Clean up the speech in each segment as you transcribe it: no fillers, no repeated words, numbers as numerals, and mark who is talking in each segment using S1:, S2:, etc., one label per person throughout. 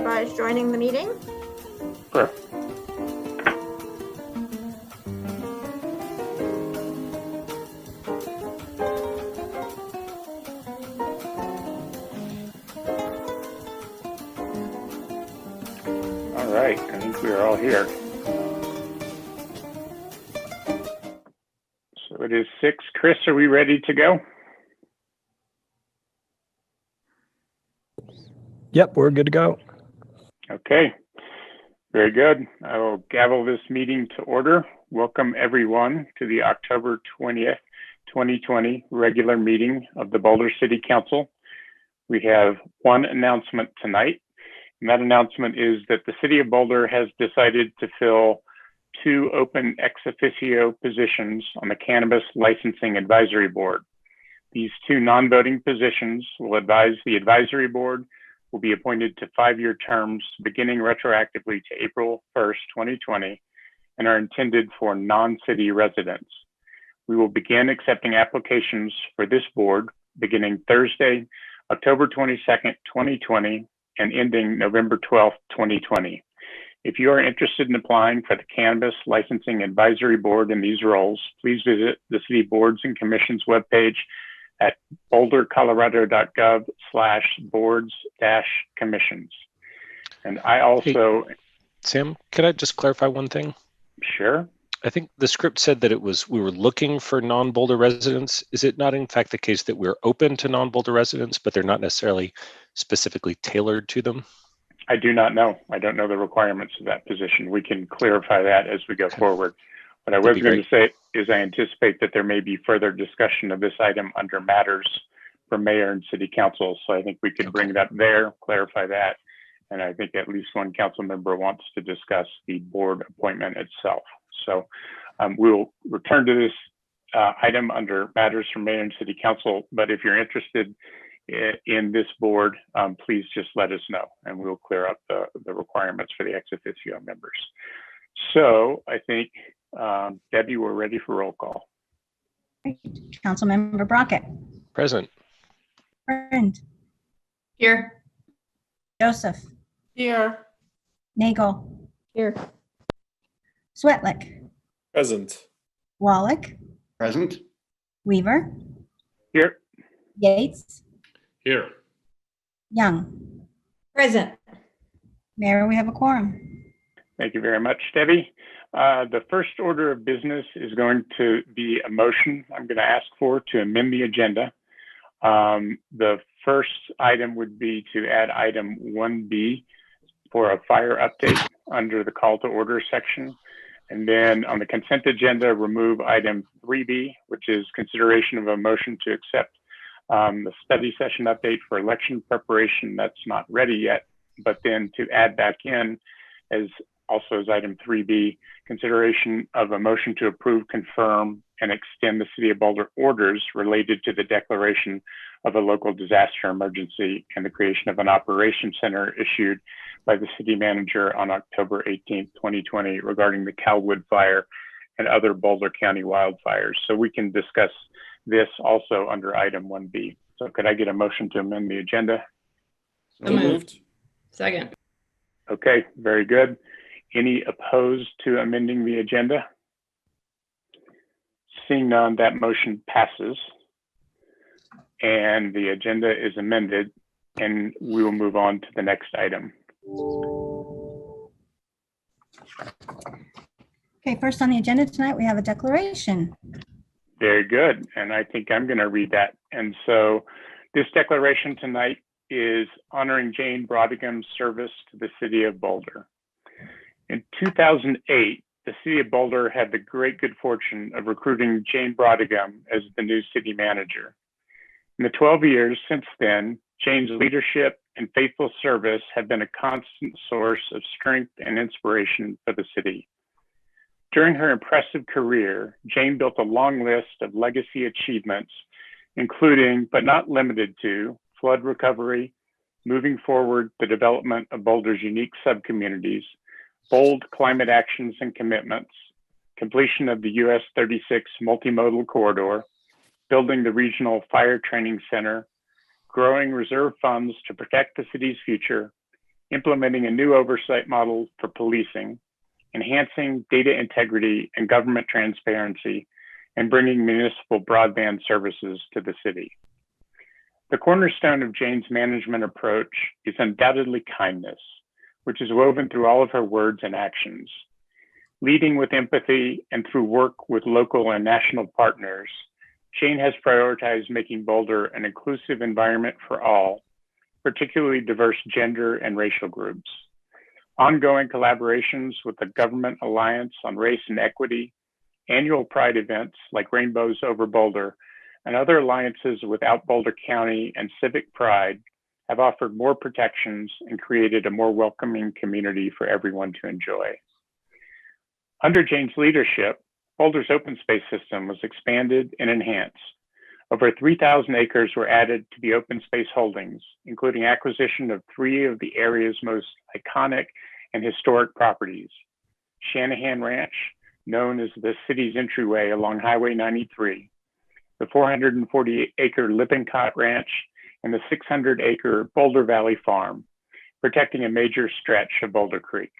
S1: hereby is joining the meeting.
S2: Sure. All right, I think we are all here. So it is 6. Chris, are we ready to go?
S3: Yep, we're good to go.
S2: Okay, very good. I will gavel this meeting to order. Welcome everyone to the October 20th, 2020 regular meeting of the Boulder City Council. We have one announcement tonight, and that announcement is that the City of Boulder has decided to fill 2 open ex officio positions on the Cannabis Licensing Advisory Board. These 2 non-voting positions will advise the advisory board, will be appointed to 5-year terms beginning retroactively to April 1st, 2020, and are intended for non-city residents. We will begin accepting applications for this board beginning Thursday, October 22nd, 2020, and ending November 12th, 2020. If you are interested in applying for the Cannabis Licensing Advisory Board in these roles, please visit the City Boards and Commissions webpage at bouldercolorado.gov/boards-commissions. And I also...
S4: Hey, Sam, can I just clarify one thing?
S2: Sure.
S4: I think the script said that we were looking for non-Boulder residents. Is it not in fact the case that we're open to non-Boulder residents, but they're not necessarily specifically tailored to them?
S2: I do not know. I don't know the requirements of that position. We can clarify that as we go forward. What I was going to say is I anticipate that there may be further discussion of this item under matters for mayor and city council. So I think we could bring it up there, clarify that. And I think at least one council member wants to discuss the board appointment itself. So we'll return to this item under matters for mayor and city council. But if you're interested in this board, please just let us know and we'll clear up the requirements for the ex officio members. So I think, Debbie, we're ready for roll call.
S5: Councilmember Brockett.
S4: Present.
S5: Friend.
S1: Here.
S5: Joseph.
S1: Here.
S5: Nagel.
S1: Here.
S5: Sweatlick.
S6: Present.
S5: Wallach.
S6: Present.
S5: Weaver.
S2: Here.
S5: Yates.
S6: Here.
S5: Young.
S1: Present.
S5: Mayor, we have a quorum.
S2: Thank you very much, Debbie. The first order of business is going to be a motion I'm going to ask for to amend the agenda. The first item would be to add item 1B for a fire update under the call to order section. And then on the consent agenda, remove item 3B, which is consideration of a motion to accept the study session update for election preparation. That's not ready yet, but then to add back in as also as item 3B, consideration of a motion to approve, confirm, and extend the City of Boulder orders related to the declaration of a local disaster emergency and the creation of an operations center issued by the city manager on October 18th, 2020 regarding the Calwood fire and other Boulder County wildfires. So we can discuss this also under item 1B. So could I get a motion to amend the agenda?
S6: So moved.
S1: Second.
S2: Okay, very good. Any opposed to amending the agenda? Seeing none, that motion passes. And the agenda is amended, and we will move on to the next item.
S5: Okay, first on the agenda tonight, we have a declaration.
S2: Very good. And I think I'm going to read that. And so this declaration tonight is honoring Jane Brodigham's service to the City of Boulder. In 2008, the City of Boulder had the great good fortune of recruiting Jane Brodigham as the new city manager. In the 12 years since then, Jane's leadership and faithful service have been a constant source of strength and inspiration for the city. During her impressive career, Jane built a long list of legacy achievements, including, but not limited to, flood recovery, moving forward the development of Boulder's unique subcommunities, bold climate actions and commitments, completion of the US 36 multimodal corridor, building the regional fire training center, growing reserve funds to protect the city's future, implementing a new oversight model for policing, enhancing data integrity and government transparency, and bringing municipal broadband services to the city. The cornerstone of Jane's management approach is undoubtedly kindness, which is woven through all of her words and actions. Leading with empathy and through work with local and national partners, Jane has prioritized making Boulder an inclusive environment for all, particularly diverse gender and racial groups. Ongoing collaborations with the Government Alliance on Race and Equity, annual Pride events like Rainbows Over Boulder, and other alliances without Boulder County and Civic Pride have offered more protections and created a more welcoming community for everyone to enjoy. Under Jane's leadership, Boulder's open space system was expanded and enhanced. Over 3,000 acres were added to the open space holdings, including acquisition of 3 of the area's most iconic and historic properties: Shanahan Ranch, known as the city's entryway along Highway 93, the 440-acre Lippincott Ranch, and the 600-acre Boulder Valley Farm, protecting a major stretch of Boulder Creek.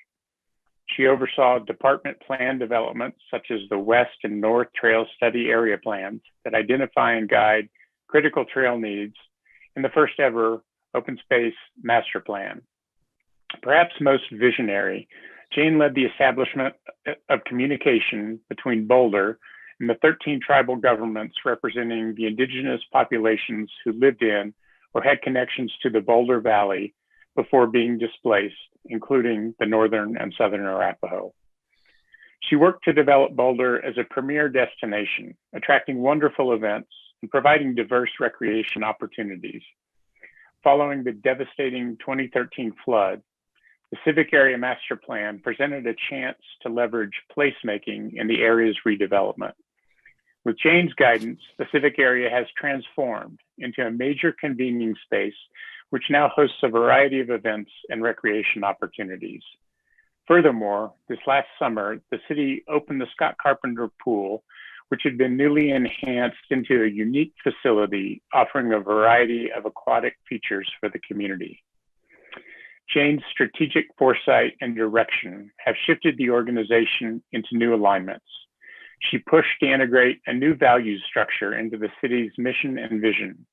S2: She oversaw department plan developments such as the West and North Trail Study Area Plans that identify and guide critical trail needs in the first ever open space master plan. Perhaps most visionary, Jane led the establishment of communication between Boulder and the 13 tribal governments representing the indigenous populations who lived in or had connections to the Boulder Valley before being displaced, including the Northern and Southern Arapaho. She worked to develop Boulder as a premier destination, attracting wonderful events and providing diverse recreation opportunities. Following the devastating 2013 flood, the Civic Area Master Plan presented a chance to leverage placemaking in the area's redevelopment. With Jane's guidance, the Civic Area has transformed into a major convening space which now hosts a variety of events and recreation opportunities. Furthermore, this last summer, the city opened the Scott Carpenter Pool, which had been newly enhanced into a unique facility offering a variety of aquatic features for the community. Jane's strategic foresight and direction have shifted the organization into new alignments. She pushed to integrate a new values structure into the city's mission and vision,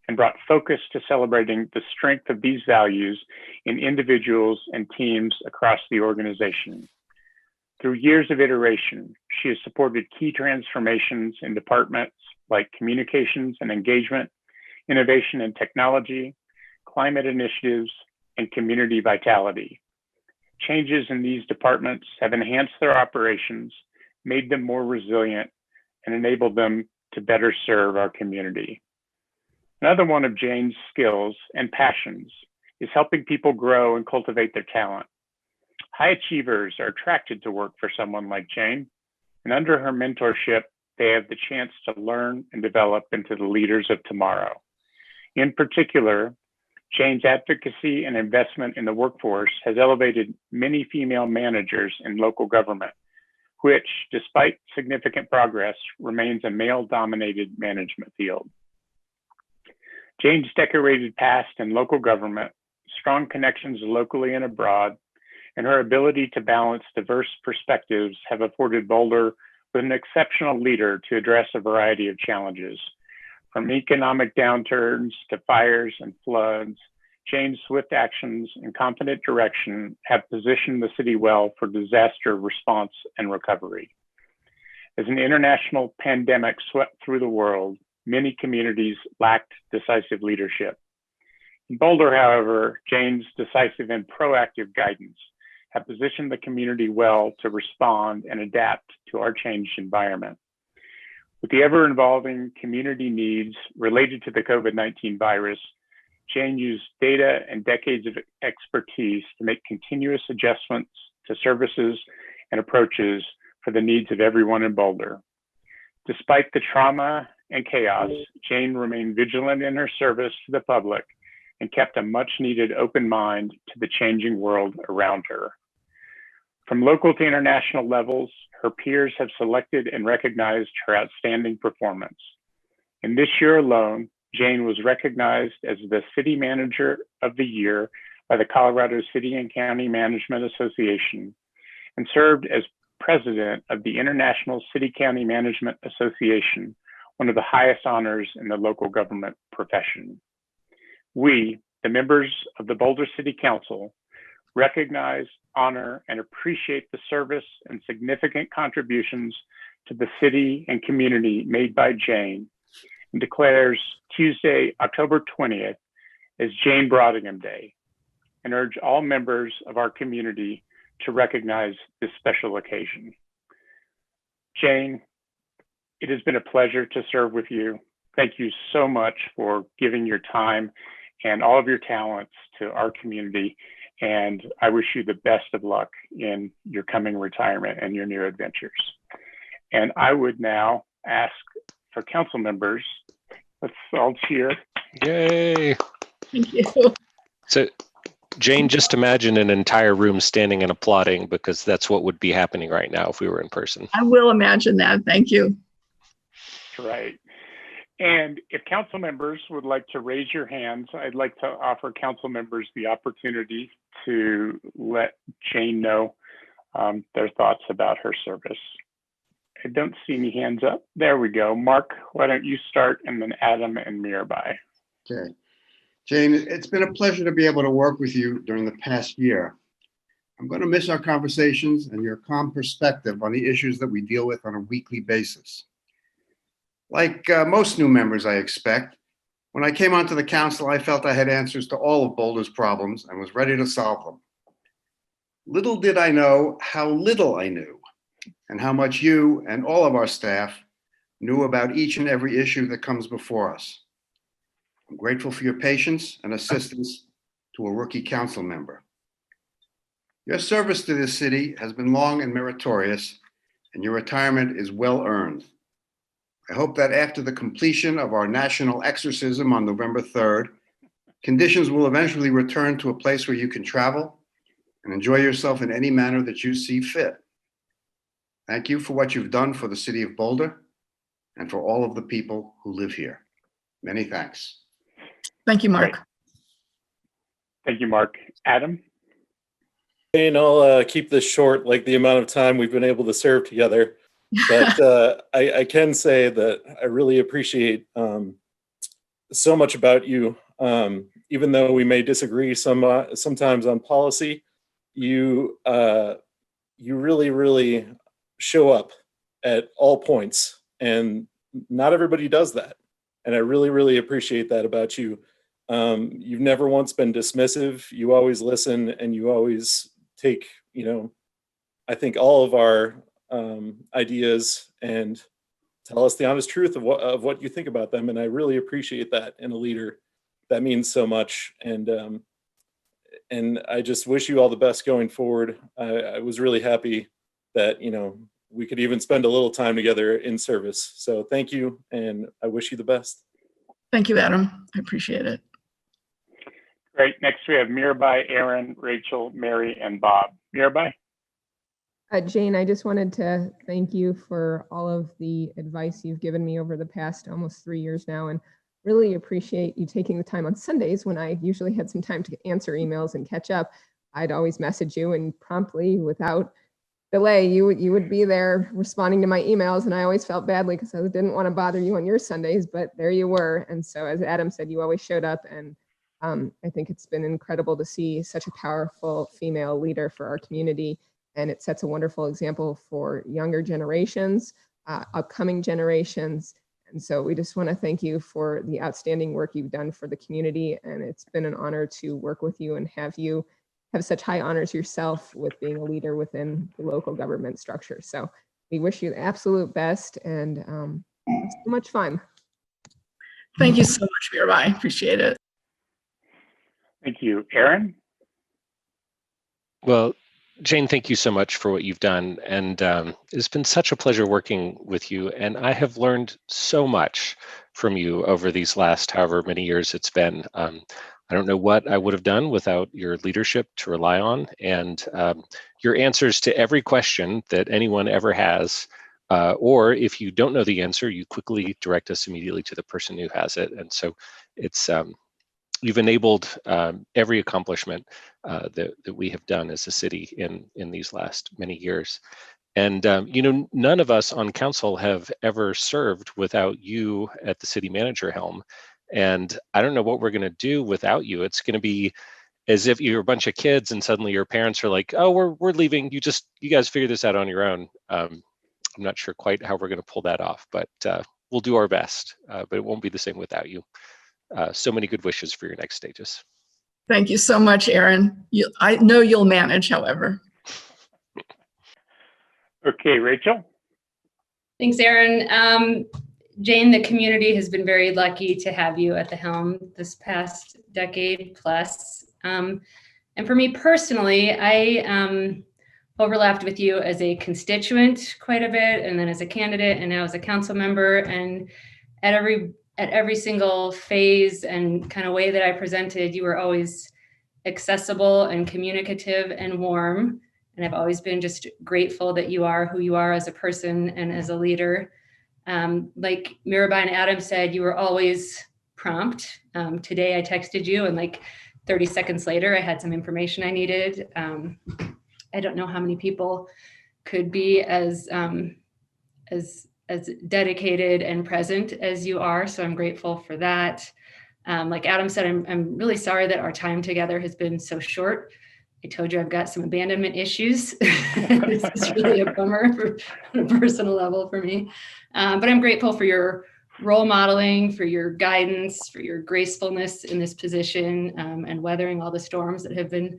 S2: and brought focus to celebrating the strength of these values in individuals and teams across the organization. Through years of iteration, she has supported key transformations in departments like communications and engagement, innovation and technology, climate initiatives, and community vitality. Changes in these departments have enhanced their operations, made them more resilient, and enabled them to better serve our community. Another one of Jane's skills and passions is helping people grow and cultivate their talent. High achievers are attracted to work for someone like Jane, and under her mentorship, they have the chance to learn and develop into the leaders of tomorrow. In particular, Jane's advocacy and investment in the workforce has elevated many female managers in local government, which, despite significant progress, remains a male-dominated management field. Jane's decorated past in local government, strong connections locally and abroad, and her ability to balance diverse perspectives have afforded Boulder with an exceptional leader to address a variety of challenges. From economic downturns to fires and floods, Jane's swift actions and confident direction have positioned the city well for disaster response and recovery. As an international pandemic swept through the world, many communities lacked decisive leadership. In Boulder, however, Jane's decisive and proactive guidance have positioned the community well to respond and adapt to our changed environment. With the ever-evolving community needs related to the COVID-19 virus, Jane used data and decades of expertise to make continuous adjustments to services and approaches for the needs of everyone in Boulder. Despite the trauma and chaos, Jane remained vigilant in her service to the public and kept a much-needed open mind to the changing world around her. From local to international levels, her peers have selected and recognized her outstanding performance. In this year alone, Jane was recognized as the City Manager of the Year by the Colorado City and County Management Association and served as president of the International City County Management Association, one of the highest honors in the local government profession. We, the members of the Boulder City Council, recognize, honor, and appreciate the service and significant contributions to the city and community made by Jane, and declares Tuesday, October 20th as Jane Brodigan Day, and urge all members of our community to recognize this special occasion. Jane, it has been a pleasure to serve with you. Thank you so much for giving your time and all of your talents to our community. And I wish you the best of luck in your coming retirement and your new adventures. And I would now ask for council members, let's all cheer.
S4: Yay.
S1: Thank you.
S4: So Jane, just imagine an entire room standing and applauding, because that's what would be happening right now if we were in person.
S1: I will imagine that. Thank you.
S2: Right. And if council members would like to raise your hands, I'd like to offer council members the opportunity to let Jane know their thoughts about her service. I don't see any hands up. There we go. Mark, why don't you start, and then Adam and Mirabai.
S3: Okay. Jane, it's been a pleasure to be able to work with you during the past year. I'm going to miss our conversations and your calm perspective on the issues that we deal with on a weekly basis. Like most new members, I expect, when I came onto the council, I felt I had answers to all of Boulder's problems and was ready to solve them. Little did I know how little I knew, and how much you and all of our staff knew about each and every issue that comes before us. I'm grateful for your patience and assistance to a rookie council member. Your service to this city has been long and meritorious, and your retirement is well earned. I hope that after the completion of our national exorcism on November 3rd, conditions will eventually return to a place where you can travel and enjoy yourself in any manner that you see fit. Thank you for what you've done for the city of Boulder and for all of the people who live here. Many thanks.
S1: Thank you, Mark.
S2: Great. Thank you, Mark. Adam?
S6: Jane, I'll keep this short, like the amount of time we've been able to serve together. But I can say that I really appreciate so much about you. Even though we may disagree sometimes on policy, you really, really show up at all points, and not everybody does that. And I really, really appreciate that about you. You've never once been dismissive. You always listen, and you always take, I think all of our ideas and tell us the honest truth of what you think about them. And I really appreciate that in a leader. That means so much. And I just wish you all the best going forward. I was really happy that, we could even spend a little time together in service. So thank you. And I wish you the best.
S1: Thank you, Adam. I appreciate it.
S2: Great. Next we have Mirabai, Aaron, Rachel, Mary, and Bob. Mirabai?
S7: Jane, I just wanted to thank you for all of the advice you've given me over the past almost 3 years now, and really appreciate you taking the time on Sundays when I usually had some time to answer emails and catch up. I'd always message you, and promptly, without delay, you would be there responding to my emails, and I always felt badly because I didn't want to bother you on your Sundays, but there you were. And so, as Adam said, you always showed up, and I think it's been incredible to see such a powerful female leader for our community. And it sets a wonderful example for younger generations, upcoming generations. And so we just want to thank you for the outstanding work you've done for the community. And it's been an honor to work with you and have you have such high honors yourself with being a leader within the local government structure. So we wish you the absolute best, and it's so much fun.
S1: Thank you so much, Mirabai. Appreciate it.
S2: Thank you. Aaron?
S4: Well, Jane, thank you so much for what you've done. And it's been such a pleasure working with you. And I have learned so much from you over these last however many years it's been. I don't know what I would have done without your leadership to rely on, and your answers to every question that anyone ever has. Or if you don't know the answer, you quickly direct us immediately to the person who has it. And so it's you've enabled every accomplishment that we have done as a city in these last many years. And none of us on council have ever served without you at the city manager helm. And I don't know what we're going to do without you. It's going to be as if you're a bunch of kids and suddenly your parents are like, "Oh, we're leaving. You guys figure this out on your own." I'm not sure quite how we're going to pull that off, but we'll do our best. But it won't be the same without you. So many good wishes for your next stages.
S1: Thank you so much, Aaron. I know you'll manage, however.
S2: Okay, Rachel.
S8: Thanks, Aaron. Jane, the community has been very lucky to have you at the helm this past decade plus. And for me personally, I overlapped with you as a constituent quite a bit, and then as a candidate, and now as a council member. And at every single phase and kind of way that I presented, you were always accessible and communicative and warm. And I've always been just grateful that you are who you are as a person and as a leader. Like Mirabai and Adam said, you were always prompt. Today I texted you and like 30 seconds later, I had some information I needed. I don't know how many people could be as dedicated and present as you are. So I'm grateful for that. Like Adam said, I'm really sorry that our time together has been so short. I told you I've got some abandonment issues. This is really a bummer on a personal level for me. But I'm grateful for your role modeling, for your guidance, for your gracefulness in this position, and weathering all the storms that have been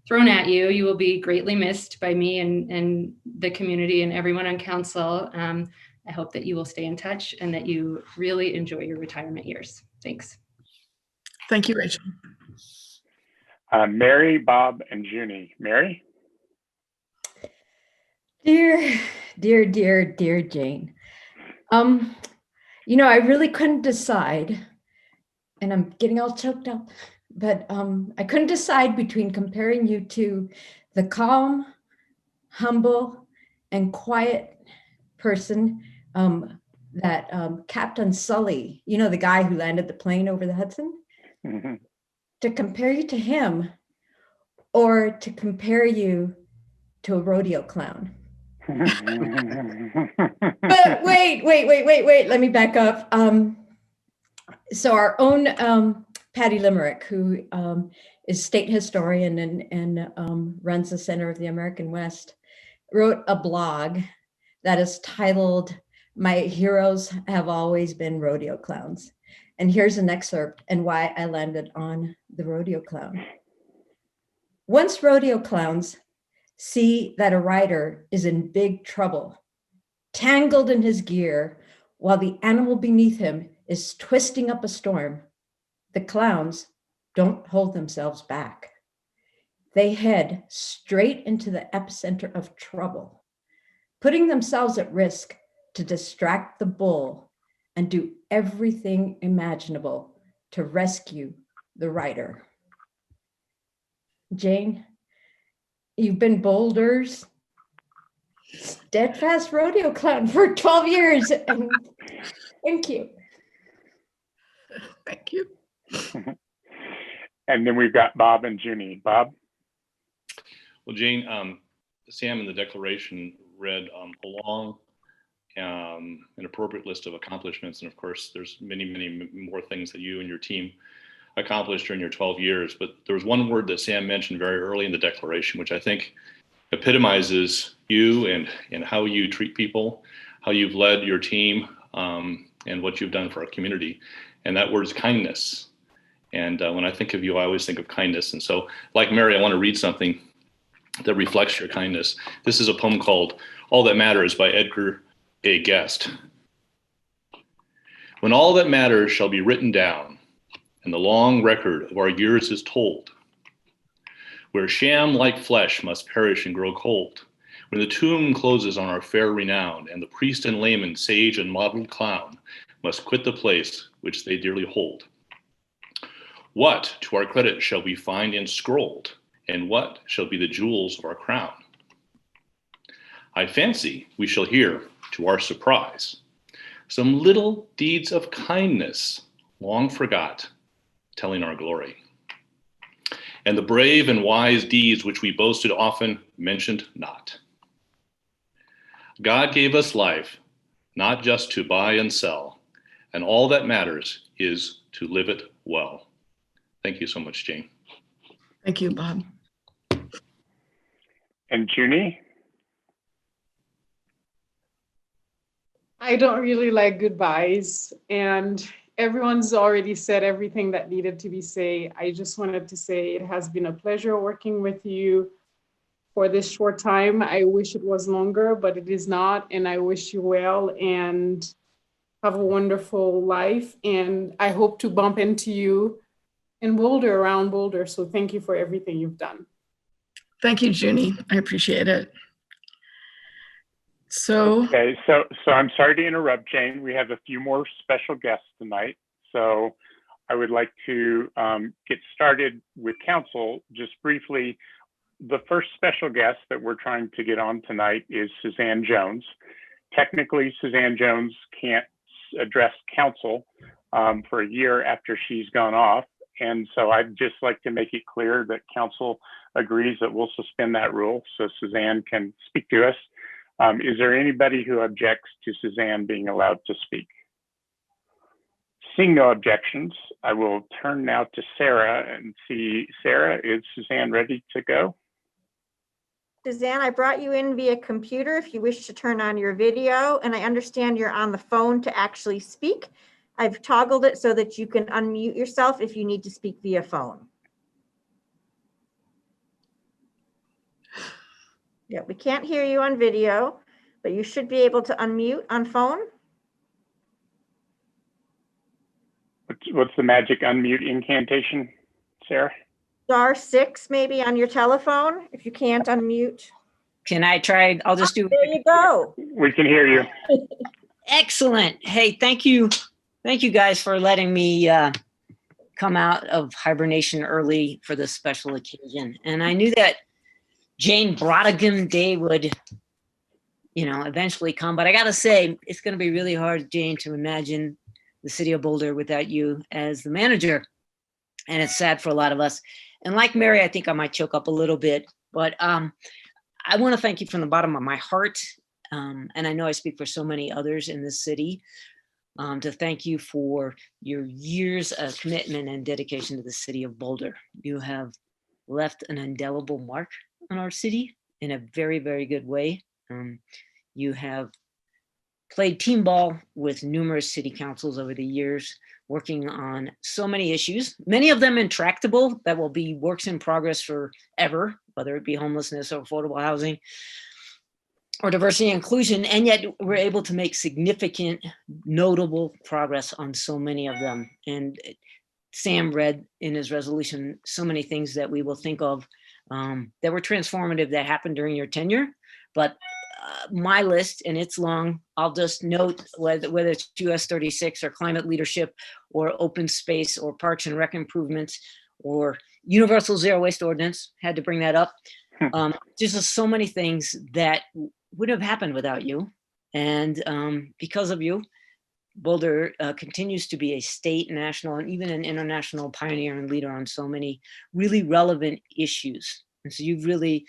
S8: thrown at you. You will be greatly missed by me and the community and everyone on council. I hope that you will stay in touch and that you really enjoy your retirement years. Thanks.
S1: Thank you, Rachel.
S2: Mary, Bob, and Junie. Mary?
S9: Dear Jane. I really couldn't decide, and I'm getting all choked up, but I couldn't decide between comparing you to the calm, humble, and quiet person that Captain Sully, the guy who landed the plane over the Hudson,
S2: Mm-hmm.
S9: to compare you to him, or to compare you to a rodeo clown. But wait, let me back up. So our own Patty Limerick, who is state historian and runs the Center of the American West, wrote a blog that is titled, "My Heroes Have Always Been Rodeo Clowns." And here's an excerpt and why I landed on the rodeo clown. Once rodeo clowns see that a rider is in big trouble, tangled in his gear, while the animal beneath him is twisting up a storm, the clowns don't hold themselves back. They head straight into the epicenter of trouble, putting themselves at risk to distract the bull and do everything imaginable to rescue the rider. Jane, you've been Boulder's steadfast rodeo clown for 12 years. And thank you.
S1: Thank you.
S2: And then we've got Bob and Junie. Bob?
S10: Well, Jane, Sam in the declaration read a long an appropriate list of accomplishments. And of course, there's many more things that you and your team accomplished during your 12 years. But there was one word that Sam mentioned very early in the declaration, which I think epitomizes you and how you treat people, how you've led your team, and what you've done for our community. And that word is kindness. And when I think of you, I always think of kindness. And so, like Mary, I want to read something that reflects your kindness. This is a poem called All That Matters by Edgar A. Guest. When all that matters shall be written down, and the long record of our years is told, where sham-like flesh must perish and grow cold, when the tomb closes on our fair renown, and the priest and layman, sage and mottled clown, must quit the place which they dearly hold. What to our credit shall we find enscrolled, and what shall be the jewels of our crown? I fancy we shall hear, to our surprise, some little deeds of kindness long forgot, telling our glory. And the brave and wise deeds which we boasted often mentioned not. God gave us life, not just to buy and sell, and all that matters is to live it well. Thank you so much, Jane.
S1: Thank you, Bob.
S2: And Junie?
S11: I don't really like goodbyes, and everyone's already said everything that needed to be said. I just wanted to say it has been a pleasure working with you for this short time. I wish it was longer, but it is not. And I wish you well and have a wonderful life. And I hope to bump into you in Boulder, around Boulder. So thank you for everything you've done.
S1: Thank you, Junie. I appreciate it. So,
S2: Okay, so I'm sorry to interrupt, Jane. We have a few more special guests tonight. So I would like to get started with council just briefly. The first special guest that we're trying to get on tonight is Suzanne Jones. Technically, Suzanne Jones can't address council for a year after she's gone off. And so I'd just like to make it clear that council agrees that we'll suspend that rule so Suzanne can speak to us. Is there anybody who objects to Suzanne being allowed to speak? Seeing no objections, I will turn now to Sarah and see, Sarah, is Suzanne ready to go?
S12: Suzanne, I brought you in via computer if you wish to turn on your video, and I understand you're on the phone to actually speak. I've toggled it so that you can unmute yourself if you need to speak via phone. Yeah, we can't hear you on video, but you should be able to unmute on phone.
S2: What's the magic unmute incantation, Sarah?
S12: *6 maybe on your telephone if you can't unmute.
S13: Can I try? I'll just do.
S12: There you go.
S2: We can hear you.
S13: Excellent. Hey, thank you. Thank you guys for letting me come out of hibernation early for this special occasion. And I knew that Jane Brodigan Day would, eventually come. But I gotta say, it's gonna be really hard, Jane, to imagine the city of Boulder without you as the manager. And it's sad for a lot of us. And like Mary, I think I might choke up a little bit, but I wanna thank you from the bottom of my heart. And I know I speak for so many others in this city, to thank you for your years of commitment and dedication to the city of Boulder. You have left an indelible mark on our city in a very, very good way. You have played team ball with numerous city councils over the years, working on so many issues, many of them intractable that will be works in progress forever, whether it be homelessness or affordable housing or diversity and inclusion. And yet we're able to make significant, notable progress on so many of them. And Sam read in his resolution so many things that we will think of that were transformative that happened during your tenure. But my list, and it's long, I'll just note whether it's US 36 or climate leadership or open space or parks and rec improvements or universal zero waste ordinance, had to bring that up. There's just so many things that wouldn't have happened without you. And because of you, Boulder continues to be a state, national, and even an international pioneer and leader on so many really relevant issues. And so you've really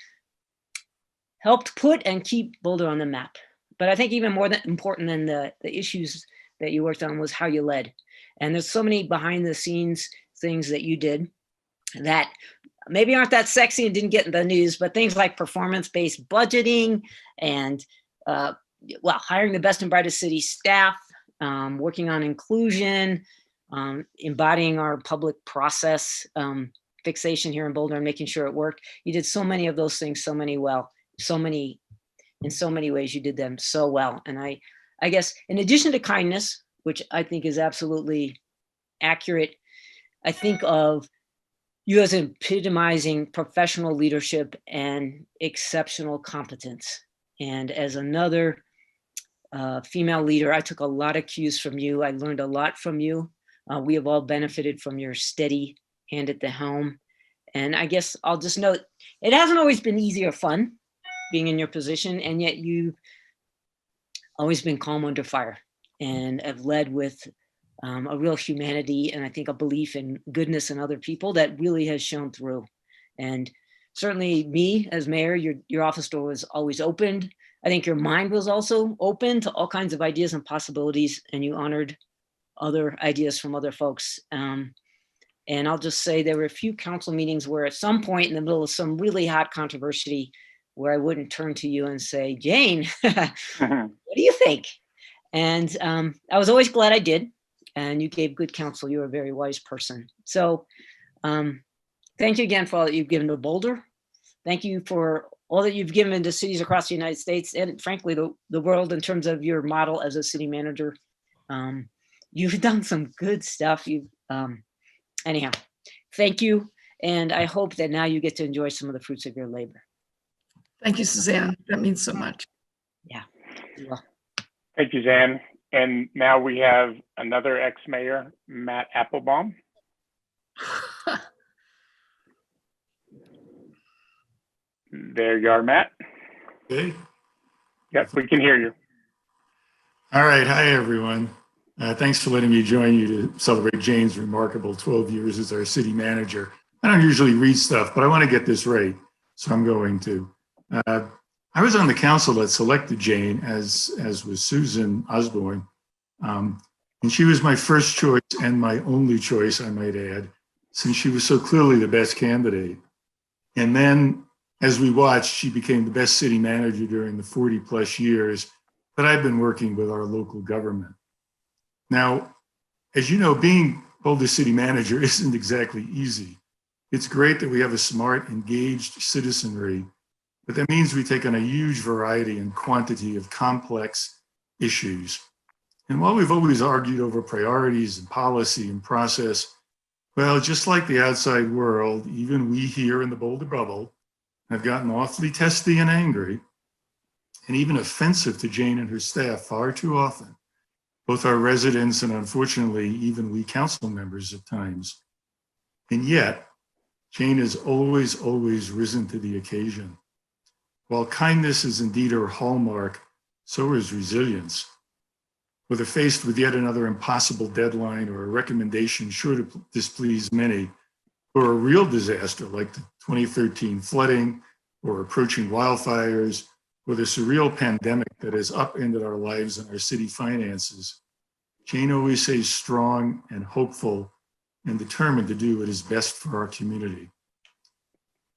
S13: helped put and keep Boulder on the map. But I think even more important than the issues that you worked on was how you led. And there's so many behind the scenes things that you did that maybe aren't that sexy and didn't get in the news, but things like performance-based budgeting and hiring the best and brightest city staff, working on inclusion, embodying our public process fixation here in Boulder and making sure it worked. You did so many of those things in so many ways you did them so well. And I guess in addition to kindness, which I think is absolutely accurate, I think of you as epitomizing professional leadership and exceptional competence. And as another female leader, I took a lot of cues from you. I learned a lot from you. We have all benefited from your steady hand at the helm. And I guess I'll just note, it hasn't always been easy or fun being in your position, and yet you've always been calm under fire and have led with a real humanity, and I think a belief in goodness in other people that really has shown through. And certainly me as mayor, your office door was always opened. I think your mind was also open to all kinds of ideas and possibilities, and you honored other ideas from other folks. And I'll just say there were a few council meetings where at some point in the middle of some really hot controversy where I wouldn't turn to you and say, Jane, what do you think? And I was always glad I did. And you gave good counsel. You're a very wise person. So thank you again for all that you've given to Boulder. Thank you for all that you've given to cities across the United States and frankly, the world in terms of your model as a city manager. You've done some good stuff. Anyhow, thank you. And I hope that now you get to enjoy some of the fruits of your labor.
S1: Thank you, Suzanne. That means so much.
S13: Yeah. Well.
S2: Thank you, Zan. And now we have another ex-mayor, Matt Applebaum. There you are, Matt.
S14: Okay.
S2: Yep, we can hear you.
S14: All right. Hi, everyone. Thanks for letting me join you to celebrate Jane's remarkable 12 years as our city manager. I don't usually read stuff, but I want to get this right, so I'm going to. I was on the council that selected Jane, as was Susan Osborne, and she was my first choice and my only choice, I might add, since she was so clearly the best candidate. And then, as we watched, she became the best city manager during the 40 plus years that I've been working with our local government. Now, as you know, being Boulder city manager isn't exactly easy. It's great that we have a smart, engaged citizenry, but that means we take on a huge variety and quantity of complex issues. And while we've always argued over priorities and policy and process, well, just like the outside world, even we here in the Boulder bubble have gotten awfully testy and angry, and even offensive to Jane and her staff far too often, both our residents and unfortunately even we council members at times. And yet, Jane has always risen to the occasion. While kindness is indeed her hallmark, so is resilience. Whether faced with yet another impossible deadline or a recommendation sure to displease many, or a real disaster like the 2013 flooding or approaching wildfires, or the surreal pandemic that has upended our lives and our city finances, Jane always stays strong and hopeful and determined to do what is best for our community.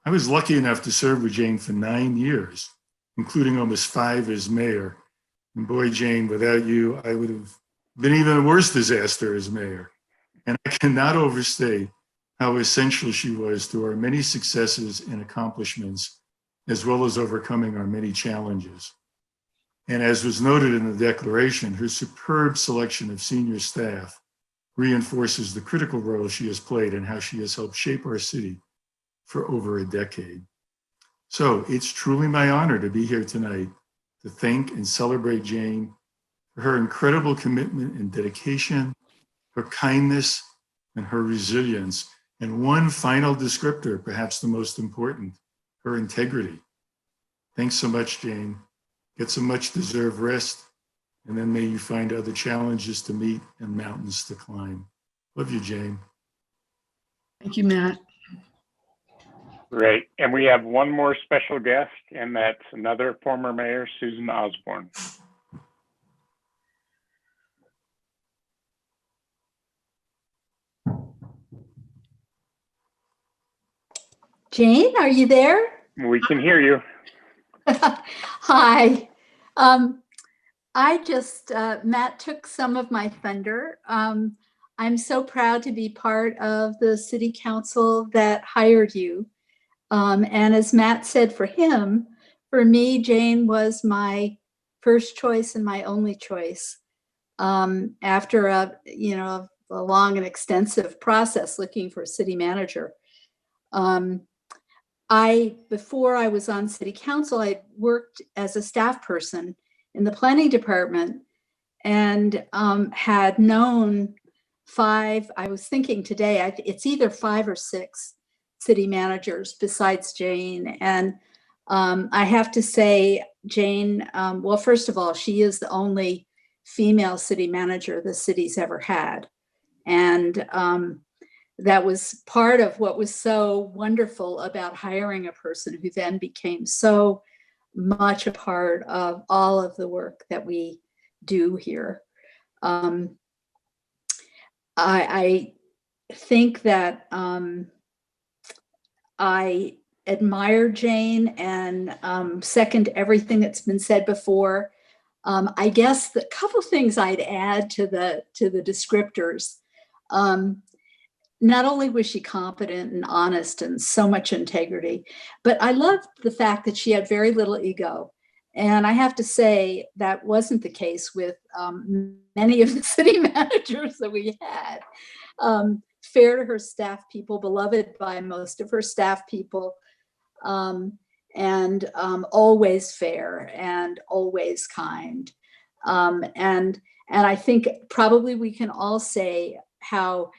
S14: I was lucky enough to serve with Jane for 9 years, including almost 5 as mayor. And boy, Jane, without you, I would have been even a worse disaster as mayor. And I cannot overstate how essential she was to our many successes and accomplishments, as well as overcoming our many challenges. And as was noted in the declaration, her superb selection of senior staff reinforces the critical role she has played in how she has helped shape our city for over a decade. So it's truly my honor to be here tonight to thank and celebrate Jane for her incredible commitment and dedication, her kindness, and her resilience. And one final descriptor, perhaps the most important, her integrity. Thanks so much, Jane. Get some much deserved rest, and then may you find other challenges to meet and mountains to climb. Love you, Jane.
S1: Thank you, Matt.
S2: Great. And we have one more special guest, and that's another former mayor, Susan Osborne.
S15: Jane, are you there?
S2: We can hear you.
S15: Hi. Matt took some of my thunder. I'm so proud to be part of the city council that hired you. And as Matt said, for him, for me, Jane was my first choice and my only choice. After a long and extensive process looking for a city manager. Before I was on city council, I worked as a staff person in the planning department and had known I was thinking today, it's either 5 or 6 city managers besides Jane. And I have to say, Jane, well, first of all, she is the only female city manager the city's ever had. And that was part of what was so wonderful about hiring a person who then became so much a part of all of the work that we do here. I think that I admire Jane and second everything that's been said before. I guess the couple things I'd add to the descriptors. Not only was she competent and honest and so much integrity, but I loved the fact that she had very little ego. And I have to say that wasn't the case with many of the city managers that we had. Fair to her staff people, beloved by most of her staff people, and always fair and always kind. And I think probably we can all say how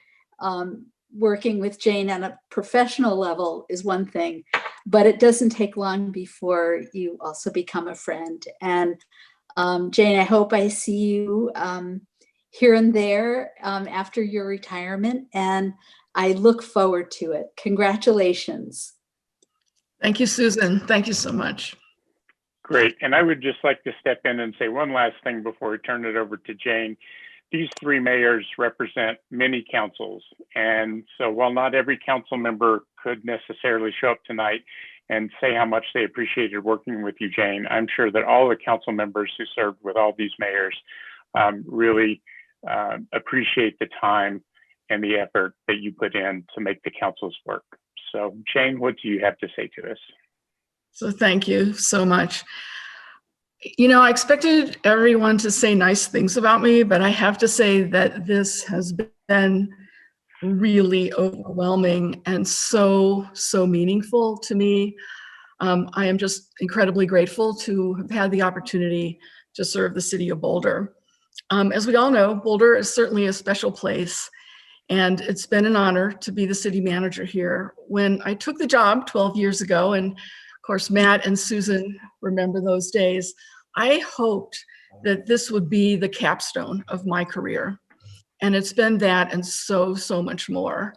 S15: working with Jane on a professional level is one thing, but it doesn't take long before you also become a friend. And Jane, I hope I see you here and there after your retirement, and I look forward to it. Congratulations.
S1: Thank you, Susan. Thank you so much.
S2: Great. And I would just like to step in and say one last thing before we turn it over to Jane. These three mayors represent many councils. And so while not every council member could necessarily show up tonight and say how much they appreciated working with you, Jane, I'm sure that all the council members who served with all these mayors really appreciate the time and the effort that you put in to make the councils work. So Jane, what do you have to say to us?
S1: So thank you so much. You know, I expected everyone to say nice things about me, but I have to say that this has been really overwhelming and so meaningful to me. I am just incredibly grateful to have had the opportunity to serve the city of Boulder. As we all know, Boulder is certainly a special place, and it's been an honor to be the city manager here. When I took the job 12 years ago, and of course, Matt and Susan remember those days, I hoped that this would be the capstone of my career. And it's been that and so much more.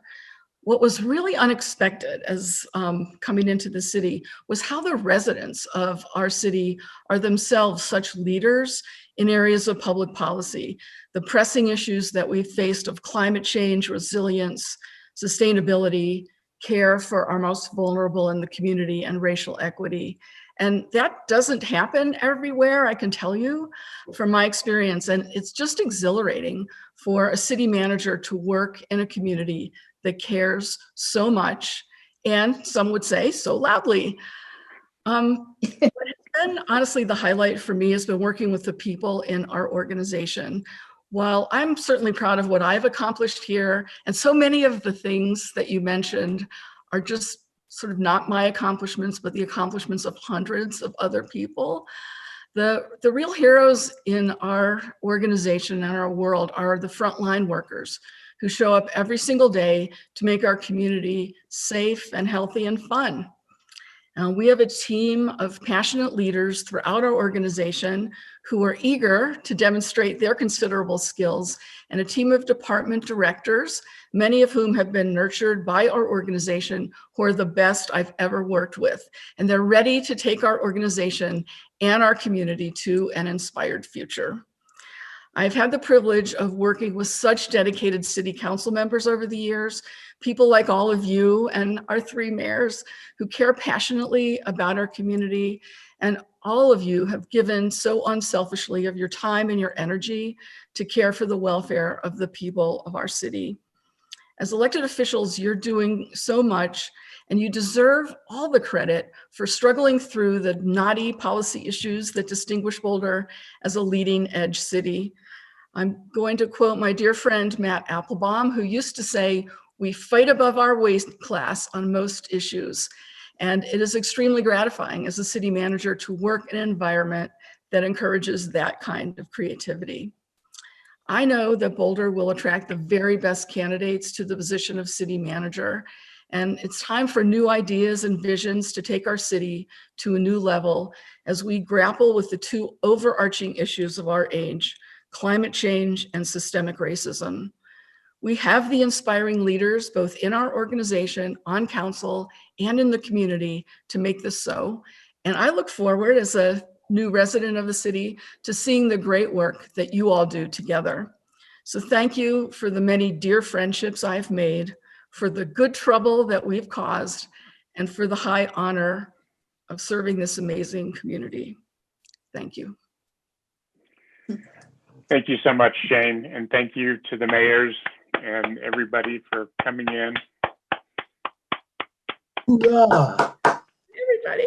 S1: What was really unexpected as coming into the city was how the residents of our city are themselves such leaders in areas of public policy. The pressing issues that we've faced of climate change, resilience, sustainability, care for our most vulnerable in the community, and racial equity. And that doesn't happen everywhere, I can tell you from my experience. And it's just exhilarating for a city manager to work in a community that cares so much, and some would say so loudly. What has been honestly the highlight for me has been working with the people in our organization. While I'm certainly proud of what I've accomplished here, and so many of the things that you mentioned are just sort of not my accomplishments, but the accomplishments of hundreds of other people, the real heroes in our organization and our world are the frontline workers who show up every single day to make our community safe and healthy and fun. We have a team of passionate leaders throughout our organization who are eager to demonstrate their considerable skills, and a team of department directors, many of whom have been nurtured by our organization, who are the best I've ever worked with. And they're ready to take our organization and our community to an inspired future. I've had the privilege of working with such dedicated city council members over the years, people like all of you and our three mayors who care passionately about our community. And all of you have given so unselfishly of your time and your energy to care for the welfare of the people of our city. As elected officials, you're doing so much, and you deserve all the credit for struggling through the knotty policy issues that distinguish Boulder as a leading edge city. I'm going to quote my dear friend, Matt Applebaum, who used to say, "We fight above our weight class on most issues." And it is extremely gratifying as a city manager to work in an environment that encourages that kind of creativity. I know that Boulder will attract the very best candidates to the position of city manager, and it's time for new ideas and visions to take our city to a new level as we grapple with the two overarching issues of our age: climate change, and systemic racism. We have the inspiring leaders both in our organization, on council, and in the community to make this so. And I look forward, as a new resident of the city, to seeing the great work that you all do together. So thank you for the many dear friendships I've made, for the good trouble that we've caused, and for the high honor of serving this amazing community. Thank you.
S2: Thank you so much, Jane, and thank you to the mayors and everybody for coming in.
S1: Everybody.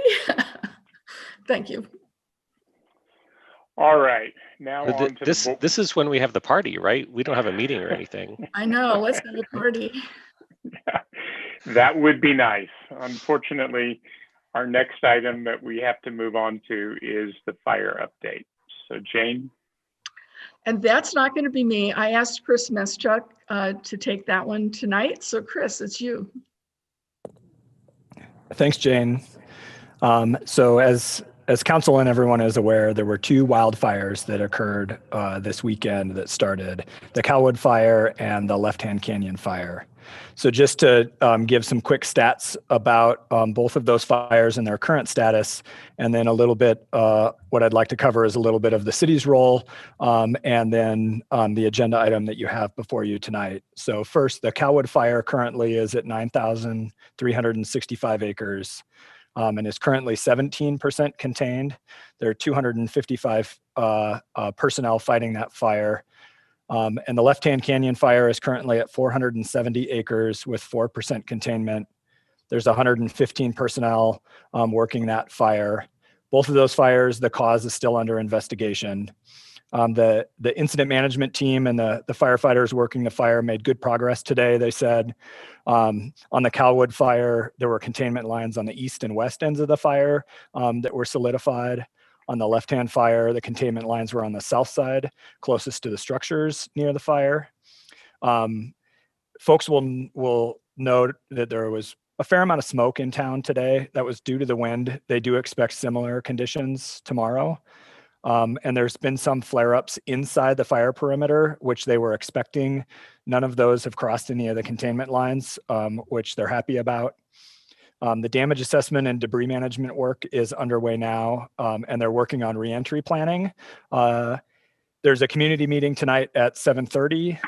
S1: Thank you.
S2: All right, now on to
S4: This is when we have the party, right? We don't have a meeting or anything.
S1: I know, let's have a party.
S2: That would be nice. Unfortunately, our next item that we have to move on to is the fire update. So Jane.
S1: And that's not going to be me. I asked Chris Meschuk to take that one tonight. So Chris, it's you.
S16: Thanks, Jane. So as council and everyone is aware, there were two wildfires that occurred this weekend that started, the Calwood fire and the Left Hand Canyon fire. So just to give some quick stats about both of those fires and their current status, and then a little bit, what I'd like to cover is a little bit of the city's role, and then the agenda item that you have before you tonight. So first, the Calwood fire currently is at 9,365 acres. And is currently 17% contained. There are 255 personnel fighting that fire. And the Left Hand Canyon fire is currently at 470 acres with 4% containment. There's 115 personnel working that fire. Both of those fires, the cause is still under investigation. The incident management team and the firefighters working the fire made good progress today, they said. On the Calwood fire, there were containment lines on the east and west ends of the fire that were solidified. On the left-hand fire, the containment lines were on the south side, closest to the structures near the fire. Folks will note that there was a fair amount of smoke in town today. That was due to the wind. They do expect similar conditions tomorrow. And there's been some flare-ups inside the fire perimeter, which they were expecting. None of those have crossed any of the containment lines, which they're happy about. The damage assessment and debris management work is underway now, and they're working on reentry planning. There's a community meeting tonight at 7:30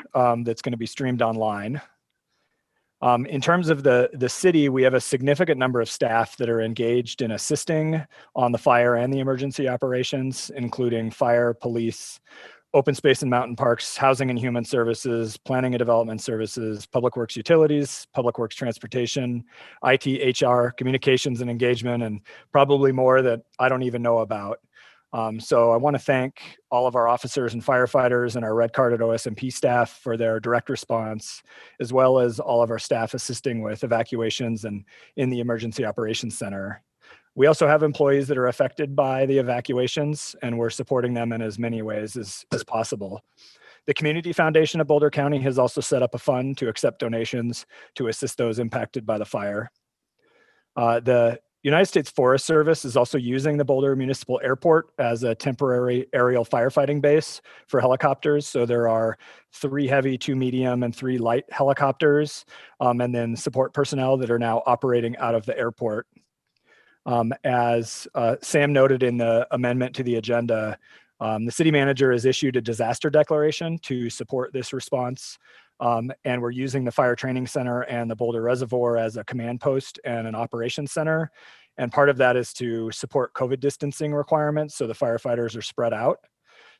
S16: that's going to be streamed online. In terms of the city, we have a significant number of staff that are engaged in assisting on the fire and the emergency operations, including fire, police, open space and mountain parks, housing and human services, planning and development services, public works utilities, public works transportation, IT, HR, communications and engagement, and probably more that I don't even know about. So I want to thank all of our officers and firefighters and our red carded OSMP staff for their direct response, as well as all of our staff assisting with evacuations and in the Emergency Operations Center. We also have employees that are affected by the evacuations, and we're supporting them in as many ways as possible. The Community Foundation of Boulder County has also set up a fund to accept donations to assist those impacted by the fire. The United States Forest Service is also using the Boulder Municipal Airport as a temporary aerial firefighting base for helicopters. So there are 3 heavy, 2 medium, and 3 light helicopters, and then support personnel that are now operating out of the airport. As Sam noted in the amendment to the agenda, the city manager has issued a disaster declaration to support this response. And we're using the Fire Training Center and the Boulder Reservoir as a command post and an operations center. And part of that is to support COVID distancing requirements, so the firefighters are spread out.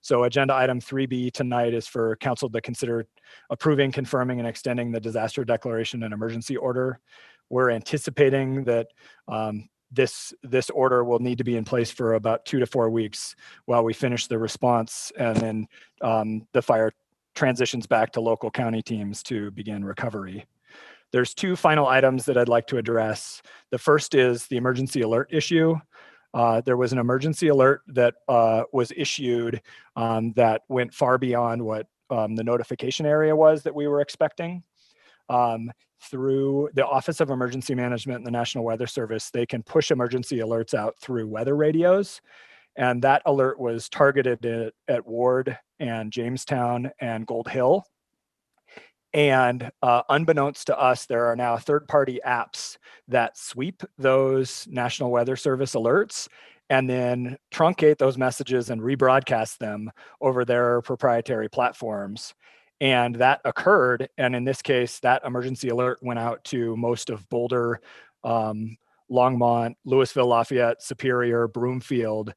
S16: So agenda item 3B tonight is for council to consider approving, confirming, and extending the disaster declaration and emergency order. We're anticipating that this order will need to be in place for about 2 to 4 weeks while we finish the response, and then the fire transitions back to local county teams to begin recovery. There's 2 final items that I'd like to address. The first is the emergency alert issue. There was an emergency alert that was issued that went far beyond what the notification area was that we were expecting. Through the Office of Emergency Management and the National Weather Service, they can push emergency alerts out through weather radios. And that alert was targeted at Ward and Jamestown and Gold Hill. And unbeknownst to us, there are now third-party apps that sweep those National Weather Service alerts and then truncate those messages and rebroadcast them over their proprietary platforms. And that occurred. And in this case, that emergency alert went out to most of Boulder, Longmont, Louisville, Lafayette, Superior, Broomfield.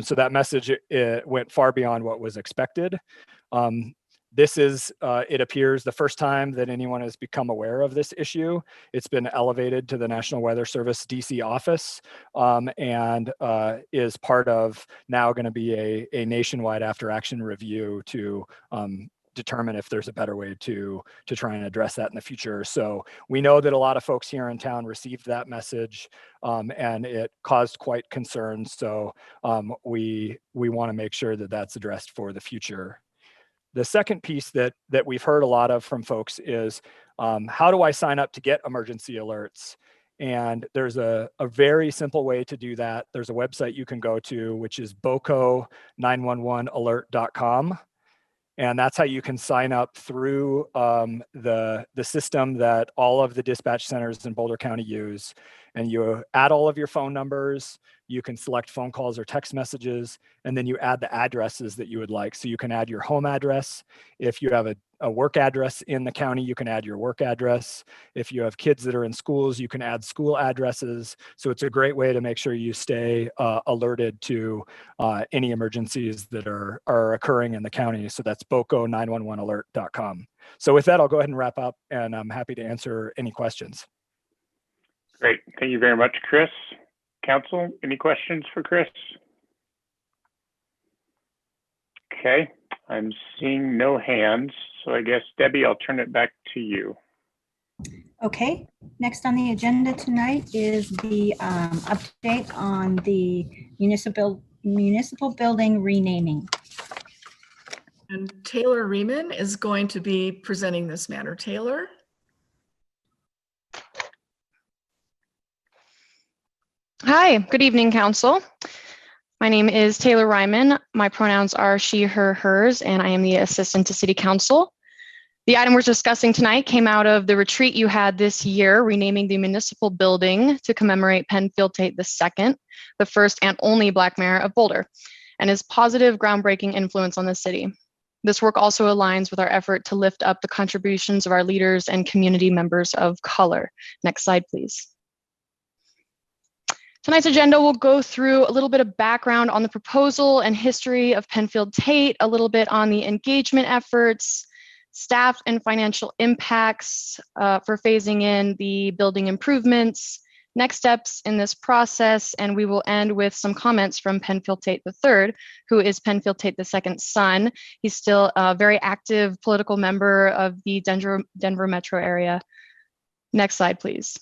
S16: So that message it went far beyond what was expected. This is, it appears, the first time that anyone has become aware of this issue. It's been elevated to the National Weather Service DC office and is part of now going to be a nationwide after action review to determine if there's a better way to try and address that in the future. So we know that a lot of folks here in town received that message and it caused quite concern. So we want to make sure that that's addressed for the future. The second piece that we've heard a lot of from folks is how do I sign up to get emergency alerts? And there's a very simple way to do that. There's a website you can go to, which is boco911alert.com. And that's how you can sign up through the system that all of the dispatch centers in Boulder County use. And you add all of your phone numbers, you can select phone calls or text messages, and then you add the addresses that you would like. So you can add your home address. If you have a work address in the county, you can add your work address. If you have kids that are in schools, you can add school addresses. So it's a great way to make sure you stay alerted to any emergencies that are occurring in the county. So that's boco911alert.com. So with that, I'll go ahead and wrap up, and I'm happy to answer any questions.
S2: Great. Thank you very much, Chris. Council, any questions for Chris? Okay, I'm seeing no hands. So I guess, Debbie, I'll turn it back to you.
S5: Okay, next on the agenda tonight is the update on the municipal building renaming.
S1: And Taylor Riemann is going to be presenting this matter. Taylor?
S17: Hi, good evening, Council. My name is Taylor Ryman. My pronouns are she, her, hers, and I am the Assistant to City Council. The item we're discussing tonight came out of the retreat you had this year, renaming the municipal building to commemorate Penfield Tate II, the first and only Black mayor of Boulder, and his positive, groundbreaking influence on the city. This work also aligns with our effort to lift up the contributions of our leaders and community members of color. Next slide, please. Tonight's agenda will go through a little bit of background on the proposal and history of Penfield Tate, a little bit on the engagement efforts, staff and financial impacts for phasing in the building improvements, next steps in this process, and we will end with some comments from Penfield Tate III, who is Penfield Tate II's son. He's still a very active political member of the Denver metro area. Next slide, please.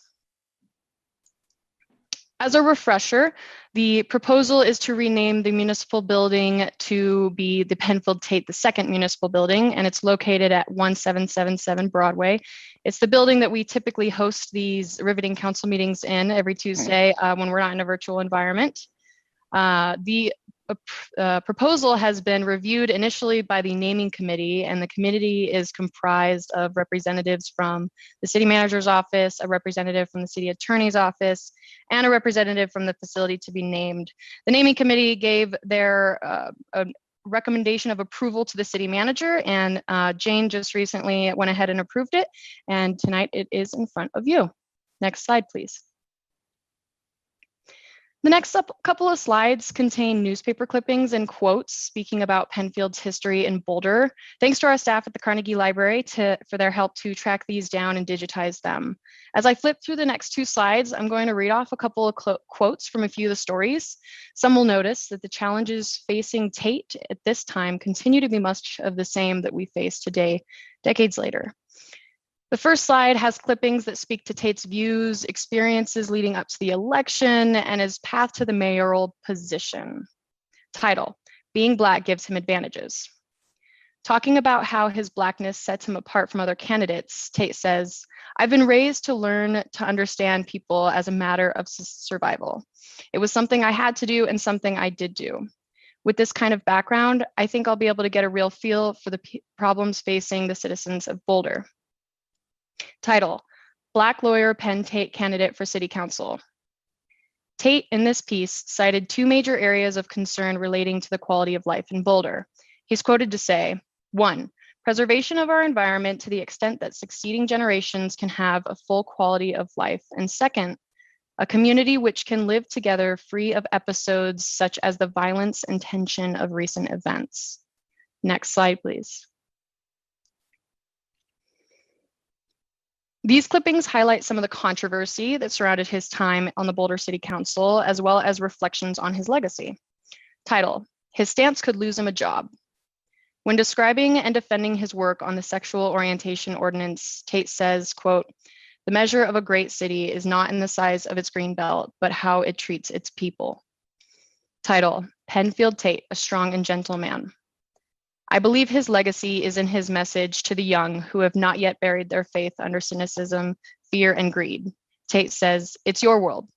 S17: As a refresher, the proposal is to rename the municipal building to be the Penfield Tate II Municipal Building, and it's located at 1777 Broadway. It's the building that we typically host these riveting council meetings in every Tuesday when we're not in a virtual environment. The proposal has been reviewed initially by the naming committee, and the committee is comprised of representatives from the city manager's office, a representative from the city attorney's office, and a representative from the facility to be named. The naming committee gave their a recommendation of approval to the city manager, and Jane just recently went ahead and approved it, and tonight it is in front of you. Next slide, please. The next couple of slides contain newspaper clippings and quotes speaking about Penfield's history in Boulder. Thanks to our staff at the Carnegie Library for their help to track these down and digitize them. As I flip through the next two slides, I'm going to read off a couple of quotes from a few of the stories. Some will notice that the challenges facing Tate at this time continue to be much of the same that we face today, decades later. The first slide has clippings that speak to Tate's views, experiences leading up to the election, and his path to the mayoral position. Title: Being Black Gives Him Advantages. Talking about how his Blackness sets him apart from other candidates, Tate says, "I've been raised to learn to understand people as a matter of survival. It was something I had to do and something I did do. With this kind of background, I think I'll be able to get a real feel for the problems facing the citizens of Boulder. Title: Black lawyer Penn Tate candidate for City Council. Tate, in this piece, cited two major areas of concern relating to the quality of life in Boulder. He's quoted to say, 1, preservation of our environment to the extent that succeeding generations can have a full quality of life. And 2nd, a community which can live together free of episodes such as the violence and tension of recent events. Next slide, please. These clippings highlight some of the controversy that surrounded his time on the Boulder City Council, as well as reflections on his legacy. Title: His stance could lose him a job. When describing and defending his work on the sexual orientation ordinance, Tate says, quote, "The measure of a great city is not in the size of its green belt, but how it treats its people." Title: Penfield Tate, a strong and gentle man. I believe his legacy is in his message to the young who have not yet buried their faith under cynicism, fear, and greed. Tate says, "It's your world.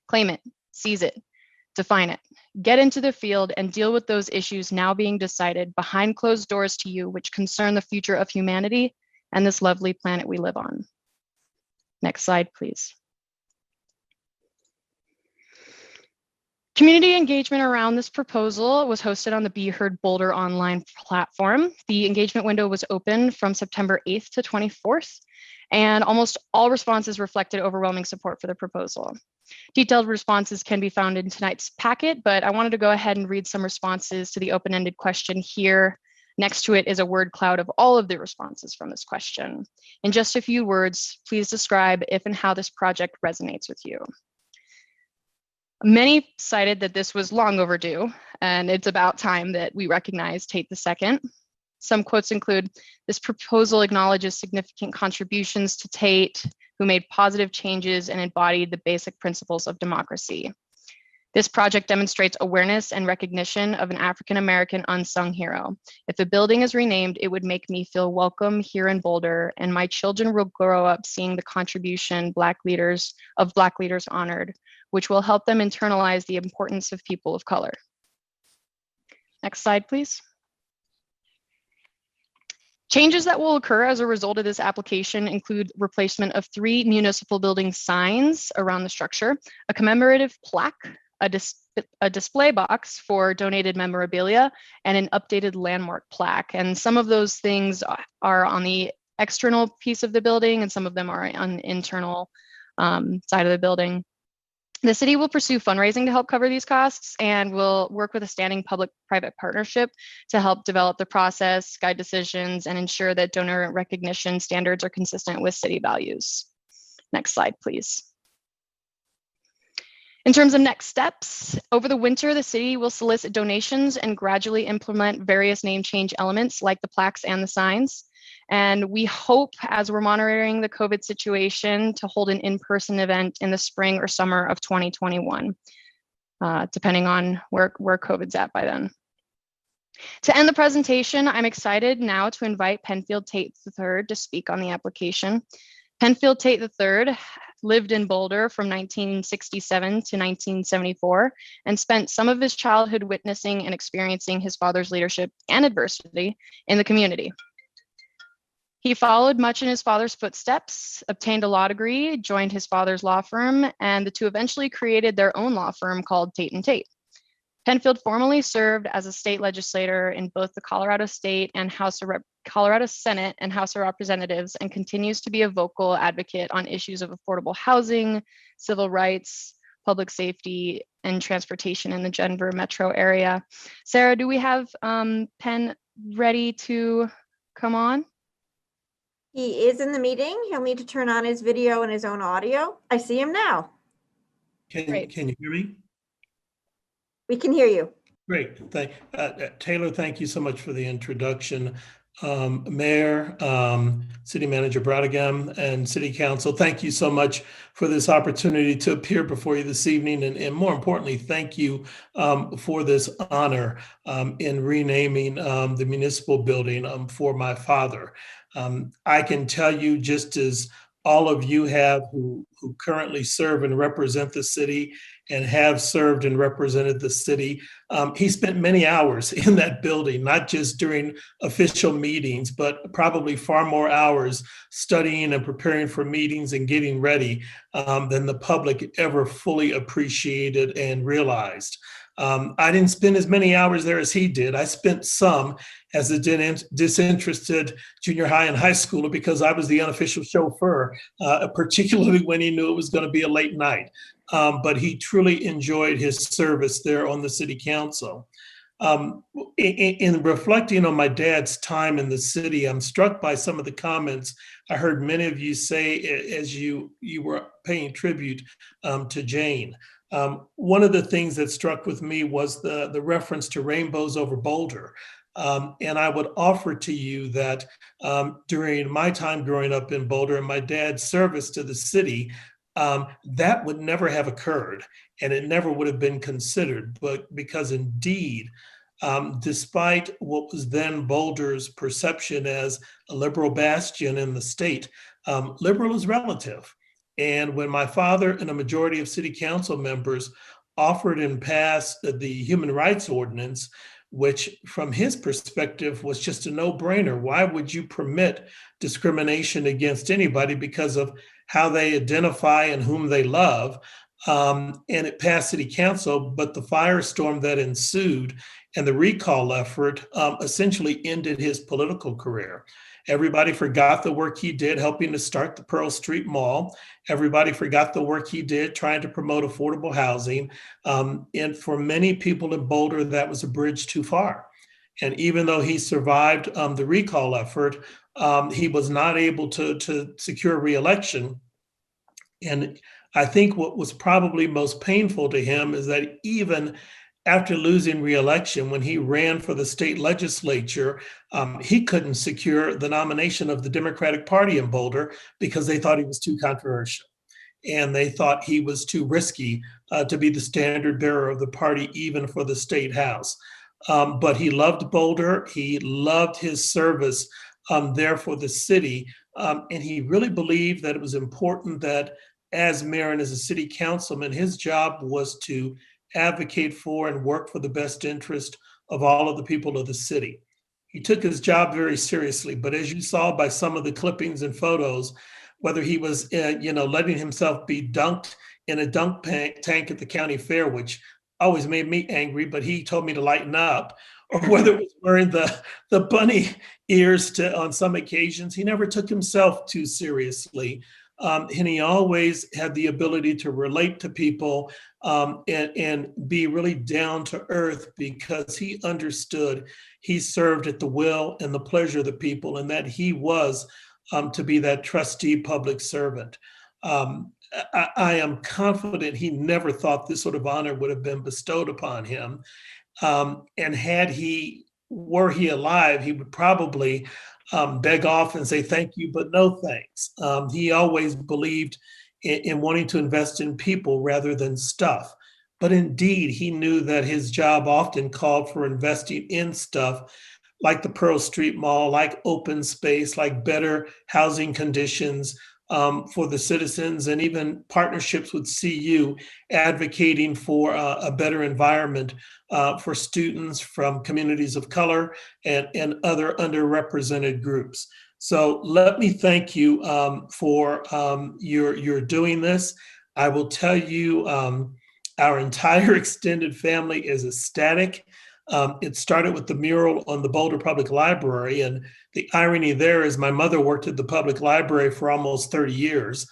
S17: Claim it, seize it, define it. Get into the field and deal with those issues now being decided behind closed doors to you, which concern the future of humanity and this lovely planet we live on." Next slide, please. Community engagement around this proposal was hosted on the Be Heard Boulder online platform. The engagement window was open from September 8th to 24th, and almost all responses reflected overwhelming support for the proposal. Detailed responses can be found in tonight's packet, but I wanted to go ahead and read some responses to the open-ended question here. Next to it is a word cloud of all of the responses from this question. In just a few words, please describe if and how this project resonates with you. Many cited that this was long overdue, and it's about time that we recognize Tate II. Some quotes include, "This proposal acknowledges significant contributions to Tate, who made positive changes and embodied the basic principles of democracy. This project demonstrates awareness and recognition of an African-American unsung hero. If the building is renamed, it would make me feel welcome here in Boulder, and my children will grow up seeing the contribution of Black leaders honored, which will help them internalize the importance of people of color." Next slide, please. Changes that will occur as a result of this application include replacement of 3 municipal building signs around the structure, a commemorative plaque, a display box for donated memorabilia, and an updated landmark plaque. And some of those things are on the external piece of the building, and some of them are on the internal side of the building. The city will pursue fundraising to help cover these costs, and will work with a standing public-private partnership to help develop the process, guide decisions, and ensure that donor recognition standards are consistent with city values. Next slide, please. In terms of next steps, over the winter, the city will solicit donations and gradually implement various name change elements like the plaques and the signs. And we hope, as we're monitoring the COVID situation, to hold an in-person event in the spring or summer of 2021, depending on where COVID's at by then. To end the presentation, I'm excited now to invite Penfield Tate III to speak on the application. Penfield Tate III lived in Boulder from 1967 to 1974 and spent some of his childhood witnessing and experiencing his father's leadership and adversity in the community. He followed much in his father's footsteps, obtained a law degree, joined his father's law firm, and the two eventually created their own law firm called Tate & Tate. Penfield formerly served as a state legislator in both the Colorado State and Colorado Senate and House of Representatives, and continues to be a vocal advocate on issues of affordable housing, civil rights, public safety, and transportation in the Denver metro area. Sarah, do we have Penn ready to come on?
S12: He is in the meeting. He'll need to turn on his video and his own audio. I see him now.
S18: Can you hear me?
S12: We can hear you.
S18: Great. Taylor, thank you so much for the introduction. Mayor, City Manager Brautigam, and City Council, thank you so much for this opportunity to appear before you this evening. And more importantly, thank you for this honor in renaming the municipal building for my father. I can tell you, just as all of you have who currently serve and represent the city and have served and represented the city. He spent many hours in that building, not just during official meetings, but probably far more hours studying and preparing for meetings and getting ready than the public ever fully appreciated and realized. I didn't spend as many hours there as he did. I spent some as a disinterested junior high and high schooler because I was the unofficial chauffeur, particularly when he knew it was going to be a late night. But he truly enjoyed his service there on the city council. In reflecting on my dad's time in the city, I'm struck by some of the comments I heard many of you say as you were paying tribute to Jane. One of the things that struck with me was the reference to rainbows over Boulder. And I would offer to you that during my time growing up in Boulder and my dad's service to the city, that would never have occurred and it never would have been considered. But because indeed, despite what was then Boulder's perception as a liberal bastion in the state, liberal is relative. And when my father and a majority of city council members offered and passed the human rights ordinance, which from his perspective was just a no-brainer. Why would you permit discrimination against anybody because of how they identify and whom they love? And it passed city council, but the firestorm that ensued and the recall effort essentially ended his political career. Everybody forgot the work he did helping to start the Pearl Street Mall. Everybody forgot the work he did trying to promote affordable housing. And for many people in Boulder, that was a bridge too far. And even though he survived the recall effort, he was not able to secure re-election. And I think what was probably most painful to him is that even after losing re-election, when he ran for the state legislature, he couldn't secure the nomination of the Democratic Party in Boulder because they thought he was too controversial. And they thought he was too risky to be the standard bearer of the party, even for the state house. But he loved Boulder. He loved his service there for the city. And he really believed that it was important that as mayor and as a city councilman, his job was to advocate for and work for the best interest of all of the people of the city. He took his job very seriously, but as you saw by some of the clippings and photos, whether he was letting himself be dunked in a dunk tank at the county fair, which always made me angry, but he told me to lighten up, or whether it was wearing the bunny ears on some occasions, he never took himself too seriously. And he always had the ability to relate to people and be really down to earth because he understood he served at the will and the pleasure of the people and that he was to be that trustee public servant. I am confident he never thought this sort of honor would have been bestowed upon him. And were he alive, he would probably beg off and say thank you, but no thanks. He always believed in wanting to invest in people rather than stuff. But indeed, he knew that his job often called for investing in stuff like the Pearl Street Mall, like open space, like better housing conditions for the citizens, and even partnerships with CU advocating for a better environment for students from communities of color and other underrepresented groups. So let me thank you for your doing this. I will tell you, our entire extended family is ecstatic. It started with the mural on the Boulder Public Library. And the irony there is my mother worked at the public library for almost 30 years.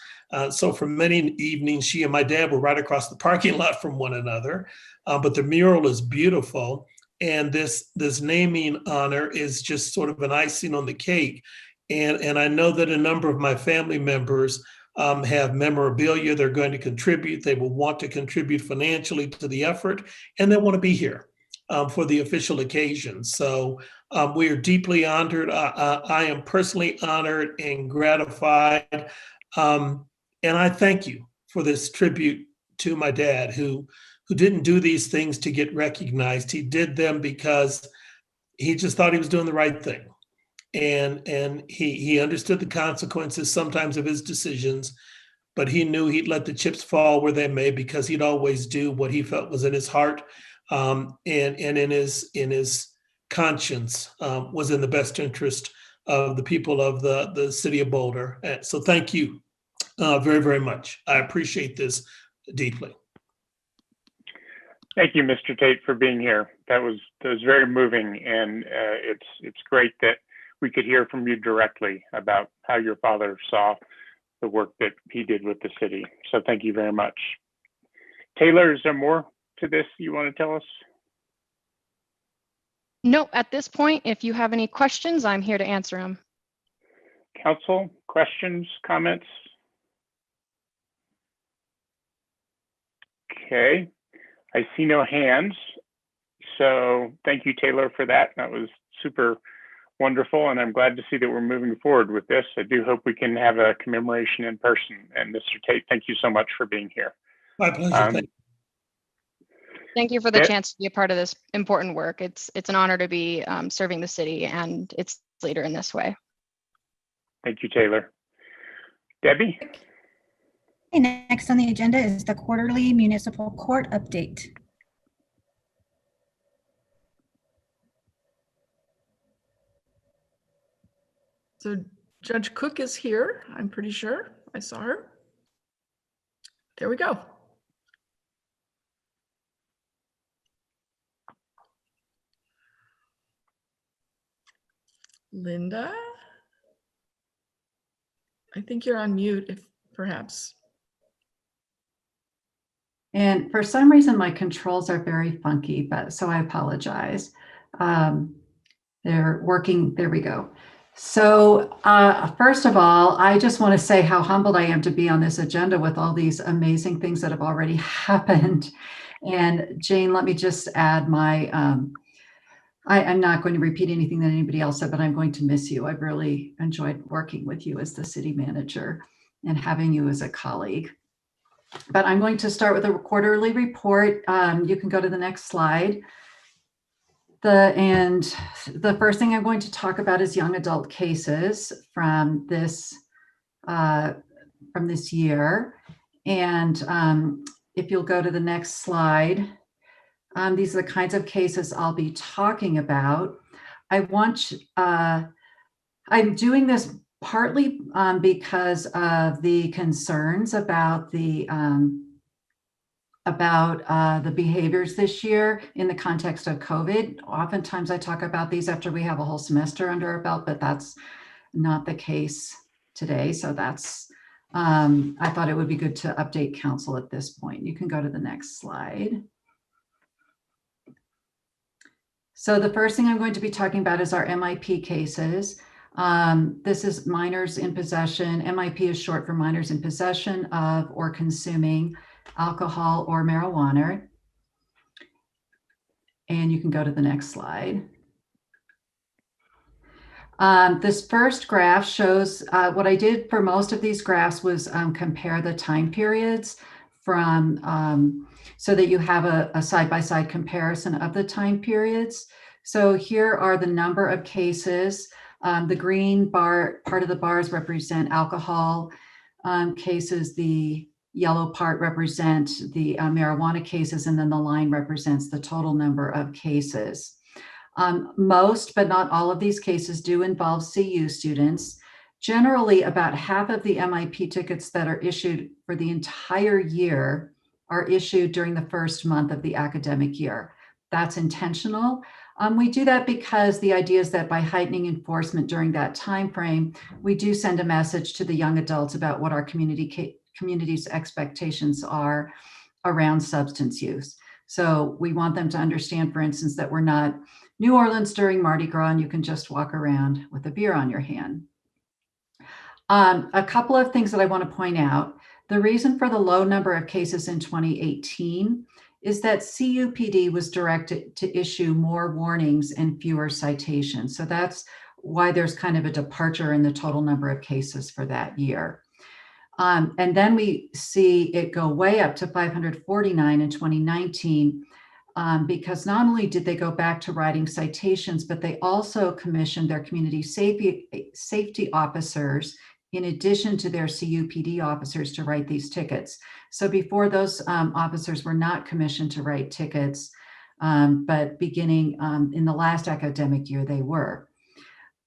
S18: So for many evenings, she and my dad were right across the parking lot from one another. But the mural is beautiful. And this naming honor is just sort of an icing on the cake. And I know that a number of my family members have memorabilia they're going to contribute. They will want to contribute financially to the effort, and they want to be here for the official occasion. So we are deeply honored. I am personally honored and gratified. And I thank you for this tribute to my dad, who didn't do these things to get recognized. He did them because he just thought he was doing the right thing. and he understood the consequences sometimes of his decisions, but he knew he'd let the chips fall where they may, because he'd always do what he felt was in his heart, and in his conscience, was in the best interest of the people of the city of Boulder. So thank you very, very much. I appreciate this deeply.
S2: Thank you, Mr. Tate, for being here. That was very moving, and it's great that we could hear from you directly about how your father saw the work that he did with the city. So thank you very much. Taylor, is there more to this you want to tell us?
S17: No, at this point, if you have any questions, I'm here to answer them.
S2: Council, questions, comments? Okay, I see no hands. So thank you, Taylor, for that. That was super wonderful, and I'm glad to see that we're moving forward with this. I do hope we can have a commemoration in person. And Mr. Tate, thank you so much for being here.
S18: My pleasure.
S17: Thank you for the chance to be a part of this important work. It's an honor to be serving the city and its leader in this way.
S2: Thank you, Taylor. Debbie?
S5: Okay, next on the agenda is the quarterly municipal court update.
S1: So Judge Cook is here, I'm pretty sure. I saw her. There we go. Linda? I think you're on mute, if perhaps.
S19: And for some reason, my controls are very funky, but so I apologize. They're working. There we go. So first of all, I just want to say how humbled I am to be on this agenda with all these amazing things that have already happened. And Jane, let me just add my, I'm not going to repeat anything that anybody else said, but I'm going to miss you. I've really enjoyed working with you as the city manager and having you as a colleague. But I'm going to start with a quarterly report. You can go to the next slide. The first thing I'm going to talk about is young adult cases from this year. And if you'll go to the next slide, these are the kinds of cases I'll be talking about. I'm doing this partly because of the concerns about the behaviors this year in the context of COVID. Oftentimes I talk about these after we have a whole semester under our belt, but that's not the case today. So that's, I thought it would be good to update council at this point. You can go to the next slide. So the first thing I'm going to be talking about is our MIP cases. This is minors in possession. MIP is short for minors in possession of or consuming alcohol or marijuana. And you can go to the next slide. This first graph shows what I did for most of these graphs was compare the time periods from so that you have a side-by-side comparison of the time periods. So here are the number of cases. The green bar, part of the bars represent alcohol cases. The yellow part represent the marijuana cases, and then the line represents the total number of cases. Most, but not all of these cases do involve CU students. Generally, about half of the MIP tickets that are issued for the entire year are issued during the first month of the academic year. That's intentional. We do that because the idea is that by heightening enforcement during that time frame, we do send a message to the young adults about what our community's expectations are around substance use. So we want them to understand, for instance, that we're not New Orleans during Mardi Gras and you can just walk around with a beer on your hand. A couple of things that I want to point out. The reason for the low number of cases in 2018 is that CUPD was directed to issue more warnings and fewer citations. So that's why there's kind of a departure in the total number of cases for that year. And then we see it go way up to 549 in 2019. because not only did they go back to writing citations, but they also commissioned their community safety officers in addition to their CUPD officers to write these tickets. So before, those officers were not commissioned to write tickets, but beginning in the last academic year, they were.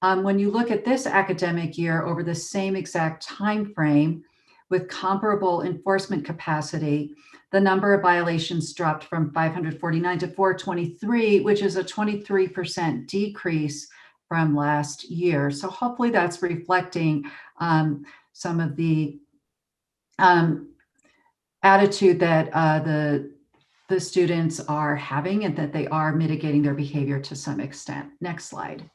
S19: When you look at this academic year over the same exact time frame with comparable enforcement capacity, the number of violations dropped from 549 to 423, which is a 23% decrease from last year. So hopefully that's reflecting some of the attitude that the students are having, and that they are mitigating their behavior to some extent. Next slide.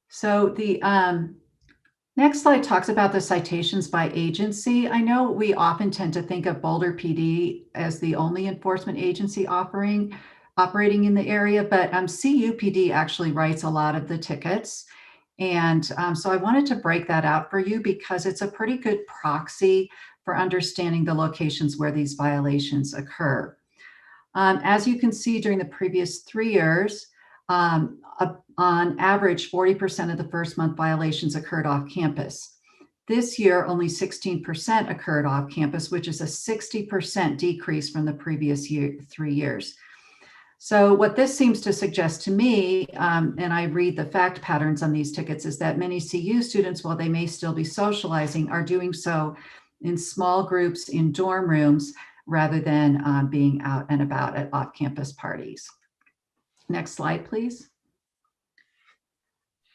S19: So the next slide talks about the citations by agency. I know we often tend to think of Boulder PD as the only enforcement agency operating in the area, but CUPD actually writes a lot of the tickets. And so I wanted to break that out for you because it's a pretty good proxy for understanding the locations where these violations occur. As you can see, during the previous 3 years, on average, 40% of the first month violations occurred off campus. This year, only 16% occurred off campus, which is a 60% decrease from the previous 3 years. So what this seems to suggest to me, and I read the fact patterns on these tickets, is that many CU students, while they may still be socializing, are doing so in small groups in dorm rooms rather than being out and about at off-campus parties. Next slide, please.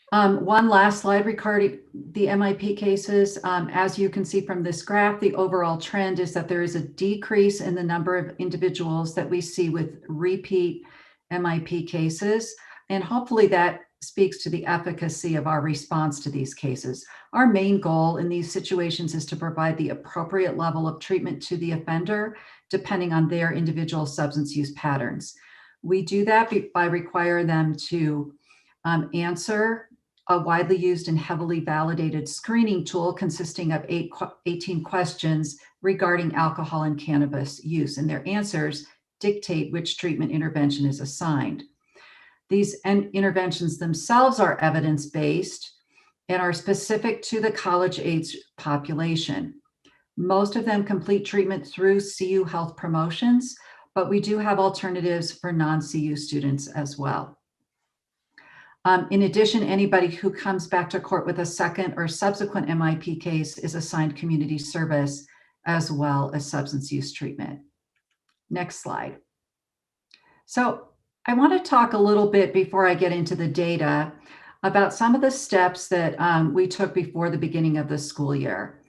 S19: One last slide regarding the MIP cases. As you can see from this graph, the overall trend is that there is a decrease in the number of individuals that we see with repeat MIP cases. And hopefully that speaks to the efficacy of our response to these cases. Our main goal in these situations is to provide the appropriate level of treatment to the offender, depending on their individual substance use patterns. We do that by requiring them to answer a widely used and heavily validated screening tool consisting of 18 questions regarding alcohol and cannabis use, and their answers dictate which treatment intervention is assigned. These interventions themselves are evidence-based and are specific to the college-age population. Most of them complete treatment through CU Health promotions, but we do have alternatives for non-CU students as well. In addition, anybody who comes back to court with a second or subsequent MIP case is assigned community service as well as substance use treatment. Next slide. So I want to talk a little bit before I get into the data about some of the steps that we took before the beginning of the school year.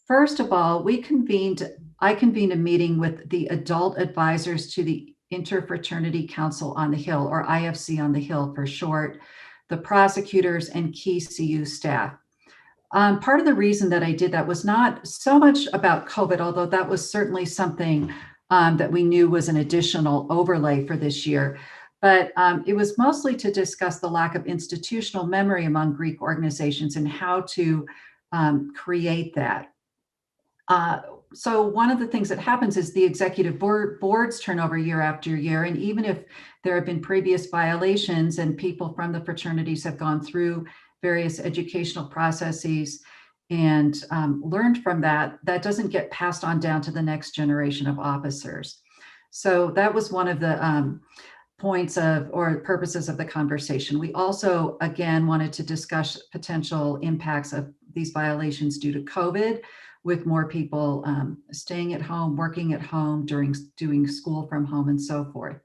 S19: First of all, I convened a meeting with the adult advisors to the Interfraternity Council on the Hill, or IFC on the Hill for short, the prosecutors and key CU staff. Part of the reason that I did that was not so much about COVID, although that was certainly something that we knew was an additional overlay for this year. But it was mostly to discuss the lack of institutional memory among Greek organizations and how to create that. So one of the things that happens is the executive boards turn over year after year. And even if there have been previous violations and people from the fraternities have gone through various educational processes and learned from that, that doesn't get passed on down to the next generation of officers. So that was one of the points of or purposes of the conversation. We also, again, wanted to discuss potential impacts of these violations due to COVID, with more people staying at home, working at home, doing school from home, and so forth.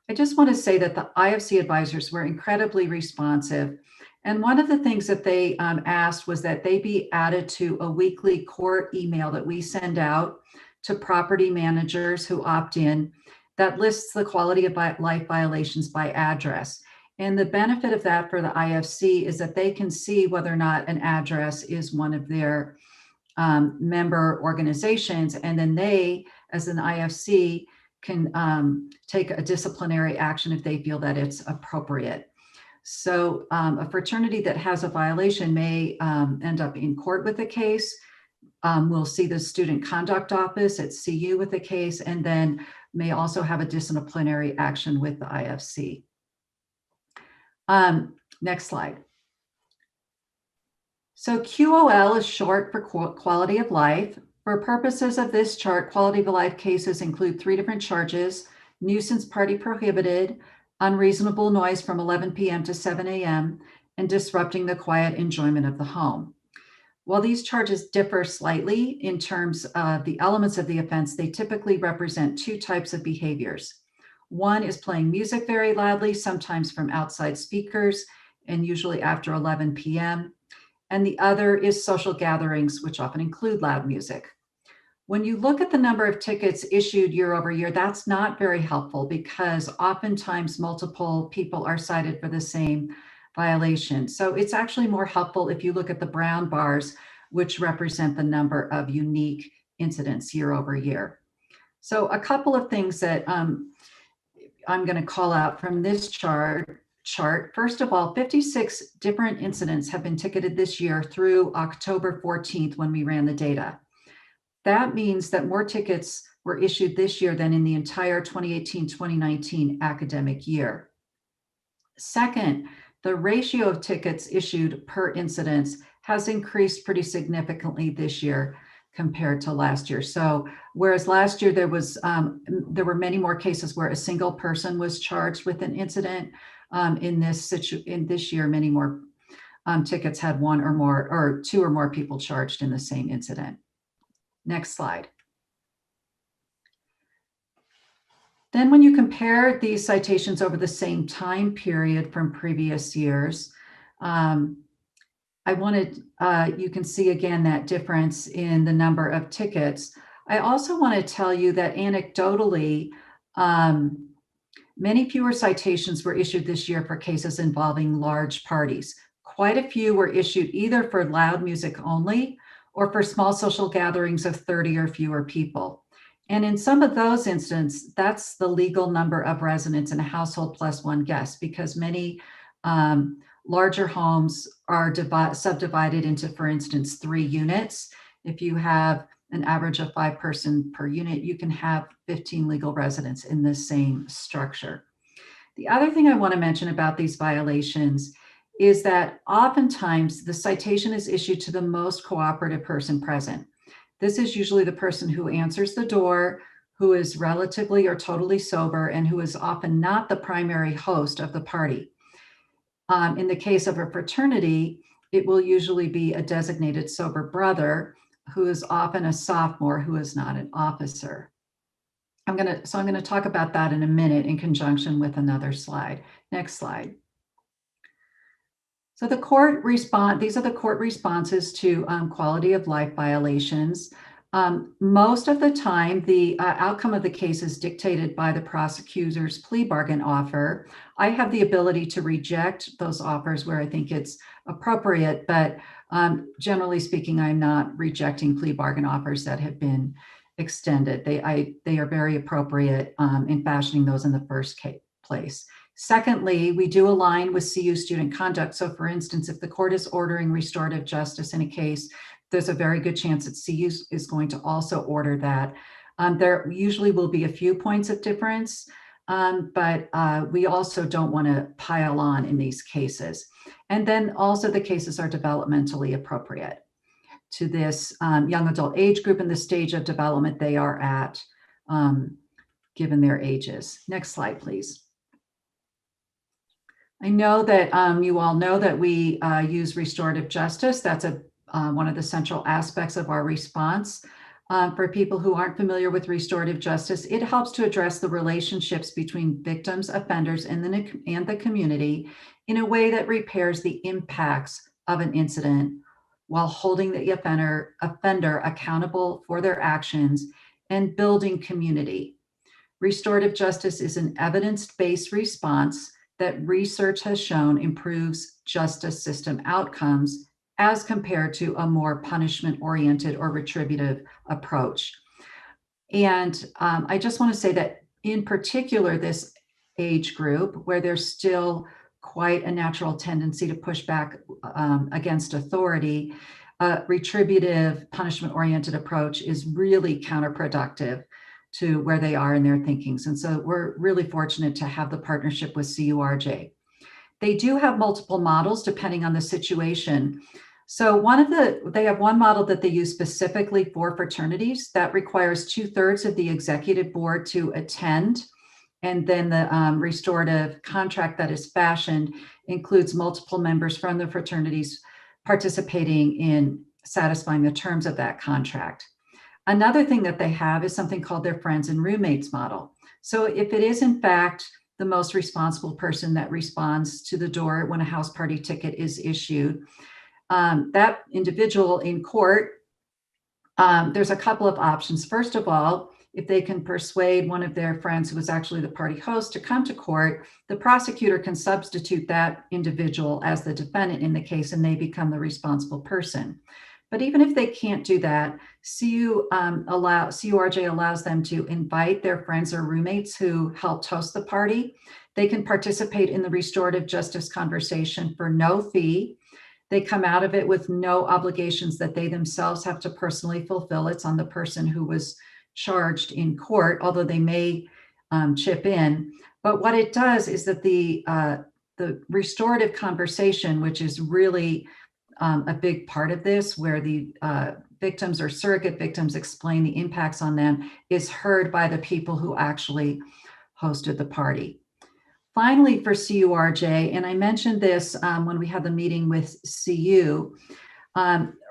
S19: I just want to say that the IFC advisors were incredibly responsive. And one of the things that they asked was that they be added to a weekly court email that we send out to property managers who opt in that lists the quality of life violations by address. And the benefit of that for the IFC is that they can see whether or not an address is one of their member organizations, and then they, as an IFC, can take a disciplinary action if they feel that it's appropriate. So a fraternity that has a violation may end up in court with the case. will see the student conduct office at CU with the case, and then may also have a disciplinary action with the IFC. Next slide. So QOL is short for quality of life. For purposes of this chart, quality of life cases include 3 different charges: nuisance party prohibited, unreasonable noise from 11 p.m. to 7 a.m., and disrupting the quiet enjoyment of the home. While these charges differ slightly in terms of the elements of the offense, they typically represent 2 types of behaviors. One is playing music very loudly, sometimes from outside speakers, and usually after 11 p.m. And the other is social gatherings, which often include loud music. When you look at the number of tickets issued year over year, that's not very helpful because oftentimes multiple people are cited for the same violation. So it's actually more helpful if you look at the brown bars, which represent the number of unique incidents year over year. So a couple of things that I'm going to call out from this chart. First of all, 56 different incidents have been ticketed this year through October 14th when we ran the data. That means that more tickets were issued this year than in the entire 2018-2019 academic year. Second, the ratio of tickets issued per incident has increased pretty significantly this year compared to last year. So whereas last year there were many more cases where a single person was charged with an incident, in this year, many more tickets had 1 or more, or 2 or more people charged in the same incident. Next slide. Then when you compare these citations over the same time period from previous years, you can see again that difference in the number of tickets. I also want to tell you that anecdotally, many fewer citations were issued this year for cases involving large parties. Quite a few were issued either for loud music only or for small social gatherings of 30 or fewer people. And in some of those instances, that's the legal number of residents in a household plus 1 guest, because many larger homes are subdivided into, for instance, 3 units. If you have an average of 5 person per unit, you can have 15 legal residents in the same structure. The other thing I want to mention about these violations is that oftentimes the citation is issued to the most cooperative person present. This is usually the person who answers the door, who is relatively or totally sober, and who is often not the primary host of the party. In the case of a fraternity, it will usually be a designated sober brother who is often a sophomore who is not an officer. I'm going to talk about that in a minute in conjunction with another slide. Next slide. So these are the court responses to quality of life violations. Most of the time, the outcome of the case is dictated by the prosecutor's plea bargain offer. I have the ability to reject those offers where I think it's appropriate, but generally speaking, I'm not rejecting plea bargain offers that have been extended. They are very appropriate in fashioning those in the first place. Secondly, we do align with CU student conduct. So for instance, if the court is ordering restorative justice in a case, there's a very good chance that CU is going to also order that. There usually will be a few points of difference, but we also don't want to pile on in these cases. And then also the cases are developmentally appropriate to this young adult age group and the stage of development they are at, given their ages. Next slide, please. I know that you all know that we use restorative justice. That's one of the central aspects of our response. For people who aren't familiar with restorative justice, it helps to address the relationships between victims, offenders, and the community in a way that repairs the impacts of an incident while holding the offender accountable for their actions and building community. Restorative justice is an evidence-based response that research has shown improves justice system outcomes as compared to a more punishment-oriented or retributive approach. And I just want to say that in particular, this age group, where there's still quite a natural tendency to push back against authority, a retributive, punishment-oriented approach is really counterproductive to where they are in their thinkings. And so we're really fortunate to have the partnership with CURJ. They do have multiple models depending on the situation. So they have one model that they use specifically for fraternities that requires 2/3 of the executive board to attend. And then the restorative contract that is fashioned includes multiple members from the fraternities participating in satisfying the terms of that contract. Another thing that they have is something called their friends and roommates model. So if it is in fact the most responsible person that responds to the door when a house party ticket is issued, that individual in court, there's a couple of options. First of all, if they can persuade one of their friends who was actually the party host to come to court, the prosecutor can substitute that individual as the defendant in the case, and they become the responsible person. But even if they can't do that, CURJ allows them to invite their friends or roommates who helped host the party. They can participate in the restorative justice conversation for no fee. They come out of it with no obligations that they themselves have to personally fulfill. It's on the person who was charged in court, although they may chip in. But what it does is that the restorative conversation, which is really a big part of this, where the victims or surrogate victims explain the impacts on them, is heard by the people who actually hosted the party. Finally, for CURJ, and I mentioned this when we had the meeting with CU,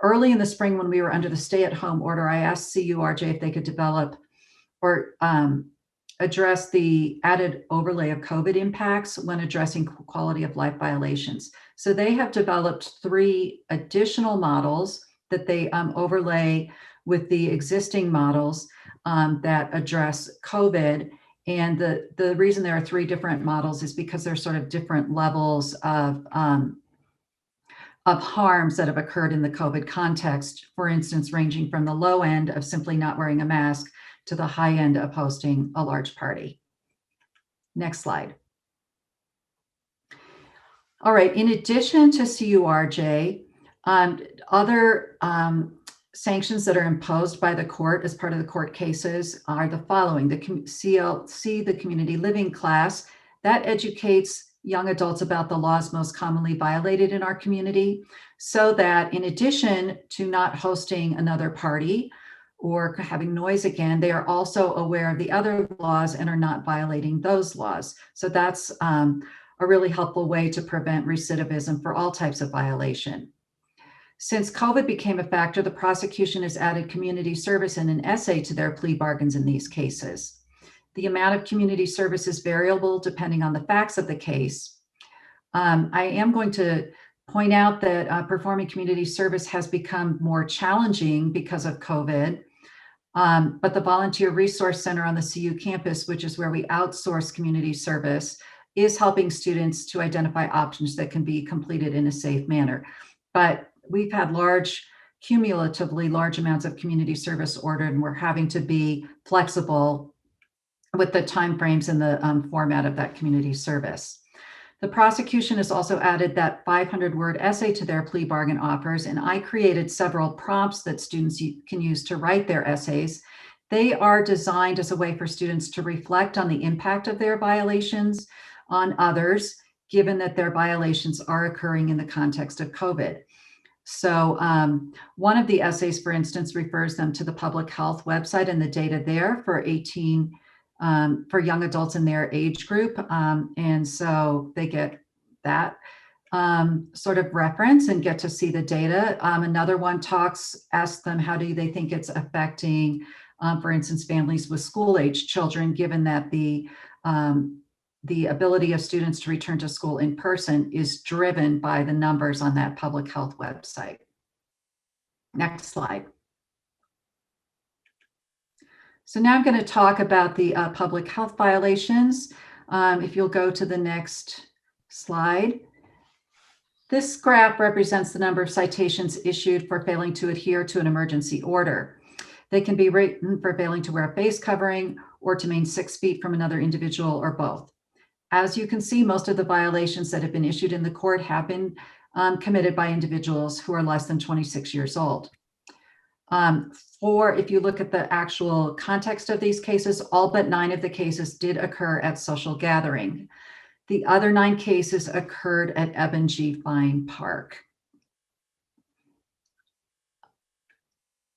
S19: early in the spring when we were under the stay-at-home order, I asked CURJ if they could develop or address the added overlay of COVID impacts when addressing quality of life violations. So they have developed 3 additional models that they overlay with the existing models that address COVID. And the reason there are 3 different models is because they're sort of different levels of harms that have occurred in the COVID context, for instance, ranging from the low end of simply not wearing a mask to the high end of hosting a large party. Next slide. All right, in addition to CURJ, other sanctions that are imposed by the court as part of the court cases are the following. The CLC, the community living class, that educates young adults about the laws most commonly violated in our community, so that in addition to not hosting another party or having noise again, they are also aware of the other laws and are not violating those laws. So that's a really helpful way to prevent recidivism for all types of violation. Since COVID became a factor, the prosecution has added community service and an essay to their plea bargains in these cases. The amount of community service is variable depending on the facts of the case. I am going to point out that performing community service has become more challenging because of COVID. But the Volunteer Resource Center on the CU campus, which is where we outsource community service, is helping students to identify options that can be completed in a safe manner. But we've had cumulatively large amounts of community service ordered, and we're having to be flexible with the timeframes and the format of that community service. The prosecution has also added that 500-word essay to their plea bargain offers, and I created several prompts that students can use to write their essays. They are designed as a way for students to reflect on the impact of their violations on others, given that their violations are occurring in the context of COVID. So one of the essays, for instance, refers them to the public health website and the data there for for young adults in their age group. And so they get that sort of reference and get to see the data. Another one asks them, how do they think it's affecting, for instance, families with school-age children, given that the ability of students to return to school in person is driven by the numbers on that public health website. Next slide. So now I'm going to talk about the public health violations. If you'll go to the next slide. This graph represents the number of citations issued for failing to adhere to an emergency order. They can be written for failing to wear a face covering or to remain 6 feet from another individual or both. As you can see, most of the violations that have been issued in the court have been committed by individuals who are less than 26 years old. If you look at the actual context of these cases, all but 9 of the cases did occur at social gathering. The other 9 cases occurred at Eben G. Fine Park.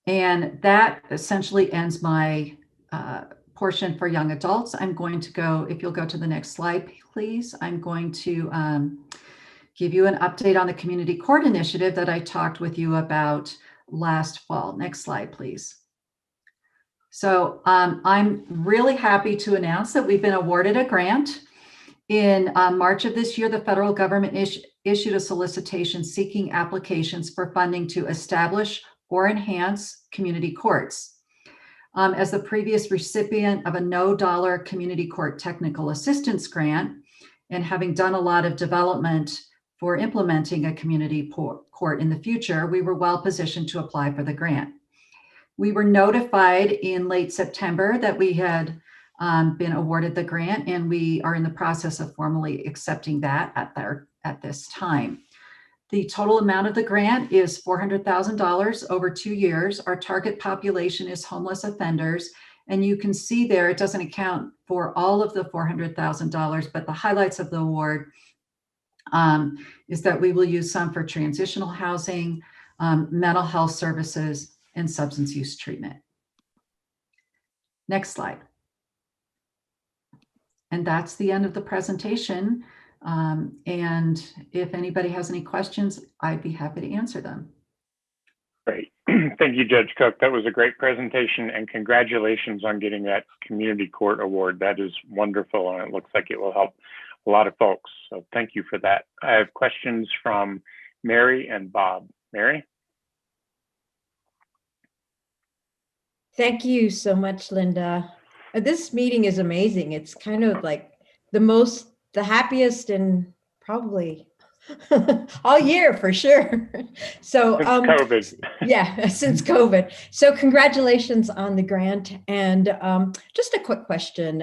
S19: And that essentially ends my portion for young adults. I'm going to go, if you'll go to the next slide, please. I'm going to give you an update on the community court initiative that I talked with you about last fall. Next slide, please. So I'm really happy to announce that we've been awarded a grant. In March of this year, the federal government issued a solicitation seeking applications for funding to establish or enhance community courts. As the previous recipient of a no-dollar community court technical assistance grant, and having done a lot of development for implementing a community court in the future, we were well positioned to apply for the grant. We were notified in late September that we had been awarded the grant, and we are in the process of formally accepting that at this time. The total amount of the grant is $400,000 over 2 years. Our target population is homeless offenders. And you can see there, it doesn't account for all of the $400,000, but the highlights of the award is that we will use some for transitional housing, mental health services, and substance use treatment. Next slide. And that's the end of the presentation. And if anybody has any questions, I'd be happy to answer them.
S2: Great. Thank you, Judge Cook. That was a great presentation, and congratulations on getting that community court award. That is wonderful, and it looks like it will help a lot of folks. So thank you for that. I have questions from Mary and Bob. Mary?
S9: Thank you so much, Linda. This meeting is amazing. It's kind of like the happiest in probably all year for sure. So
S2: since COVID.
S9: Yeah, since COVID. So congratulations on the grant. And just a quick question.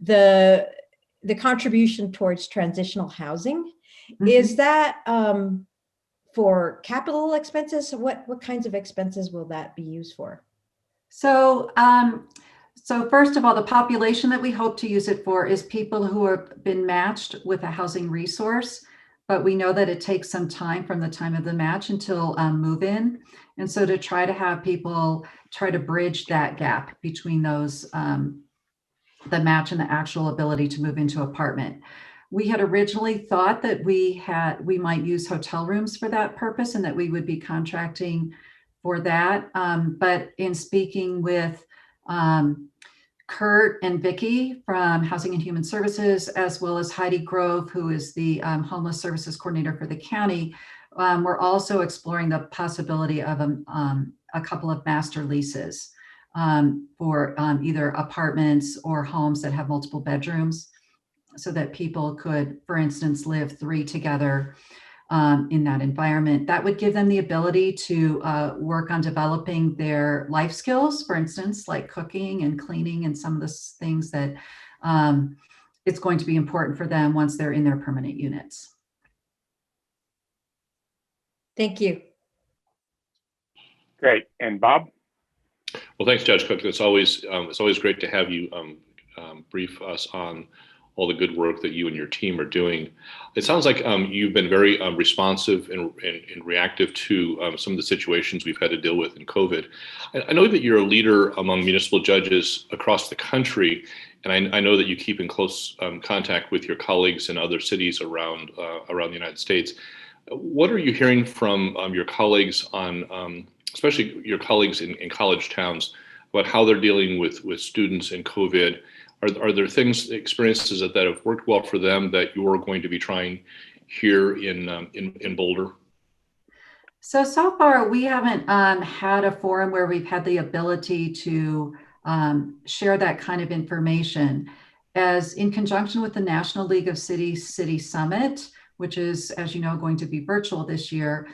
S9: The contribution towards transitional housing, is that for capital expenses? What kinds of expenses will that be used for?
S19: So, so first of all, the population that we hope to use it for is people who have been matched with a housing resource, but we know that it takes some time from the time of the match until move in. And so to try to have people try to bridge that gap between those, the match and the actual ability to move into apartment. We had originally thought that we might use hotel rooms for that purpose and that we would be contracting for that. But in speaking with Kurt and Vicki from Housing and Human Services, as well as Heidi Grove, who is the Homeless Services Coordinator for the county, we're also exploring the possibility of a couple of master leases for either apartments or homes that have multiple bedrooms, so that people could, for instance, live 3 together in that environment. That would give them the ability to work on developing their life skills, for instance, like cooking and cleaning and some of the things that it's going to be important for them once they're in their permanent units.
S9: Thank you.
S2: Great. And Bob?
S10: Well, thanks, Judge Cook. It's always great to have you brief us on all the good work that you and your team are doing. It sounds like you've been very responsive and reactive to some of the situations we've had to deal with in COVID. I know that you're a leader among municipal judges across the country, and I know that you keep in close contact with your colleagues in other cities around the United States. What are you hearing from your colleagues on, especially your colleagues in college towns, about how they're dealing with students in COVID? Are there experiences that have worked well for them that you're going to be trying here in Boulder?
S19: So far, we haven't had a forum where we've had the ability to share that kind of information. As in conjunction with the National League of Cities City Summit, which is, as you know, going to be virtual this year,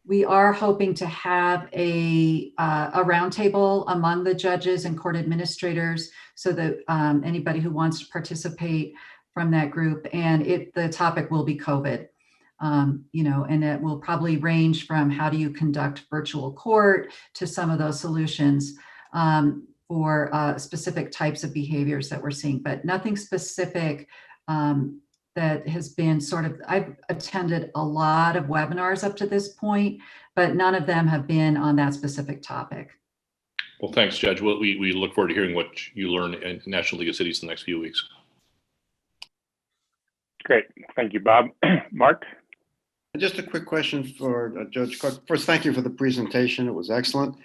S19: we are hoping to have a roundtable among the judges and court administrators, so that anybody who wants to participate from that group, and the topic will be COVID. And it will probably range from how do you conduct virtual court to some of those solutions for specific types of behaviors that we're seeing, but nothing specific that has been I've attended a lot of webinars up to this point, but none of them have been on that specific topic.
S10: Well, thanks, Judge. We look forward to hearing what you learn in National League of Cities in the next few weeks.
S2: Great. Thank you, Bob. Mark?
S3: Just a quick question for Judge Cook. First, thank you for the presentation. It was excellent.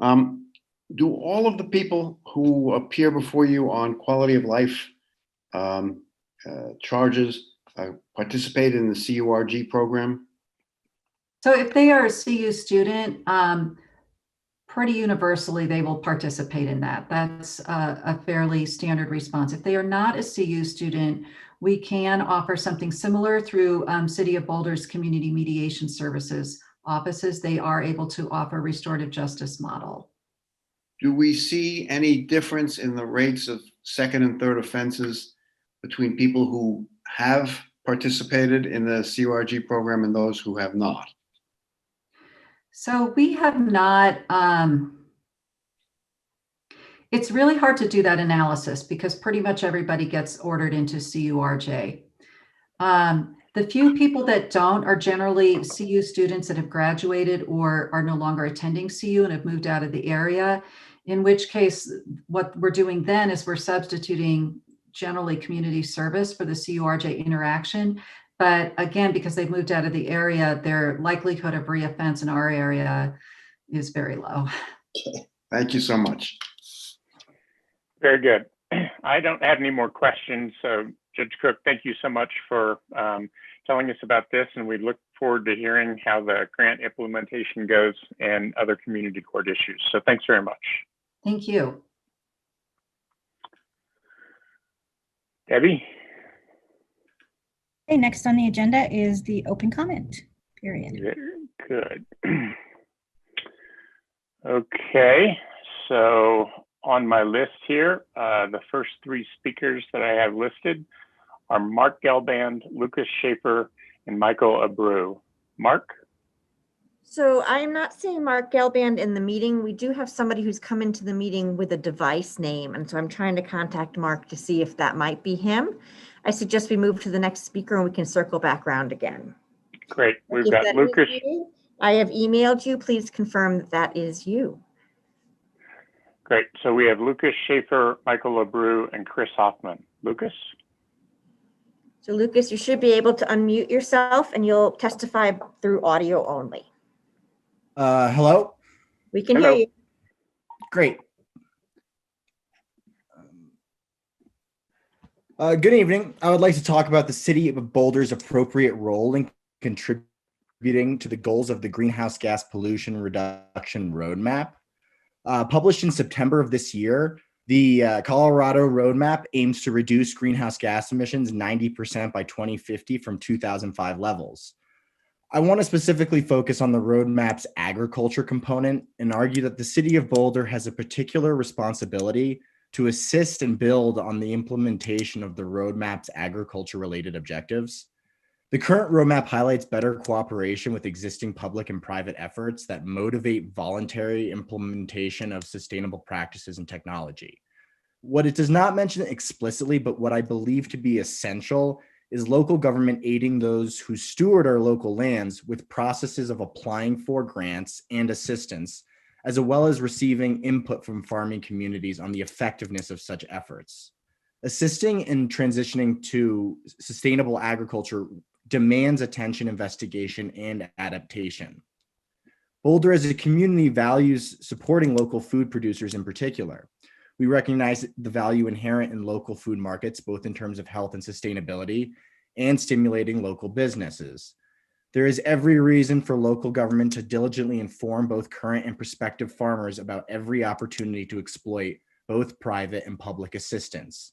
S3: Do all of the people who appear before you on quality of life charges participate in the CURG program?
S19: So if they are a CU student, pretty universally, they will participate in that. That's a fairly standard response. If they are not a CU student, we can offer something similar through City of Boulder's Community Mediation Services offices. They are able to offer restorative justice model.
S3: Do we see any difference in the rates of second and third offenses between people who have participated in the CURG program and those who have not?
S19: So we have not, it's really hard to do that analysis because pretty much everybody gets ordered into CURJ. The few people that don't are generally CU students that have graduated or are no longer attending CU and have moved out of the area, in which case what we're doing then is we're substituting generally community service for the CURJ interaction. But again, because they've moved out of the area, their likelihood of reoffense in our area is very low.
S3: Thank you so much.
S2: Very good. I don't have any more questions. So Judge Cook, thank you so much for telling us about this. And we look forward to hearing how the grant implementation goes and other community court issues. So thanks very much.
S19: Thank you.
S2: Debbie?
S5: Okay, next on the agenda is the open comment period.
S2: Very good. Okay, so on my list here, the first three speakers that I have listed are Mark Gelband, Lucas Schaefer, and Michael Abreu. Mark?
S12: So I'm not seeing Mark Gelband in the meeting. We do have somebody who's come into the meeting with a device name. And so I'm trying to contact Mark to see if that might be him. I suggest we move to the next speaker and we can circle back around again.
S2: Great. We've got Lucas.
S12: I have emailed you. Please confirm that that is you.
S2: Great. So we have Lucas Schaefer, Michael Abreu, and Chris Hoffman. Lucas?
S12: So Lucas, you should be able to unmute yourself and you'll testify through audio only.
S20: Hello?
S12: We can hear you.
S20: Great. Good evening. I would like to talk about the City of Boulder's appropriate role in contributing to the goals of the Greenhouse Gas Pollution Reduction Roadmap. Published in September of this year, the Colorado Roadmap aims to reduce greenhouse gas emissions 90% by 2050 from 2005 levels. I want to specifically focus on the roadmap's agriculture component and argue that the City of Boulder has a particular responsibility to assist and build on the implementation of the roadmap's agriculture-related objectives. The current roadmap highlights better cooperation with existing public and private efforts that motivate voluntary implementation of sustainable practices and technology. What it does not mention explicitly, but what I believe to be essential, is local government aiding those who steward our local lands with processes of applying for grants and assistance, as well as receiving input from farming communities on the effectiveness of such efforts. Assisting in transitioning to sustainable agriculture demands attention, investigation, and adaptation. Boulder as a community values supporting local food producers in particular. We recognize the value inherent in local food markets, both in terms of health and sustainability, and stimulating local businesses. There is every reason for local government to diligently inform both current and prospective farmers about every opportunity to exploit both private and public assistance.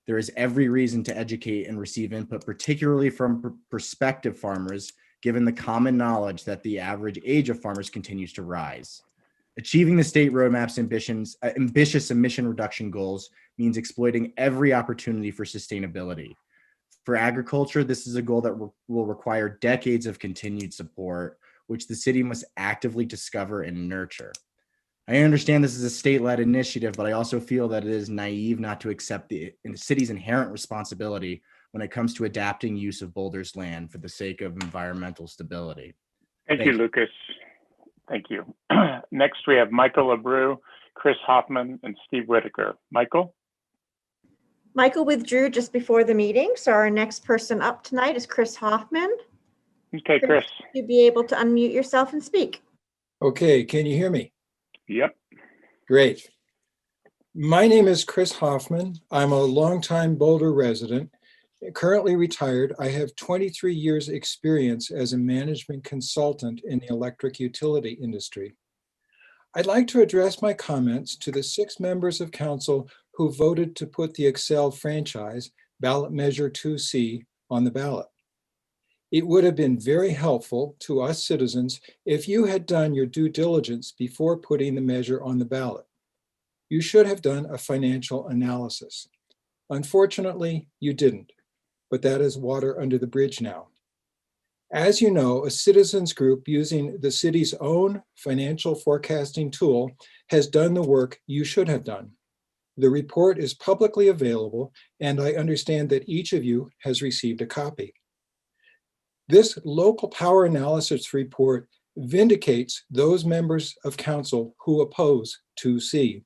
S20: There is every reason to educate and receive input, particularly from prospective farmers, given the common knowledge that the average age of farmers continues to rise. Achieving the state roadmap's ambitious emission reduction goals means exploiting every opportunity for sustainability. For agriculture, this is a goal that will require decades of continued support, which the city must actively discover and nurture. I understand this is a state-led initiative, but I also feel that it is naive not to accept the city's inherent responsibility when it comes to adapting use of Boulder's land for the sake of environmental stability.
S2: Thank you, Lucas. Thank you. Next, we have Michael LaBrue, Chris Hoffman, and Steve Whitaker. Michael?
S12: Michael withdrew just before the meeting, so our next person up tonight is Chris Hoffman.
S2: Okay, Chris.
S12: You'd be able to unmute yourself and speak.
S21: Okay, can you hear me?
S2: Yep.
S21: Great. My name is Chris Hoffman. I'm a longtime Boulder resident. Currently retired, I have 23 years experience as a management consultant in the electric utility industry. I'd like to address my comments to the 6 members of council who voted to put the Excel franchise ballot measure 2C on the ballot. It would have been very helpful to us citizens if you had done your due diligence before putting the measure on the ballot. You should have done a financial analysis. Unfortunately, you didn't, but that is water under the bridge now. As you know, a citizens group using the city's own financial forecasting tool has done the work you should have done. The report is publicly available, and I understand that each of you has received a copy. This local power analysis report vindicates those members of council who oppose 2C.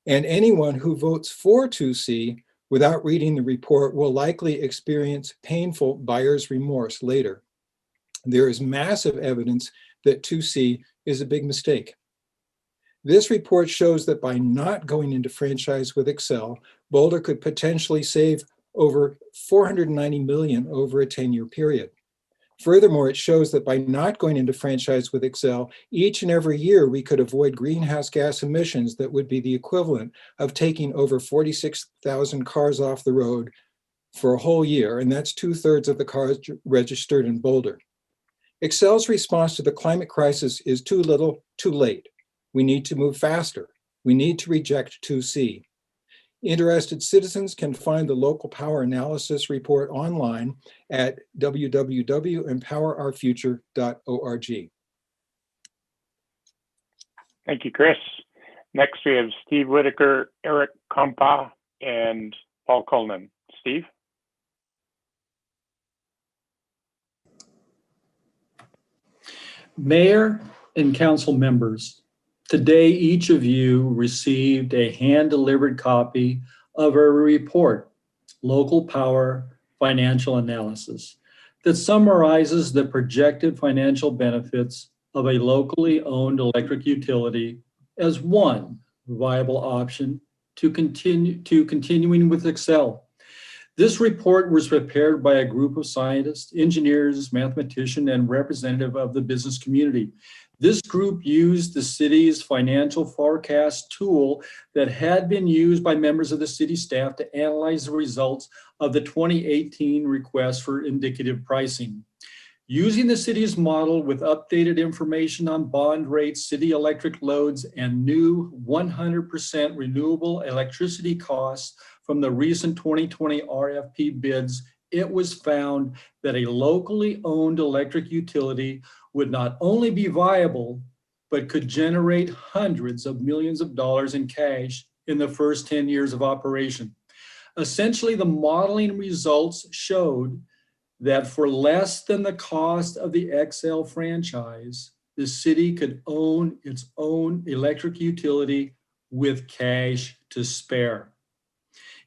S21: And anyone who votes for 2C without reading the report will likely experience painful buyer's remorse later. There is massive evidence that 2C is a big mistake. This report shows that by not going into franchise with Excel, Boulder could potentially save over $490 million over a 10-year period. Furthermore, it shows that by not going into franchise with Excel, each and every year we could avoid greenhouse gas emissions that would be the equivalent of taking over 46,000 cars off the road for a whole year, and that's 2/3 of the cars registered in Boulder. Excel's response to the climate crisis is too little, too late. We need to move faster. We need to reject 2C. Interested citizens can find the local power analysis report online at www.empowerourfuture.org.
S2: Thank you, Chris. Next, we have Steve Whitaker, Eric Kompa, and Paul Coleman. Steve?
S22: Mayor and council members, today each of you received a hand-delivered copy of our report, Local Power Financial Analysis, that summarizes the projected financial benefits of a locally owned electric utility as one viable option to continuing with Excel. This report was prepared by a group of scientists, engineers, mathematicians, and representative of the business community. This group used the city's financial forecast tool that had been used by members of the city staff to analyze the results of the 2018 request for indicative pricing. Using the city's model with updated information on bond rates, city electric loads, and new 100% renewable electricity costs from the recent 2020 RFP bids, it was found that a locally owned electric utility would not only be viable, but could generate hundreds of millions of dollars in cash in the first 10 years of operation. Essentially, the modeling results showed that for less than the cost of the XL franchise, the city could own its own electric utility with cash to spare.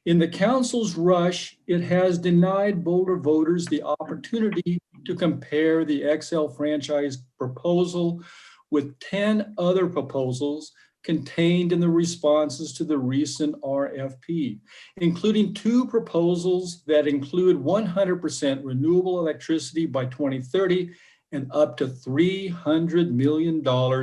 S22: In the council's rush, it has denied Boulder voters the opportunity to compare the XL franchise proposal with 10 other proposals contained in the responses to the recent RFP, including 2 proposals that include 100% renewable electricity by 2030 and up to $300 million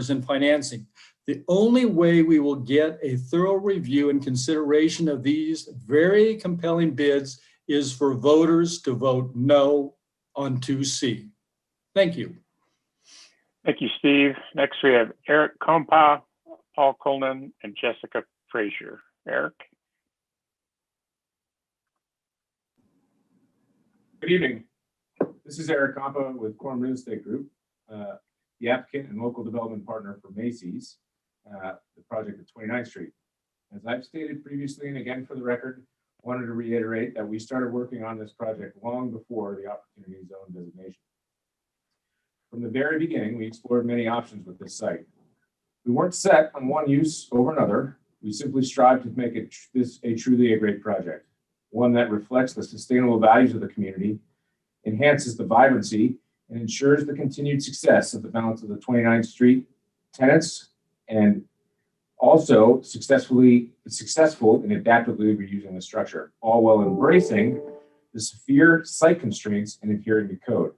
S22: in financing. The only way we will get a thorough review and consideration of these very compelling bids is for voters to vote no on 2C. Thank you.
S2: Thank you, Steve. Next, we have Eric Kompa, Paul Coleman, and Jessica Frazier. Eric?
S6: Good evening. This is Eric Compa with Quorum Real Estate Group, the applicant and local development partner for Macy's, the project at 29th Street. As I've stated previously, and again for the record, wanted to reiterate that we started working on this project long before the Opportunity Zone designation. From the very beginning, we explored many options with this site. We weren't set on one use over another. We simply strived to make this truly a great project, one that reflects the sustainable values of the community, enhances the vibrancy, and ensures the continued success of the balance of the 29th Street tenants, and also successful in adaptively reusing the structure, all while embracing the severe site constraints and adhering to code.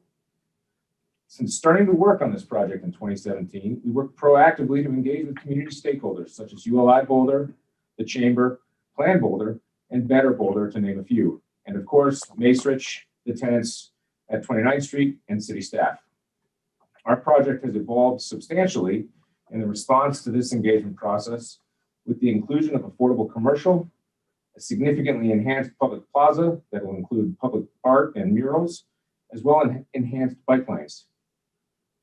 S6: Since starting to work on this project in 2017, we worked proactively to engage with community stakeholders such as ULI Boulder, the Chamber, Plan Boulder, and Better Boulder, to name a few. And of course, Macerich, the tenants at 29th Street, and city staff. Our project has evolved substantially in the response to this engagement process with the inclusion of affordable commercial, a significantly enhanced public plaza that will include public art and murals, as well as enhanced bike lanes.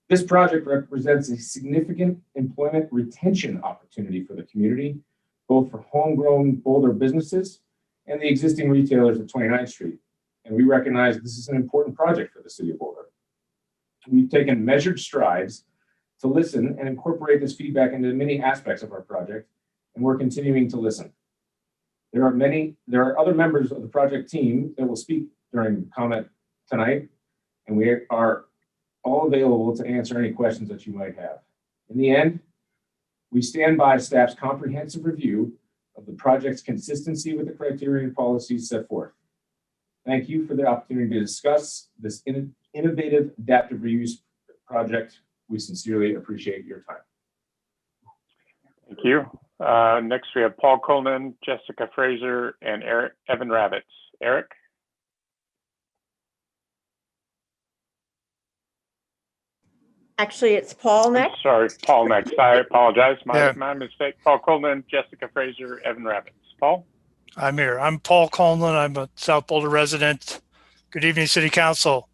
S6: This project represents a significant employment retention opportunity for the community, both for homegrown Boulder businesses and the existing retailers at 29th Street. And we recognize this is an important project for the city of Boulder. We've taken measured strides to listen and incorporate this feedback into many aspects of our project, and we're continuing to listen. There are other members of the project team that will speak during the comment tonight, and we are all available to answer any questions that you might have. In the end, we stand by staff's comprehensive review of the project's consistency with the criteria and policies set forth. Thank you for the opportunity to discuss this innovative adaptive reuse project. We sincerely appreciate your time.
S2: Thank you. Next, we have Paul Coleman, Jessica Fraser, and Evan Ravitz. Eric?
S12: Actually, it's Paul next.
S2: Sorry, Paul next. I apologize. My mistake. Paul Coleman, Jessica Fraser, Evan Ravitz. Paul?
S7: I'm here. I'm Paul Coleman. I'm a South Boulder resident. Good evening, City Council.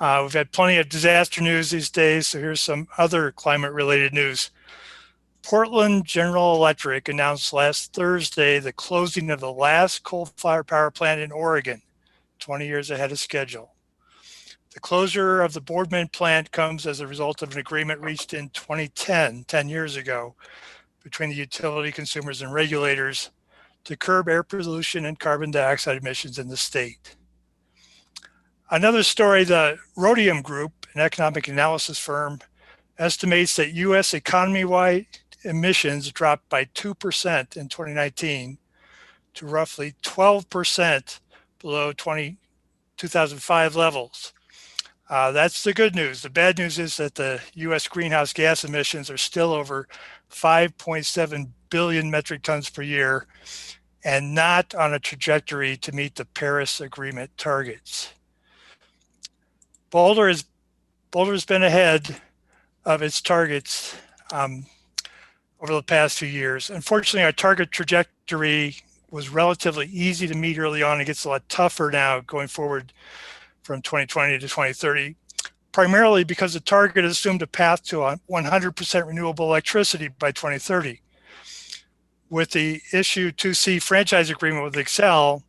S7: We've had plenty of disaster news these days, so here's some other climate-related news. Portland General Electric announced last Thursday the closing of the last coal-fired power plant in Oregon, 20 years ahead of schedule. The closure of the Boardman plant comes as a result of an agreement reached in 2010, 10 years ago, between the utility consumers and regulators to curb air pollution and carbon dioxide emissions in the state. Another story, the Rhodium Group, an economic analysis firm, estimates that U.S. economy-wide emissions dropped by 2% in 2019 to roughly 12% below 2005 levels. That's the good news. The bad news is that the U.S. greenhouse gas emissions are still over 5.7 billion metric tons per year and not on a trajectory to meet the Paris Agreement targets. Boulder's been ahead of its targets over the past few years. Unfortunately, our target trajectory was relatively easy to meet early on. It gets a lot tougher now going forward from 2020 to 2030, primarily because the target assumed a path to 100% renewable electricity by 2030. With the issue 2C franchise agreement with Xcel,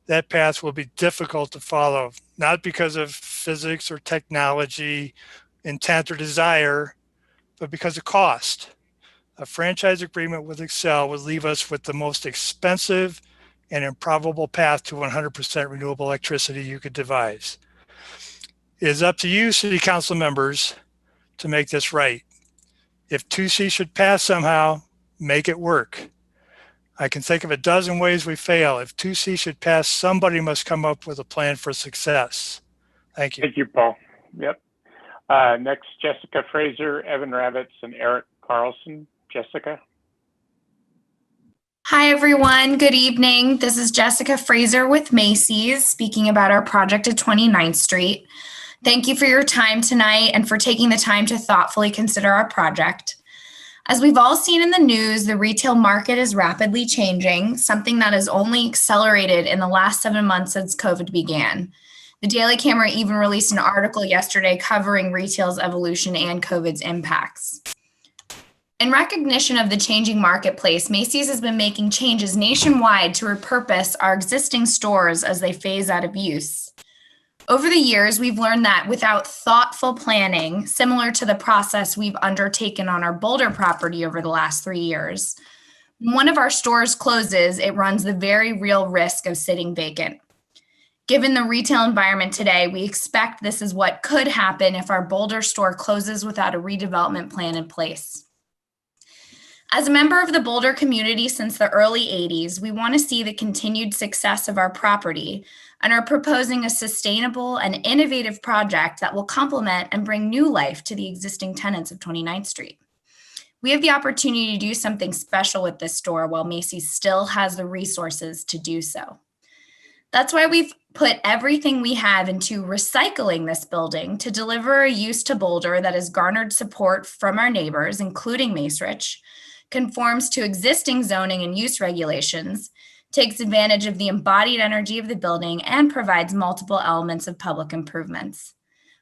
S7: that path will be difficult to follow, not because of physics or technology, intent or desire, but because of cost. A franchise agreement with Xcel would leave us with the most expensive and improbable path to 100% renewable electricity you could devise. It is up to you, City Council members, to make this right. If 2C should pass somehow, make it work. I can think of a dozen ways we fail. If 2C should pass, somebody must come up with a plan for success. Thank you.
S2: Thank you, Paul. Yep. Next, Jessica Fraser, Evan Ravitz, and Eric Carlson. Jessica.
S23: Hi, everyone. Good evening. This is Jessica Fraser with Macy's speaking about our project at 29th Street. Thank you for your time tonight and for taking the time to thoughtfully consider our project. As we've all seen in the news, the retail market is rapidly changing, something that has only accelerated in the last 7 months since COVID began. The Daily Camera even released an article yesterday covering retail's evolution and COVID's impacts. In recognition of the changing marketplace, Macy's has been making changes nationwide to repurpose our existing stores as they phase out of use. Over the years, we've learned that without thoughtful planning, similar to the process we've undertaken on our Boulder property over the last 3 years, when one of our stores closes, it runs the very real risk of sitting vacant. Given the retail environment today, we expect this is what could happen if our Boulder store closes without a redevelopment plan in place. As a member of the Boulder community since the early 80s, we want to see the continued success of our property and are proposing a sustainable and innovative project that will complement and bring new life to the existing tenants of 29th Street. We have the opportunity to do something special with this store while Macy's still has the resources to do so. That's why we've put everything we have into recycling this building to deliver a use to Boulder that has garnered support from our neighbors, including Macerich, conforms to existing zoning and use regulations, takes advantage of the embodied energy of the building, and provides multiple elements of public improvements.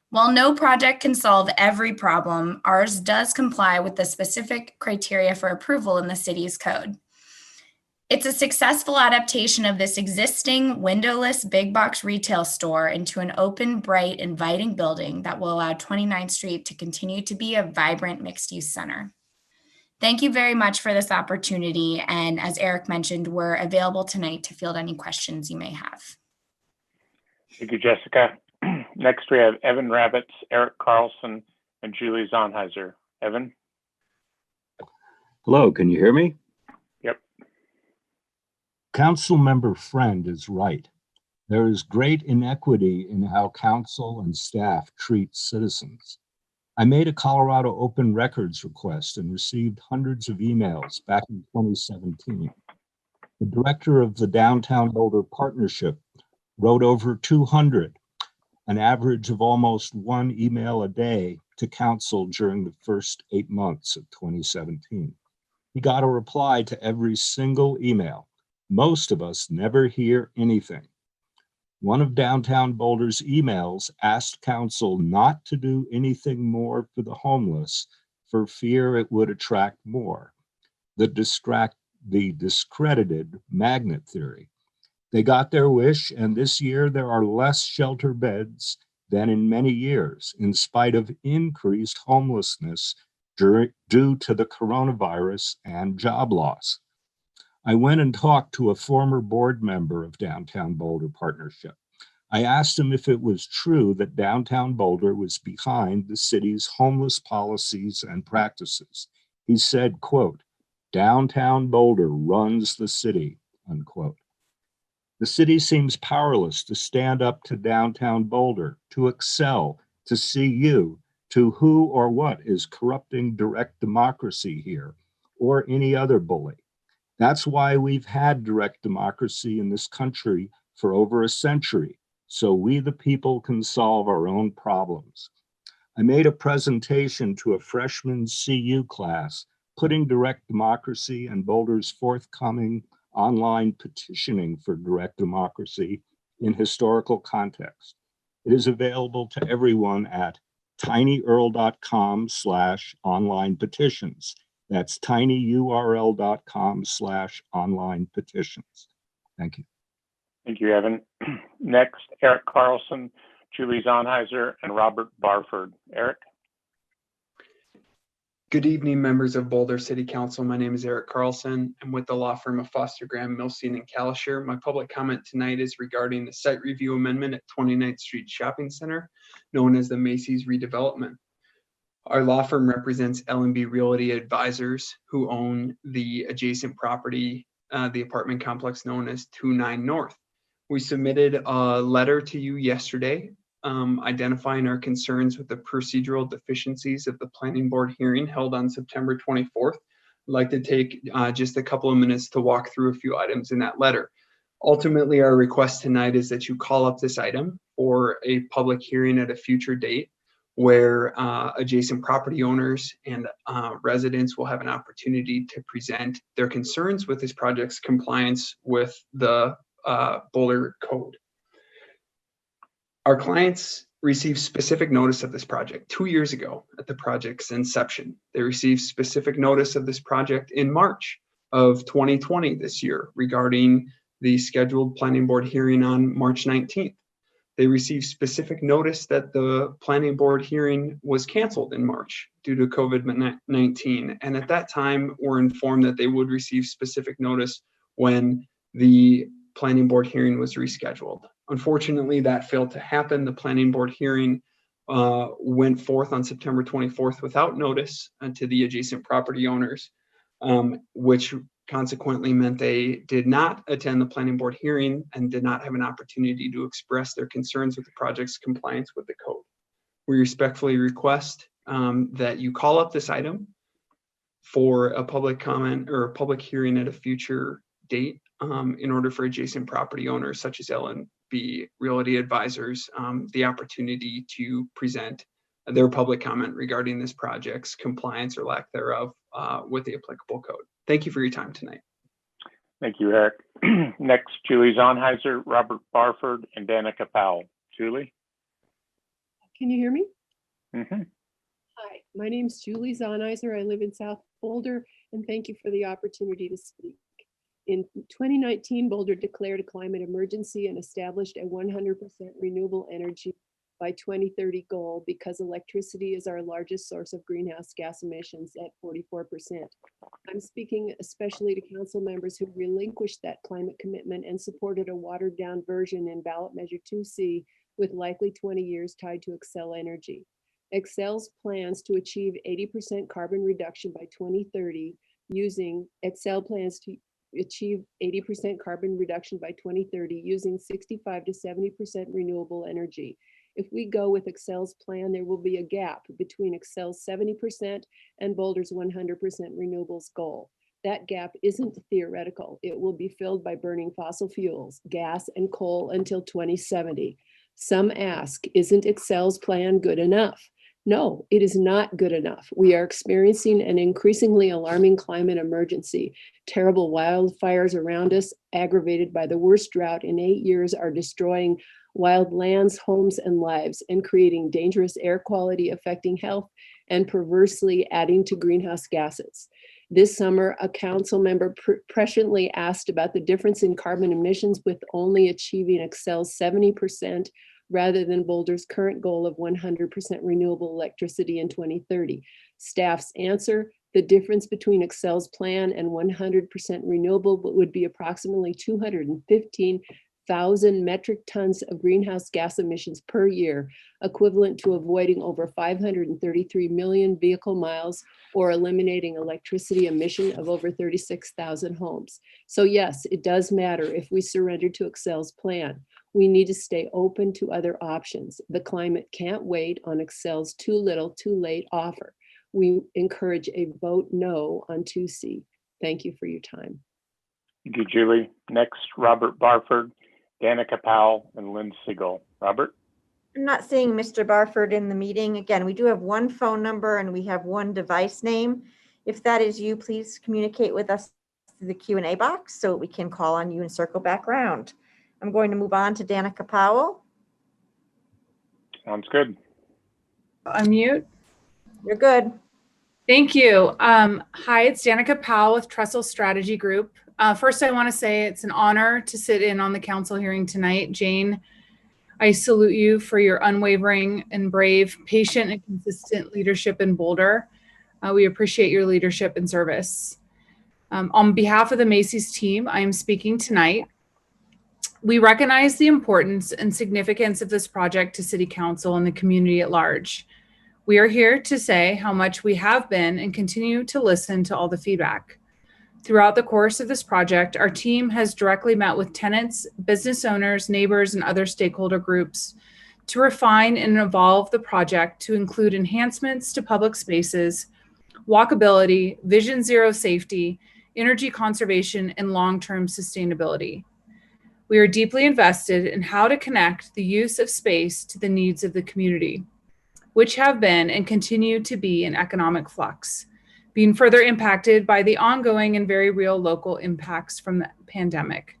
S23: While no project can solve every problem, ours does comply with the specific criteria for approval in the city's code. It's a successful adaptation of this existing windowless big box retail store into an open, bright, inviting building that will allow 29th Street to continue to be a vibrant mixed-use center. Thank you very much for this opportunity. And as Eric mentioned, we're available tonight to field any questions you may have.
S2: Thank you, Jessica. Next, we have Evan Rabbits, Eric Carlson, and Julie Zonheiser. Evan?
S8: Hello, can you hear me?
S2: Yep.
S8: Council member Friend is right. There is great inequity in how council and staff treat citizens. I made a Colorado Open Records request and received hundreds of emails back in 2017. The director of the Downtown Boulder Partnership wrote over 200, an average of almost one email a day to council during the first 8 months of 2017. He got a reply to every single email. Most of us never hear anything. One of Downtown Boulder's emails asked council not to do anything more for the homeless for fear it would attract more. The discredited magnet theory. They got their wish, and this year there are less shelter beds than in many years, in spite of increased homelessness due to the coronavirus and job loss. I went and talked to a former board member of Downtown Boulder Partnership. I asked him if it was true that Downtown Boulder was behind the city's homeless policies and practices. He said, quote, "Downtown Boulder runs the city," unquote. The city seems powerless to stand up to Downtown Boulder, to excel, to see you, to who or what is corrupting direct democracy here, or any other bully. That's why we've had direct democracy in this country for over a century, so we the people can solve our own problems. I made a presentation to a freshman CU class, putting direct democracy and Boulder's forthcoming online petitioning for direct democracy in historical context. It is available to everyone at tinyurl.com/online petitions. That's tinyurl.com/online petitions. Thank you.
S2: Thank you, Evan. Next, Eric Carlson, Julie Zonheiser, and Robert Barford. Eric?
S11: Good evening, members of Boulder City Council. My name is Eric Carlson. I'm with the law firm of Foster Graham, Milstein, and Kalisher. My public comment tonight is regarding the site review amendment at 29th Street Shopping Center, known as the Macy's redevelopment. Our law firm represents L&B Realty Advisors, who own the adjacent property, the apartment complex known as 29 North. We submitted a letter to you yesterday identifying our concerns with the procedural deficiencies of the planning board hearing held on September 24th. I'd like to take just a couple of minutes to walk through a few items in that letter. Ultimately, our request tonight is that you call up this item for a public hearing at a future date where adjacent property owners and residents will have an opportunity to present their concerns with this project's compliance with the Boulder Code. Our clients received specific notice of this project 2 years ago at the project's inception. They received specific notice of this project in March of 2020 this year regarding the scheduled planning board hearing on March 19th. They received specific notice that the planning board hearing was canceled in March due to COVID-19. And at that time, were informed that they would receive specific notice when the planning board hearing was rescheduled. Unfortunately, that failed to happen. The planning board hearing went forth on September 24th without notice to the adjacent property owners, which consequently meant they did not attend the planning board hearing and did not have an opportunity to express their concerns with the project's compliance with the code. We respectfully request that you call up this item for a public comment or a public hearing at a future date in order for adjacent property owners such as L&B Realty Advisors the opportunity to present their public comment regarding this project's compliance or lack thereof with the applicable code. Thank you for your time tonight.
S2: Thank you, Eric. Next, Julie Zonheiser, Robert Barford, and Danica Powell. Julie?
S13: Can you hear me?
S2: Mm-hmm.
S13: Hi, my name's Julie Zonheiser. I live in South Boulder, and thank you for the opportunity to speak. In 2019, Boulder declared a climate emergency and established a 100% renewable energy by 2030 goal because electricity is our largest source of greenhouse gas emissions at 44%. I'm speaking especially to council members who relinquished that climate commitment and supported a watered down version in ballot measure 2C with likely 20 years tied to Xcel Energy. Xcel's plans to achieve 80% carbon reduction by 2030 Xcel plans to achieve 80% carbon reduction by 2030 using 65 to 70% renewable energy. If we go with Xcel's plan, there will be a gap between Xcel's 70% and Boulder's 100% renewables goal. That gap isn't theoretical. It will be filled by burning fossil fuels, gas, and coal until 2070. Some ask, isn't Xcel's plan good enough? No, it is not good enough. We are experiencing an increasingly alarming climate emergency. Terrible wildfires around us, aggravated by the worst drought in 8 years, are destroying wild lands, homes, and lives, and creating dangerous air quality affecting health and perversely adding to greenhouse gases. This summer, a council member presciently asked about the difference in carbon emissions with only achieving Xcel's 70% rather than Boulder's current goal of 100% renewable electricity in 2030. Staff's answer, the difference between Xcel's plan and 100% renewable would be approximately 215,000 metric tons of greenhouse gas emissions per year, equivalent to avoiding over 533 million vehicle miles or eliminating electricity emission of over 36,000 homes. So yes, it does matter if we surrender to Xcel's plan. We need to stay open to other options. The climate can't wait on Xcel's too little, too late offer. We encourage a vote no on 2C. Thank you for your time.
S2: Thank you, Julie. Next, Robert Barford, Danica Powell, and Lynn Siegel. Robert?
S12: I'm not seeing Mr. Barford in the meeting. Again, we do have one phone number and we have one device name. If that is you, please communicate with us through the Q&A box so we can call on you and circle back around. I'm going to move on to Danica Powell.
S2: Sounds good.
S14: Unmute.
S12: You're good.
S14: Thank you. Hi, it's Danica Powell with Trestle Strategy Group. First, I want to say it's an honor to sit in on the council hearing tonight. Jane, I salute you for your unwavering and brave, patient and consistent leadership in Boulder. We appreciate your leadership and service. On behalf of the Macy's team, I am speaking tonight. We recognize the importance and significance of this project to City Council and the community at large. We are here to say how much we have been and continue to listen to all the feedback. Throughout the course of this project, our team has directly met with tenants, business owners, neighbors, and other stakeholder groups to refine and evolve the project to include enhancements to public spaces, walkability, Vision Zero safety, energy conservation, and long-term sustainability. We are deeply invested in how to connect the use of space to the needs of the community, which have been and continue to be in economic flux, being further impacted by the ongoing and very real local impacts from the pandemic.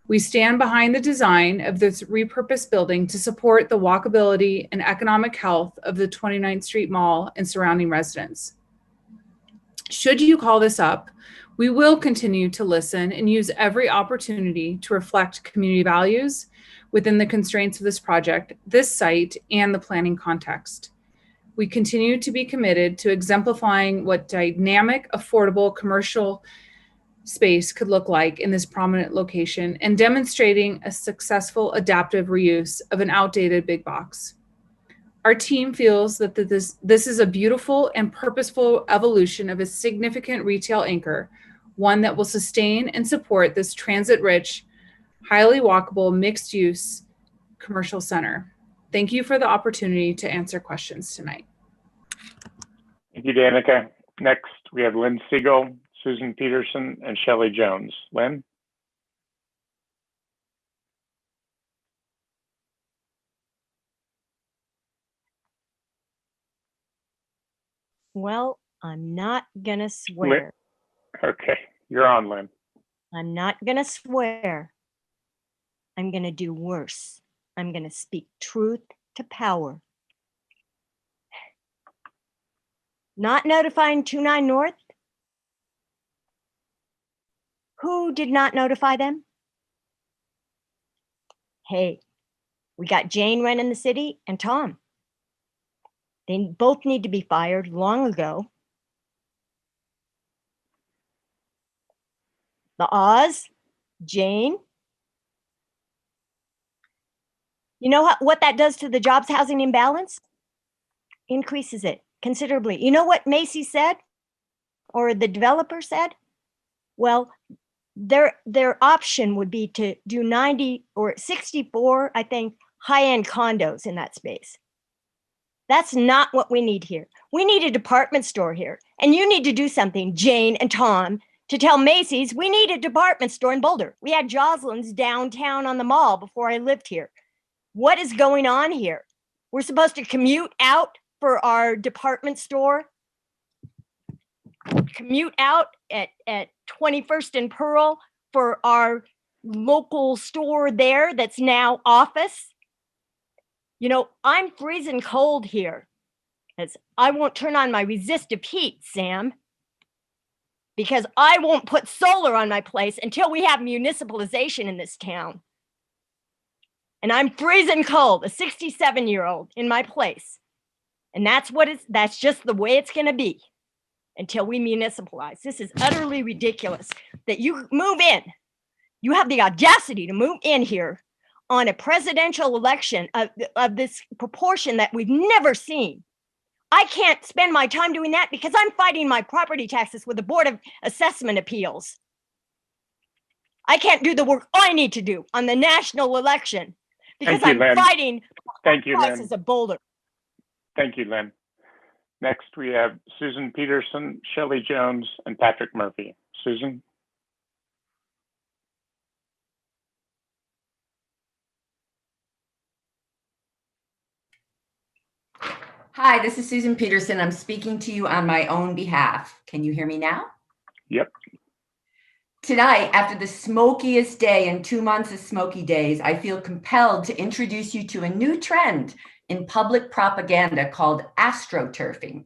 S14: We stand behind the design of this repurposed building to support the walkability and economic health of the 29th Street Mall and surrounding residents. Should you call this up, we will continue to listen and use every opportunity to reflect community values within the constraints of this project, this site, and the planning context. We continue to be committed to exemplifying what dynamic, affordable commercial space could look like in this prominent location and demonstrating a successful adaptive reuse of an outdated big box. Our team feels that this is a beautiful and purposeful evolution of a significant retail anchor, one that will sustain and support this transit-rich, highly walkable, mixed-use commercial center. Thank you for the opportunity to answer questions tonight.
S2: Thank you, Danica. Next, we have Lynn Siegel, Susan Peterson, and Shelley Jones. Lynn?
S4: Well, I'm not gonna swear.
S2: Okay, you're on, Lynn.
S4: I'm not gonna swear. I'm gonna do worse. I'm gonna speak truth to power. Not notifying 29 North? Who did not notify them? Hey, we got Jane running the city and Tom. They both need to be fired long ago. The Oz, Jane. You know what that does to the jobs housing imbalance? Increases it considerably. You know what Macy said, or the developer said? Well, their option would be to do 90 or 64, I think, high-end condos in that space. That's not what we need here. We need a department store here. And you need to do something, Jane and Tom, to tell Macy's we need a department store in Boulder. We had Jocelyn's downtown on the mall before I lived here. What is going on here? We're supposed to commute out for our department store, commute out at 21st and Pearl for our local store there that's now office. You know, I'm freezing cold here, as I won't turn on my resistive heat, Sam, because I won't put solar on my place until we have municipalization in this town. And I'm freezing cold, a 67-year-old in my place. And that's just the way it's gonna be until we municipalize. This is utterly ridiculous that you move in. You have the audacity to move in here on a presidential election of this proportion that we've never seen. I can't spend my time doing that because I'm fighting my property taxes with the Board of Assessment Appeals. I can't do the work I need to do on the national election because I'm fighting prices of Boulder.
S2: Thank you, Lynn. Next, we have Susan Peterson, Shelley Jones, and Patrick Murphy. Susan?
S15: Hi, this is Susan Peterson. I'm speaking to you on my own behalf. Can you hear me now?
S2: Yep.
S15: Tonight, after the smokiest day in 2 months of smoky days, I feel compelled to introduce you to a new trend in public propaganda called astroturfing.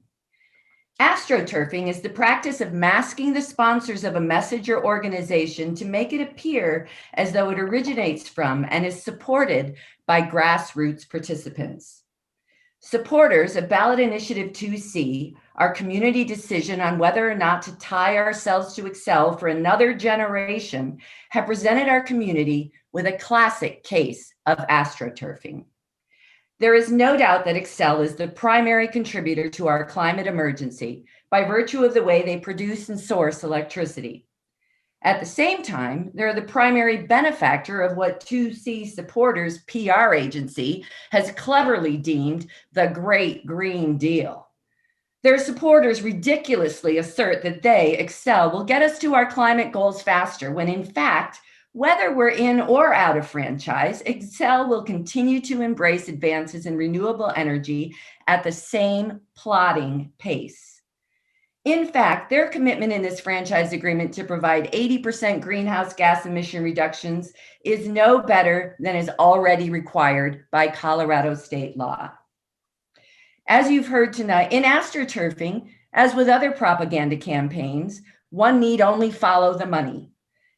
S15: Astroturfing is the practice of masking the sponsors of a message or organization to make it appear as though it originates from and is supported by grassroots participants. Supporters of Ballot Initiative 2C, our community decision on whether or not to tie ourselves to Excel for another generation, have presented our community with a classic case of astroturfing. There is no doubt that Excel is the primary contributor to our climate emergency by virtue of the way they produce and source electricity. At the same time, they're the primary benefactor of what 2C supporters' PR agency has cleverly deemed the Great Green Deal. Their supporters ridiculously assert that they, Excel, will get us to our climate goals faster, when in fact, whether we're in or out of franchise, Excel will continue to embrace advances in renewable energy at the same plodding pace. In fact, their commitment in this franchise agreement to provide 80% greenhouse gas emission reductions is no better than is already required by Colorado state law. As you've heard tonight, in astroturfing, as with other propaganda campaigns, one need only follow the money.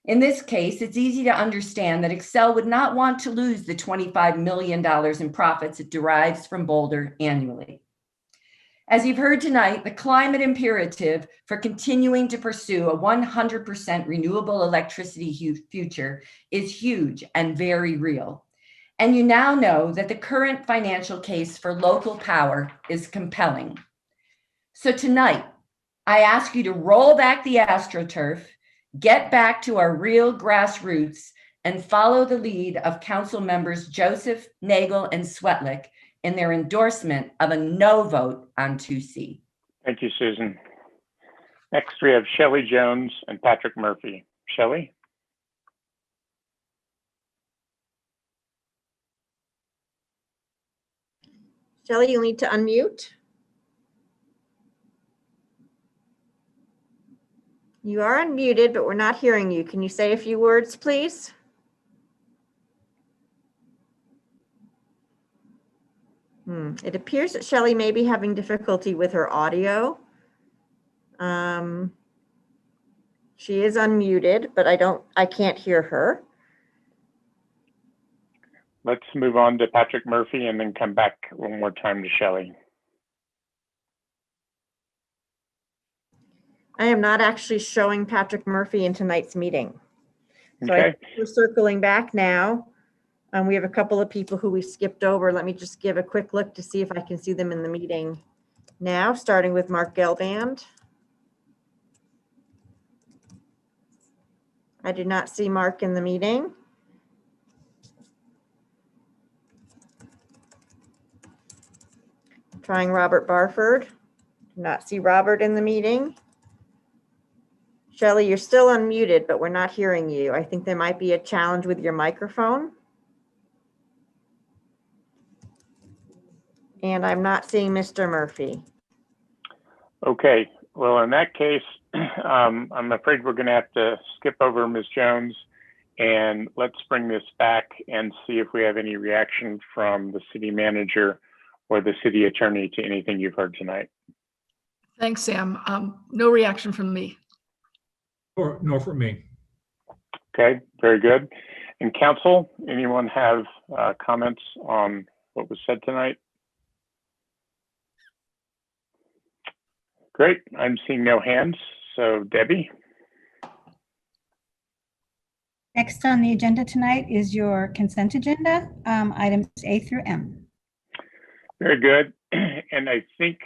S15: In this case, it's easy to understand that Excel would not want to lose the $25 million in profits it derives from Boulder annually. As you've heard tonight, the climate imperative for continuing to pursue a 100% renewable electricity future is huge and very real. And you now know that the current financial case for local power is compelling. So tonight, I ask you to roll back the AstroTurf, get back to our real grassroots, and follow the lead of Council members Joseph, Nagel, and Swetlick in their endorsement of a no vote on 2C.
S2: Thank you, Susan. Next, we have Shelley Jones and Patrick Murphy. Shelley?
S12: Shelley, you'll need to unmute. You are unmuted, but we're not hearing you. Can you say a few words, please? It appears that Shelley may be having difficulty with her audio. She is unmuted, but I can't hear her.
S2: Let's move on to Patrick Murphy and then come back one more time to Shelley.
S12: I am not actually showing Patrick Murphy in tonight's meeting. So
S2: Okay.
S12: I think we're circling back now. We have a couple of people who we skipped over. Let me just give a quick look to see if I can see them in the meeting now, starting with Mark Gelband. I do not see Mark in the meeting. Trying Robert Barford. Do not see Robert in the meeting. Shelley, you're still unmuted, but we're not hearing you. I think there might be a challenge with your microphone. And I'm not seeing Mr. Murphy.
S2: Okay, well, in that case, I'm afraid we're going to have to skip over Ms. Jones, and let's bring this back and see if we have any reaction from the city manager or the city attorney to anything you've heard tonight.
S1: Thanks, Sam. No reaction from me.
S16: No, for me.
S2: Okay, very good. And council, anyone have comments on what was said tonight? Great, I'm seeing no hands, so Debbie.
S5: Next on the agenda tonight is your consent agenda, items A through M.
S2: Very good, and I think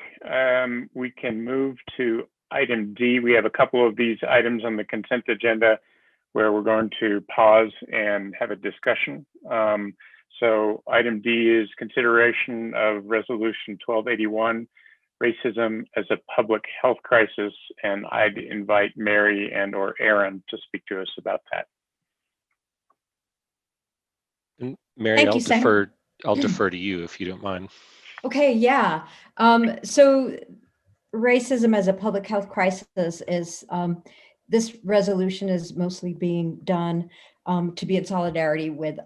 S2: we can move to item D. We have a couple of these items on the consent agenda where we're going to pause and have a discussion. So item D is consideration of resolution 1281, racism as a public health crisis, and I'd invite Mary and or Aaron to speak to us about that.
S17: And Mary,
S9: Thank you, Sam.
S17: I'll defer to you if you don't mind.
S9: Okay, yeah. So racism as a public health crisis is, this resolution is mostly being done to be in solidarity with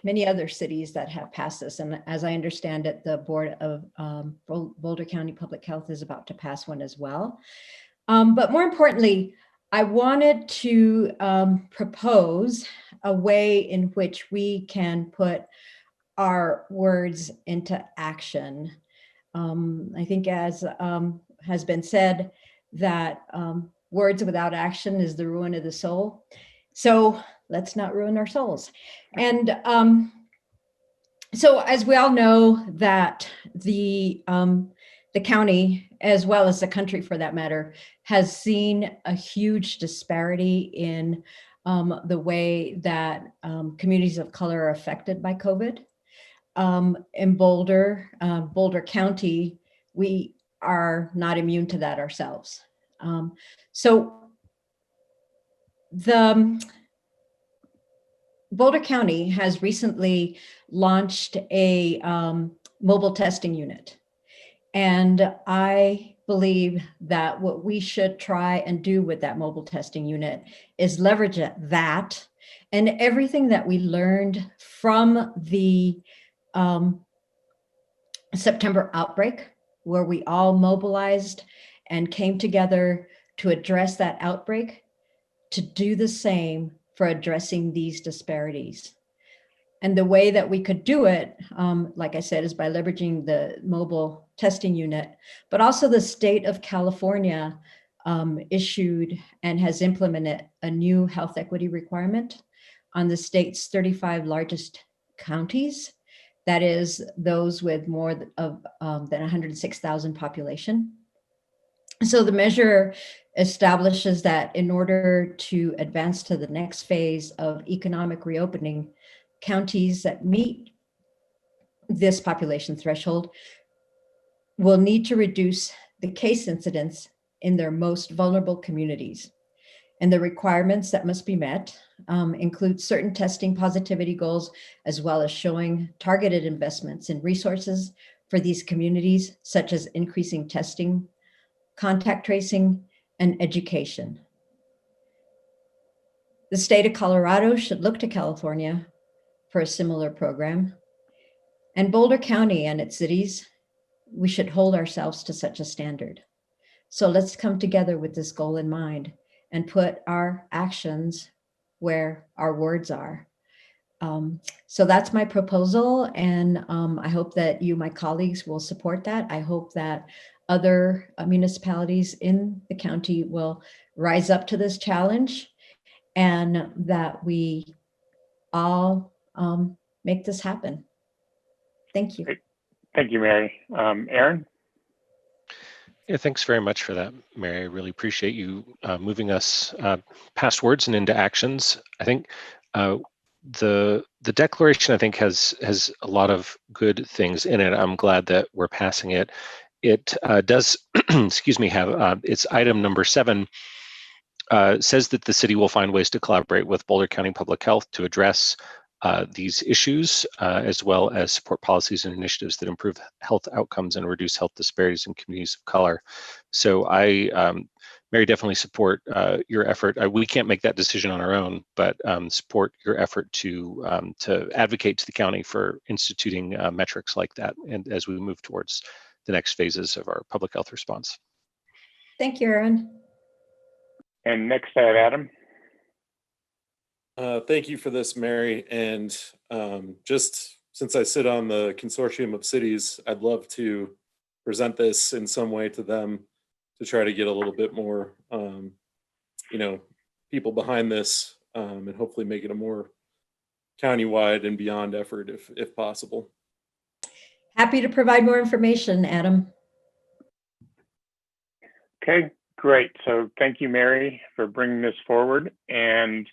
S9: many other cities that have passed this. And as I understand it, the Board of Boulder County Public Health is about to pass one as well. But more importantly, I wanted to propose a way in which we can put our words into action. I think as has been said, that words without action is the ruin of the soul. So let's not ruin our souls. And so as we all know that the county, as well as the country for that matter, has seen a huge disparity in the way that communities of color are affected by COVID. In Boulder County, we are not immune to that ourselves. So the Boulder County has recently launched a mobile testing unit. And I believe that what we should try and do with that mobile testing unit is leverage that and everything that we learned from the September outbreak, where we all mobilized and came together to address that outbreak, to do the same for addressing these disparities. And the way that we could do it, like I said, is by leveraging the mobile testing unit, but also the state of California issued and has implemented a new health equity requirement on the state's 35 largest counties. That is those with more than 106,000 population. So the measure establishes that in order to advance to the next phase of economic reopening, counties that meet this population threshold will need to reduce the case incidence in their most vulnerable communities. And the requirements that must be met include certain testing positivity goals, as well as showing targeted investments in resources for these communities, such as increasing testing, contact tracing, and education. The state of Colorado should look to California for a similar program. And Boulder County and its cities, we should hold ourselves to such a standard. So let's come together with this goal in mind and put our actions where our words are. So that's my proposal. And I hope that you, my colleagues, will support that. I hope that other municipalities in the county will rise up to this challenge and that we all make this happen. Thank you.
S2: Great. Thank you, Mary. Aaron?
S17: Yeah, thanks very much for that, Mary. I really appreciate you moving us past words and into actions. I think the declaration, I think, has a lot of good things in it. I'm glad that we're passing it. It does, excuse me, have its item number 7 says that the city will find ways to collaborate with Boulder County Public Health to address these issues, as well as support policies and initiatives that improve health outcomes and reduce health disparities in communities of color. So Mary, definitely support your effort. We can't make that decision on our own, but support your effort to advocate to the county for instituting metrics like that, and as we move towards the next phases of our public health response.
S9: Thank you, Aaron.
S2: And next I have Adam.
S3: Thank you for this, Mary. And just since I sit on the consortium of cities, I'd love to present this in some way to them to try to get a little bit more, people behind this, and hopefully make it a more countywide and beyond effort if possible.
S9: Happy to provide more information, Adam.
S2: Okay, great. So thank you, Mary, for bringing this forward. And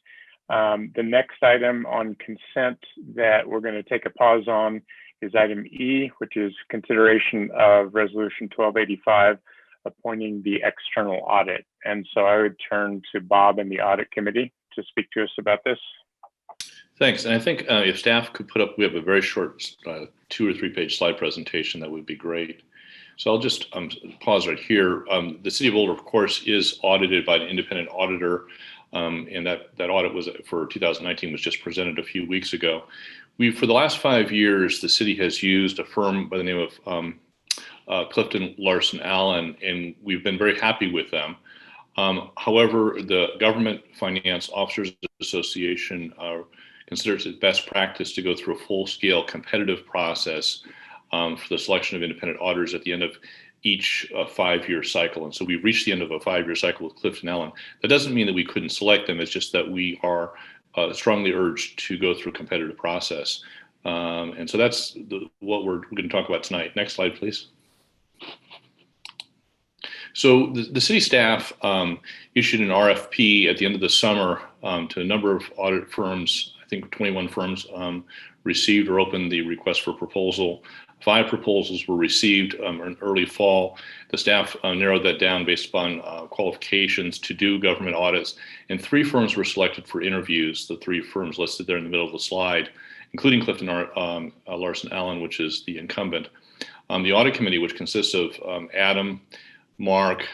S2: the next item on consent that we're going to take a pause on is item E, which is consideration of resolution 1285, appointing the external audit. And so I would turn to Bob and the audit committee to speak to us about this.
S10: Thanks. And I think if staff could put up, we have a very short 2 or 3 page slide presentation, that would be great. So I'll just pause right here. The City of Boulder, of course, is audited by an independent auditor. And that audit was for 2019 was just presented a few weeks ago. For the last 5 years, the city has used a firm by the name of Clifton Larson Allen, and we've been very happy with them. However, the Government Finance Officers Association considers it best practice to go through a full-scale competitive process for the selection of independent auditors at the end of each 5-year cycle. And so we've reached the end of a 5-year cycle with Clifton Allen. That doesn't mean that we couldn't select them. It's just that we are strongly urged to go through a competitive process. And so that's what we're going to talk about tonight. Next slide, please. So the city staff issued an RFP at the end of the summer to a number of audit firms. I think 21 firms received or opened the request for proposal. 5 proposals were received in early fall. The staff narrowed that down based upon qualifications to do government audits, and 3 firms were selected for interviews. The 3 firms listed there in the middle of the slide, including Clifton Larson Allen, which is the incumbent. The audit committee, which consists of Adam, Mark,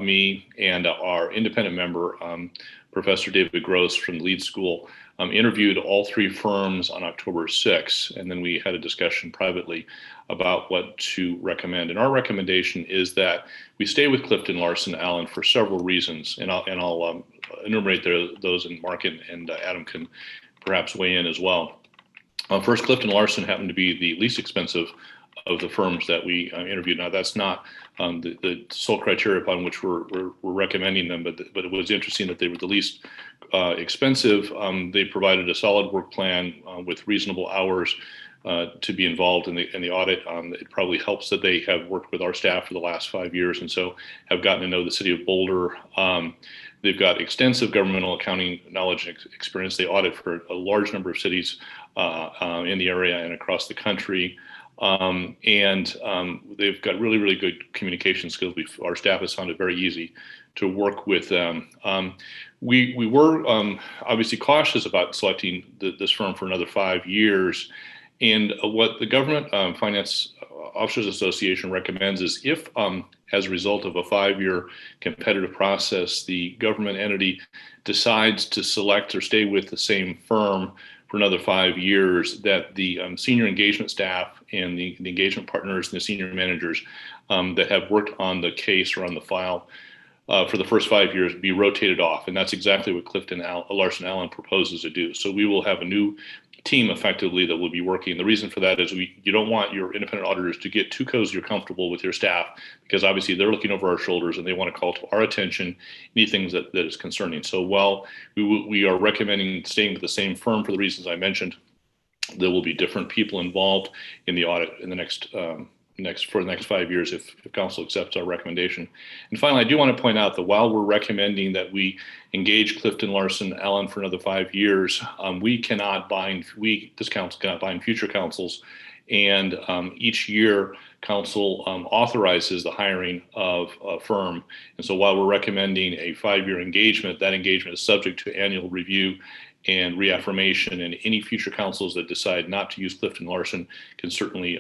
S10: me, and our independent member, Professor David Gross from the Lead School, interviewed all three firms on October 6th, and then we had a discussion privately about what to recommend. And our recommendation is that we stay with Clifton Larson Allen for several reasons, and I'll enumerate those, and Mark and Adam can perhaps weigh in as well. First, Clifton Larson happened to be the least expensive of the firms that we interviewed. Now, that's not the sole criteria upon which we're recommending them, but it was interesting that they were the least expensive. They provided a solid work plan with reasonable hours to be involved in the audit. It probably helps that they have worked with our staff for the last 5 years, and so have gotten to know the city of Boulder. They've got extensive governmental accounting knowledge and experience. They audit for a large number of cities in the area and across the country. They've got really, really good communication skills. Our staff has found it very easy to work with them. We were obviously cautious about selecting this firm for another 5 years. And what the Government Finance Officers Association recommends is if, as a result of a 5-year competitive process, the government entity decides to select or stay with the same firm for another 5 years, that the senior engagement staff and the engagement partners and the senior managers that have worked on the case or on the file for the first 5 years be rotated off. And that's exactly what Clifton Larson Allen proposes to do. So we will have a new team effectively that will be working. The reason for that is you don't want your independent auditors to get too cozy or comfortable with your staff, because obviously they're looking over our shoulders and they want to call to our attention anything that is concerning. So while we are recommending staying with the same firm for the reasons I mentioned, there will be different people involved in the audit in the next 5 years if council accepts our recommendation. And finally, I do want to point out that while we're recommending that we engage Clifton Larson Allen for another 5 years, this council cannot bind future councils. And each year, council authorizes the hiring of a firm. And so while we're recommending a 5-year engagement, that engagement is subject to annual review and reaffirmation, and any future councils that decide not to use Clifton Larson can certainly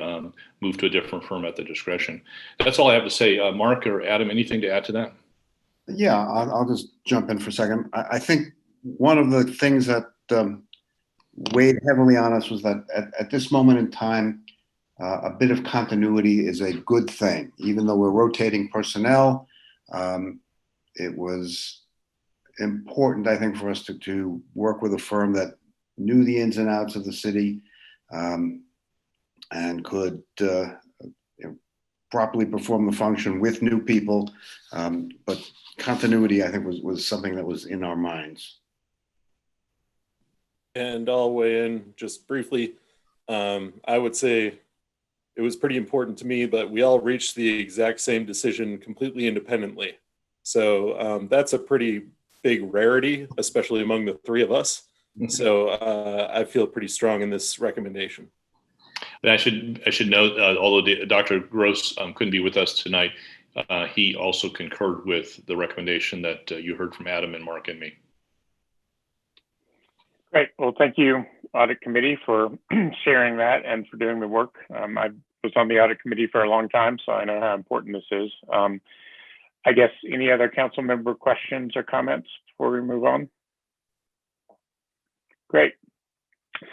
S10: move to a different firm at their discretion. That's all I have to say. Mark or Adam, anything to add to that?
S18: Yeah, I'll just jump in for a second. I think one of the things that weighed heavily on us was that at this moment in time, a bit of continuity is a good thing. Even though we're rotating personnel, it was important, I think, for us to work with a firm that knew the ins and outs of the city and could properly perform the function with new people. But continuity, I think, was something that was in our minds.
S3: And I'll weigh in just briefly. I would say it was pretty important to me, but we all reached the exact same decision completely independently. So that's a pretty big rarity, especially among the three of us. So I feel pretty strong in this recommendation.
S10: And I should note, although Dr. Gross couldn't be with us tonight, he also concurred with the recommendation that you heard from Adam and Mark and me.
S2: Great. Well, thank you, Audit Committee, for sharing that and for doing the work. I was on the Audit Committee for a long time, so I know how important this is. I guess any other council member questions or comments before we move on? Great.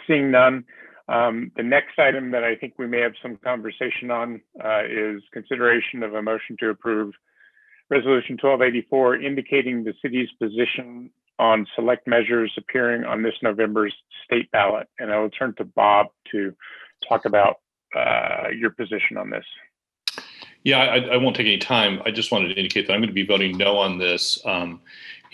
S2: Seeing none. The next item that I think we may have some conversation on is consideration of a motion to approve Resolution 1284, indicating the city's position on select measures appearing on this November's state ballot. And I will turn to Bob to talk about your position on this.
S10: Yeah, I won't take any time. I just wanted to indicate that I'm going to be voting no on this,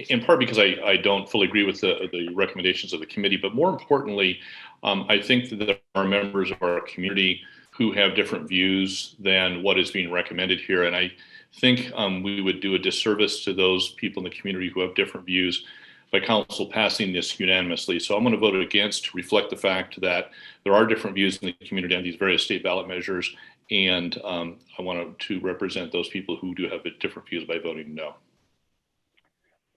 S10: in part because I don't fully agree with the recommendations of the committee, but more importantly, I think that there are members of our community who have different views than what is being recommended here. And I think we would do a disservice to those people in the community who have different views by council passing this unanimously. So I'm going to vote against to reflect the fact that there are different views in the community on these various state ballot measures. And I want to represent those people who do have different views by voting no.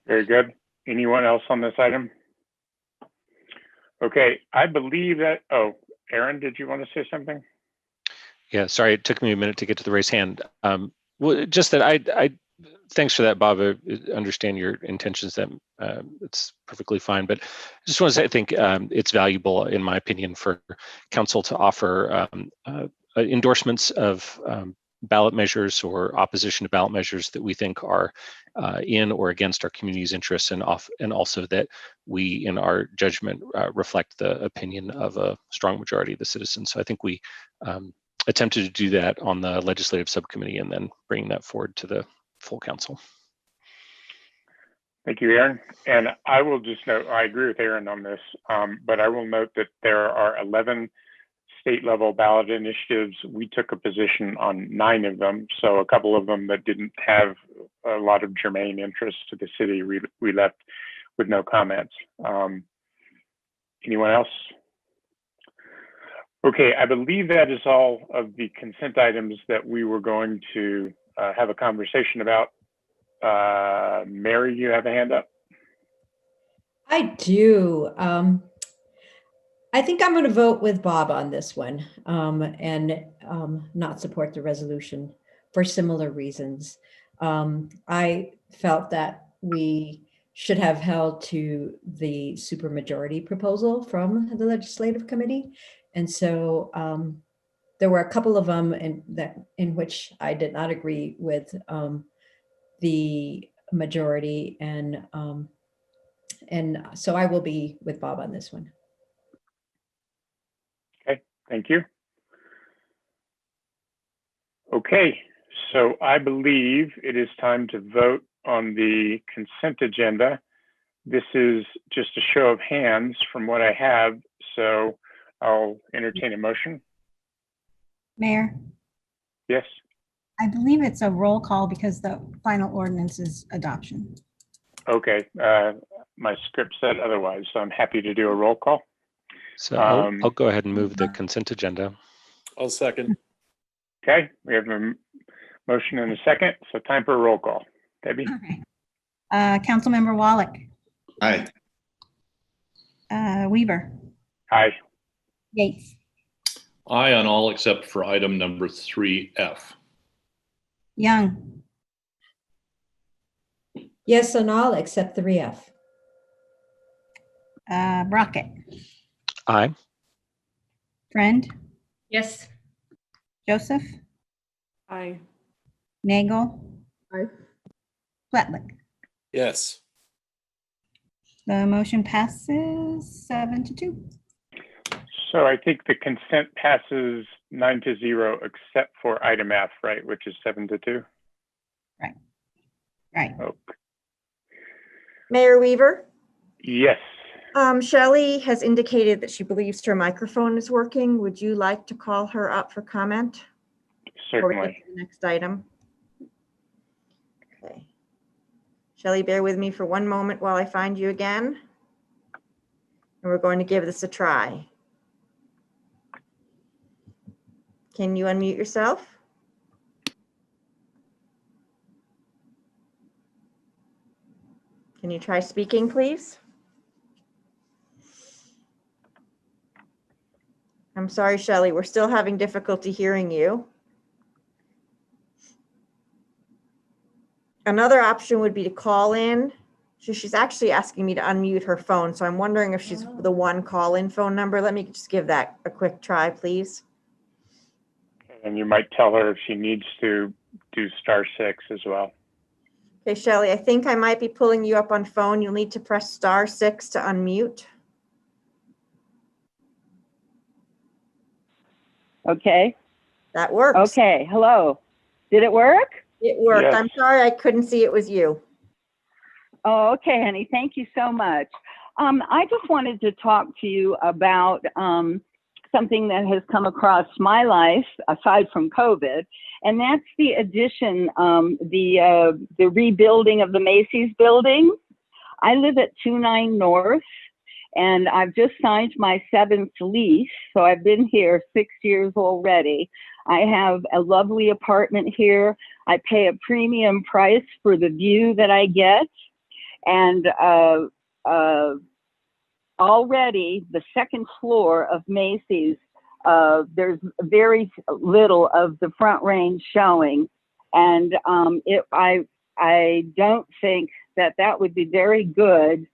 S2: Very good. Anyone else on this item? Okay, I believe that, Aaron, did you want to say something?
S17: Yeah, sorry, it took me a minute to get to the raised hand. Well, just that I thanks for that, Bob. I understand your intentions. That it's perfectly fine. But I just want to say, I think it's valuable, in my opinion, for council to offer endorsements of ballot measures or opposition to ballot measures that we think are in or against our community's interests, and also that we, in our judgment, reflect the opinion of a strong majority of the citizens. So I think we attempted to do that on the legislative subcommittee, and then bringing that forward to the full council.
S2: Thank you, Aaron. And I will just note, I agree with Aaron on this, but I will note that there are 11 state level ballot initiatives. We took a position on 9 of them. So a couple of them that didn't have a lot of germane interest to the city, we left with no comments. Anyone else? Okay, I believe that is all of the consent items that we were going to have a conversation about. Mary, you have a hand up?
S9: I do. I think I'm going to vote with Bob on this one, and not support the resolution for similar reasons. I felt that we should have held to the supermajority proposal from the legislative committee. And so there were a couple of them in which I did not agree with the majority, and so I will be with Bob on this one.
S2: Okay, thank you. Okay, so I believe it is time to vote on the consent agenda. This is just a show of hands from what I have, so I'll entertain a motion.
S5: Mayor,
S2: Yes.
S5: I believe it's a roll call because the final ordinance is adoption.
S2: Okay, my script said otherwise, so I'm happy to do a roll call.
S17: So I'll go ahead and move the consent agenda.
S3: I'll second.
S2: Okay, we have a motion and a second, so time for a roll call. Debbie?
S5: Okay. Councilmember Wallach.
S18: Aye.
S5: Weaver.
S2: Aye.
S5: Yates.
S10: Aye on all except for item number 3F.
S5: Young.
S9: Yes on all except 3F.
S5: Brockett.
S17: Aye.
S5: Friend.
S15: Yes.
S5: Joseph.
S15: Aye.
S5: Nagel.
S1: Aye.
S5: Fletlick.
S3: Yes.
S5: The motion passes 7-2.
S2: So I think the consent passes 9-0 except for item F, right, which is 7-2.
S5: Right. Right.
S2: Okay.
S12: Mayor Weaver?
S2: Yes.
S12: Shelley has indicated that she believes her microphone is working. Would you like to call her up for comment? Before we get
S2: Certainly.
S12: to the next item. Okay. Shelley, bear with me for one moment while I find you again. And we're going to give this a try. Can you unmute yourself? Can you try speaking, please? I'm sorry, Shelley, we're still having difficulty hearing you. Another option would be to call in. So she's actually asking me to unmute her phone. So I'm wondering if she's the one call-in phone number. Let me just give that a quick try, please.
S2: And you might tell her if she needs to do *6 as well.
S12: Okay, Shelley, I think I might be pulling you up on phone. You'll need to press *6 to unmute.
S19: Okay.
S12: That works.
S19: Okay. Hello. Did it work?
S12: It worked.
S2: Yes.
S12: I'm sorry I couldn't see it was you.
S19: Oh, okay, honey. Thank you so much. I just wanted to talk to you about something that has come across my life aside from COVID, and that's the addition, the rebuilding of the Macy's building. I live at 29 North, and I've just signed my 7th lease, so I've been here 6 years already. I have a lovely apartment here. I pay a premium price for the view that I get, and already the second floor of Macy's, there's very little of the front range showing, and I don't think that that would be very good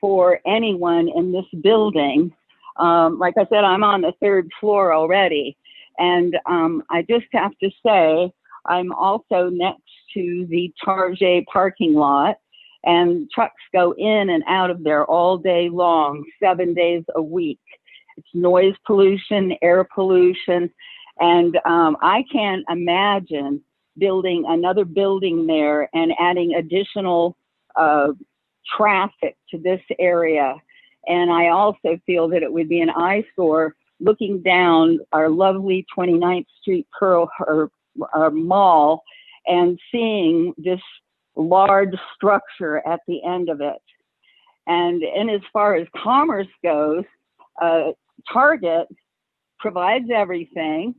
S19: for anyone in this building. Like I said, I'm on the 3rd floor already. And I just have to say, I'm also next to the Target parking lot, and trucks go in and out of there all day long, 7 days a week. It's noise pollution, air pollution, and I can't imagine building another building there and adding additional traffic to this area. And I also feel that it would be an eyesore looking down our lovely 29th Street Pearl Mall and seeing this large structure at the end of it. And as far as commerce goes, Target provides everything,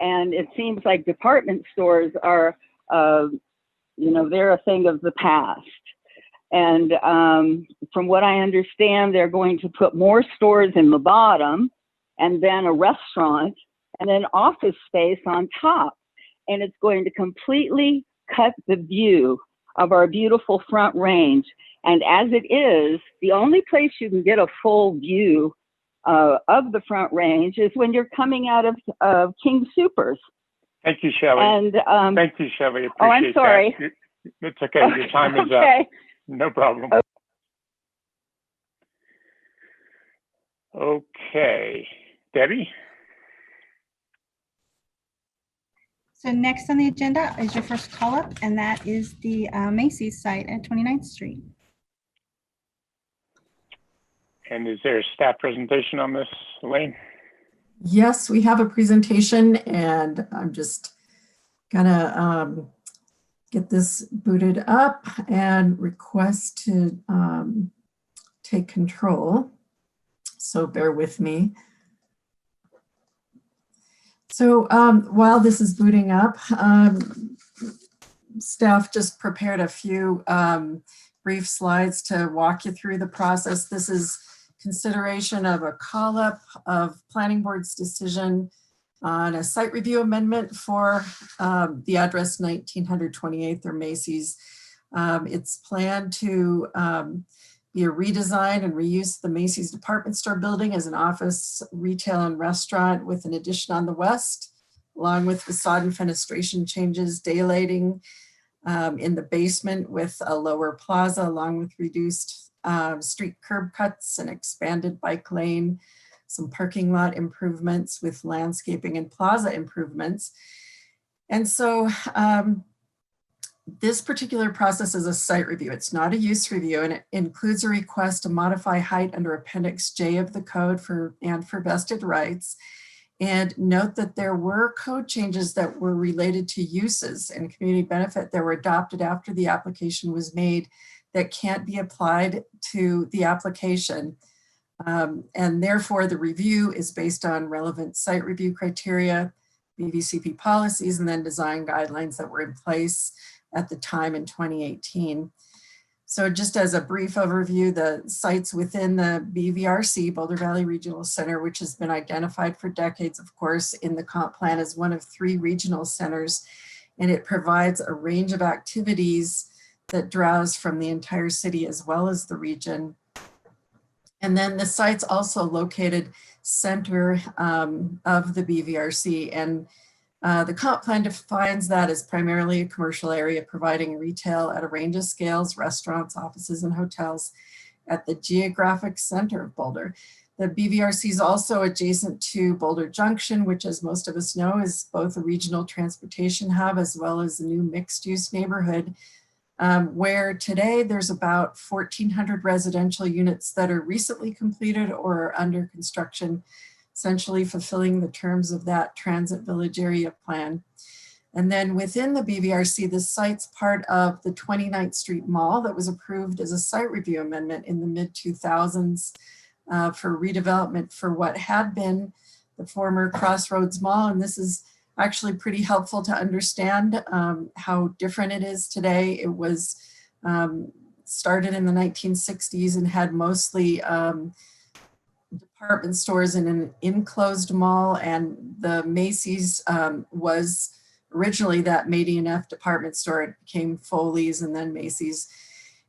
S19: and it seems like department stores are, they're a thing of the past. And from what I understand, they're going to put more stores in the bottom, and then a restaurant, and then office space on top. And it's going to completely cut the view of our beautiful Front Range. And as it is, the only place you can get a full view of the Front Range is when you're coming out of King Soopers.
S2: Thank you, Shelley.
S19: And
S2: thank you, Shelley.
S19: Oh, I'm sorry.
S2: That. It's okay. Your time is
S19: okay.
S2: up. No problem. Okay. Debbie?
S5: So next on the agenda is your first call up, and that is the Macy's site at 29th Street.
S2: And is there a staff presentation on this, Elaine?
S1: Yes, we have a presentation, and I'm just gonna get this booted up and request to take control. So bear with me. So while this is booting up, staff just prepared a few brief slides to walk you through the process. This is consideration of a call-up of Planning Board's decision on a site review amendment for the address 1900 28th or Macy's. It's planned to be a redesign and reuse the Macy's department store building as an office, retail, and restaurant with an addition on the west, along with facade and fenestration changes, daylighting in the basement with a lower plaza, along with reduced street curb cuts and expanded bike lane, some parking lot improvements with landscaping and plaza improvements. And so this particular process is a site review. It's not a use review, and it includes a request to modify height under Appendix J of the code for vested rights. And note that there were code changes that were related to uses and community benefit that were adopted after the application was made that can't be applied to the application. And therefore the review is based on relevant site review criteria, BVCP policies, and then design guidelines that were in place at the time in 2018. So just as a brief overview, the sites within the BVRC, Boulder Valley Regional Center, which has been identified for decades, of course, in the comp plan as one of 3 regional centers, and it provides a range of activities that draws from the entire city as well as the region. And then the site's also located center of the BVRC, and the comp plan defines that as primarily a commercial area providing retail at a range of scales, restaurants, offices, and hotels at the geographic center of Boulder. The BVRC is also adjacent to Boulder Junction, which, as most of us know, is both a regional transportation hub as well as a new mixed-use neighborhood where today there's about 1,400 residential units that are recently completed or are under construction, essentially fulfilling the terms of that transit village area plan. And then within the BVRC, the site's part of the 29th Street Mall that was approved as a site review amendment in the mid-2000s for redevelopment for what had been the former Crossroads Mall. And this is actually pretty helpful to understand how different it is today. It was started in the 1960s and had mostly department stores in an enclosed mall, and the Macy's was
S20: originally that Median F department store. It became Foley's and then Macy's.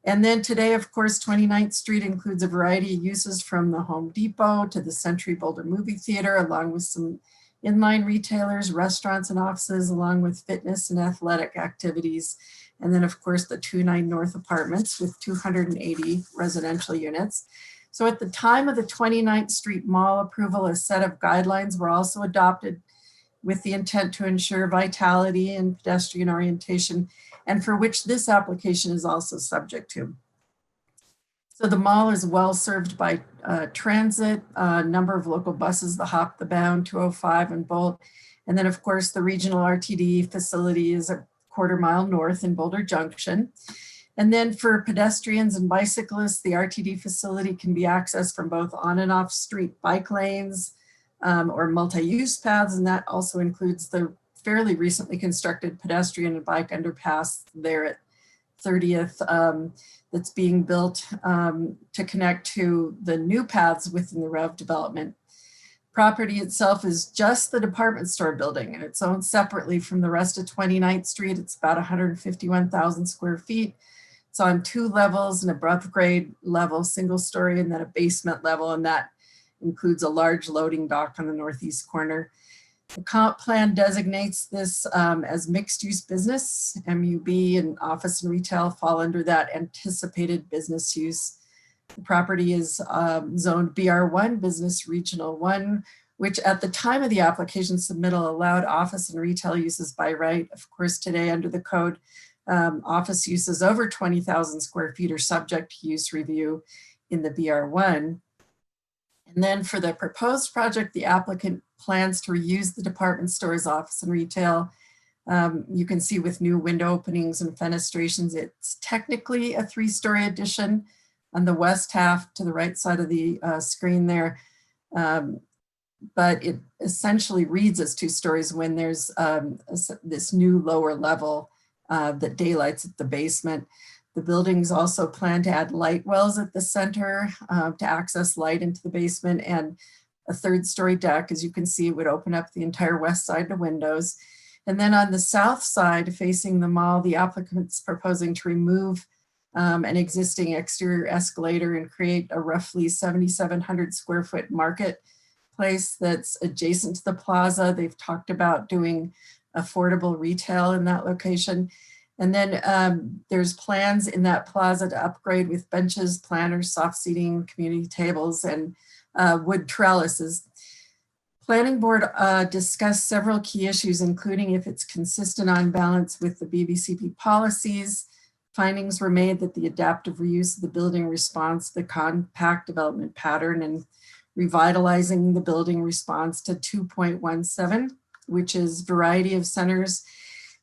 S20: And then today, of course, 29th Street includes a variety of uses from the Home Depot to the Century Boulder Movie Theater, along with some inline retailers, restaurants and offices, along with fitness and athletic activities. And then of course the 29 North apartments with 280 residential units. So at the time of the 29th Street Mall approval, a set of guidelines were also adopted with the intent to ensure vitality and pedestrian orientation, and for which this application is also subject to. So the mall is well served by transit, a number of local buses, the Hop, the Bound, 205 and Bolt. And then of course the regional RTD facility is a quarter-mile north in Boulder Junction. And then for pedestrians and bicyclists, the RTD facility can be accessed from both on and off street bike lanes or multi-use paths. And that also includes the fairly recently constructed pedestrian and bike underpass there at 30th that's being built to connect to the new paths within the REV development. Property itself is just the department store building, and it's owned separately from the rest of 29th Street. It's about 151,000 square feet. It's on 2 levels, an above grade level, single story, and then a basement level, and that includes a large loading dock on the northeast corner. The comp plan designates this as mixed use business. MUB and office and retail fall under that anticipated business use. The property is zoned BR1, Business Regional 1, which at the time of the application submittal allowed office and retail uses by right. Of course, today under the code, office uses over 20,000 square feet are subject to use review in the BR1. And then for the proposed project, the applicant plans to reuse the department store's office and retail. You can see with new window openings and fenestrations, it's technically a 3-story addition on the west half to the right side of the screen there. But it essentially reads as 2 stories when there's this new lower level that daylights at the basement. The buildings also plan to add light wells at the center to access light into the basement, and a 3rd-story deck. As you can see, it would open up the entire west side to windows. And then on the south side facing the mall, the applicant's proposing to remove an existing exterior escalator and create a roughly 7,700 square foot marketplace that's adjacent to the plaza. They've talked about doing affordable retail in that location. And then there's plans in that plaza to upgrade with benches, planters, soft seating, community tables, and wood trellises. Planning board discussed several key issues, including if it's consistent on balance with the BVCP policies. Findings were made that the adaptive reuse of the building responds to the compact development pattern, and revitalizing the building responds to 2.17, which is variety of centers.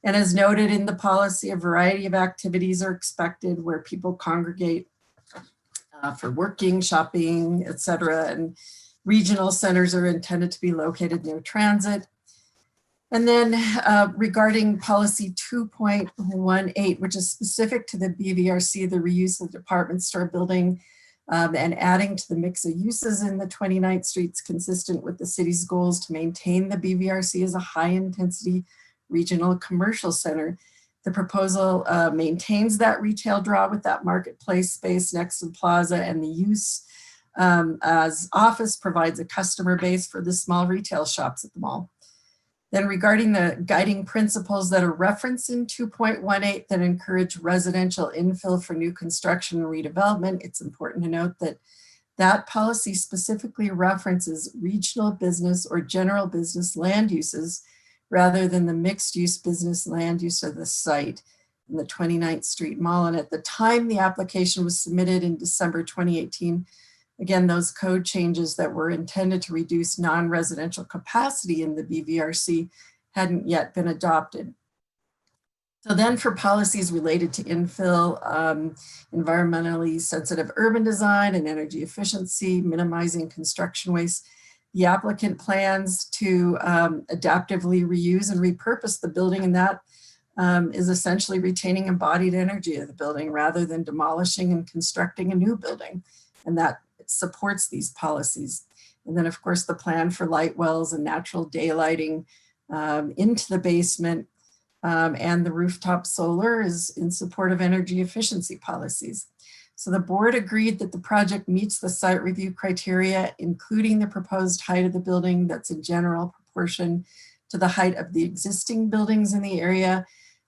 S20: And as noted in the policy, a variety of activities are expected where people congregate for working, shopping, etc. And regional centers are intended to be located near transit. And then regarding policy 2.18, which is specific to the BVRC, the reuse of the department store building and adding to the mix of uses in the 29th Street's consistent with the city's goals to maintain the BVRC as a high intensity regional commercial center. The proposal maintains that retail draw with that marketplace space next to the plaza, and the use as office provides a customer base for the small retail shops at the mall. Then regarding the guiding principles that are referenced in 2.18 that encourage residential infill for new construction and redevelopment, it's important to note that that policy specifically references regional business or general business land uses rather than the mixed use business land use of the site in the 29th Street Mall. And at the time the application was submitted in December 2018, again, those code changes that were intended to reduce non-residential capacity in the BVRC hadn't yet been adopted. So then for policies related to infill, environmentally sensitive urban design and energy efficiency, minimizing construction waste, the applicant plans to adaptively reuse and repurpose the building, and that is essentially retaining embodied energy of the building rather than demolishing and constructing a new building. And that supports these policies. And then of course the plan for light wells and natural daylighting into the basement and the rooftop solar is in support of energy efficiency policies. So the board agreed that the project meets the site review criteria, including the proposed height of the building that's in general proportion to the height of the existing buildings in the area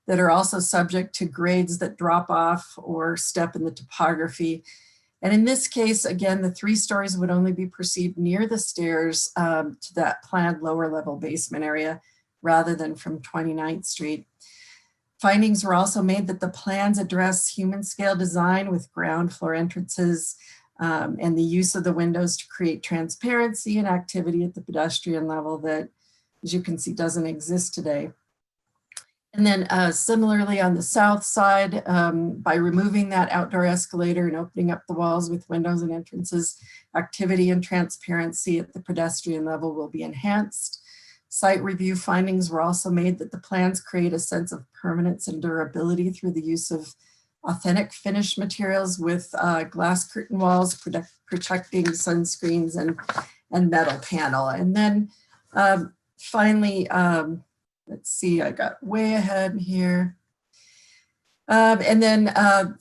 S20: that are also subject to grades that drop off or step in the topography. And in this case, again, the 3 stories would only be perceived near the stairs to that planned lower level basement area rather than from 29th Street. Findings were also made that the plans address human scale design with ground floor entrances and the use of the windows to create transparency and activity at the pedestrian level that, as you can see, doesn't exist today. And then similarly on the south side, by removing that outdoor escalator and opening up the walls with windows and entrances, activity and transparency at the pedestrian level will be enhanced. Site review findings were also made that the plans create a sense of permanence and durability through the use of authentic finished materials with glass curtain walls, protecting sunscreens and metal panel. And then finally, let's see, I got way ahead here. And then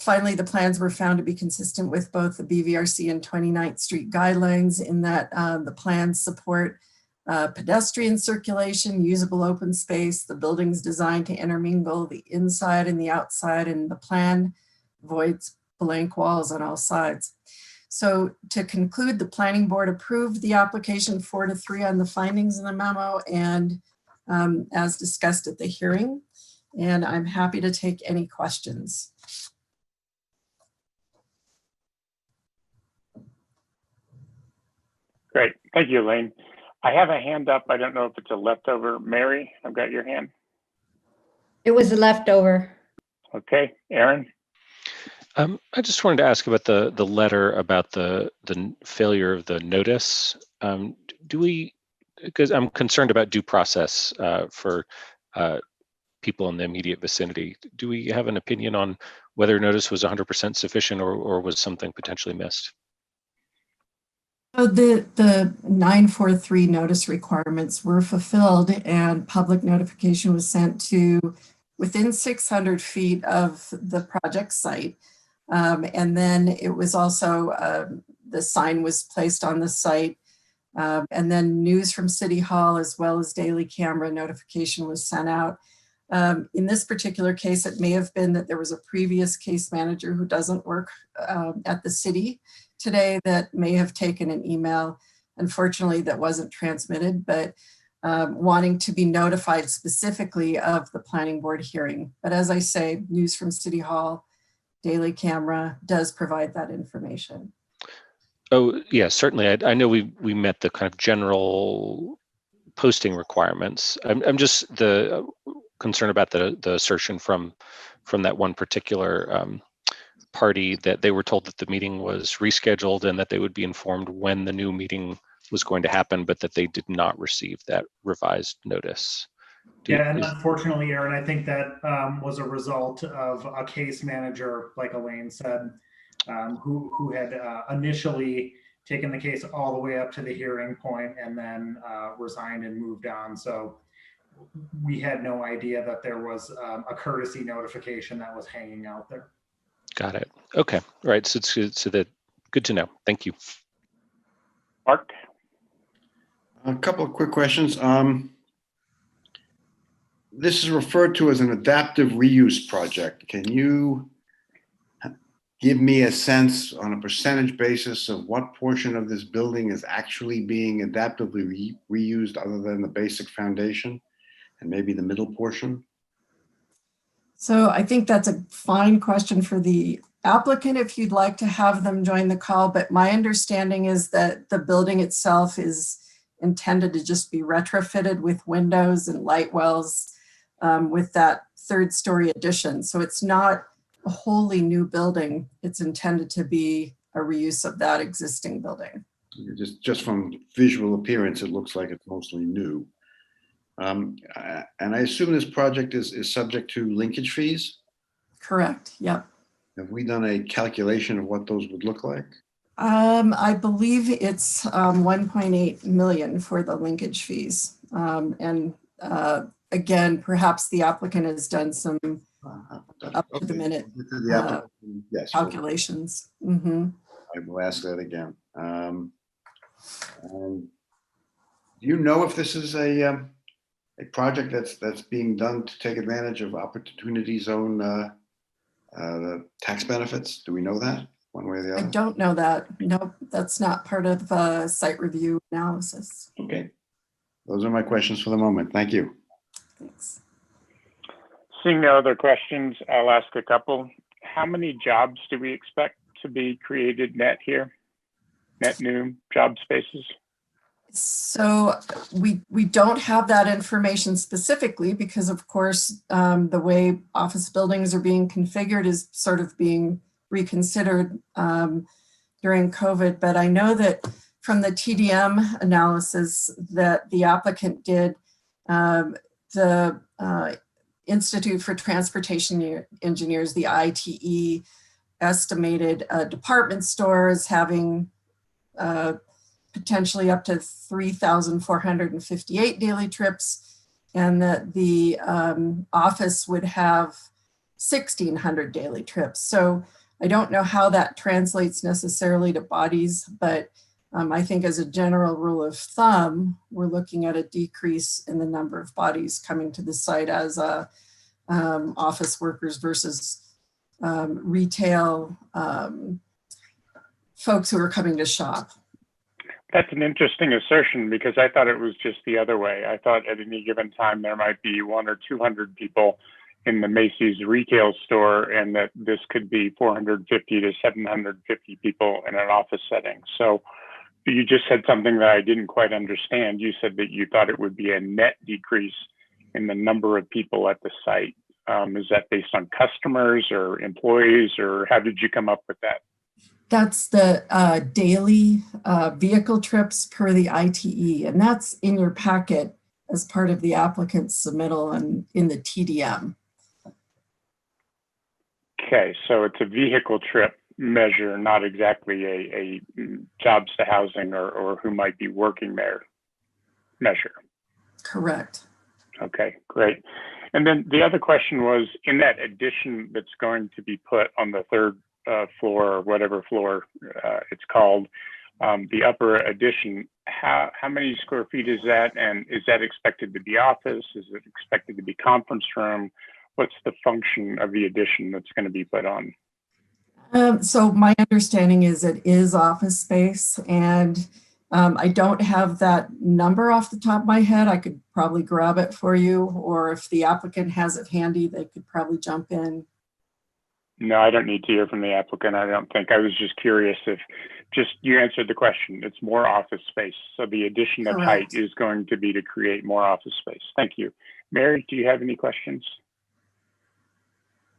S20: finally, the plans were found to be consistent with both the BVRC and 29th Street guidelines in that the plans support pedestrian circulation, usable open space, the building's designed to intermingle the inside and the outside, and the plan avoids blank walls on all sides. So to conclude, the planning board approved the application 4-3 on the findings in the memo and as discussed at the hearing. And I'm happy to take any questions.
S2: Great. Thank you, Elaine. I have a hand up. I don't know if it's a leftover. Mary, I've got your hand.
S9: It was a leftover.
S2: Okay. Aaron?
S17: I just wanted to ask about the letter about the failure of the notice. Because I'm concerned about due process for people in the immediate vicinity. Do we have an opinion on whether notice was 100% sufficient or was something potentially missed?
S20: So the 943 notice requirements were fulfilled and public notification was sent to within 600 feet of the project site. And then it was also, the sign was placed on the site. And then news from City Hall as well as daily camera notification was sent out. In this particular case, it may have been that there was a previous case manager who doesn't work at the city today that may have taken an email. Unfortunately, that wasn't transmitted, but wanting to be notified specifically of the planning board hearing. But as I say, news from City Hall, daily camera does provide that information.
S17: Oh, yeah, certainly. I know we met the kind of general posting requirements. I'm just concerned about the assertion from that one particular party that they were told that the meeting was rescheduled and that they would be informed when the new meeting was going to happen, but that they did not receive that revised notice.
S6: Yeah, and unfortunately, Aaron, I think that was a result of a case manager, like Elaine said, who had initially taken the case all the way up to the hearing point and then resigned and moved on. So we had no idea that there was a courtesy notification that was hanging out there.
S17: Got it. Okay. All right. So that good to know. Thank you.
S2: Mark?
S18: A couple of quick questions. This is referred to as an adaptive reuse project. Can you give me a sense on a percentage basis of what portion of this building is actually being adaptively reused other than the basic foundation and maybe the middle portion?
S20: So I think that's a fine question for the applicant if you'd like to have them join the call, but my understanding is that the building itself is intended to just be retrofitted with windows and light wells with that 3rd story addition. So it's not a wholly new building. It's intended to be a reuse of that existing building.
S18: Just from visual appearance, it looks like it's mostly new. And I assume this project is subject to linkage fees?
S20: Correct, yep.
S18: Have we done a calculation of what those would look like?
S20: I believe it's 1.8 million for the linkage fees. And again, perhaps the applicant has done some up to the minute
S18: The applicant, yes,
S20: calculations. Mhm.
S18: I will ask that again. And do you know if this is a project that's being done to take advantage of Opportunity Zone tax benefits? Do we know that one way or the
S20: I
S18: other?
S20: don't know that. Nope, that's not part of site review analysis.
S18: Okay. Those are my questions for the moment. Thank you.
S20: Thanks.
S2: Seeing no other questions, I'll ask a couple. How many jobs do we expect to be created net here? Net new job spaces?
S20: So we don't have that information specifically because, of course, the way office buildings are being configured is sort of being reconsidered during COVID. But I know that from the TDM analysis that the applicant did, the Institute for Transportation Engineers, the ITE, estimated department stores having potentially up to 3,458 daily trips, and that the office would have 1,600 daily trips. So I don't know how that translates necessarily to bodies, but I think as a general rule of thumb, we're looking at a decrease in the number of bodies coming to the site as office workers versus retail folks who are coming to shop.
S2: That's an interesting assertion because I thought it was just the other way. I thought at any given time there might be 100 or 200 people in the Macy's retail store and that this could be 450 to 750 people in an office setting. So you just said something that I didn't quite understand. You said that you thought it would be a net decrease in the number of people at the site. Is that based on customers or employees, or how did you come up with that?
S20: That's the daily vehicle trips per the ITE, and that's in your packet as part of the applicant's submittal and in the TDM.
S2: Okay, so it's a vehicle trip measure, not exactly a jobs to housing or who might be working there measure.
S20: Correct.
S2: Okay, great. And then the other question was, in that addition that's going to be put on the third floor or whatever floor it's called, the upper addition, how many square feet is that? And is that expected to be office? Is it expected to be conference room? What's the function of the addition that's going to be put on?
S20: So my understanding is it is office space, and I don't have that number off the top of my head. I could probably grab it for you, or if the applicant has it handy, they could probably jump in.
S2: No, I don't need to hear from the applicant. I don't think. I was just curious if you answered the question. It's more office space. So the addition of height is going to be to create more office space. Thank you. Mary, do you have any questions?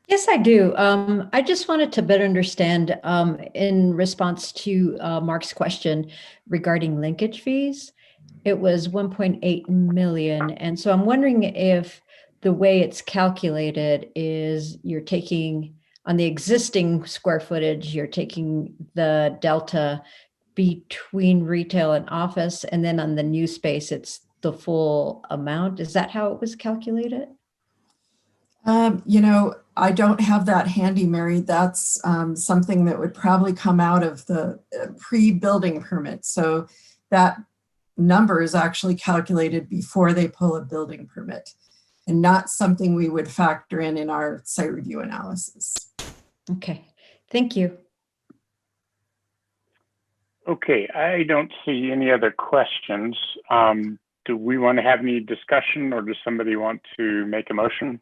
S9: Yes, I do. I just wanted to better understand in response to Mark's question regarding linkage fees. It was 1.8 million. And so I'm wondering if the way it's calculated is you're taking on the existing square footage, you're taking the delta between retail and office, and then on the new space, it's the full amount. Is that how it was calculated?
S20: You know, I don't have that handy, Mary. That's something that would probably come out of the pre-building permit. So that number is actually calculated before they pull a building permit, and not something we would factor in our site review analysis.
S9: Okay, thank you.
S2: Okay, I don't see any other questions. Do we want to have any discussion, or does somebody want to make a motion?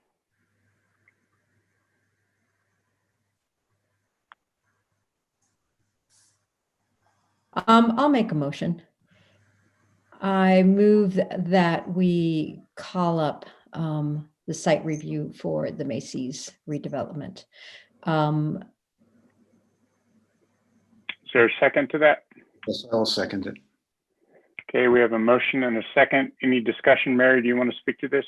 S9: I'll make a motion. I move that we call up the site review for the Macy's redevelopment.
S2: Is there a second to that?
S18: Yes, I'll second it.
S2: Okay, we have a motion and a second. Any discussion? Mary, do you want to speak to this?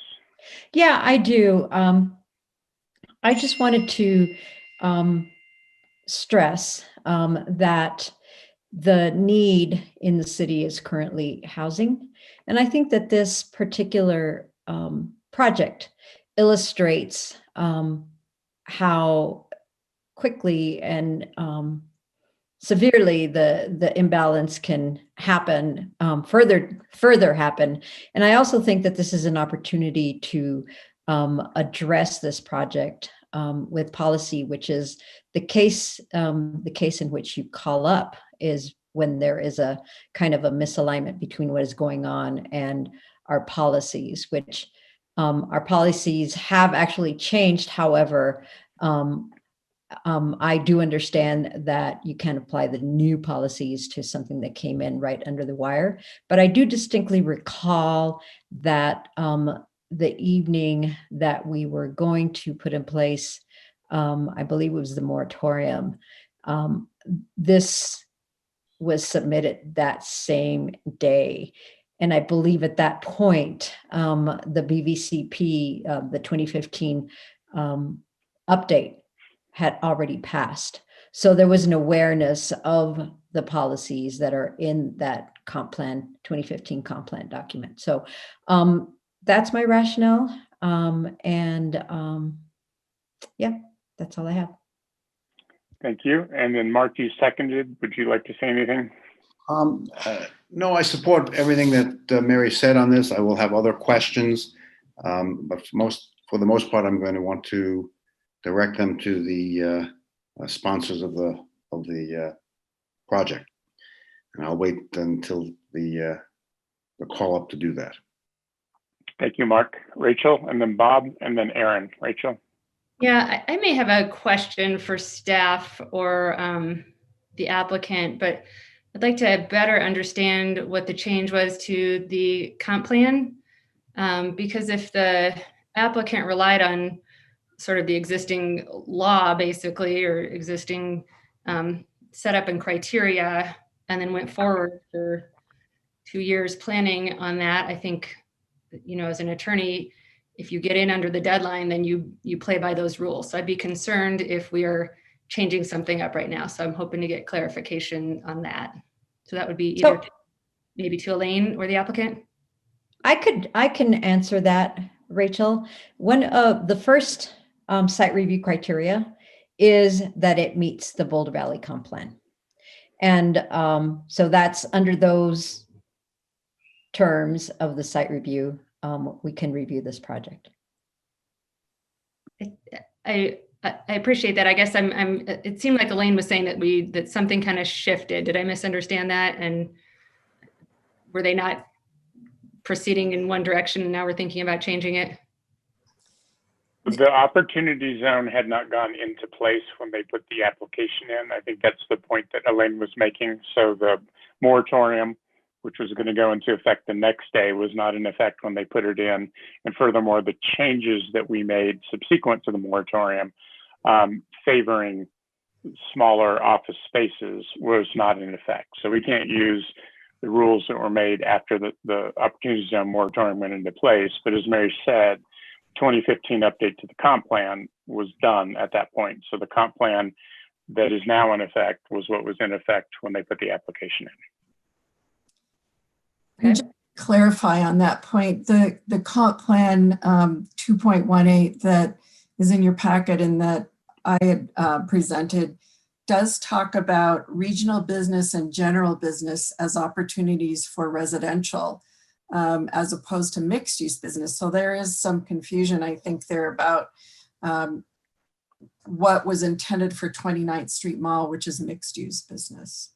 S9: Yeah, I do. I just wanted to stress that the need in the city is currently housing. And I think that this particular project illustrates how quickly and severely the imbalance can happen, further happen. And I also think that this is an opportunity to address this project with policy, which is the case in which you call up is when there is a kind of a misalignment between what is going on and our policies, which our policies have actually changed. However, I do understand that you can apply the new policies to something that came in right under the wire. But I do distinctly recall that the evening that we were going to put in place, I believe it was the moratorium, this was submitted that same day. And I believe at that point, the BVCP, the 2015 update had already passed. So there was an awareness of the policies that are in that comp plan, 2015 comp plan document. So that's my rationale. Yeah, that's all I have.
S2: Thank you. And then Mark, you seconded. Would you like to say anything?
S18: No, I support everything that Mary said on this. I will have other questions, but for the most part, I'm going to want to direct them to the sponsors of the project, and I'll wait until the call up to do that.
S2: Thank you, Mark. Rachel, and then Bob, and then Aaron. Rachel.
S7: Yeah, I may have a question for staff or the applicant, but I'd like to better understand what the change was to the comp plan, because if the applicant relied on sort of the existing law, basically, or existing setup and criteria, and then went forward for 2 years planning on that, I think, as an attorney, if you get in under the deadline, then you play by those rules. So I'd be concerned if we are changing something up right now. So I'm hoping to get clarification on that. So that would be either maybe to Elaine or the applicant.
S9: I can answer that, Rachel. One of the first site review criteria is that it meets the Boulder Valley Comp Plan. And so that's under those terms of the site review, we can review this project.
S7: I appreciate that. I guess it seemed like Elaine was saying that something kind of shifted. Did I misunderstand that? And were they not proceeding in one direction and now we're thinking about changing it?
S2: The opportunity zone had not gone into place when they put the application in. I think that's the point that Elaine was making. So the moratorium, which was going to go into effect the next day, was not in effect when they put it in. And furthermore, the changes that we made subsequent to the moratorium, favoring smaller office spaces, was not in effect. So we can't use the rules that were made after the opportunity zone moratorium went into place. But as Mary said, 2015 update to the comp plan was done at that point. So the comp plan that is now in effect was what was in effect when they put the application in.
S20: And just to clarify on that point, the comp plan 2.18 that is in your packet and that I had presented does talk about regional business and general business as opportunities for residential, as opposed to mixed use business. So there is some confusion, I think, there about what was intended for 29th Street Mall, which is mixed use business.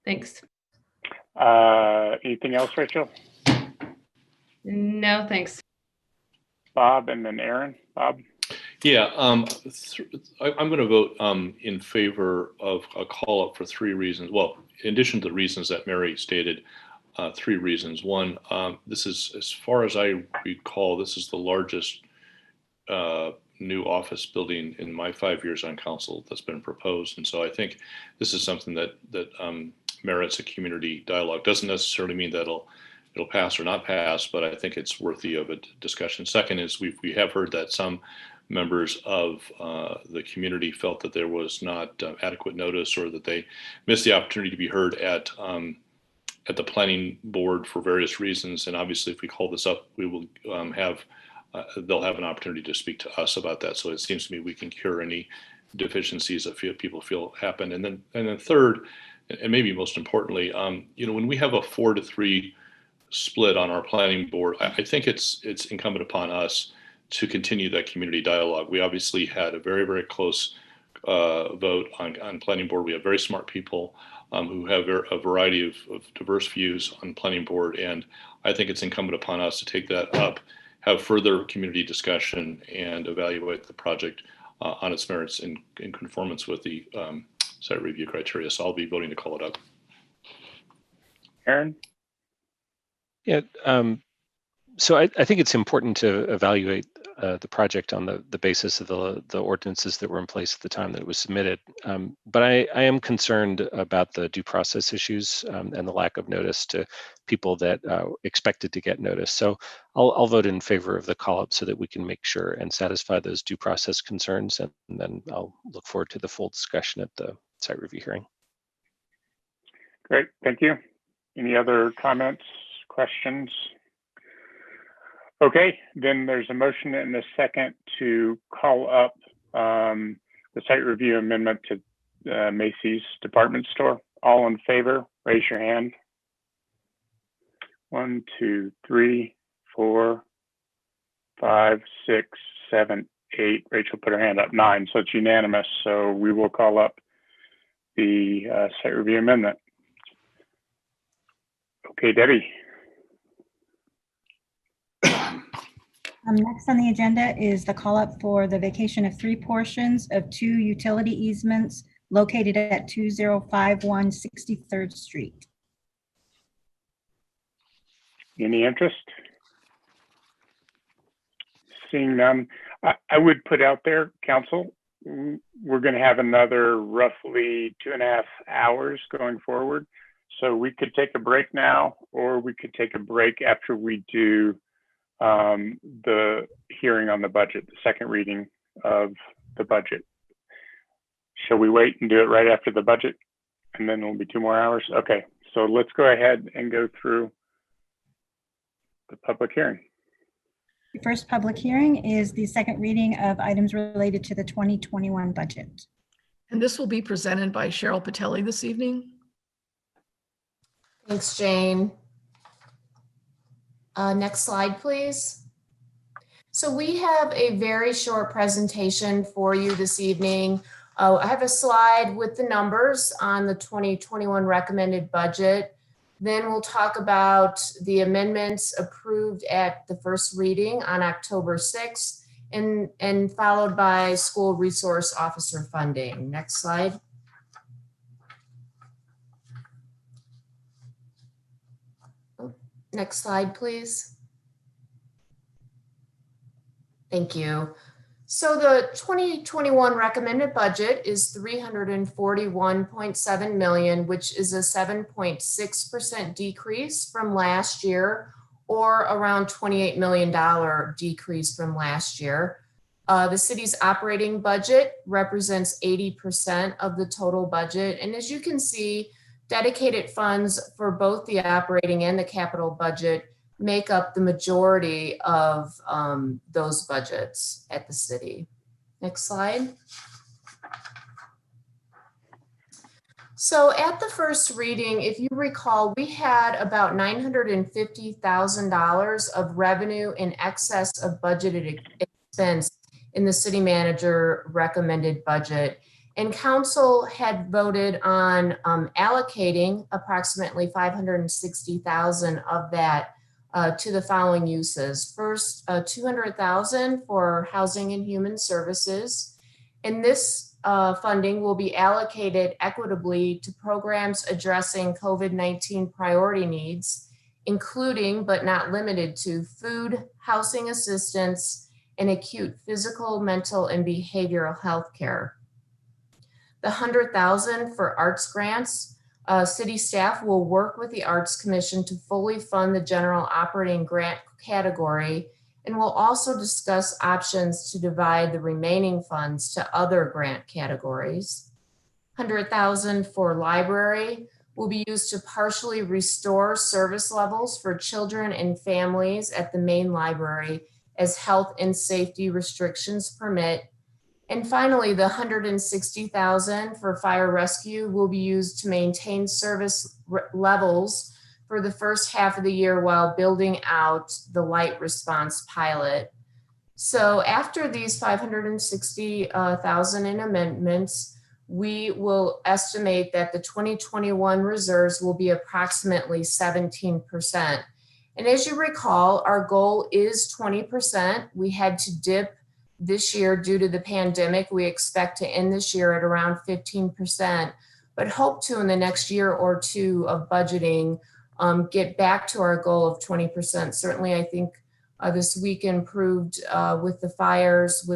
S7: Thanks.
S2: Anything else, Rachel?
S7: No, thanks.
S2: Bob, and then Aaron. Bob?
S10: Yeah, I'm going to vote in favor of a call up for 3 reasons. Well, in addition to the reasons that Mary stated, 3 reasons. One, this is, as far as I recall, this is the largest new office building in my 5 years on council that's been proposed. And so I think this is something that merits a community dialogue. Doesn't necessarily mean that it'll pass or not pass, but I think it's worthy of a discussion. Second is we have heard that some members of the community felt that there was not adequate notice, or that they missed the opportunity to be heard at at the planning board for various reasons. And obviously, if we call this up, we will they'll have an opportunity to speak to us about that. So it seems to me we can cure any deficiencies that people feel happen. And then third, and maybe most importantly, when we have a 4-3 split on our planning board, I think it's incumbent upon us to continue that community dialogue. We obviously had a very, very close vote on planning board. We have very smart people who have a variety of diverse views on planning board. And I think it's incumbent upon us to take that up, have further community discussion, and evaluate the project on its merits in conformance with the site review criteria. So I'll be voting to call it up.
S2: Aaron?
S17: Yeah, so I think it's important to evaluate the project on the basis of the ordinances that were in place at the time that it was submitted. But I am concerned about the due process issues and the lack of notice to people that expected to get notice. So I'll vote in favor of the call-up so that we can make sure and satisfy those due process concerns. And then I'll look forward to the full discussion at the site review hearing.
S2: Great, thank you. Any other comments, questions? Okay, then there's a motion and a second to call up the site review amendment to Macy's department store. All in favor, raise your hand. 1, 2, 3, 4, 5, 6, 7, 8. Rachel put her hand up. 9, so it's unanimous. So we will call up the site review amendment. Okay, Debbie.
S5: Next on the agenda is the call up for the vacation of 3 portions of 2 utility easements located at 2051 63rd Street.
S2: Any interest? Seeing none, I would put out there, council, we're going to have another roughly 2.5 hours going forward. So we could take a break now, or we could take a break after we do the hearing on the budget, the second reading of the budget. Shall we wait and do it right after the budget? And then it'll be 2 more hours? Okay, so let's go ahead and go through the public hearing.
S5: The first public hearing is the second reading of items related to the 2021 budget.
S1: And this will be presented by Cheryl Patelli this evening.
S21: Thanks, Jane. Next slide, please. So we have a very short presentation for you this evening. I have a slide with the numbers on the 2021 recommended budget. Then we'll talk about the amendments approved at the first reading on October 6th and followed by school resource officer funding. Next slide. Next slide, please. Thank you. So the 2021 recommended budget is $341.7 million, which is a 7.6% decrease from last year, or around $28 million decrease from last year. The city's operating budget represents 80% of the total budget. And as you can see, dedicated funds for both the operating and the capital budget make up the majority of those budgets at the city. Next slide. So at the first reading, if you recall, we had about $950,000 of revenue in excess of budgeted expense in the city manager recommended budget. And council had voted on allocating approximately $560,000 of that to the following uses. First, $200,000 for housing and human services. And this funding will be allocated equitably to programs addressing COVID-19 priority needs, including but not limited to food, housing assistance, and acute physical, mental, and behavioral health care. The $100,000 for arts grants, city staff will work with the Arts Commission to fully fund the general operating grant category, and will also discuss options to divide the remaining funds to other grant categories. $100,000 for library, will be used to partially restore service levels for children and families at the main library as health and safety restrictions permit. And finally, the $160,000 for fire rescue will be used to maintain service levels for the first half of the year while building out the light response pilot. So after these $560,000 in amendments, we will estimate that the 2021 reserves will be approximately 17%. And as you recall, our goal is 20%. We had to dip this year due to the pandemic. We expect to end this year at around 15%, but hope to in the next year or two of budgeting get back to our goal of 20%. Certainly, I think this week improved with the fires,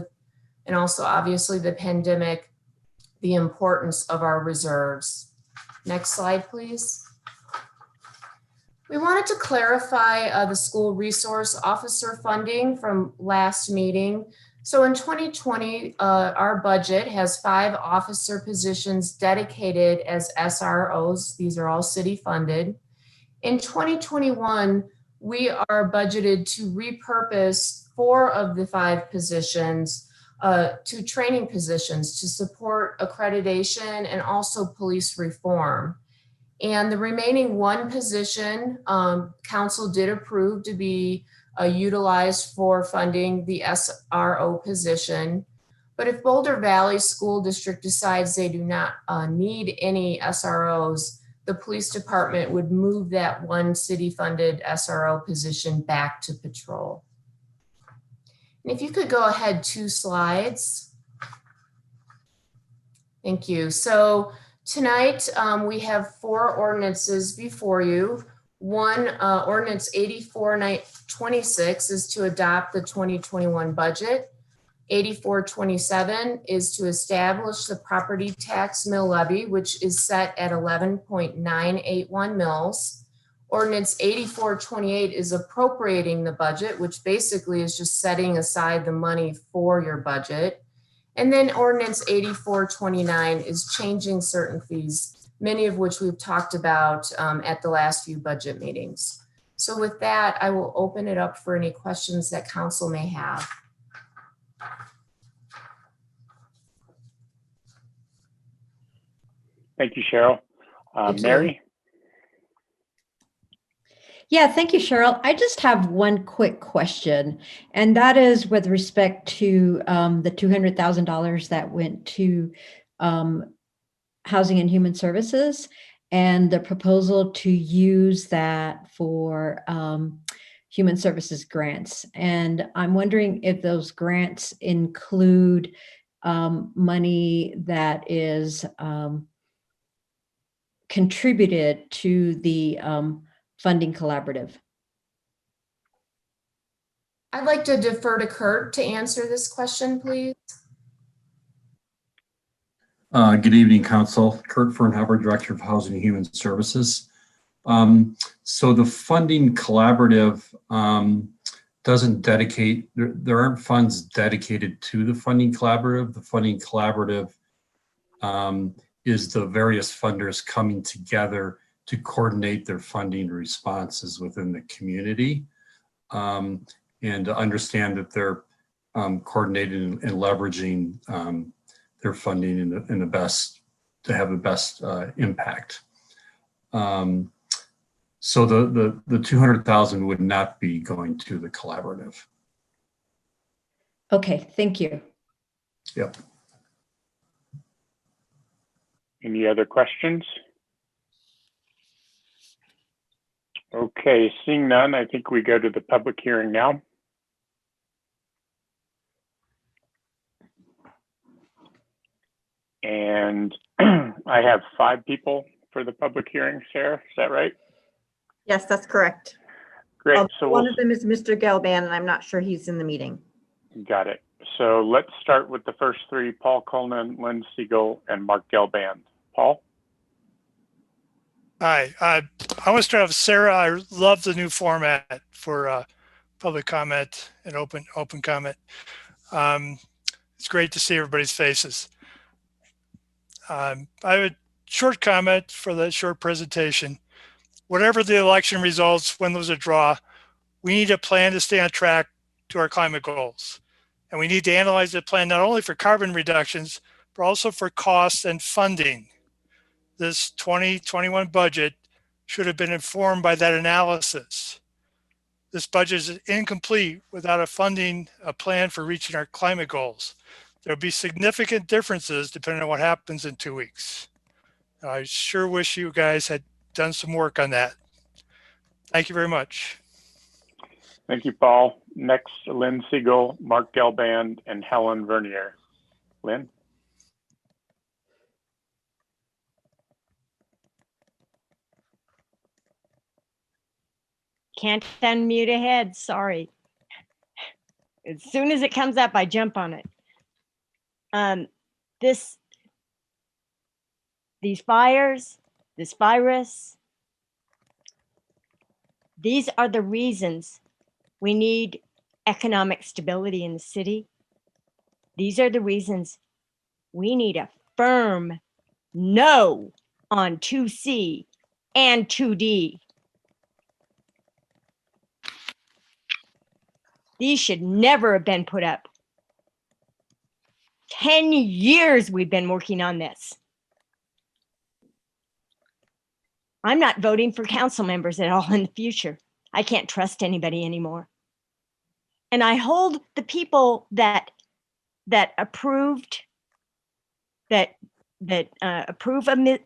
S21: and also obviously the pandemic, the importance of our reserves. Next slide, please. We wanted to clarify the school resource officer funding from last meeting. So in 2020, our budget has 5 officer positions dedicated as SROs. These are all city funded. In 2021, we are budgeted to repurpose 4 of the 5 positions to training positions to support accreditation and also police reform. And the remaining 1 position, council did approve to be utilized for funding the SRO position. But if Boulder Valley School District decides they do not need any SROs, the police department would move that 1 city-funded SRO position back to patrol. And if you could go ahead 2 slides. Thank you. So tonight we have 4 ordinances before you. One, ordinance 8426 is to adopt the 2021 budget. 8427 is to establish the property tax mill levy, which is set at 11.981 mils. Ordinance 8428 is appropriating the budget, which basically is just setting aside the money for your budget. And then ordinance 8429 is changing certain fees, many of which we've talked about at the last few budget meetings. So with that, I will open it up for any questions that council may have.
S2: Thank you, Cheryl. Mary?
S9: Yeah, thank you, Cheryl. I just have one quick question, and that is with respect to the $200,000 that went to Housing and Human Services and the proposal to use that for human services grants. And I'm wondering if those grants include money that is contributed to the funding collaborative.
S21: I'd like to defer to Kurt to answer this question, please.
S8: Good evening, Council. Kurt Fernhaber, Director of Housing and Human Services. So the funding collaborative doesn't dedicate, there aren't funds dedicated to the funding collaborative. The funding collaborative is the various funders coming together to coordinate their funding responses within the community and to understand that they're coordinating and leveraging their funding in the best, to have the best impact. So the 200,000 would not be going to the collaborative.
S9: Okay, thank you.
S8: Yep.
S2: Any other questions? Okay, seeing none, I think we go to the public hearing now. And I have 5 people for the public hearing, Sarah, is that right?
S12: Yes, that's correct.
S2: Great. So
S12: one of them is Mr. Gelban, and I'm not sure he's in the meeting.
S2: Got it. So let's start with the first 3, Paul Cullinan, Lynn Siegel, and Mark Gelban. Paul?
S22: Hi, I want to start off with Sarah. I love the new format for public comment and open comment. It's great to see everybody's faces. I have short comment for the short presentation. Whatever the election results, when there's a draw, we need a plan to stay on track to our climate goals. And we need to analyze the plan not only for carbon reductions, but also for costs and funding. This 2021 budget should have been informed by that analysis. This budget is incomplete without a plan for reaching our climate goals. There'll be significant differences depending on what happens in 2 weeks. I sure wish you guys had done some work on that. Thank you very much.
S2: Thank you, Paul. Next, Lynn Siegel, Mark Gelband, and Helen Vernier. Lynn?
S4: Can't unmute ahead, sorry. As soon as it comes up, I jump on it. These fires, this virus, these are the reasons we need economic stability in the city. These are the reasons we need a firm no on 2C and 2D. These should never have been put up. 10 years we've been working on this. I'm not voting for council members at all in the future. I can't trust anybody anymore. And I hold the people that approve of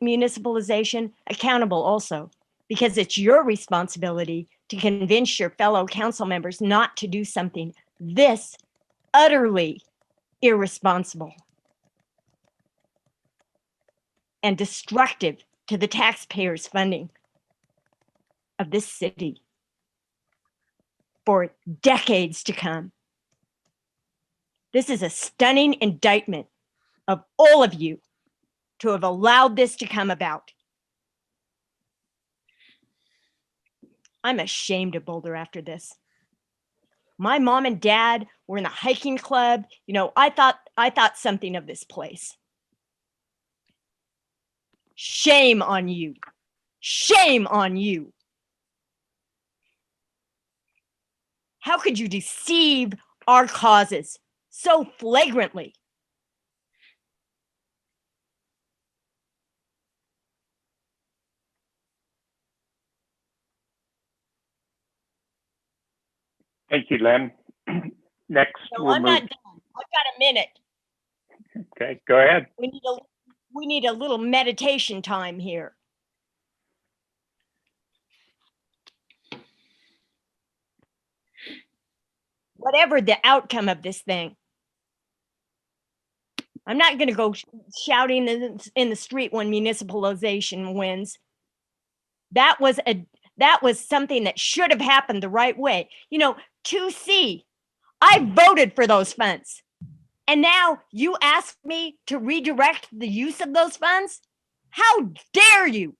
S4: municipalization accountable also, because it's your responsibility to convince your fellow council members not to do something this utterly irresponsible and destructive to the taxpayers' funding of this city for decades to come. This is a stunning indictment of all of you to have allowed this to come about. I'm ashamed of Boulder after this. My mom and dad were in the hiking club. You know, I thought something of this place. Shame on you. Shame on you. How could you deceive our causes so flagrantly?
S2: Thank you, Lynn. Next,
S4: No,
S2: we'll
S4: I'm
S2: move.
S4: not done. I've got a minute.
S2: Okay, go ahead.
S4: We need a little meditation time here. Whatever the outcome of this thing, I'm not going to go shouting in the street when municipalization wins. That was something that should have happened the right way. You know, 2C, I voted for those funds. And now you ask me to redirect the use of those funds? How dare you?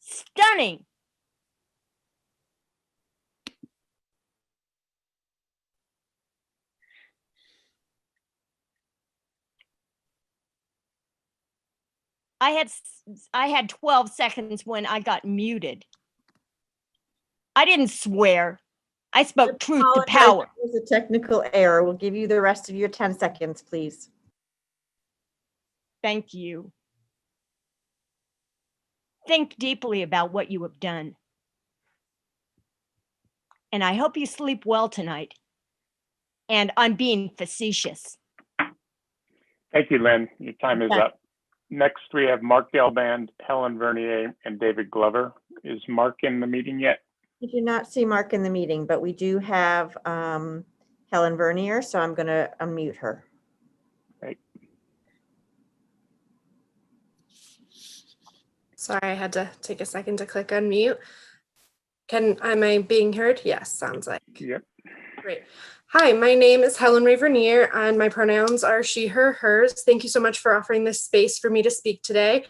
S4: Stunning. I had 12 seconds when I got muted. I didn't swear. I spoke truth to power.
S12: It was a technical error. We'll give you the rest of your 10 seconds, please.
S4: Thank you. Think deeply about what you have done. And I hope you sleep well tonight. And I'm being facetious.
S2: Thank you, Lynn. Your time is up. Next, we have Mark Gelband, Helen Vernier, and David Glover. Is Mark in the meeting yet?
S12: We do not see Mark in the meeting, but we do have Helen Vernier, so I'm going to unmute her.
S2: Right.
S11: Sorry, I had to take a second to click unmute. Am I being heard? Yes, sounds like.
S2: Yep.
S11: Great. Hi, my name is Helen Ray Vernier, and my pronouns are she, her, hers. Thank you so much for offering this space for me to speak today.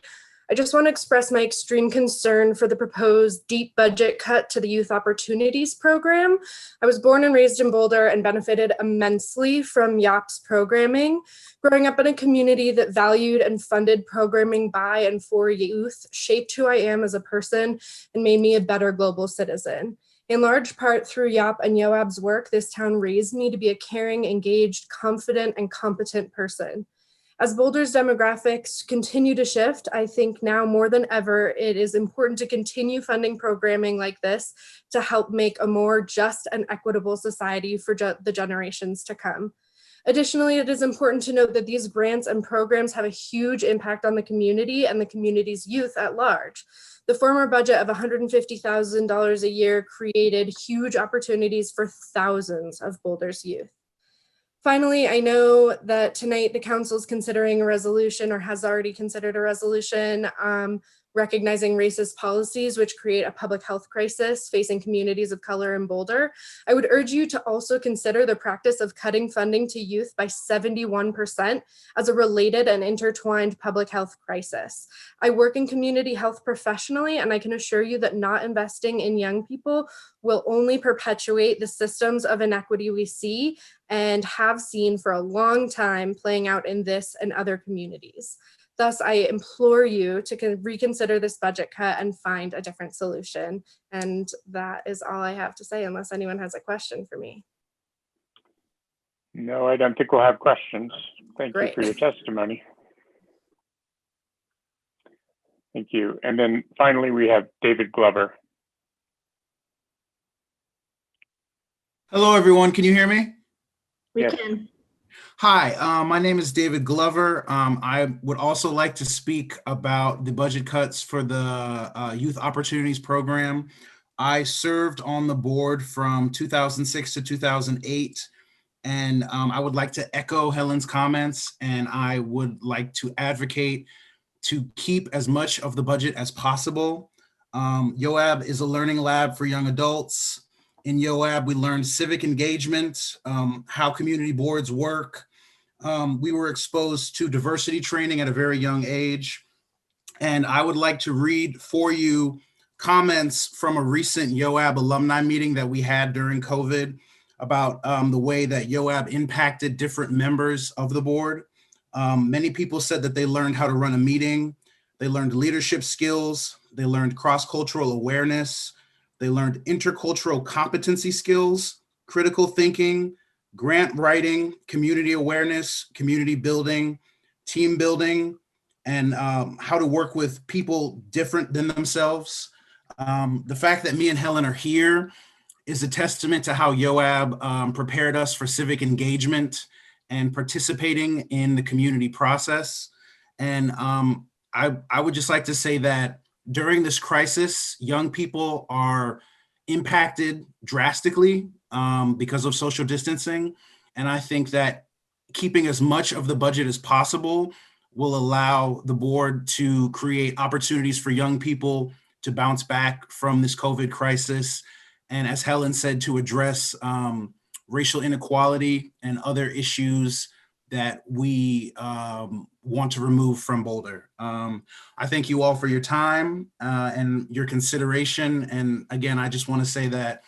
S11: I just want to express my extreme concern for the proposed deep budget cut to the Youth Opportunities Program. I was born and raised in Boulder and benefited immensely from YOP's programming. Growing up in a community that valued and funded programming by and for youth shaped who I am as a person and made me a better global citizen. In large part through YOP and YOAB's work, this town raised me to be a caring, engaged, confident, and competent person. As Boulder's demographics continue to shift, I think now more than ever, it is important to continue funding programming like this to help make a more just and equitable society for the generations to come. Additionally, it is important to note that these grants and programs have a huge impact on the community and the community's youth at large. The former budget of $150,000 a year created huge opportunities for thousands of Boulder's youth. Finally, I know that tonight the council is considering a resolution or has already considered a resolution recognizing racist policies which create a public health crisis facing communities of color in Boulder. I would urge you to also consider the practice of cutting funding to youth by 71% as a related and intertwined public health crisis. I work in community health professionally, and I can assure you that not investing in young people will only perpetuate the systems of inequity we see and have seen for a long time playing out in this and other communities. Thus, I implore you to reconsider this budget cut and find a different solution. And that is all I have to say, unless anyone has a question for me.
S2: No, I don't think we'll have questions. Thank
S11: Great.
S2: you for your testimony. Thank you. And then finally, we have David Glover.
S13: Hello, everyone. Can you hear me?
S12: We
S2: Yes.
S12: can.
S13: Hi, my name is David Glover. I would also like to speak about the budget cuts for the Youth Opportunities Program. I served on the board from 2006 to 2008, and I would like to echo Helen's comments, and I would like to advocate to keep as much of the budget as possible. YOAB is a learning lab for young adults. In YOAB, we learned civic engagement, how community boards work. We were exposed to diversity training at a very young age. And I would like to read for you comments from a recent YOAB alumni meeting that we had during COVID about the way that YOAB impacted different members of the board. Many people said that they learned how to run a meeting. They learned leadership skills. They learned cross-cultural awareness. They learned intercultural competency skills, critical thinking, grant writing, community awareness, community building, team building, and how to work with people different than themselves. The fact that me and Helen are here is a testament to how YOAB prepared us for civic engagement and participating in the community process. And I would just like to say that during this crisis, young people are impacted drastically because of social distancing. And I think that keeping as much of the budget as possible will allow the board to create opportunities for young people to bounce back from this COVID crisis. And as Helen said, to address racial inequality and other issues that we want to remove from Boulder. I thank you all for your time and your consideration. And again, I just want to say that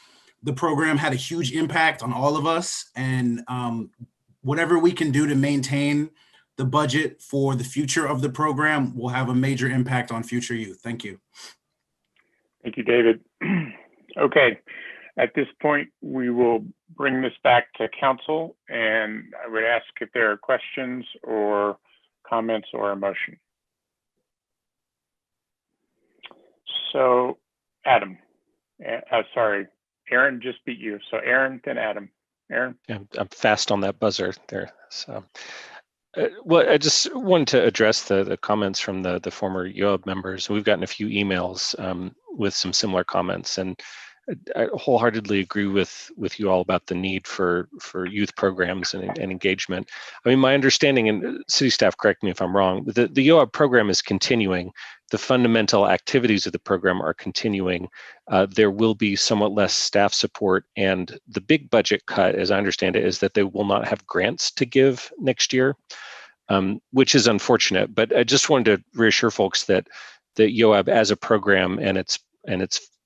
S13: the program had a huge impact on all of us, and whatever we can do to maintain the budget for the future of the program will have a major impact on future youth. Thank you.
S2: Thank you, David. Okay, at this point, we will bring this back to council, and I would ask if there are questions or comments or a motion. So, Adam, sorry, Aaron just beat you. So Aaron, then Adam. Aaron?
S17: Yeah, I'm fast on that buzzer there. So, well, I just wanted to address the comments from the former YOAB members. We've gotten a few emails with some similar comments, and I wholeheartedly agree with you all about the need for youth programs and engagement. I mean, my understanding, and city staff, correct me if I'm wrong, the YOAB program is continuing. The fundamental activities of the program are continuing. There will be somewhat less staff support, and the big budget cut, as I understand it, is that they will not have grants to give next year. which is unfortunate. But I just wanted to reassure folks that YOAB as a program and its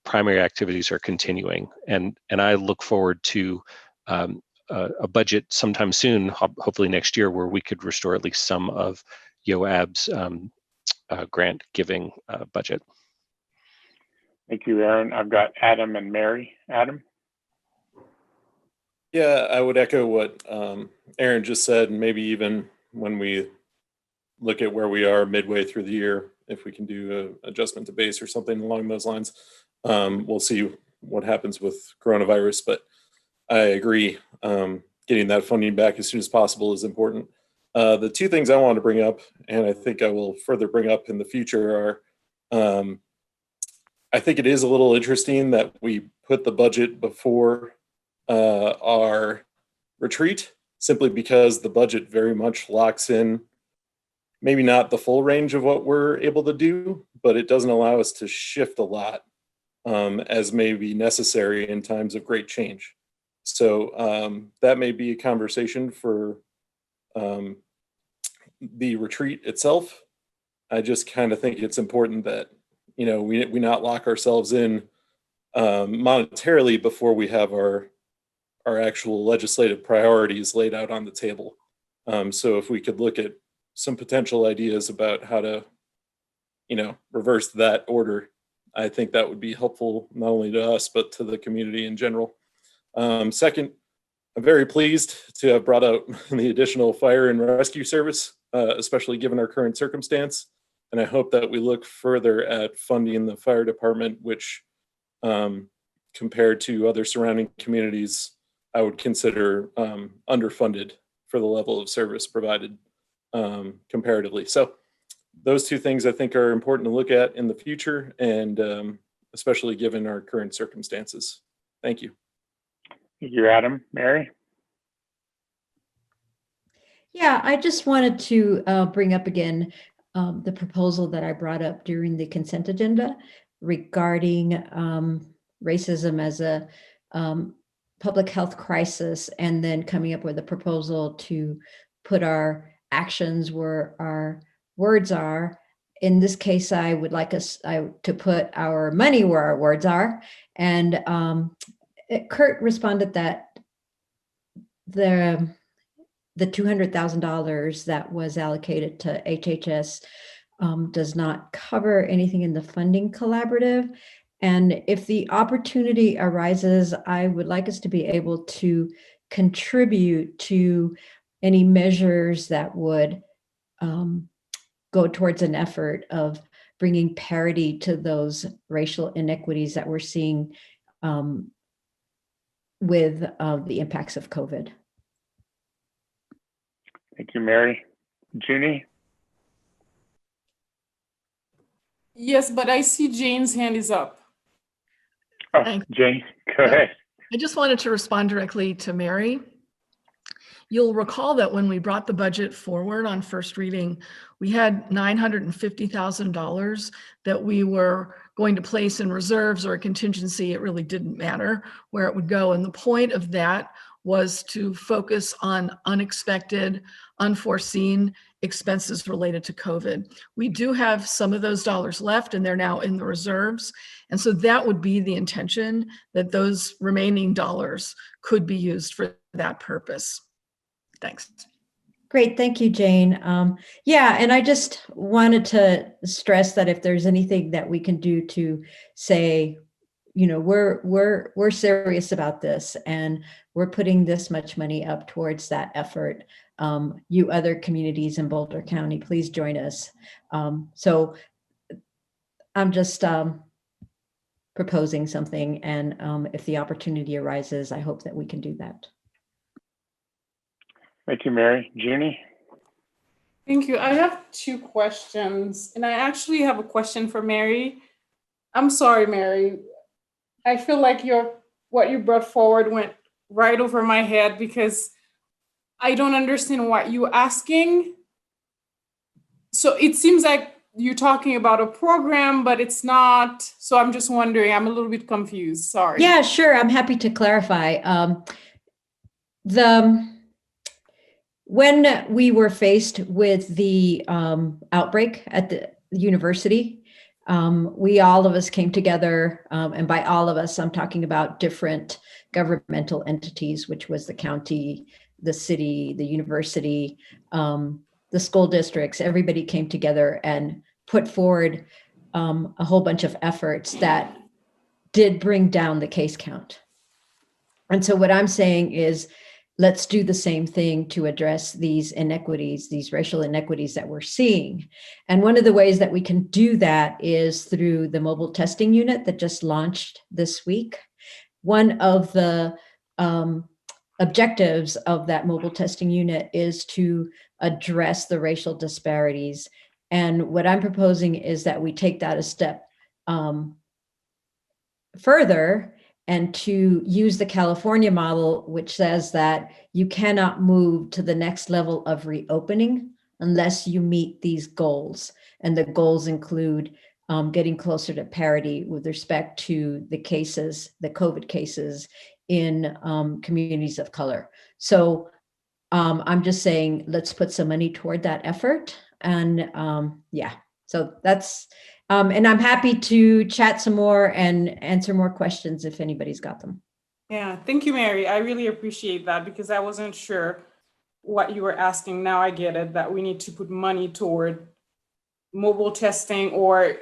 S17: primary activities are continuing, and I look forward to a budget sometime soon, hopefully next year, where we could restore at least some of YOAB's grant giving budget.
S2: Thank you, Aaron. I've got Adam and Mary. Adam?
S3: Yeah, I would echo what Aaron just said, and maybe even when we look at where we are midway through the year, if we can do an adjustment to base or something along those lines. We'll see what happens with coronavirus, but I agree. Getting that funding back as soon as possible is important. The two things I want to bring up, and I think I will further bring up in the future, are I think it is a little interesting that we put the budget before our retreat, simply because the budget very much locks in maybe not the full range of what we're able to do, but it doesn't allow us to shift a lot as may be necessary in times of great change. So that may be a conversation for the retreat itself. I just kind of think it's important that, you know, we not lock ourselves in monetarily before we have our actual legislative priorities laid out on the table. So if we could look at some potential ideas about how to, you know, reverse that order, I think that would be helpful not only to us, but to the community in general. Second, I'm very pleased to have brought out the additional fire and rescue service, especially given our current circumstance. And I hope that we look further at funding the fire department, which compared to other surrounding communities, I would consider underfunded for the level of service provided comparatively. So those two things I think are important to look at in the future, and especially given our current circumstances. Thank you.
S2: Thank you, Adam. Mary?
S9: Yeah, I just wanted to bring up again the proposal that I brought up during the consent agenda regarding racism as a public health crisis, and then coming up with a proposal to put our actions where our words are. In this case, I would like us to put our money where our words are. And Kurt responded that the $200,000 that was allocated to HHS does not cover anything in the funding collaborative. And if the opportunity arises, I would like us to be able to contribute to any measures that would go towards an effort of bringing parity to those racial inequities that we're seeing with the impacts of COVID.
S2: Thank you, Mary. Junie?
S14: Yes, but I see Jane's hand is up.
S2: Oh, Jane, go ahead.
S1: I just wanted to respond directly to Mary. You'll recall that when we brought the budget forward on first reading, we had $950,000 that we were going to place in reserves or a contingency. It really didn't matter where it would go. And the point of that was to focus on unexpected, unforeseen expenses related to COVID. We do have some of those dollars left, and they're now in the reserves. And so that would be the intention, that those remaining dollars could be used for that purpose. Thanks.
S9: Great, thank you, Jane. Yeah, and I just wanted to stress that if there's anything that we can do to say, you know, we're serious about this, and we're putting this much money up towards that effort. You other communities in Boulder County, please join us. So I'm just proposing something, and if the opportunity arises, I hope that we can do that.
S2: Thank you, Mary. Junie?
S14: Thank you. I have two questions, and I actually have a question for Mary. I'm sorry, Mary. I feel like what you brought forward went right over my head because I don't understand what you're asking. So it seems like you're talking about a program, but it's not. So I'm just wondering, I'm a little bit confused. Sorry.
S9: Yeah, sure. I'm happy to clarify. when we were faced with the outbreak at the university, we all of us came together, and by all of us, I'm talking about different governmental entities, which was the county, the city, the university, the school districts. Everybody came together and put forward a whole bunch of efforts that did bring down the case count. And so what I'm saying is, let's do the same thing to address these inequities, these racial inequities that we're seeing. And one of the ways that we can do that is through the mobile testing unit that just launched this week. One of the objectives of that mobile testing unit is to address the racial disparities. And what I'm proposing is that we take that a step further, and to use the California model, which says that you cannot move to the next level of reopening unless you meet these goals. And the goals include getting closer to parity with respect to the cases, the COVID cases in communities of color. So I'm just saying, let's put some money toward that effort. And yeah, so that's, and I'm happy to chat some more and answer more questions if anybody's got them.
S14: Yeah, thank you, Mary. I really appreciate that because I wasn't sure what you were asking. Now I get it, that we need to put money toward mobile testing, or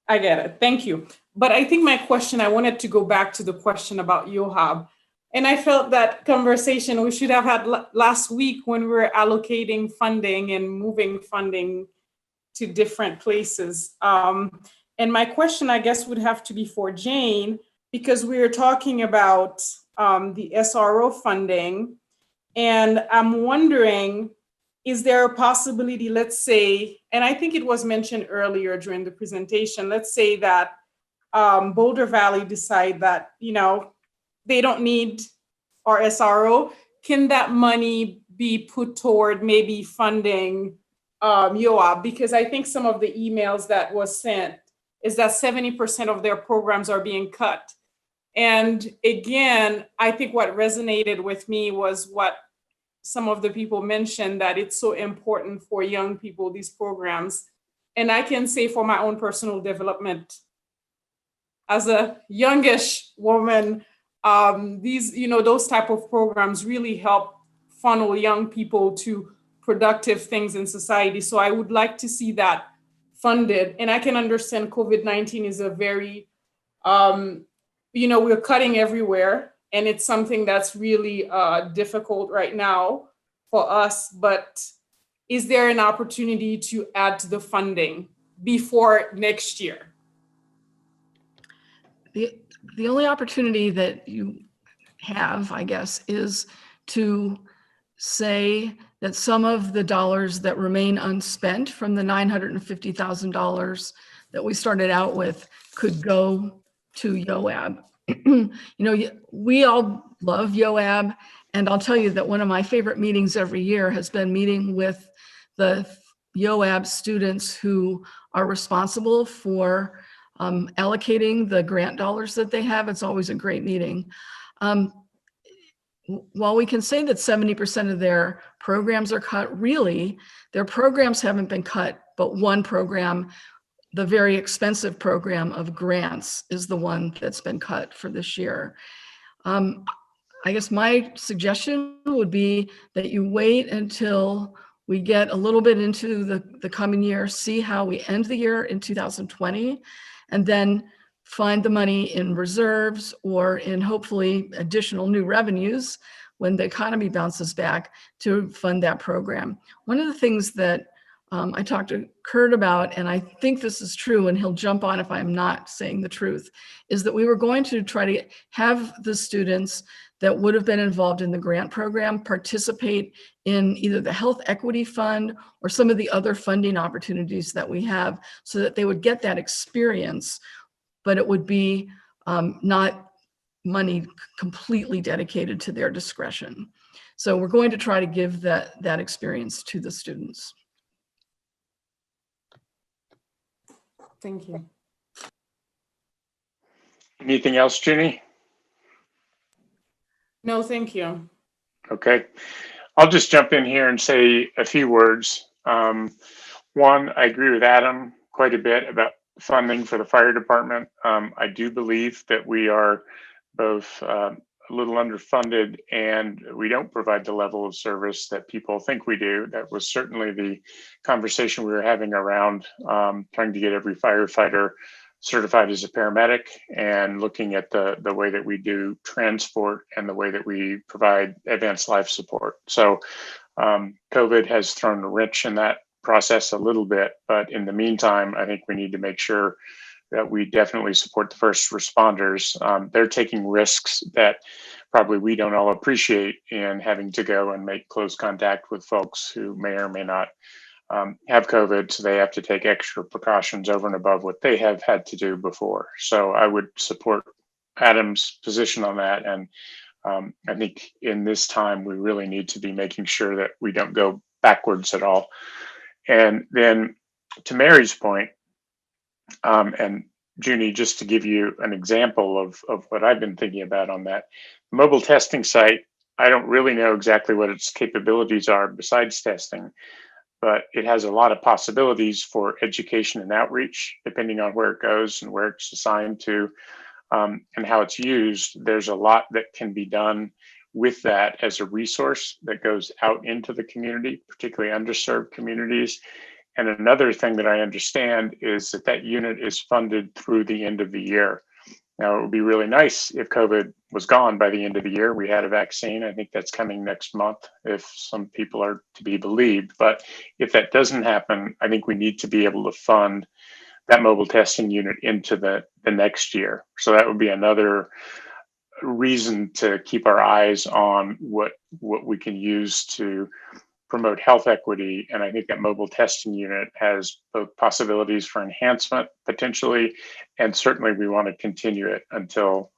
S14: I get it. Thank you. But I think my question, I wanted to go back to the question about YoHab. And I felt that conversation we should have had last week when we were allocating funding and moving funding to different places. And my question, I guess, would have to be for Jane, because we were talking about the SRO funding. And I'm wondering, is there a possibility, let's say, and I think it was mentioned earlier during the presentation, let's say that Boulder Valley decide that, you know, they don't need our SRO, can that money be put toward maybe funding YoHab? Because I think some of the emails that was sent is that 70% of their programs are being cut. And again, I think what resonated with me was what some of the people mentioned, that it's so important for young people, these programs. And I can say for my own personal development, as a youngish woman, these, you know, those type of programs really help funnel young people to productive things in society. So I would like to see that funded. And I can understand COVID-19 is a very, you know, we're cutting everywhere, and it's something that's really difficult right now for us. But is there an opportunity to add to the funding before next year?
S1: The only opportunity that you have, I guess, is to say that some of the dollars that remain unspent from the $950,000 that we started out with could go to YoHab. You know, we all love YoHab, and I'll tell you that one of my favorite meetings every year has been meeting with the YoHab students who are responsible for allocating the grant dollars that they have. It's always a great meeting. While we can say that 70% of their programs are cut, really, their programs haven't been cut, but one program, the very expensive program of grants, is the one that's been cut for this year. I guess my suggestion would be that you wait until we get a little bit into the coming year, see how we end the year in 2020, and then find the money in reserves or in hopefully additional new revenues when the economy bounces back to fund that program. One of the things that I talked to Kurt about, and I think this is true, and he'll jump on if I'm not saying the truth, is that we were going to try to have the students that would have been involved in the grant program participate in either the Health Equity Fund or some of the other funding opportunities that we have, so that they would get that experience, but it would be not money completely dedicated to their discretion. So we're going to try to give that experience to the students.
S14: Thank you.
S2: Anything else, Ginny?
S14: No, thank you.
S2: Okay. I'll just jump in here and say a few words. One, I agree with Adam quite a bit about funding for the fire department. I do believe that we are both a little underfunded and we don't provide the level of service that people think we do. That was certainly the conversation we were having around trying to get every firefighter certified as a paramedic and looking at the way that we do transport and the way that we provide advanced life support. So COVID has thrown a wrench in that process a little bit, but in the meantime, I think we need to make sure that we definitely support the first responders. They're taking risks that probably we don't all appreciate in having to go and make close contact with folks who may or may not have COVID, so they have to take extra precautions over and above what they have had to do before. So I would support Adam's position on that. And I think in this time, we really need to be making sure that we don't go backwards at all. And then to Mary's point, and Junie, just to give you an example of what I've been thinking about on that mobile testing site, I don't really know exactly what its capabilities are besides testing, but it has a lot of possibilities for education and outreach, depending on where it goes and where it's assigned to and how it's used. There's a lot that can be done with that as a resource that goes out into the community, particularly underserved communities. And another thing that I understand is that that unit is funded through the end of the year. Now, it would be really nice if COVID was gone by the end of the year. We had a vaccine. I think that's coming next month, if some people are to be believed. But if that doesn't happen, I think we need to be able to fund that mobile testing unit into the next year. So that would be another reason to keep our eyes on what we can use to promote health equity. And I think that mobile testing unit has both possibilities for enhancement potentially, and certainly we want to continue it until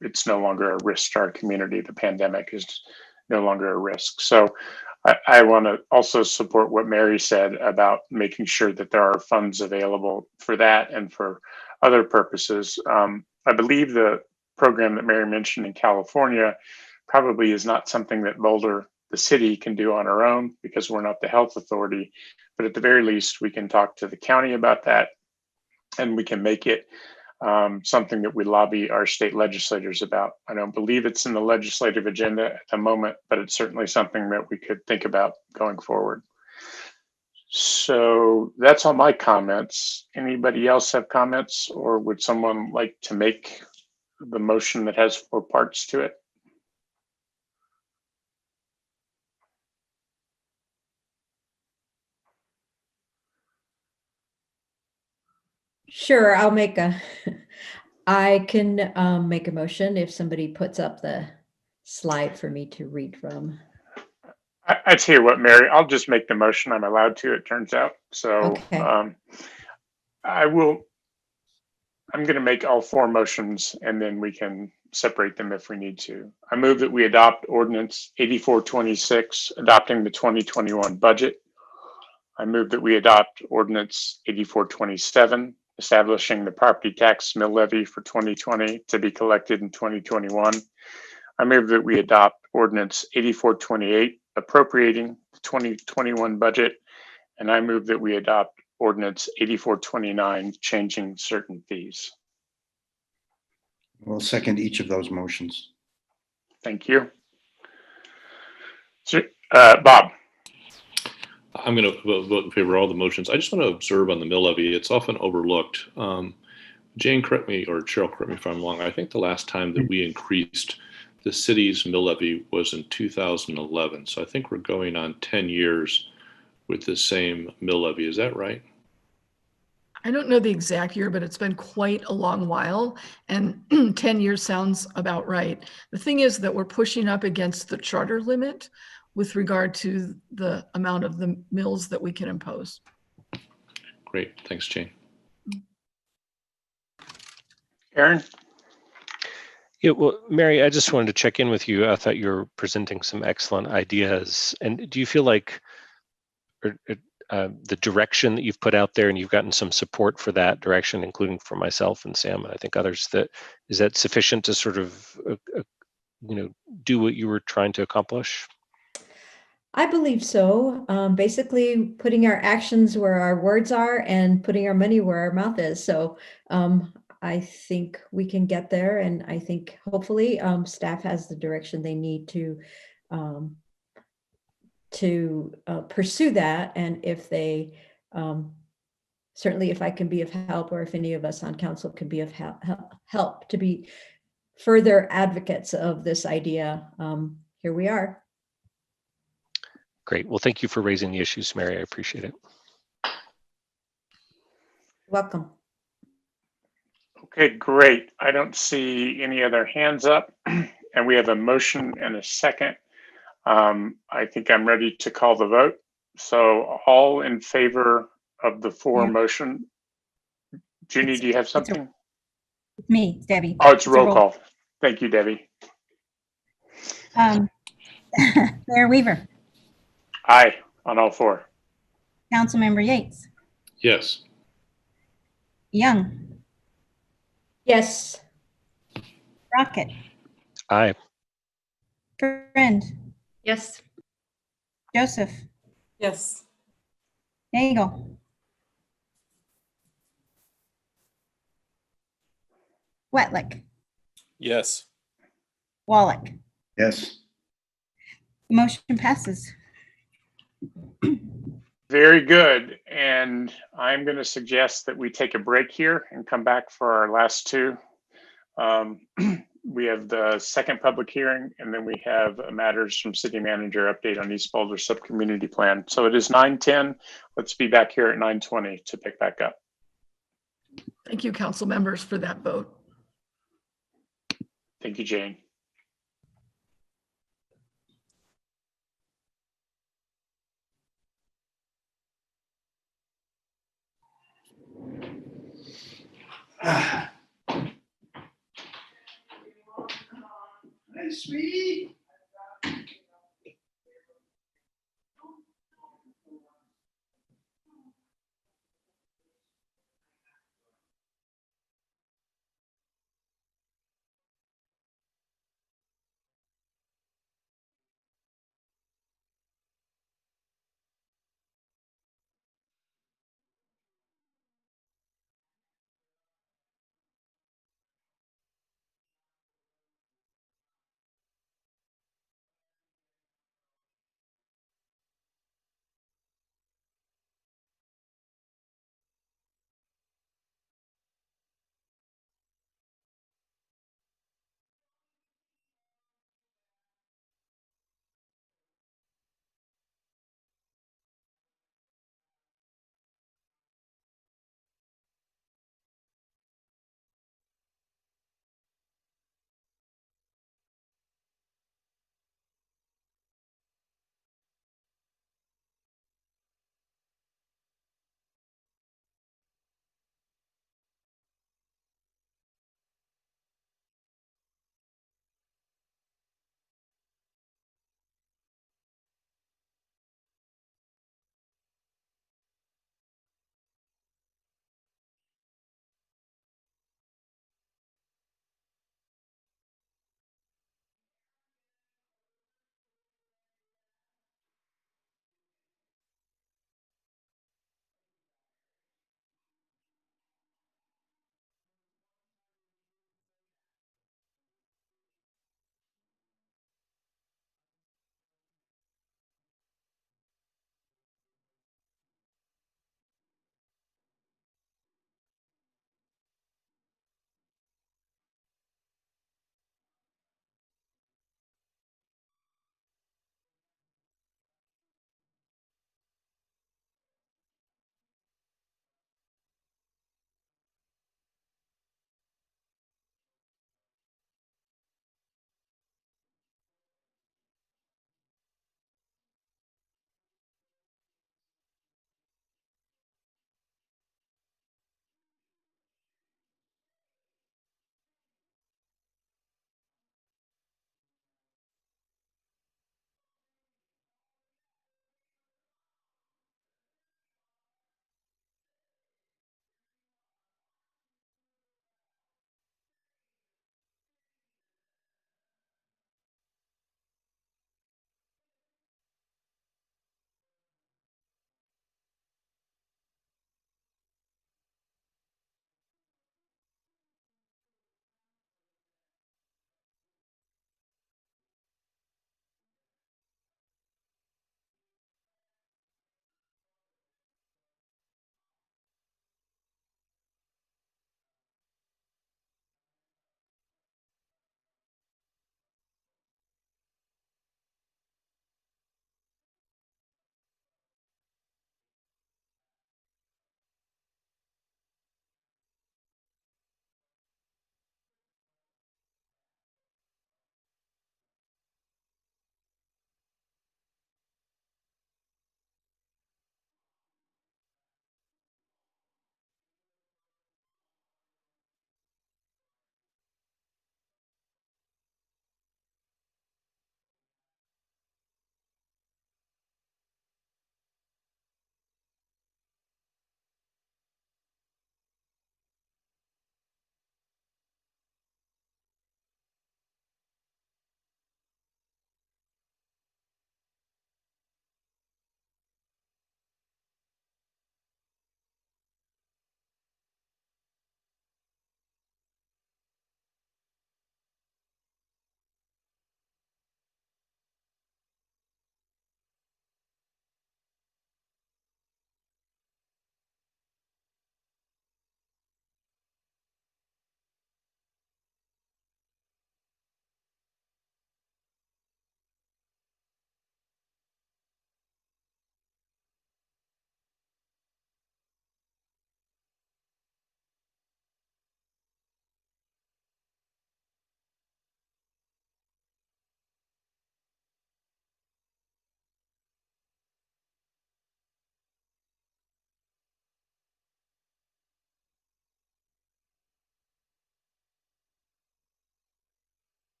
S2: it's no longer a risk to our community. The pandemic is no longer a risk. So I want to also support what Mary said about making sure that there are funds available for that and for other purposes. I believe the program that Mary mentioned in California probably is not something that Boulder, the city, can do on our own because we're not the health authority. But at the very least, we can talk to the county about that, and we can make it something that we lobby our state legislators about. I don't believe it's in the legislative agenda at the moment, but it's certainly something that we could think about going forward. So that's all my comments. Anybody else have comments, or would someone like to make the motion that has 4 parts to it?
S9: Sure, I can make a motion if somebody puts up the slide for me to read from.
S2: I tell you what, Mary, I'll just make the motion. I'm allowed to, it turns out. So
S9: Okay.
S2: I'm going to make all 4 motions and then we can separate them if we need to. I move that we adopt ordinance 8426, adopting the 2021 budget. I move that we adopt ordinance 8427, establishing the property tax mill levy for 2020 to be collected in 2021. I move that we adopt ordinance 8428, appropriating the 2021 budget. And I move that we adopt ordinance 8429, changing certain fees.
S18: We'll second each of those motions.
S2: Thank you. So, Bob.
S10: I'm going to vote in favor of all the motions. I just want to observe on the mill levy, it's often overlooked. Jane, correct me, or Cheryl, correct me if I'm wrong. I think the last time that we increased the city's mill levy was in 2011. So I think we're going on 10 years with the same mill levy. Is that right?
S1: I don't know the exact year, but it's been quite a long while, and 10 years sounds about right. The thing is that we're pushing up against the charter limit with regard to the amount of the mills that we can impose.
S10: Great, thanks, Jane.
S2: Aaron?
S17: Yeah, well, Mary, I just wanted to check in with you. I thought you were presenting some excellent ideas. And do you feel like the direction that you've put out there, and you've gotten some support for that direction, including for myself and Sam, and I think others, is that sufficient to sort of, do what you were trying to accomplish?
S9: I believe so. Basically, putting our actions where our words are and putting our money where our mouth is. So I think we can get there, and I think hopefully staff has the direction they need um, to pursue that. And if they certainly, if I can be of help, or if any of us on council can be of help to be further advocates of this idea, here we are.
S17: Great. Well, thank you for raising the issues, Mary. I appreciate it.
S9: Welcome.
S2: Okay, great. I don't see any other hands up, and we have a motion and a second. I think I'm ready to call the vote. So all in favor of the motion. Ginny, do you have something?
S5: It's me, it's Debbie.
S2: Oh, it's roll call. Thank you, Debbie.
S5: Mayor Weaver,
S2: Aye on all four.
S5: Councilmember Yates,
S10: Yes.
S5: Young,
S9: Yes.
S5: Rocket,
S17: Aye.
S5: Friend,
S7: Yes.
S5: Joseph,
S14: Yes.
S5: Nagel, Wetlick,
S3: Yes.
S5: Wallach.
S18: Yes.
S5: Motion passes.
S2: Very good. And I'm going to suggest that we take a break here and come back for our last two. We have the second public hearing, and then we have a matters from city manager update on East Boulder sub-community plan. So it is 9:10. Let's be back here at 9:20 to pick back up.
S1: Thank you, council members, for that vote.
S2: Thank you, Jane.
S18: Nice, sweet.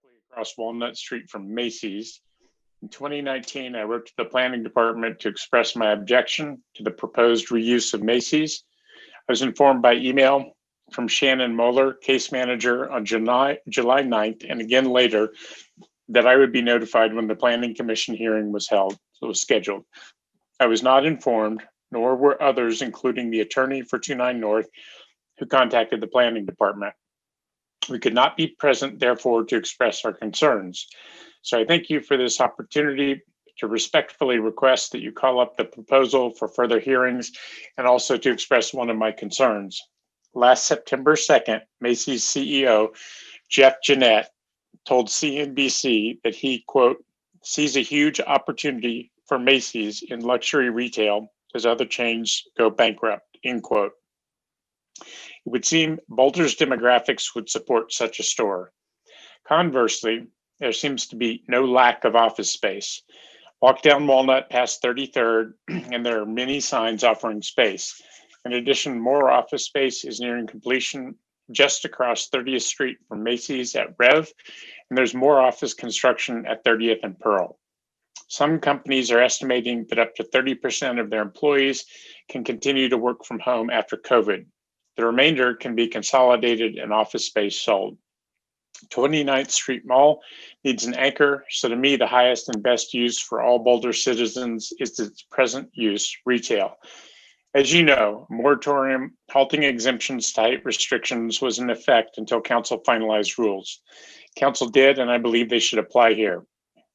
S2: directly across Walnut Street from Macy's. In 2019, I wrote to the planning department to express my objection to the proposed reuse of Macy's. I was informed by email from Shannon Moeller, case manager, on July 9th, and again later, that I would be notified when the planning commission hearing was scheduled. I was not informed, nor were others, including the attorney for 29 North, who contacted the planning department. We could not be present, therefore, to express our concerns. So I thank you for this opportunity to respectfully request that you call up the proposal for further hearings and also to express one of my concerns. Last September 2nd, Macy's CEO, Jeff Jeanette, told CNBC that he, quote, sees a huge opportunity for Macy's in luxury retail as other chains go bankrupt, end quote. It would seem Boulder's demographics would support such a store. Conversely, there seems to be no lack of office space. Walk down Walnut past 33rd, and there are many signs offering space. In addition, more office space is nearing completion just across 30th Street from Macy's at Rev, and there's more office construction at 30th and Pearl. Some companies are estimating that up to 30% of their employees can continue to work from home after COVID. The remainder can be consolidated and office space sold. 29th Street Mall needs an anchor, so to me, the highest and best use for all Boulder citizens is its present use, retail. As you know, moratorium halting exemptions to height restrictions was in effect until council finalized rules. Council did, and I believe they should apply here.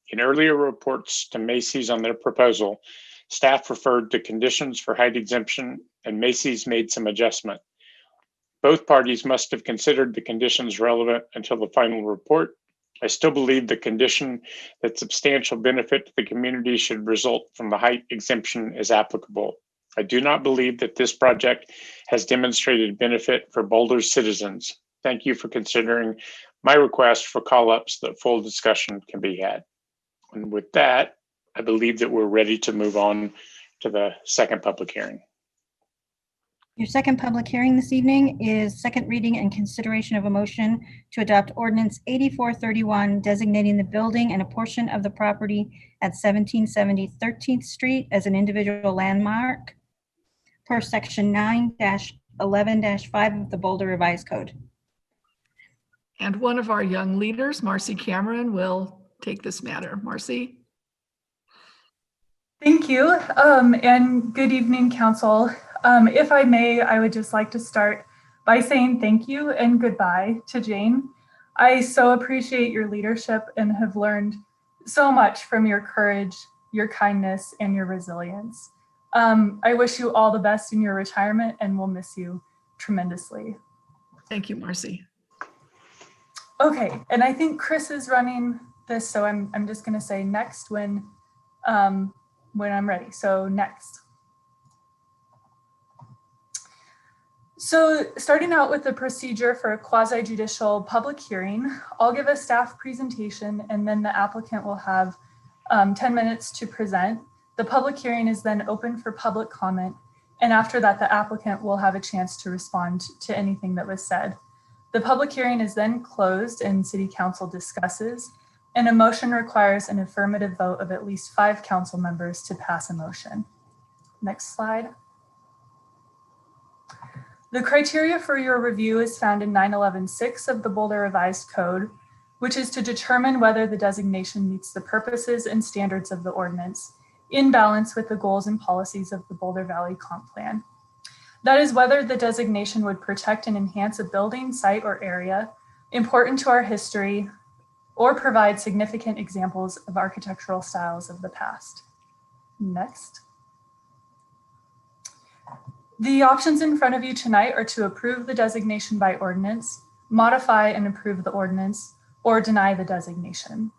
S2: In earlier reports to Macy's on their proposal, staff referred to conditions for height exemption, and Macy's made some adjustment. Both parties must have considered the conditions relevant until the final report. I still believe the condition that substantial benefit to the community should result from the height exemption is applicable. I do not believe that this project has demonstrated benefit for Boulder's citizens. Thank you for considering my request for call-ups so that full discussion can be had. And with that, I believe that we're ready to move on to the second public hearing.
S5: Your second public hearing this evening is second reading and consideration of a motion to adopt ordinance 8431 designating the building and a portion of the property at 1770 13th Street as an individual landmark per section 9-11-5 of the Boulder Revised Code.
S1: And one of our young leaders, Marcy Cameron, will take this matter. Marcy?
S15: Thank you, and good evening, Council. If I may, I would just like to start by saying thank you and goodbye to Jane. I so appreciate your leadership and have learned so much from your courage, your kindness, and your resilience. I wish you all the best in your retirement and will miss you tremendously.
S1: Thank you, Marcy.
S15: Okay, and I think Chris is running this, so I'm just going to say next when I'm ready. So next. So starting out with the procedure for a quasi-judicial public hearing, I'll give a staff presentation and then the applicant will have 10 minutes to present. The public hearing is then open for public comment. And after that, the applicant will have a chance to respond to anything that was said. The public hearing is then closed and City Council discusses, and a motion requires an affirmative vote of at least 5 council members to pass a motion. Next slide. The criteria for your review is found in 911-6 of the Boulder Revised Code, which is to determine whether the designation meets the purposes and standards of the ordinance in balance with the goals and policies of the Boulder Valley Comp Plan. That is whether the designation would protect and enhance a building, site, or area important to our history or provide significant examples of architectural styles of the past. Next. The options in front of you tonight are to approve the designation by ordinance, modify and approve the ordinance, or deny the designation.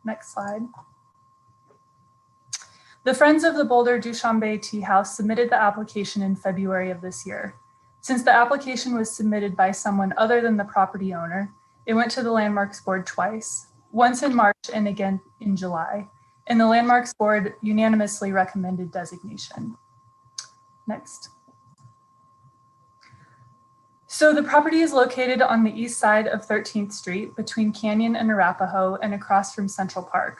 S15: Next slide. The Friends of the Boulder Dushanbe Tea House submitted the application in February of this year. Since the application was submitted by someone other than the property owner, it went to the Landmarks Board twice, once in March and again in July, and the Landmarks Board unanimously recommended designation. Next. So the property is located on the east side of 13th Street between Canyon and Arapahoe and across from Central Park.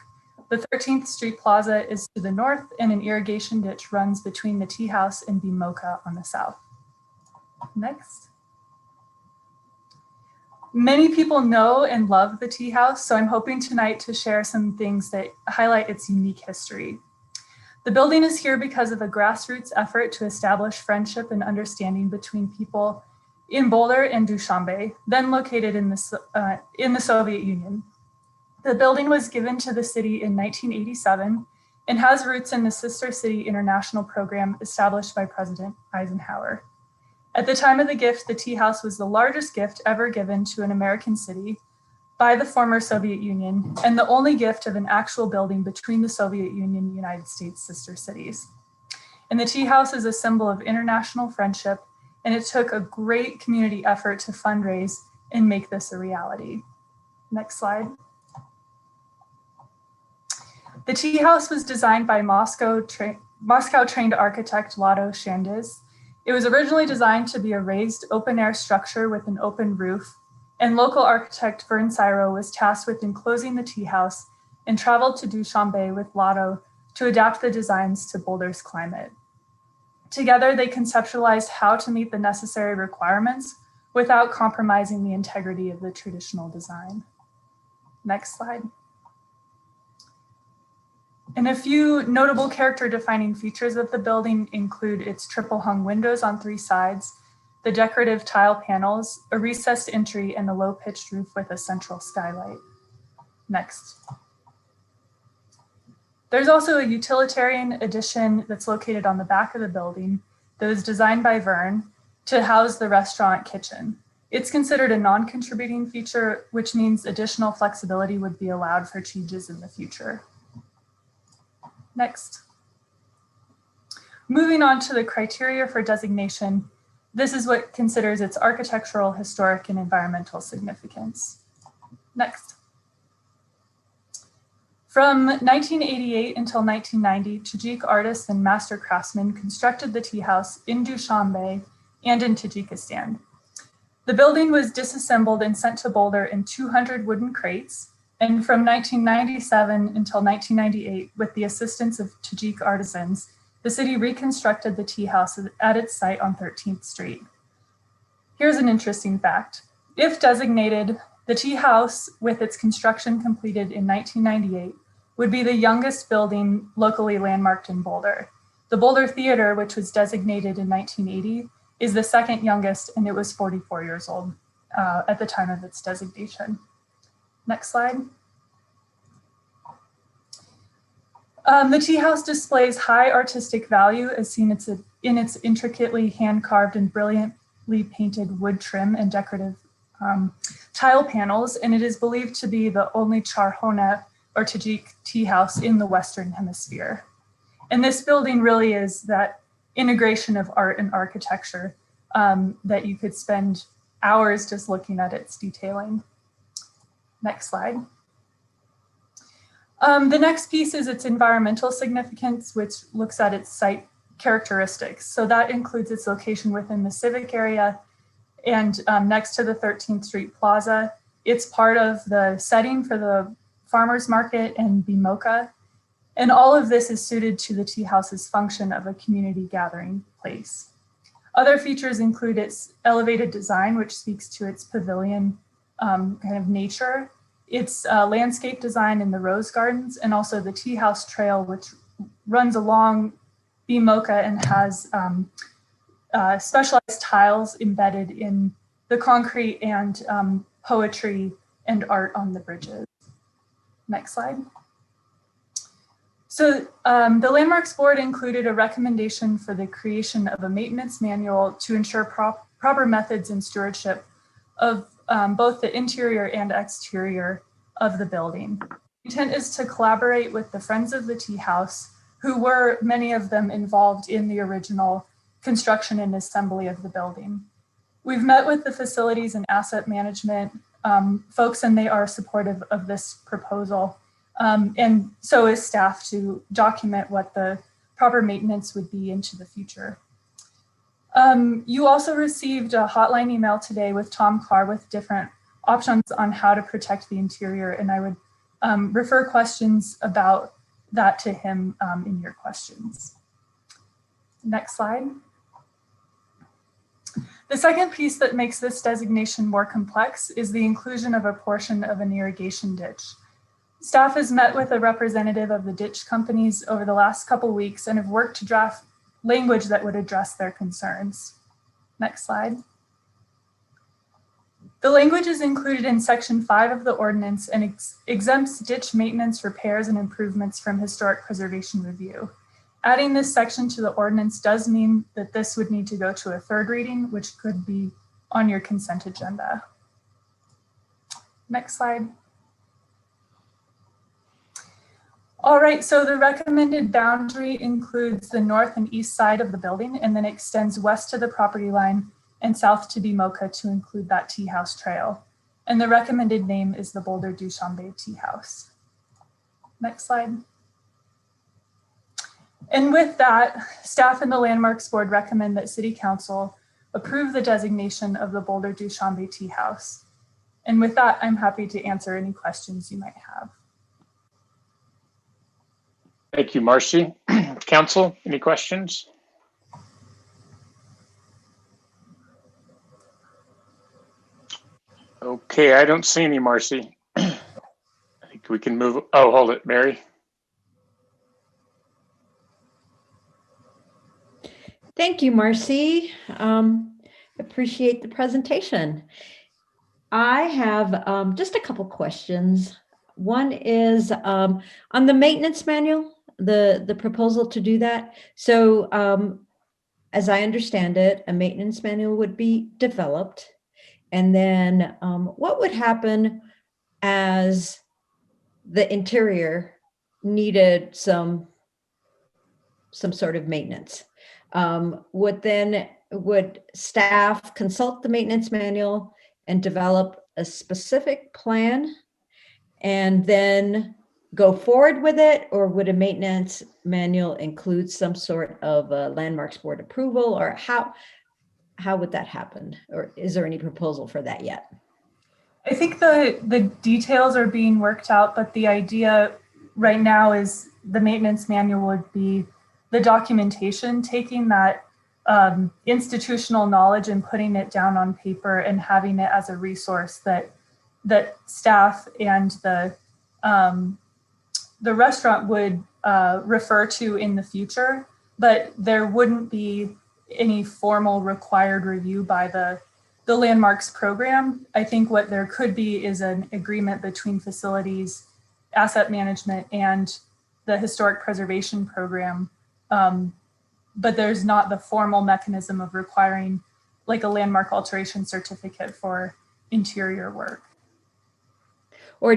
S15: The 13th Street Plaza is to the north and an irrigation ditch runs between the Tea House and BMocha on the south. Next. Many people know and love the Tea House, so I'm hoping tonight to share some things that highlight its unique history. The building is here because of a grassroots effort to establish friendship and understanding between people in Boulder and Dushanbe, then located in the Soviet Union. The building was given to the city in 1987 and has roots in the Sister City International program established by President Eisenhower. At the time of the gift, the Tea House was the largest gift ever given to an American city by the former Soviet Union and the only gift of an actual building between the Soviet Union and United States sister cities. And the Tea House is a symbol of international friendship, and it took a great community effort to fundraise and make this a reality. Next slide. The Tea House was designed by Moscow-trained architect Lado Shandiz. It was originally designed to be a raised open-air structure with an open roof, and local architect Vern Syro was tasked with enclosing the Tea House and traveled to Dushanbe with Lado to adapt the designs to Boulder's climate. Together, they conceptualized how to meet the necessary requirements without compromising the integrity of the traditional design. Next slide. And a few notable character-defining features of the building include its triple-hung windows on 3 sides, the decorative tile panels, a recessed entry, and a low-pitched roof with a central skylight. Next. There's also a utilitarian addition that's located on the back of the building that was designed by Vern to house the restaurant kitchen. It's considered a non-contributing feature, which means additional flexibility would be allowed for changes in the future. Next. Moving on to the criteria for designation, this is what considers its architectural, historic, and environmental significance. Next. From 1988 until 1990, Tajik artists and master craftsmen constructed the Tea House in Dushanbe and in Tajikistan. The building was disassembled and sent to Boulder in 200 wooden crates, and from 1997 until 1998, with the assistance of Tajik artisans, the city reconstructed the Tea House at its site on 13th Street. Here's an interesting fact. If designated, the Tea House, with its construction completed in 1998, would be the youngest building locally landmarked in Boulder. The Boulder Theater, which was designated in 1980, is the second youngest, and it was 44 years old at the time of its designation. Next slide. The Tea House displays high artistic value as seen in its intricately hand-carved and brilliantly painted wood trim and decorative tile panels, and it is believed to be the only charhona or Tajik tea house in the Western Hemisphere. And this building really is that integration of art and architecture that you could spend hours just looking at its detailing. Next slide. The next piece is its environmental significance, which looks at its site characteristics. So that includes its location within the civic area and next to the 13th Street Plaza. It's part of the setting for the farmers market and BMocha. And all of this is suited to the Tea House's function of a community gathering place. Other features include its elevated design, which speaks to its pavilion kind of nature, its landscape design in the rose gardens, and also the Tea House Trail, which runs along BMocha and has specialized tiles embedded in the concrete and poetry and art on the bridges. Next slide. So the Landmarks Board included a recommendation for the creation of a maintenance manual to ensure proper methods and stewardship of both the interior and exterior of the building. The intent is to collaborate with the Friends of the Tea House, who were many of them involved in the original construction and assembly of the building. We've met with the facilities and asset management folks, and they are supportive of this proposal. And so is staff to document what the proper maintenance would be into the future. You also received a hotline email today with Tom Carr with different options on how to protect the interior, and I would refer questions about that to him in your questions. Next slide. The second piece that makes this designation more complex is the inclusion of a portion of an irrigation ditch. Staff has met with a representative of the ditch companies over the last couple weeks and have worked to draft language that would address their concerns. Next slide. The language is included in Section 5 of the ordinance and exempts ditch maintenance, repairs, and improvements from historic preservation review. Adding this section to the ordinance does mean that this would need to go to a third reading, which could be on your consent agenda. Next slide. All right, so the recommended boundary includes the north and east side of the building and then extends west to the property line and south to Bimoka to include that tea house trail. And the recommended name is the Boulder Dushanbe Tea House. Next slide. And with that, staff and the Landmarks Board recommend that City Council approve the designation of the Boulder Dushanbe Tea House. And with that, I'm happy to answer any questions you might have.
S2: Thank you, Marcy. Council, any questions? Okay, I don't see any, Marcy. I think we can move. Oh, hold it, Mary.
S9: Thank you, Marcy. Appreciate the presentation. I have just a couple questions. One is on the maintenance manual, the proposal to do that. So as I understand it, a maintenance manual would be developed. And then what would happen as the interior needed some sort of maintenance? Would staff consult the maintenance manual and develop a specific plan and then go forward with it? Or would a maintenance manual include some sort of a Landmarks Board approval, or how would that happen? Or is there any proposal for that yet?
S15: I think the details are being worked out, but the idea right now is the maintenance manual would be the documentation, taking that institutional knowledge and putting it down on paper and having it as a resource that staff and the restaurant would refer to in the future, but there wouldn't be any formal required review by the Landmarks program. I think what there could be is an agreement between facilities, asset management, and the historic preservation program. But there's not the formal mechanism of requiring like a landmark alteration certificate for interior work.
S9: Or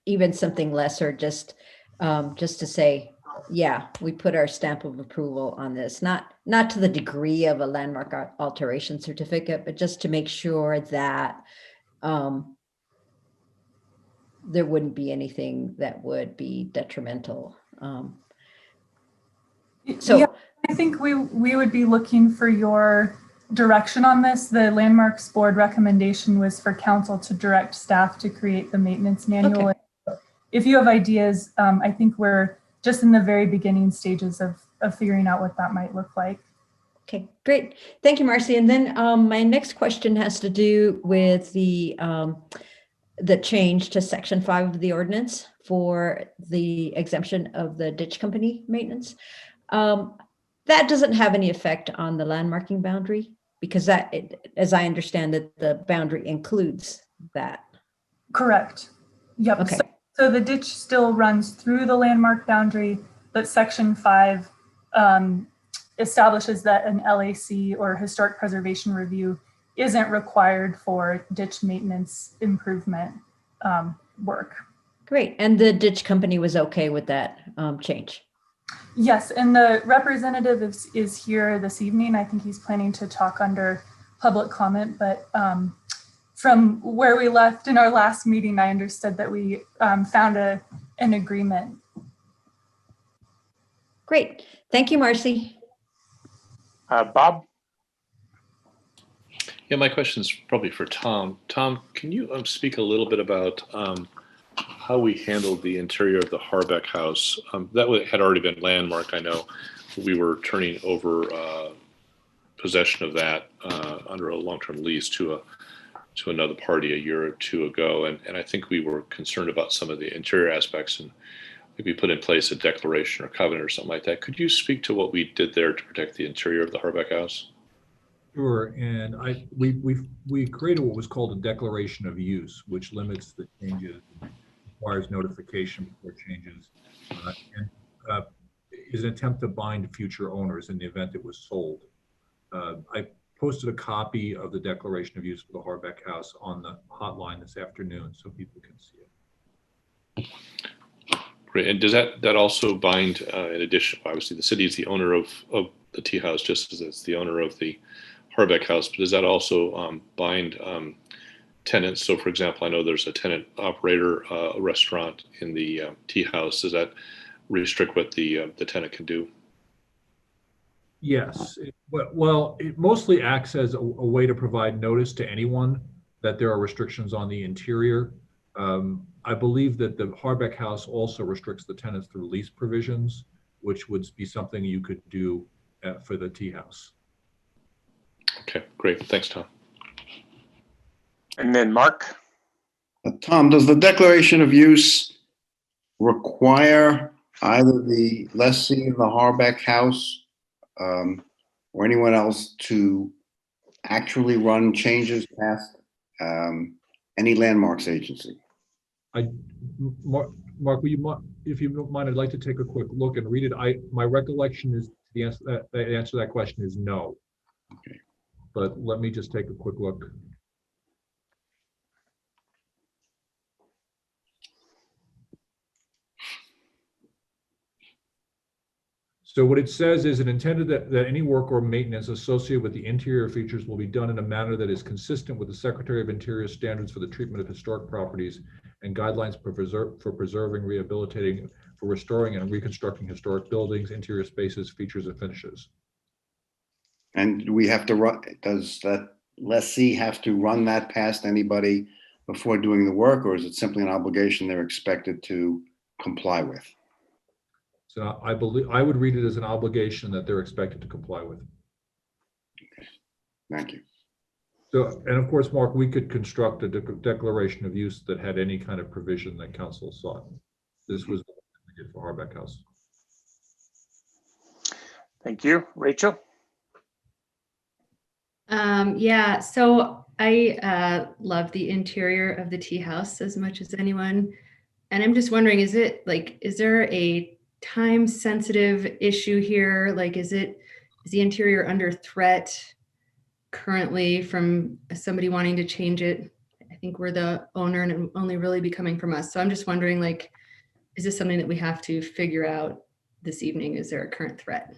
S9: even something lesser, just to say, yeah, we put our stamp of approval on this, not to the degree of a landmark alteration certificate, but just to make sure that there wouldn't be anything that would be detrimental.
S15: Yeah, I think we would be looking for your direction on this. The Landmarks Board recommendation was for council to direct staff to create the maintenance manual. Okay. If you have ideas, I think we're just in the very beginning stages of figuring out what that might look like.
S9: Okay, great. Thank you, Marcy. And then my next question has to do with the change to Section 5 of the ordinance for the exemption of the ditch company maintenance. That doesn't have any effect on the landmarking boundary, because as I understand it, the boundary includes that.
S15: Correct. Yep.
S9: Okay.
S15: So the ditch still runs through the landmark boundary, but Section 5 establishes that an LAC or historic preservation review isn't required for ditch maintenance improvement work.
S9: Great. And the ditch company was okay with that change?
S15: Yes, and the representative is here this evening. I think he's planning to talk under public comment, but from where we left in our last meeting, I understood that we found an agreement.
S9: Great. Thank you, Marcy.
S2: Bob?
S10: Yeah, my question is probably for Tom. Tom, can you speak a little bit about how we handled the interior of the Harbeck house? Had already been landmarked, I know. We were turning over possession of that under a long-term lease to another party a year or two ago, and I think we were concerned about some of the interior aspects, and we put in place a declaration or covenant or something like that. Could you speak to what we did there to protect the interior of the Harbeck house?
S16: Sure, and we created what was called a declaration of use, which limits the changes, requires notification before changes, and is an attempt to bind future owners in the event it was sold. I posted a copy of the declaration of use for the Harbeck house on the hotline this afternoon, so people can see it.
S10: Great. And does that also bind, in addition, obviously the city is the owner of the tea house, just as it's the owner of the Harbeck house, but does that also bind tenants? So for example, I know there's a tenant operator, a restaurant in the tea house. Does that restrict what the tenant can do?
S16: Yes, well, it mostly acts as a way to provide notice to anyone that there are restrictions on the interior. I believe that the Harbeck house also restricts the tenants through lease provisions, which would be something you could do for the tea house.
S10: Okay, great. Thanks, Tom.
S2: And then Mark.
S18: Tom, does the declaration of use require either the lessee in the Harbeck house or anyone else to actually run changes past any landmarks agency?
S16: Mark, if you don't mind, I'd like to take a quick look and read it. My recollection is the answer to that question is no.
S18: Okay.
S16: But let me just take a quick look. So what it says is it intended that any work or maintenance associated with the interior features will be done in a manner that is consistent with the Secretary of Interior standards for the treatment of historic properties and guidelines for preserving, rehabilitating, for restoring and reconstructing historic buildings, interior spaces, features, and finishes.
S18: And do we have to run, does that lessee have to run that past anybody before doing the work, or is it simply an obligation they're expected to comply with?
S16: So I believe I would read it as an obligation that they're expected to comply with.
S18: Okay, thank you.
S16: So, and of course, Mark, we could construct a declaration of use that had any kind of provision that council sought. This was what we did for Harbeck House.
S2: Thank you. Rachel?
S7: Yeah, so I love the interior of the tea house as much as anyone. And I'm just wondering, is there a time sensitive issue here? Like, is the interior under threat currently from somebody wanting to change it? I think we're the owner and it would only really be coming from us. So I'm just wondering, like, is this something that we have to figure out this evening? Is there a current threat?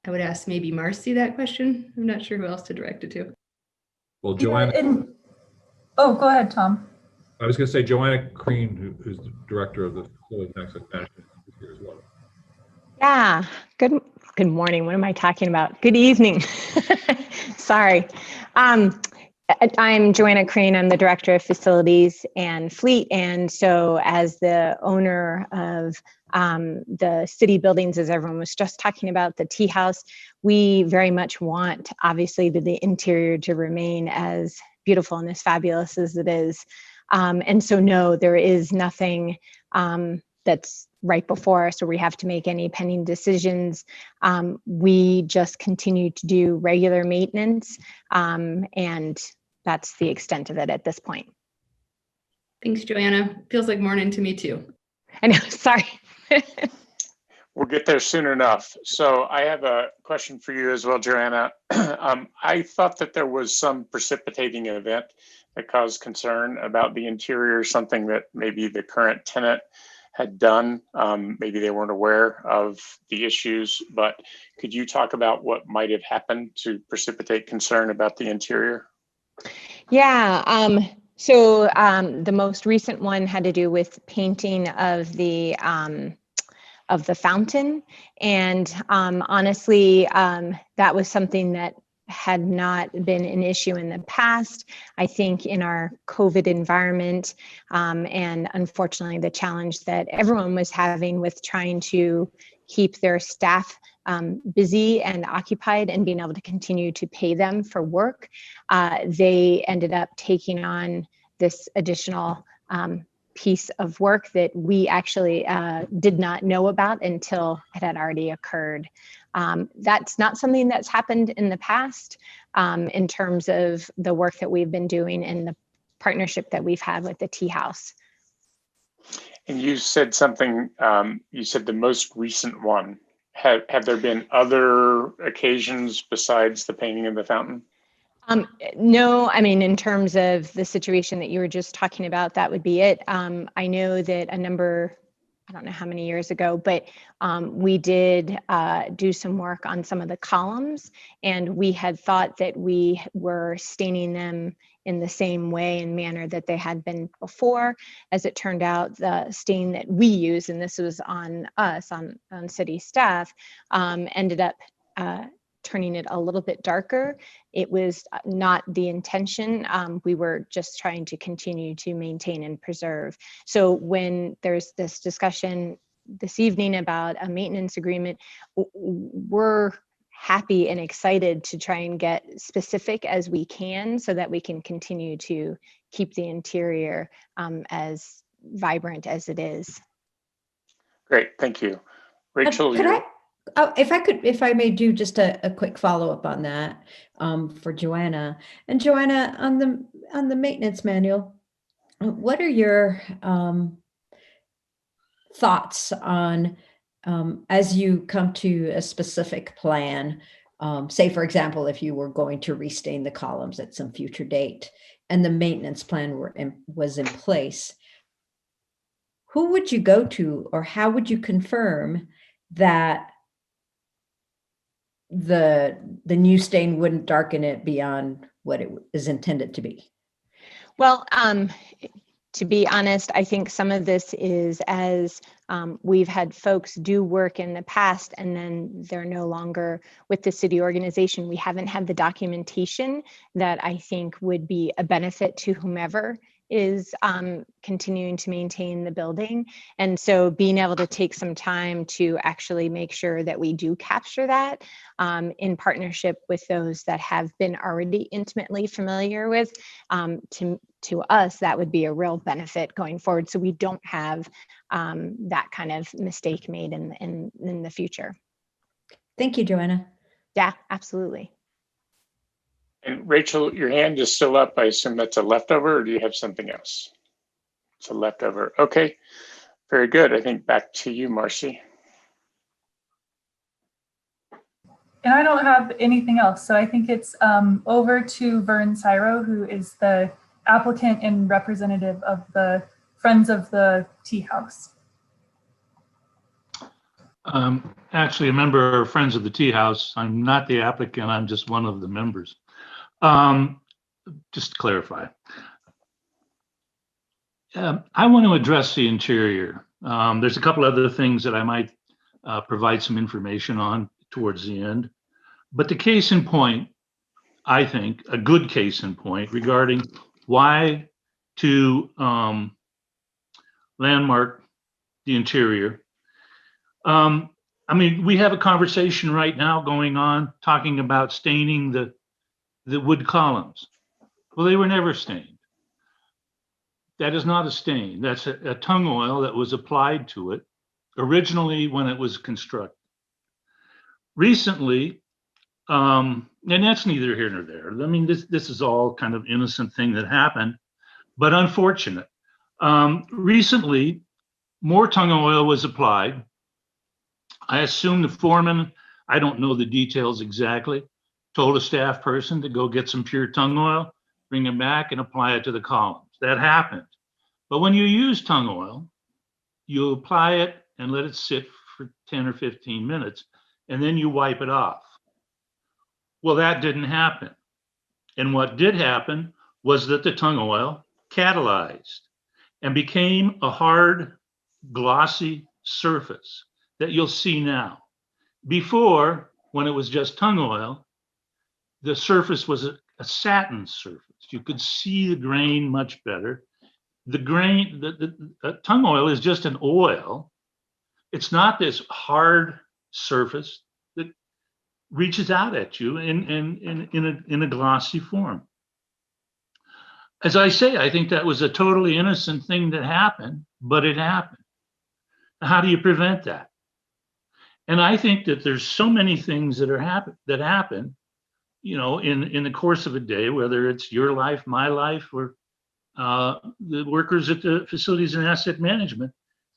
S7: I would ask maybe Marcy that question. I'm not sure who else to direct it to.
S16: Well, Joanna.
S15: Oh, go ahead, Tom.
S16: I was going to say Joanna Crean, who's the director of the Facility Access Management, is here as well.
S19: Yeah. Good morning. What am I talking about? Good evening. Sorry. I'm Joanna Crean. I'm the director of facilities and fleet. And so as the owner of the city buildings, as everyone was just talking about, the tea house, we very much want, obviously, the interior to remain as beautiful and as fabulous as it is. And so, no, there is nothing that's right before us or we have to make any pending decisions. We just continue to do regular maintenance, and that's the extent of it at this point.
S7: Thanks, Joanna. Feels like morning to me too.
S19: I know, sorry.
S2: We'll get there soon enough. So I have a question for you as well, Joanna. I thought that there was some precipitating event that caused concern about the interior, something that maybe the current tenant had done. Maybe they weren't aware of the issues, but could you talk about what might have happened to precipitate concern about the interior?
S19: Yeah. So the most recent one had to do with painting of the of the fountain. And honestly, that was something that had not been an issue in the past. I think in our COVID environment, and unfortunately the challenge that everyone was having with trying to keep their staff busy and occupied and being able to continue to pay them for work, they ended up taking on this additional piece of work that we actually did not know about until it had already occurred. That's not something that's happened in the past in terms of the work that we've been doing and the partnership that we've had with the Tea House.
S2: And you said something, you said the most recent one. Have there been other occasions besides the painting of the fountain?
S19: No, I mean, in terms of the situation that you were just talking about, that would be it. I know that a number, I don't know how many years ago, but we did do some work on some of the columns, and we had thought that we were staining them in the same way and manner that they had been before. As it turned out, the stain that we use, and this was on us, on city staff, ended up turning it a little bit darker. It was not the intention. We were just trying to continue to maintain and preserve. So when there's this discussion this evening about a maintenance agreement, we're happy and excited to try and get specific as we can so that we can continue to keep the interior as vibrant as it is.
S2: Great, thank you. Rachel,
S9: if I may do just a quick follow-up on that for Joanna. And Joanna, on the maintenance manual, what are your thoughts on as you come to a specific plan, say, for example, if you were going to restain the columns at some future date and the maintenance plan was in place, who would you go to, or how would you confirm that the new stain wouldn't darken it beyond what it is intended to be?
S19: Well, to be honest, I think some of this is as we've had folks do work in the past and then they're no longer with the city organization. We haven't had the documentation that I think would be a benefit to whomever is continuing to maintain the building. And so being able to take some time to actually make sure that we do capture that in partnership with those that have been already intimately familiar with, to us, that would be a real benefit going forward. So we don't have that kind of mistake made in the future.
S9: Thank you, Joanna.
S19: Yeah, absolutely.
S2: And Rachel, your hand is still up. I assume that's a leftover, or do you have something else? It's a leftover. Okay, very good. I think back to you, Marcy.
S15: And I don't have anything else. So I think it's over to Vern Syro, who is the applicant and representative of the Friends of the Tea House.
S6: Actually, a member of Friends of the Tea House. I'm not the applicant. I'm just one of the members. Just to clarify. I want to address the interior. There's a couple other things that I might provide some information on towards the end. But the case in point, I think, a good case in point regarding why to landmark the interior. I mean, we have a conversation right now going on talking about staining the wood columns. Well, they were never stained. That is not a stain. That's a tung oil that was applied to it originally when it was constructed. Recently, and that's neither here nor there. I mean, this is all kind of innocent thing that happened, but unfortunate. Recently, more tung oil was applied. I assume the foreman, I don't know the details exactly, told a staff person to go get some pure tung oil, bring it back and apply it to the columns. That happened. But when you use tung oil, you apply it and let it sit for 10 or 15 minutes, and then you wipe it off. Well, that didn't happen. And what did happen was that the tung oil catalyzed and became a hard, glossy surface that you'll see now. Before, when it was just tung oil, the surface was a satin surface. You could see the grain much better. The grain, the tung oil is just an oil. It's not this hard surface that reaches out at you in a glossy form. As I say, I think that was a totally innocent thing that happened, but it happened. How do you prevent that? And I think that there's so many things that happen, you know, in the course of a day, whether it's your life, my life, or the workers at the facilities and asset management,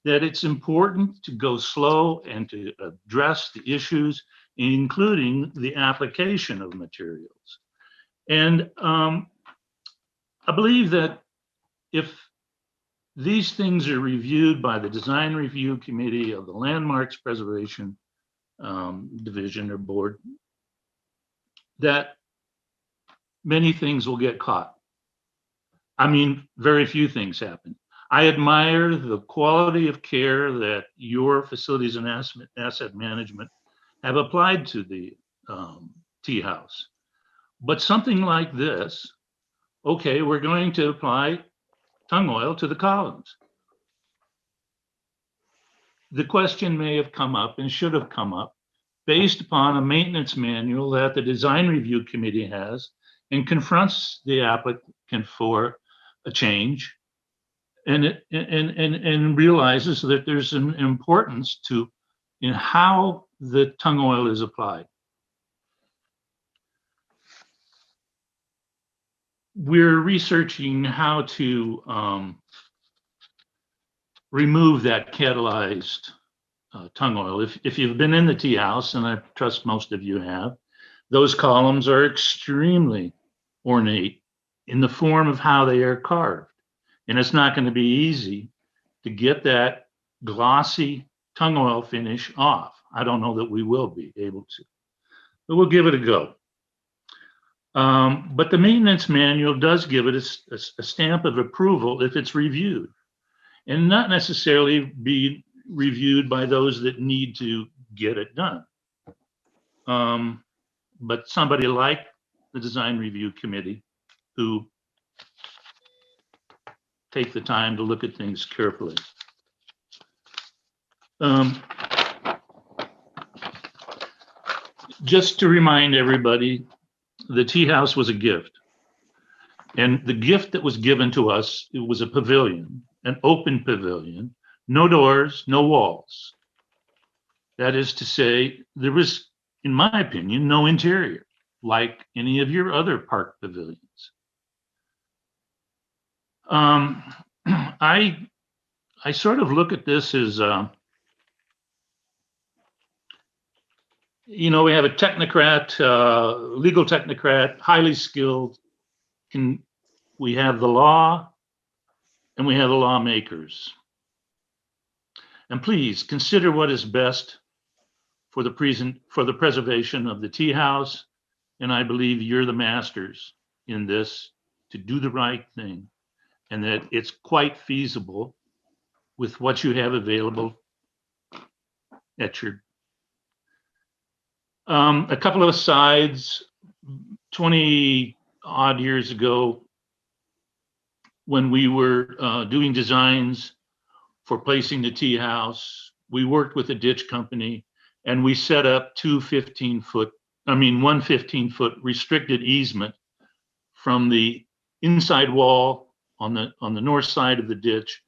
S6: that it's important to go slow and to address the issues, including the application of materials. And I believe that if these things are reviewed by the Design Review Committee of the Landmarks Preservation Division or Board, that many things will get caught. I mean, very few things happen. I admire the quality of care that your facilities and asset management have applied to the tea house. But something like this, okay, we're going to apply tung oil to the columns. The question may have come up and should have come up based upon a maintenance manual that the Design Review Committee has and confronts the applicant for a change and realizes that there's an importance to in how the tung oil is applied. We're researching how to remove that catalyzed tung oil. If you've been in the tea house, and I trust most of you have, those columns are extremely ornate in the form of how they are carved. And it's not going to be easy to get that glossy tung oil finish off. I don't know that we will be able to, but we'll give it a go. But the maintenance manual does give it a stamp of approval if it's reviewed, and not necessarily be reviewed by those that need to get it done. But somebody like the Design Review Committee who take the time to look at things carefully. Just to remind everybody, the tea house was a gift. And the gift that was given to us, it was a pavilion, an open pavilion, no doors, no walls. That is to say, there was, in my opinion, no interior, like any of your other park pavilions. I sort of look at this as, you know, we have a technocrat, legal technocrat, highly skilled. We have the law and we have the lawmakers. And please consider what is best for the preservation of the tea house. And I believe you're the masters in this to do the right thing, and that it's quite feasible with what you have available at your. A couple of asides, 20 odd years ago, when we were doing designs for placing the tea house, we worked with a ditch company and we set up one 15-foot restricted easement from the inside wall on the north side of the ditch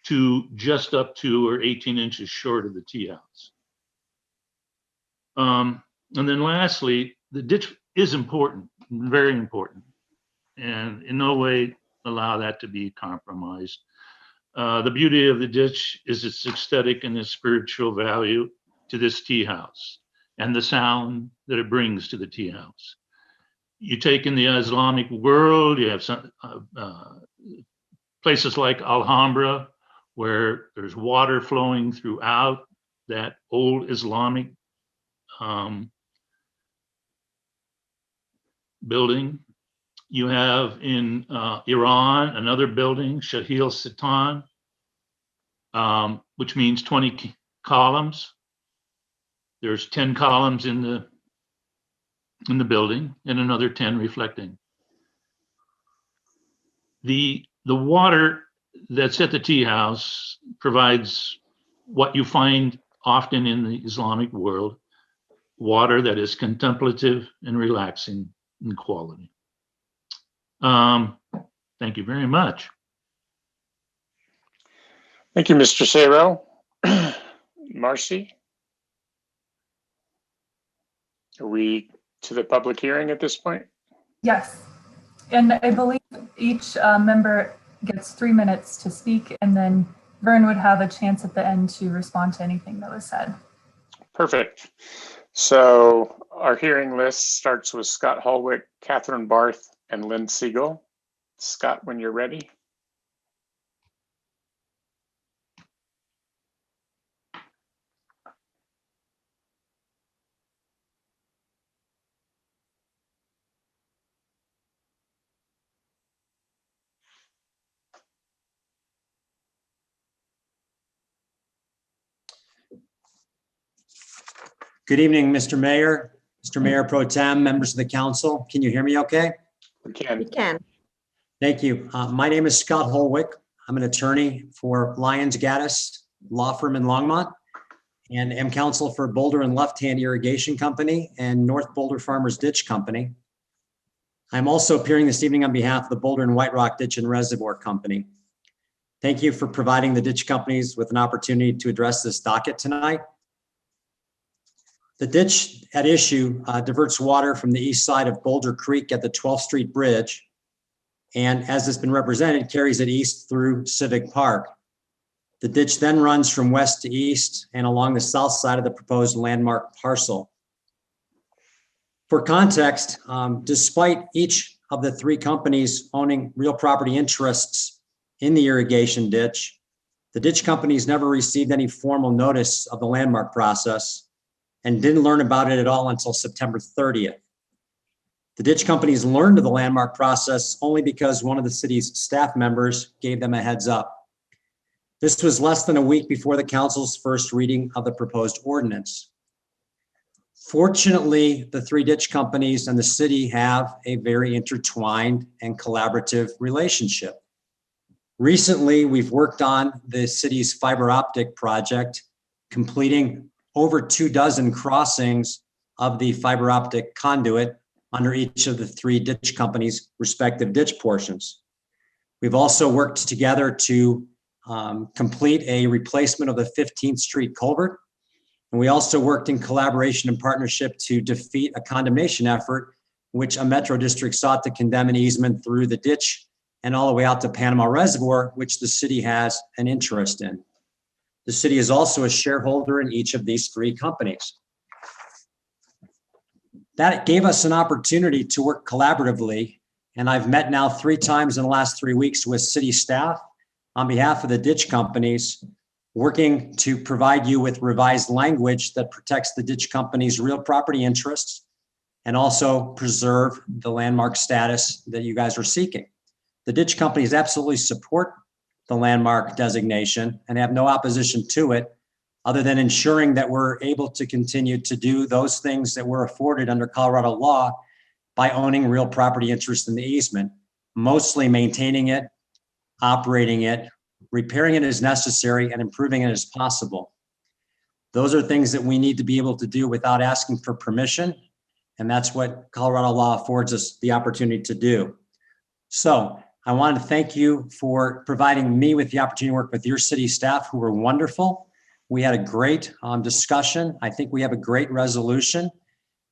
S6: to just up to or 18 inches short of the tea house. And then lastly, the ditch is important, very important, and in no way allow that to be compromised. The beauty of the ditch is its aesthetic and its spiritual value to this tea house and the sound that it brings to the tea house. You take in the Islamic world, you have some places like Alhambra, where there's water flowing throughout that old Islamic building. You have in Iran another building, Shahil Sitan, which means 20 columns. There's 10 columns in the building and another 10 reflecting. The water that's at the tea house provides what you find often in the Islamic world, water that is contemplative and relaxing in quality. Thank you very much.
S2: Thank you, Mr. Sero. Marcy? Are we to the public hearing at this point?
S15: Yes. And I believe each member gets 3 minutes to speak, and then Vern would have a chance at the end to respond to anything that was said.
S2: Perfect. So our hearing list starts with Scott Holwick, Catherine Barth, and Lynn Siegel. Scott, when you're ready.
S20: Good evening, Mr. Mayor, Mr. Mayor Pro Tem, members of the council. Can you hear me okay?
S2: We can.
S12: We can.
S20: Thank you. My name is Scott Holwick. I'm an attorney for Lyons Gaddis Law Firm in Longmont and am counsel for Boulder and Left Hand Irrigation Company and North Boulder Farmers Ditch Company. I'm also appearing this evening on behalf of the Boulder and White Rock Ditch and Reservoir Company. Thank you for providing the ditch companies with an opportunity to address this docket tonight. The ditch at issue diverts water from the east side of Boulder Creek at the 12th Street Bridge, and as it's been represented, carries it east through Civic Park. The ditch then runs from west to east and along the south side of the proposed landmark parcel. For context, despite each of the 3 companies owning real property interests in the irrigation ditch, the ditch companies never received any formal notice of the landmark process and didn't learn about it at all until September 30th. The ditch companies learned of the landmark process only because one of the city's staff members gave them a heads up. This was less than a week before the council's first reading of the proposed ordinance. Fortunately, the 3 ditch companies and the city have a very intertwined and collaborative relationship. Recently, we've worked on the city's fiber optic project, completing over 24 crossings of the fiber optic conduit under each of the 3 ditch companies' respective ditch portions. We've also worked together to complete a replacement of the 15th Street culvert. And we also worked in collaboration and partnership to defeat a condemnation effort, which a Metro district sought to condemn an easement through the ditch and all the way out to Panama Reservoir, which the city has an interest in. The city is also a shareholder in each of these 3 companies. That gave us an opportunity to work collaboratively, and I've met now 3 times in the last 3 weeks with city staff on behalf of the ditch companies, working to provide you with revised language that protects the ditch companies' real property interests and also preserve the landmark status that you guys are seeking. The ditch companies absolutely support the landmark designation and have no opposition to it, other than ensuring that we're able to continue to do those things that we're afforded under Colorado law by owning real property interest in the easement, mostly maintaining it, operating it, repairing it as necessary, and improving it as possible. Those are things that we need to be able to do without asking for permission, and that's what Colorado law affords us the opportunity to do. So I wanted to thank you for providing me with the opportunity to work with your city staff, who were wonderful. We had a great discussion. I think we have a great resolution,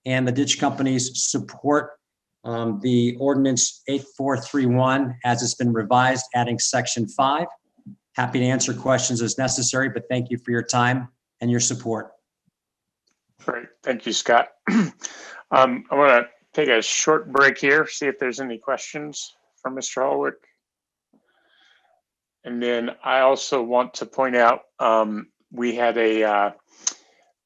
S20: and the ditch companies support the ordinance 8431 as it's been revised, adding section 5. Happy to answer questions as necessary, but thank you for your time and your support.
S2: Great, thank you, Scott. I want to take a short break here, see if there's any questions for Mr. Holwick. And then I also want to point out, we had a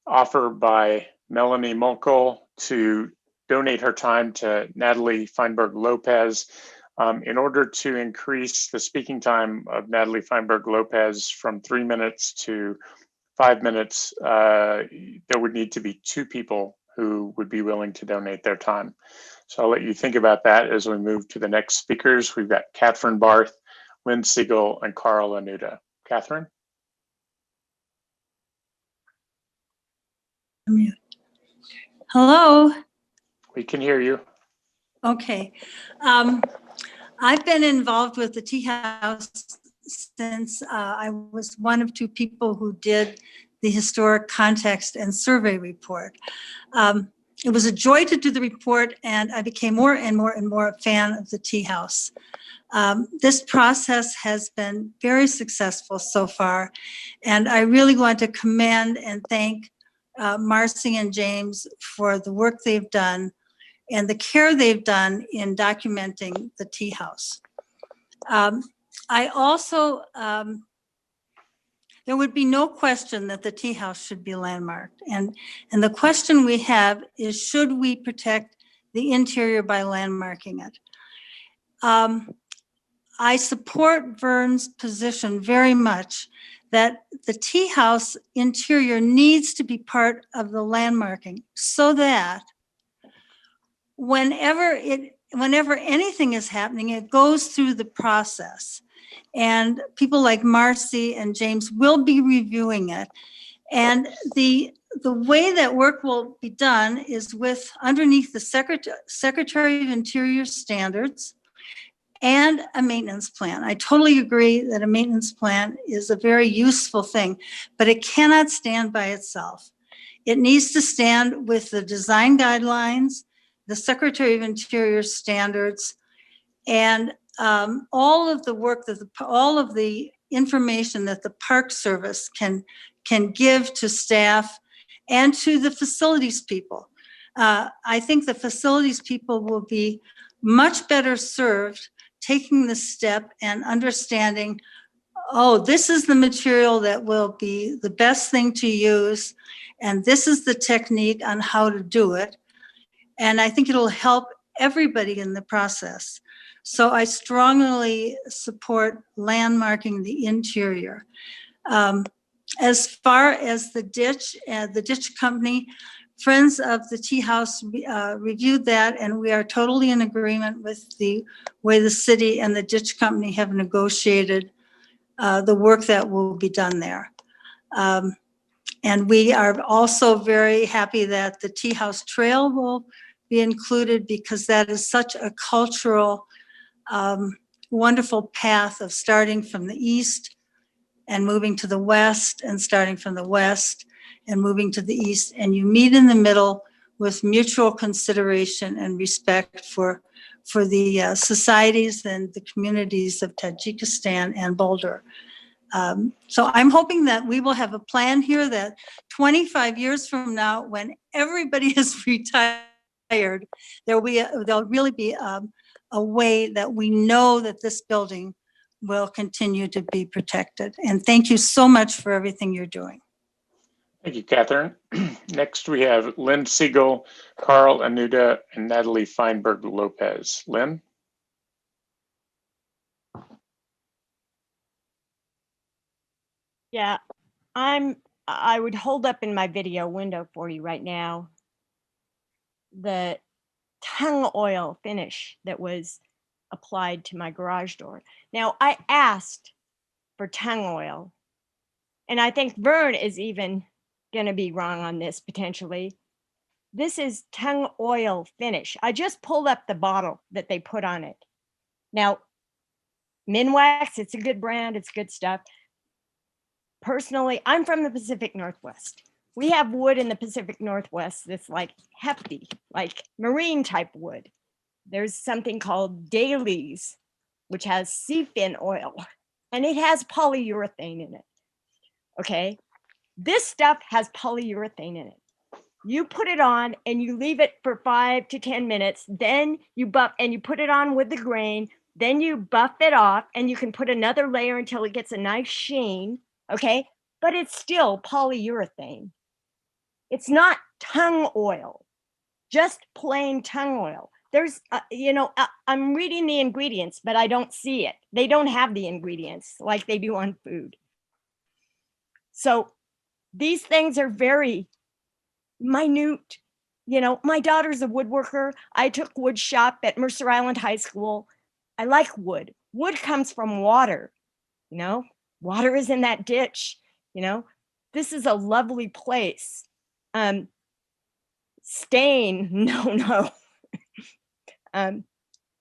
S2: offer by Melanie Mokel to donate her time to Natalie Feinberg Lopez in order to increase the speaking time of Natalie Feinberg Lopez from 3 minutes to 5 minutes, there would need to be 2 people who would be willing to donate their time. So I'll let you think about that as we move to the next speakers. We've got Catherine Barth, Lynn Siegel, and Carl Anuda. Catherine?
S8: Hello.
S2: We can hear you.
S8: Okay. I've been involved with the Tea House since I was one of 2 people who did the historic context and survey report. It was a joy to do the report, and I became more and more and more a fan of the Tea House. This process has been very successful so far, and I really want to commend and thank Marcy and James for the work they've done and the care they've done in documenting the Tea House. I also, there would be no question that the Tea House should be landmarked. And the question we have is, should we protect the interior by landmarking it? I support Vern's position very much that the Tea House interior needs to be part of the landmarking so that whenever anything is happening, it goes through the process. And people like Marcy and James will be reviewing it. And the way that work will be done is with underneath the Secretary of Interior standards and a maintenance plan. I totally agree that a maintenance plan is a very useful thing, but it cannot stand by itself. It needs to stand with the design guidelines, the Secretary of Interior standards, and all of the work that all of the information that the Park Service can give to staff and to the facilities people. I think the facilities people will be much better served taking the step and understanding, oh, this is the material that will be the best thing to use, and this is the technique on how to do it. And I think it'll help everybody in the process. So I strongly support landmarking the interior. As far as the ditch company, Friends of the Tea House reviewed that, and we are totally in agreement with the way the city and the ditch company have negotiated the work that will be done there. And we are also very happy that the Tea House Trail will be included, because that is such a cultural, wonderful path of starting from the east and moving to the west, and starting from the west and moving to the east. And you meet in the middle with mutual consideration and respect for the societies and the communities of Tajikistan and Boulder. So I'm hoping that we will have a plan here that 25 years from now, when everybody is retired, there'll really be a way that we know that this building will continue to be protected. And thank you so much for everything you're doing.
S2: Thank you, Catherine. Next, we have Lynn Siegel, Carl Anuda, and Natalie Feinberg Lopez. Lynn?
S4: Yeah, I would hold up in my video window for you right now the tung oil finish that was applied to my garage door. Now, I asked for tung oil, and I think Vern is even going to be wrong on this potentially. This is tung oil finish. I just pulled up the bottle that they put on it. Now, Minwax, it's a good brand, it's good stuff. Personally, I'm from the Pacific Northwest. We have wood in the Pacific Northwest that's like hefty, like marine type wood. There's something called Dailies, which has seafin oil, and it has polyurethane in it. Okay, this stuff has polyurethane in it. You put it on and you leave it for 5 to 10 minutes, then you buff and you put it on with the grain, then you buff it off and you can put another layer until it gets a nice sheen, okay? But it's still polyurethane. It's not tung oil, just plain tung oil. There's, I'm reading the ingredients, but I don't see it. They don't have the ingredients like they do on food. So These things are very minute. You know, my daughter's a woodworker. I took wood shop at Mercer Island High School. I like wood. Wood comes from water, you know, water is in that ditch, you know. This is a lovely place. Stain, no.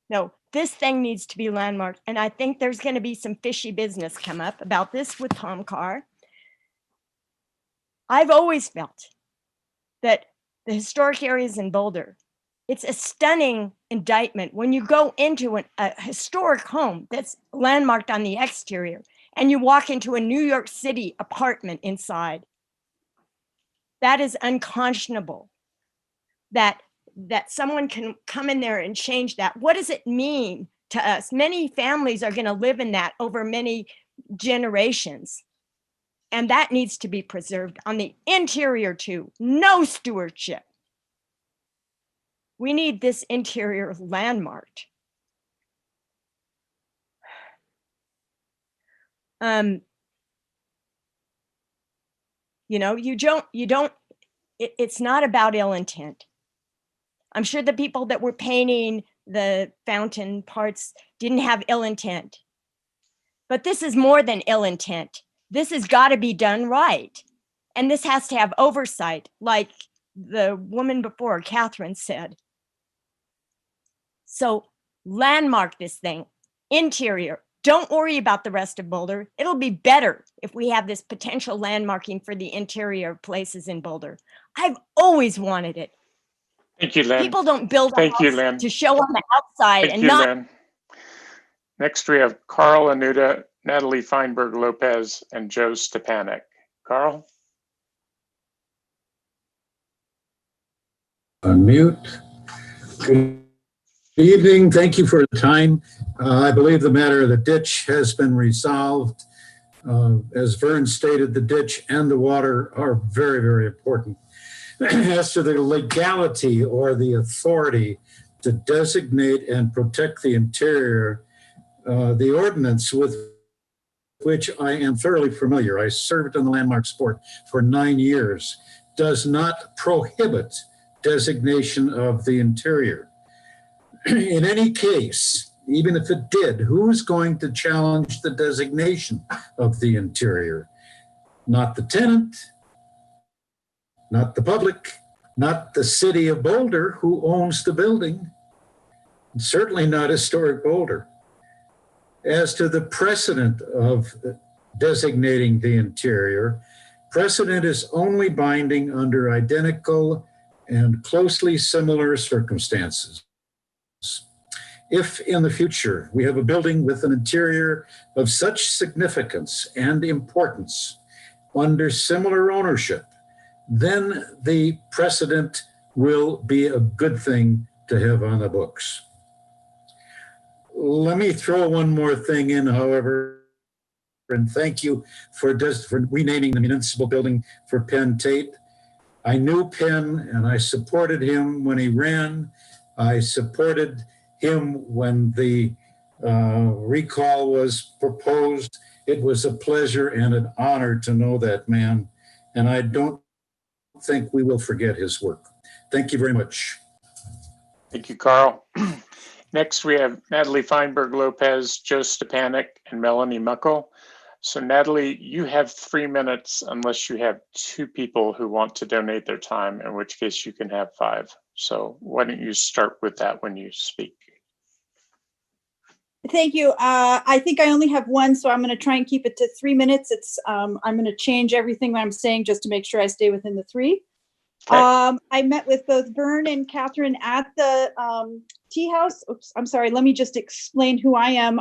S4: No, this thing needs to be landmarked. And I think there's going to be some fishy business come up about this with Tom Carr. I've always felt that the historic areas in Boulder, it's a stunning indictment when you go into a historic home that's landmarked on the exterior and you walk into a New York City apartment inside. That is unconscionable. That someone can come in there and change that. What does it mean to us? Many families are going to live in that over many generations. And that needs to be preserved on the interior too. No stewardship. We need this interior landmarked. You know, it's not about ill intent. I'm sure the people that were painting the fountain parts didn't have ill intent. But this is more than ill intent. This has got to be done right. And this has to have oversight, like the woman before, Catherine, said. So landmark this thing, interior. Don't worry about the rest of Boulder. It'll be better if we have this potential landmarking for the interior places in Boulder. I've always wanted it.
S2: Thank you, Lynn.
S4: People don't build a house to show on the outside.
S2: Thank you, Lynn. Next, we have Carl Anuta, Natalie Feinberg-Lopez, and Joe Stepanek. Carl?
S21: Unmute. Good evening. Thank you for the time. I believe the matter of the ditch has been resolved. As Vern stated, the ditch and the water are very, very important. As to the legality or the authority to designate and protect the interior, the ordinance with which I am thoroughly familiar, I served in the landmarks board for 9 years, does not prohibit designation of the interior. In any case, even if it did, who's going to challenge the designation of the interior? Not the tenant, not the public, not the city of Boulder, who owns the building, and certainly not Historic Boulder. As to the precedent of designating the interior, precedent is only binding under identical and closely similar circumstances. If in the future we have a building with an interior of such significance and importance under similar ownership, then the precedent will be a good thing to have on the books. Let me throw one more thing in, however, and thank you for renaming the municipal building for Penn Tate. I knew Penn and I supported him when he ran. I supported him when the recall was proposed. It was a pleasure and an honor to know that man, and I don't think we will forget his work. Thank you very much.
S2: Thank you, Carl. Next, we have Natalie Feinberg-Lopez, Joe Stepanek, and Melanie Muckle. So Natalie, you have 3 minutes unless you have 2 people who want to donate their time, in which case you can have 5. So why don't you start with that when you speak?
S22: Thank you. I think I only have 1, so I'm going to try and keep it to 3 minutes. I'm going to change everything that I'm saying just to make sure I stay within the 3. Okay. I met with both Vern and Catherine at the tea house. Oops, I'm sorry. Let me just explain who I am.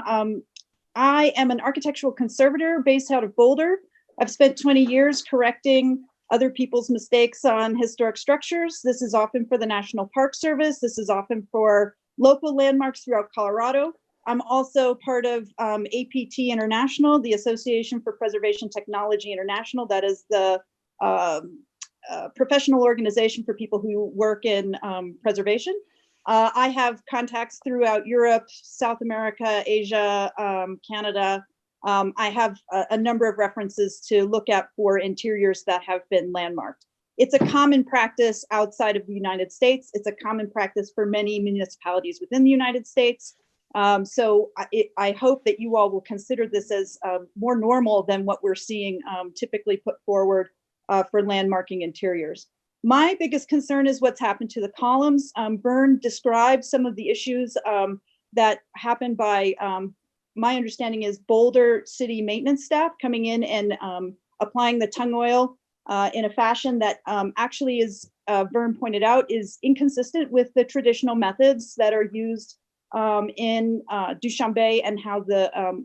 S22: I am an architectural conservator based out of Boulder. I've spent 20 years correcting other people's mistakes on historic structures. This is often for the National Park Service. This is often for local landmarks throughout Colorado. I'm also part of APT International, the Association for Preservation Technology International. That is the professional organization for people who work in preservation. I have contacts throughout Europe, South America, Asia, Canada, I have a number of references to look at for interiors that have been landmarked. It's a common practice outside of the United States. It's a common practice for many municipalities within the United States. So I hope that you all will consider this as more normal than what we're seeing typically put forward for landmarking interiors. My biggest concern is what's happened to the columns. Vern described some of the issues that happened by, my understanding is Boulder city maintenance staff coming in and applying the tung oil in a fashion that actually is, Vern pointed out, is inconsistent with the traditional methods that are used in Dushanbe and how the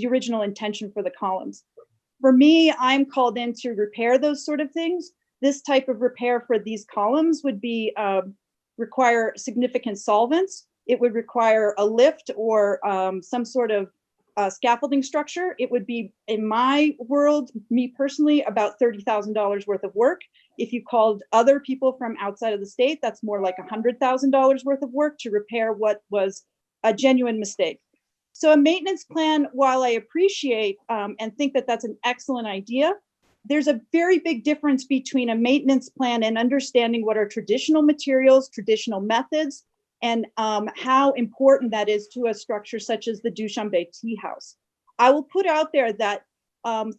S22: original intention for the columns. For me, I'm called in to repair those sort of things. This type of repair for these columns would be require significant solvents. It would require a lift or some sort of scaffolding structure. It would be, in my world, me personally, about $30,000 worth of work. If you called other people from outside of the state, that's more like $100,000 worth of work to repair what was a genuine mistake. So a maintenance plan, while I appreciate and think that that's an excellent idea, there's a very big difference between a maintenance plan and understanding what are traditional materials, traditional methods, and how important that is to a structure such as the Dushanbe Tea House. I will put out there that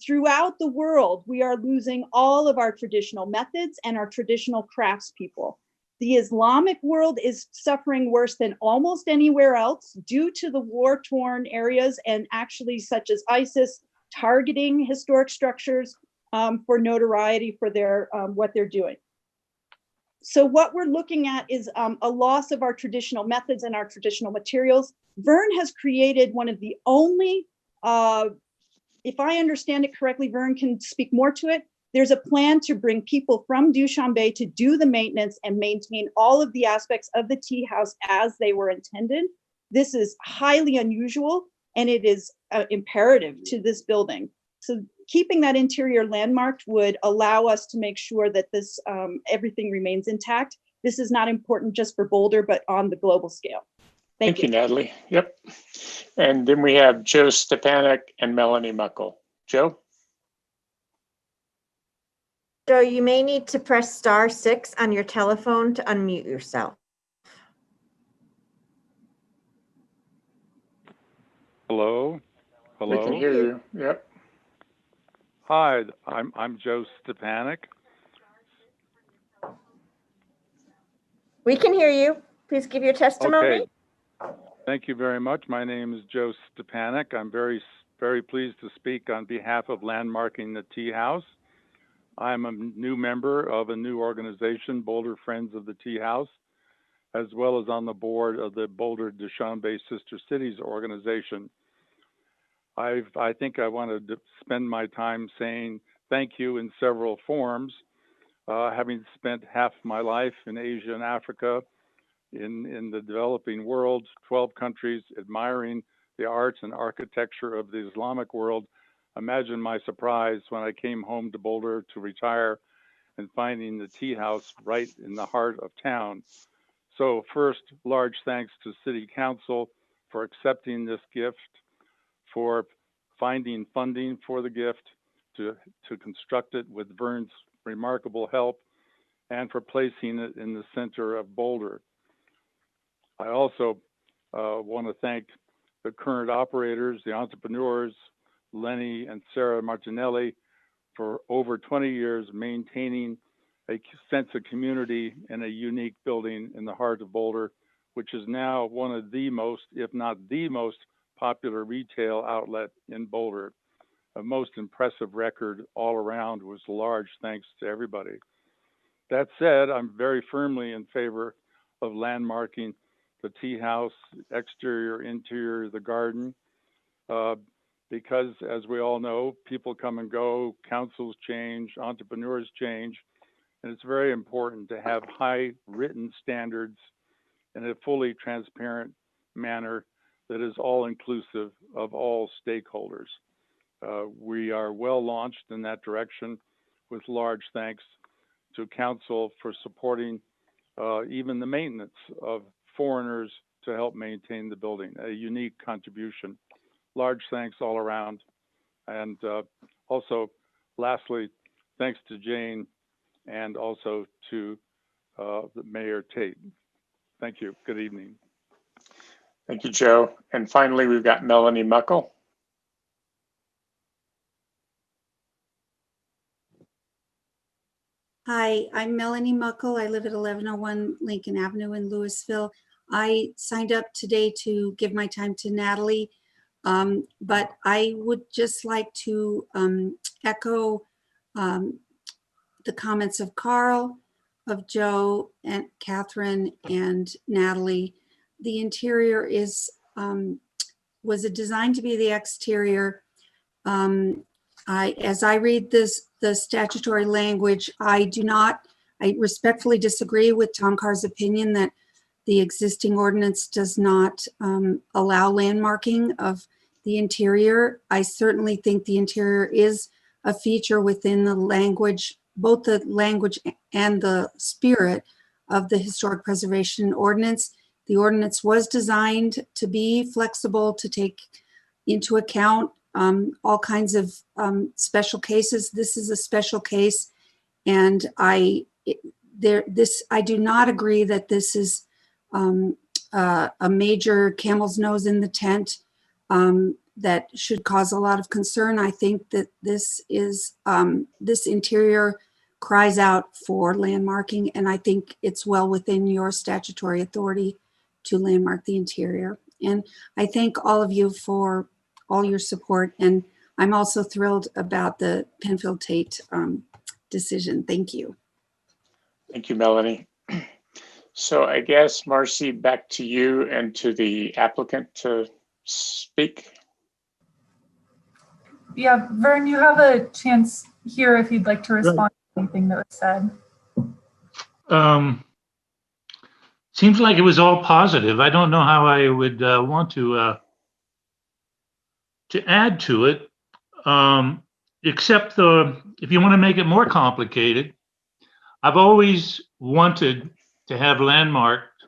S22: throughout the world, we are losing all of our traditional methods and our traditional craftspeople. The Islamic world is suffering worse than almost anywhere else due to the war-torn areas and actually such as ISIS targeting historic structures for notoriety for their what they're doing. So what we're looking at is a loss of our traditional methods and our traditional materials. Vern has created one of the only, if I understand it correctly, Vern can speak more to it. There's a plan to bring people from Dushanbe to do the maintenance and maintain all of the aspects of the tea house as they were intended. This is highly unusual and it is imperative to this building. So keeping that interior landmarked would allow us to make sure that this everything remains intact. This is not important just for Boulder, but on the global scale.
S2: Thank you, Natalie. Yep. And then we have Joe Stepanek and Melanie Muckle. Joe?
S12: Joe, you may need to press *6 on your telephone to unmute yourself.
S11: Hello? Hello?
S2: We can hear you. Yep.
S11: Hi, I'm Joe Stepanek.
S12: We can hear you. Please give your testimony.
S11: Okay. Thank you very much. My name is Joe Stepanek. I'm very pleased to speak on behalf of Landmarking the Tea House. I'm a new member of a new organization, Boulder Friends of the Tea House, as well as on the board of the Boulder Dushanbe Sister Cities organization. I think I wanted to spend my time saying thank you in several forms, having spent half my life in Asia and Africa, in the developing world, 12 countries, admiring the arts and architecture of the Islamic world. Imagine my surprise when I came home to Boulder to retire and finding the tea house right in the heart of town. So first, large thanks to City Council for accepting this gift, for finding funding for the gift, to construct it with Vern's remarkable help, and for placing it in the center of Boulder. I also want to thank the current operators, the entrepreneurs, Lenny and Sarah Martinelli, for over 20 years maintaining a sense of community in a unique building in the heart of Boulder, which is now one of the most, if not the most, popular retail outlet in Boulder. A most impressive record all around, was large thanks to everybody. That said, I'm very firmly in favor of landmarking the tea house, exterior, interior, the garden, because as we all know, people come and go, councils change, entrepreneurs change, and it's very important to have high written standards in a fully transparent manner that is all inclusive of all stakeholders. We are well launched in that direction, with large thanks to council for supporting even the maintenance of foreigners to help maintain the building, a unique contribution. large thanks all around. And also, lastly, thanks to Jane and also to the Mayor Tate. Thank you. Good evening.
S2: Thank you, Joe. And finally, we've got Melanie Muckle.
S13: Hi, I'm Melanie Muckle. I live at 1101 Lincoln Avenue in Louisville. I signed up today to give my time to Natalie, but I would just like to echo the comments of Carl, of Joe, and Catherine, and Natalie. The interior was designed to be the exterior. As I read the statutory language, I respectfully disagree with Tom Carr's opinion that the existing ordinance does not allow landmarking of the interior. I certainly think the interior is a feature within the language, both the language and the spirit of the historic preservation ordinance. The ordinance was designed to be flexible, to take into account all kinds of special cases. This is a special case, and I do not agree that this is a major camel's nose in the tent that should cause a lot of concern. I think that this interior cries out for landmarking, and I think it's well within your statutory authority to landmark the interior. And I thank all of you for all your support. And I'm also thrilled about the Penfield Tate decision. Thank you.
S2: Thank you, Melanie. So I guess, Marcy, back to you and to the applicant to speak.
S15: Yeah, Vern, you have a chance here if you'd like to respond to anything that was said.
S6: Seems like it was all positive. I don't know how I would want to add to it, except if you want to make it more complicated, I've always wanted to have landmarked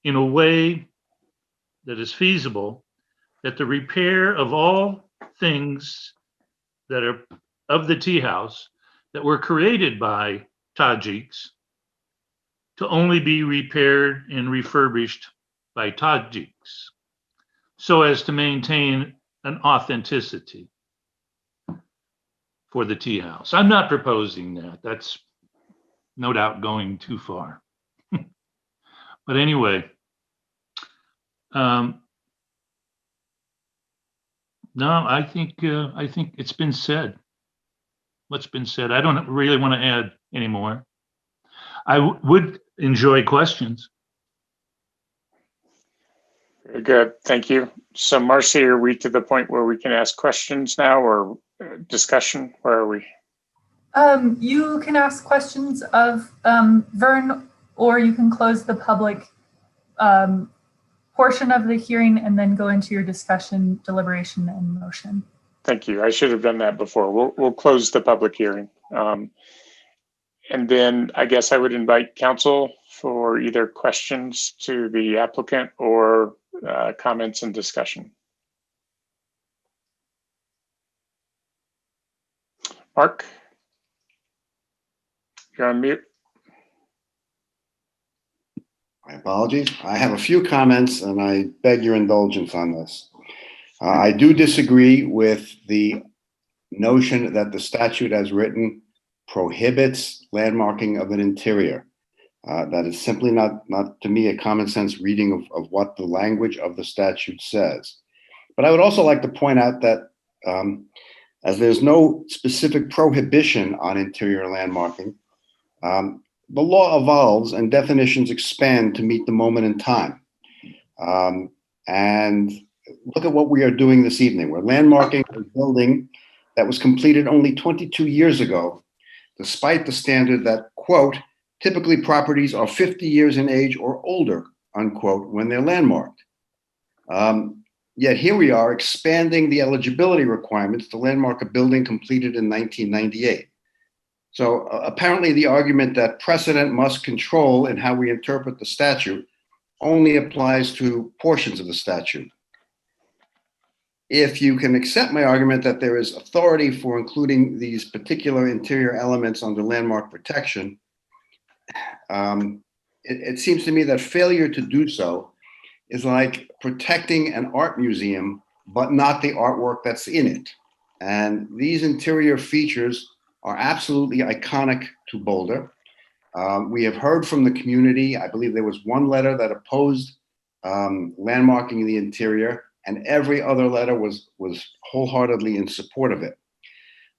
S6: in a way that is feasible, that the repair of all things that are of the tea house that were created by Tajiks to only be repaired and refurbished by Tajiks, so as to maintain an authenticity for the tea house. I'm not proposing that. That's no doubt going too far. But anyway, no, I think it's been said. What's been said. I don't really want to add anymore. I would enjoy questions.
S2: Very good, thank you. So Marcy, are we to the point where we can ask questions now, or discussion? Where are we?
S15: You can ask questions of Vern, or you can close the public portion of the hearing and then go into your discussion, deliberation, and motion.
S2: Thank you. I should have done that before. We'll close the public hearing. And then I guess I would invite council for either questions to the applicant or comments and discussion. Mark, you're on mute.
S18: My apologies. I have a few comments and I beg your indulgence on this. I do disagree with the notion that the statute as written prohibits landmarking of an interior. That is simply not to me a common sense reading of what the language of the statute says. But I would also like to point out that as there's no specific prohibition on interior landmarking, the law evolves and definitions expand to meet the moment in time. And look at what we are doing this evening. We're landmarking a building that was completed only 22 years ago, despite the standard that, quote, typically properties are 50 years in age or older, unquote, when they're landmarked. Yet here we are expanding the eligibility requirements to landmark a building completed in 1998. So apparently the argument that precedent must control in how we interpret the statute only applies to portions of the statute. if you can accept my argument that there is authority for including these particular interior elements under landmark protection, it seems to me that failure to do so is like protecting an art museum, but not the artwork that's in it. And these interior features are absolutely iconic to Boulder. We have heard from the community. I believe there was one letter that opposed landmarking the interior, and every other letter was wholeheartedly in support of it.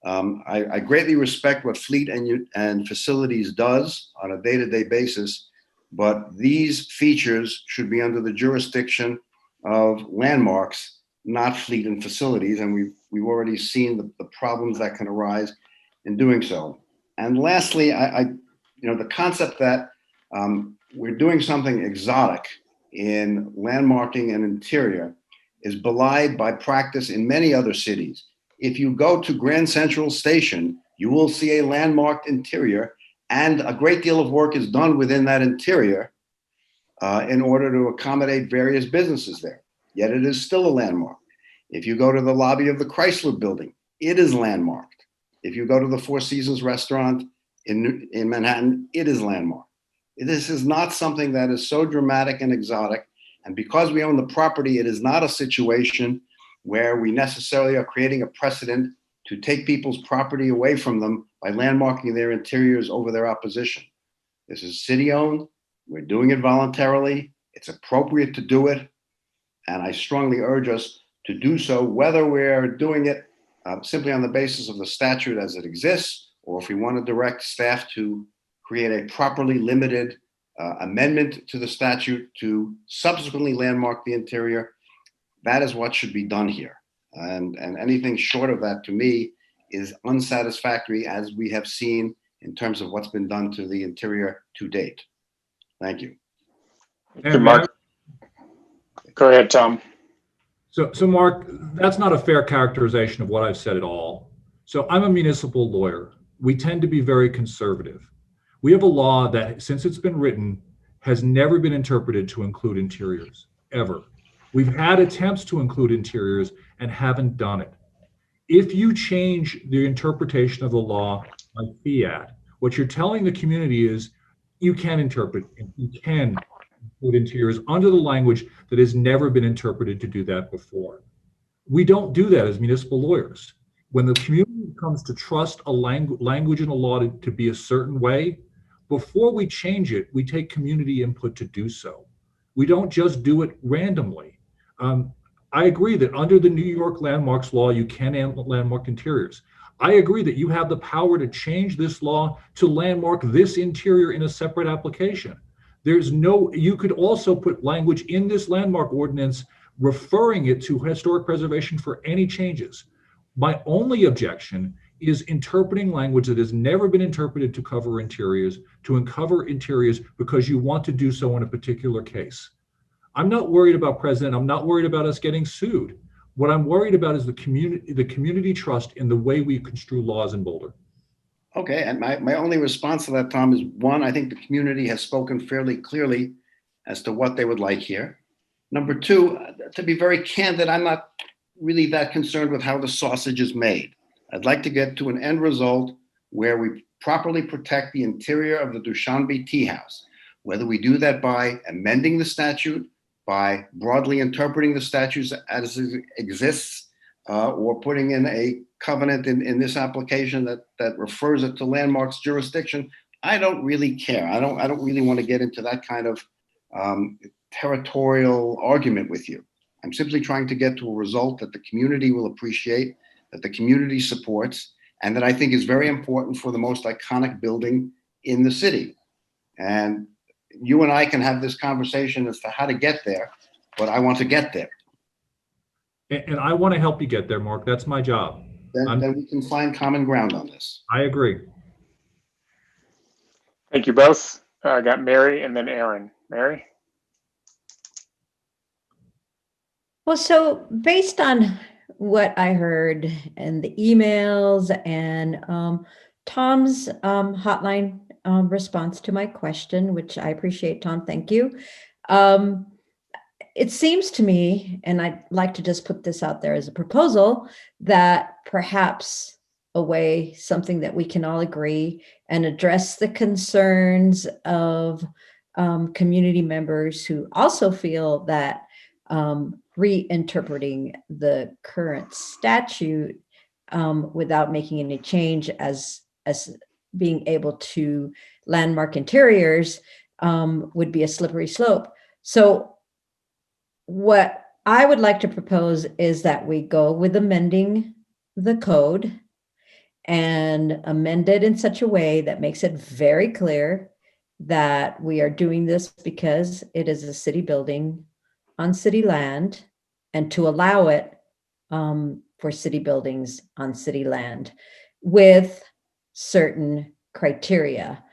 S18: I greatly respect what Fleet and Facilities does on a day-to-day basis, but these features should be under the jurisdiction of landmarks, not Fleet and Facilities, and we've already seen the problems that can arise in doing so. And lastly, the concept that we're doing something exotic in landmarking and interior is belied by practice in many other cities. If you go to Grand Central Station, you will see a landmarked interior, and a great deal of work is done within that interior in order to accommodate various businesses there. Yet it is still a landmark. If you go to the lobby of the Chrysler Building, it is landmarked. If you go to the Four Seasons restaurant in Manhattan, it is landmarked. This is not something that is so dramatic and exotic. And because we own the property, it is not a situation where we necessarily are creating a precedent to take people's property away from them by landmarking their interiors over their opposition. This is city-owned. We're doing it voluntarily. It's appropriate to do it. And I strongly urge us to do so, whether we're doing it simply on the basis of the statute as it exists, or if we want to direct staff to create a properly limited amendment to the statute to subsequently landmark the interior. That is what should be done here. And anything short of that, to me, is unsatisfactory, as we have seen in terms of what's been done to the interior to date. Thank you.
S2: Thank you, Mark. Go ahead, Tom.
S16: So Mark, that's not a fair characterization of what I've said at all. So I'm a municipal lawyer. We tend to be very conservative. We have a law that, since it's been written, has never been interpreted to include interiors, ever. We've had attempts to include interiors and haven't done it. If you change the interpretation of the law by fiat, what you're telling the community is you can interpret, you can include interiors under the language that has never been interpreted to do that before. We don't do that as municipal lawyers. When the community comes to trust a language in a law to be a certain way, before we change it, we take community input to do so. We don't just do it randomly. I agree that under the New York landmarks law, you can landmark interiors. I agree that you have the power to change this law to landmark this interior in a separate application. You could also put language in this landmark ordinance referring it to historic preservation for any changes. My only objection is interpreting language that has never been interpreted to cover interiors, because you want to do so in a particular case. I'm not worried about precedent. I'm not worried about us getting sued. What I'm worried about is the community trust in the way we construe laws in Boulder.
S18: Okay, and my only response to that, Tom, is one, I think the community has spoken fairly clearly as to what they would like here. Number two, to be very candid, I'm not really that concerned with how the sausage is made. I'd like to get to an end result where we properly protect the interior of the Dushanbe Tea House, whether we do that by amending the statute, by broadly interpreting the statutes as it exists, or putting in a covenant in this application that refers it to landmarks jurisdiction. I don't really care. I don't really want to get into that kind of territorial argument with you. I'm simply trying to get to a result that the community will appreciate, that the community supports, and that I think is very important for the most iconic building in the city. And you and I can have this conversation as to how to get there, but I want to get there.
S16: And I want to help you get there, Mark. That's my job.
S18: Then we can find common ground on this.
S16: I agree.
S2: Thank you both. I got Mary and then Aaron. Mary?
S9: Well, so based on what I heard and the emails and Tom's hotline response to my question, which I appreciate, Tom, thank you. it seems to me, and I'd like to just put this out there as a proposal, that perhaps something that we can all agree and address the concerns of community members who also feel that reinterpreting the current statute without making any change as being able to landmark interiors would be a slippery slope. So what I would like to propose is that we go with amending the code and amend it in such a way that makes it very clear that we are doing this because it is a city building on city land, and to allow it for city buildings on city land with certain criteria.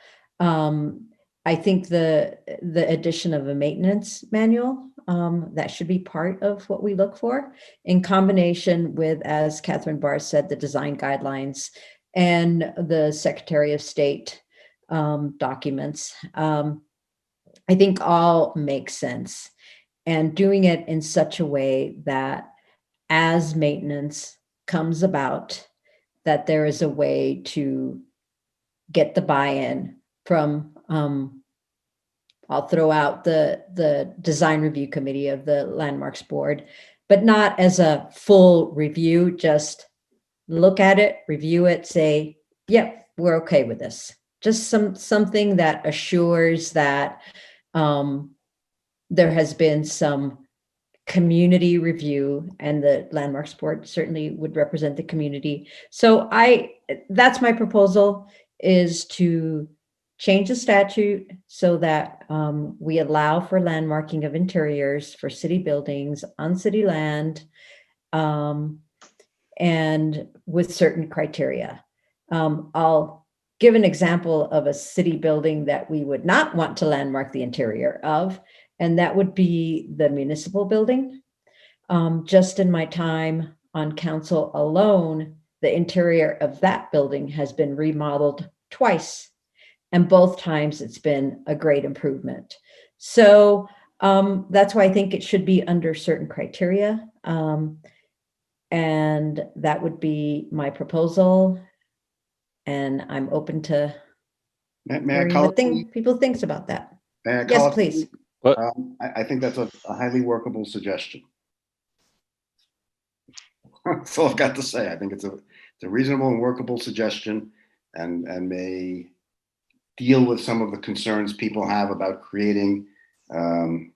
S9: I think the addition of a maintenance manual, that should be part of what we look for, in combination with, as Catherine Barr said, the design guidelines and the Secretary of State documents. I think all make sense, and doing it in such a way that as maintenance comes about, that there is a way to get the buy-in from, I'll throw out the design review committee of the Landmarks Board, but not as a full review, just look at it, review it, say, yep, we're okay with this. Just something that assures that there has been some community review, and the Landmarks Board certainly would represent the community. So that's my proposal, is to change the statute so that we allow for landmarking of interiors for city buildings on city land, and with certain criteria. I'll give an example of a city building that we would not want to landmark the interior of, and that would be the municipal building. Just in my time on council alone, the interior of that building has been remodeled twice, and both times it's been a great improvement. So that's why I think it should be under certain criteria. And that would be my proposal. And I'm open to hearing what people think about that. Yes, please.
S18: I think that's a highly workable suggestion. That's all I've got to say. I think it's a reasonable and workable suggestion, and may deal with some of the concerns people have about creating an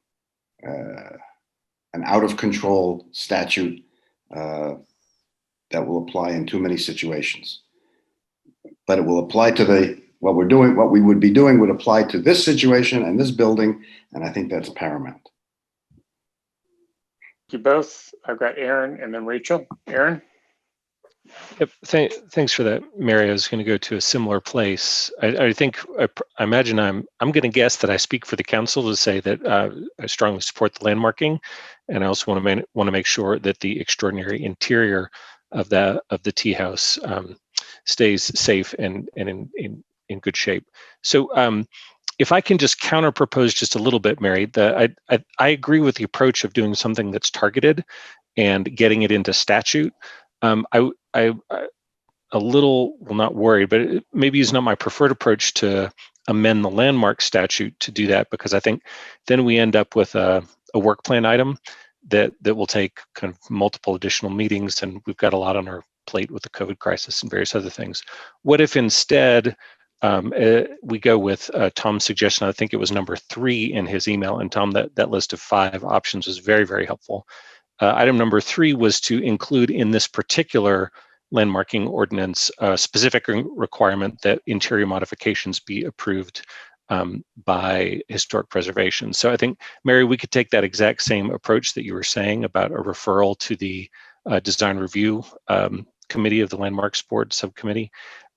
S18: out of control statute that will apply in too many situations. But it will apply to what we would be doing would apply to this situation and this building, and I think that's paramount.
S2: Thank you both. I've got Aaron and then Rachel. Aaron?
S14: Yep. Thanks for that, Mary. I was going to go to a similar place. I think, I imagine I'm going to guess that I speak for the council to say that I strongly support the landmarking, and I also want to make sure that the extraordinary interior of the tea house stays safe and in good shape. So if I can just counter propose just a little bit, Mary, I agree with the approach of doing something that's targeted and getting it into statute. I a little, well, not worried, but it maybe is not my preferred approach to amend the landmark statute to do that, because I think then we end up with a work plan item that will take kind of multiple additional meetings, and we've got a lot on our plate with the COVID crisis and various other things. What if instead we go with Tom's suggestion? I think it was number 3 in his email, and Tom, that list of 5 options was very, very helpful. Item number 3 was to include in this particular landmarking ordinance a specific requirement that interior modifications be approved by historic preservation. So I think, Mary, we could take that exact same approach that you were saying about a referral to the design review committee of the Landmarks Board subcommittee.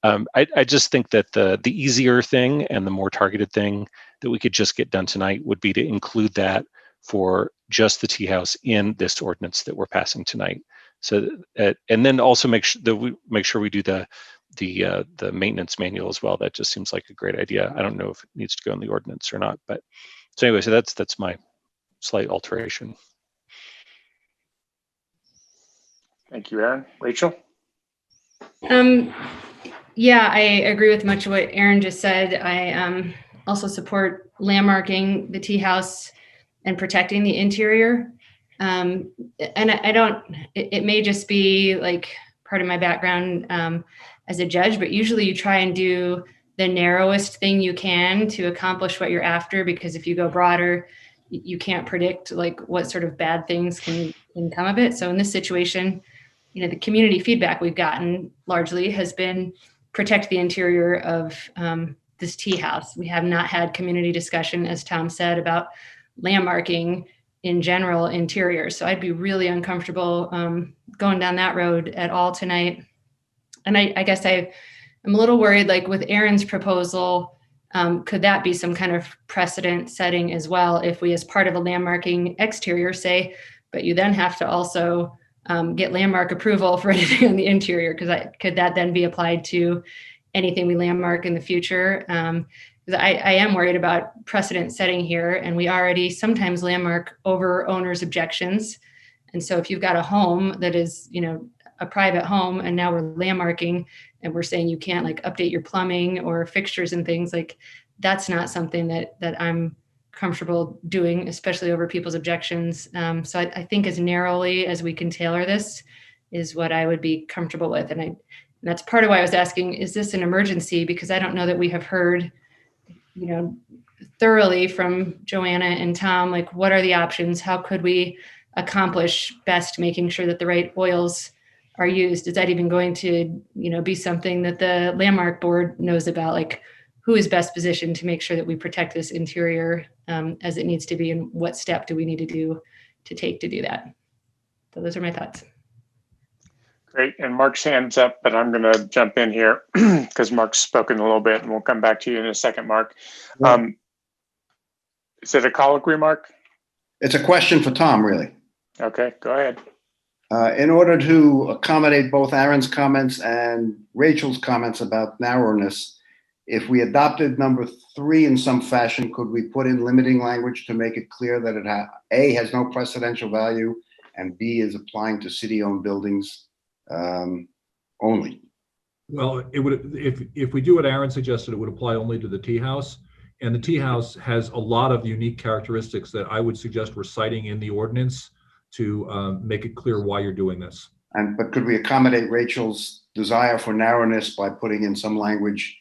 S14: I just think that the easier thing and the more targeted thing that we could just get done tonight would be to include that for just the tea house in this ordinance that we're passing tonight. So, and then also make sure we do the maintenance manual as well. That just seems like a great idea. I don't know if it needs to go in the ordinance or not, but so anyway, so that's my slight alteration.
S2: Thank you, Aaron. Rachel?
S7: Yeah, I agree with much of what Aaron just said. I also support landmarking the tea house and protecting the interior. And I don't, it may just be like part of my background as a judge, but usually you try and do the narrowest thing you can to accomplish what you're after, because if you go broader, you can't predict like what sort of bad things can come of it. So in this situation, you know, the community feedback we've gotten largely has been protect the interior of this tea house. We have not had community discussion, as Tom said, about landmarking in general interior. So I'd be really uncomfortable going down that road at all tonight. And I guess I'm a little worried, like with Aaron's proposal, could that be some kind of precedent setting as well? If we, as part of a landmarking exterior, say, but you then have to also get landmark approval for anything on the interior, because could that then be applied to anything we landmark in the future? Because I am worried about precedent setting here, and we already sometimes landmark over owners' objections. And so if you've got a home that is, you know, a private home, and now we're landmarking and we're saying you can't like update your plumbing or fixtures and things, like that's not something that I'm comfortable doing, especially over people's objections. So I think as narrowly as we can tailor this is what I would be comfortable with. And that's part of why I was asking, is this an emergency? Because I don't know that we have heard, you know, thoroughly from Joanna and Tom, like what are the options? How could we accomplish best making sure that the right oils are used? Is that even going to, you know, be something that the landmark board knows about? Like who is best positioned to make sure that we protect this interior as it needs to be, and what step do we need to take to do that? So those are my thoughts.
S2: Great. And Mark's hand's up, but I'm going to jump in here because Mark's spoken a little bit, and we'll come back to you in a second, Mark. Is it a colloquy, Mark?
S18: It's a question for Tom, really.
S2: Okay, go ahead.
S18: In order to accommodate both Aaron's comments and Rachel's comments about narrowness, if we adopted number 3 in some fashion, could we put in limiting language to make it clear that it A, has no precedential value, and B, is applying to city-owned buildings only?
S16: Well, it would, if we do what Aaron suggested, it would apply only to the tea house. And the tea house has a lot of unique characteristics that I would suggest reciting in the ordinance to make it clear why you're doing this.
S18: But could we accommodate Rachel's desire for narrowness by putting in some language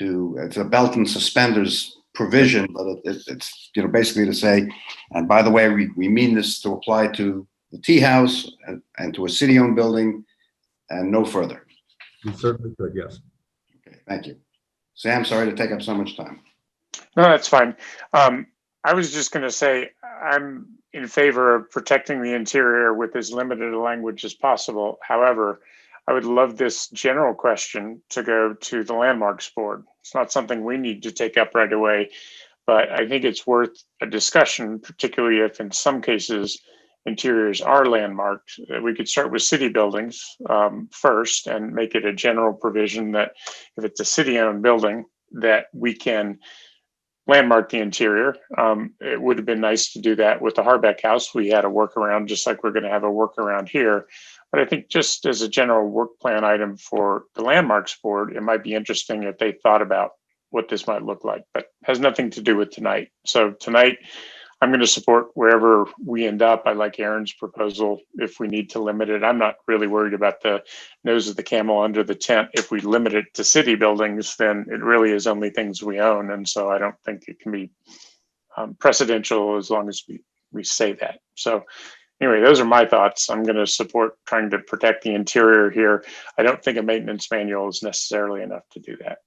S18: it's a belt and suspenders provision, but it's, you know, basically to say, and by the way, we mean this to apply to the tea house and to a city-owned building and no further.
S16: You certainly could, yes.
S18: Okay, thank you. Sam, sorry to take up so much time.
S2: No, that's fine. I was just going to say I'm in favor of protecting the interior with as limited a language as possible. However, I would love this general question to go to the Landmarks Board. It's not something we need to take up right away, but I think it's worth a discussion, particularly if in some cases interiors are landmarked. We could start with city buildings first and make it a general provision that if it's a city-owned building, that we can landmark the interior. It would have been nice to do that with the Harbeck House. We had a workaround, just like we're going to have a workaround here. But I think just as a general work plan item for the Landmarks Board, it might be interesting if they thought about what this might look like, but has nothing to do with tonight. So tonight, I'm going to support wherever we end up. I like Aaron's proposal if we need to limit it. I'm not really worried about the nose of the camel under the tent. If we limit it to city buildings, then it really is only things we own. And so I don't think it can be precedential as long as we say that. So anyway, those are my thoughts. I'm going to support trying to protect the interior here. I don't think a maintenance manual is necessarily enough to do that.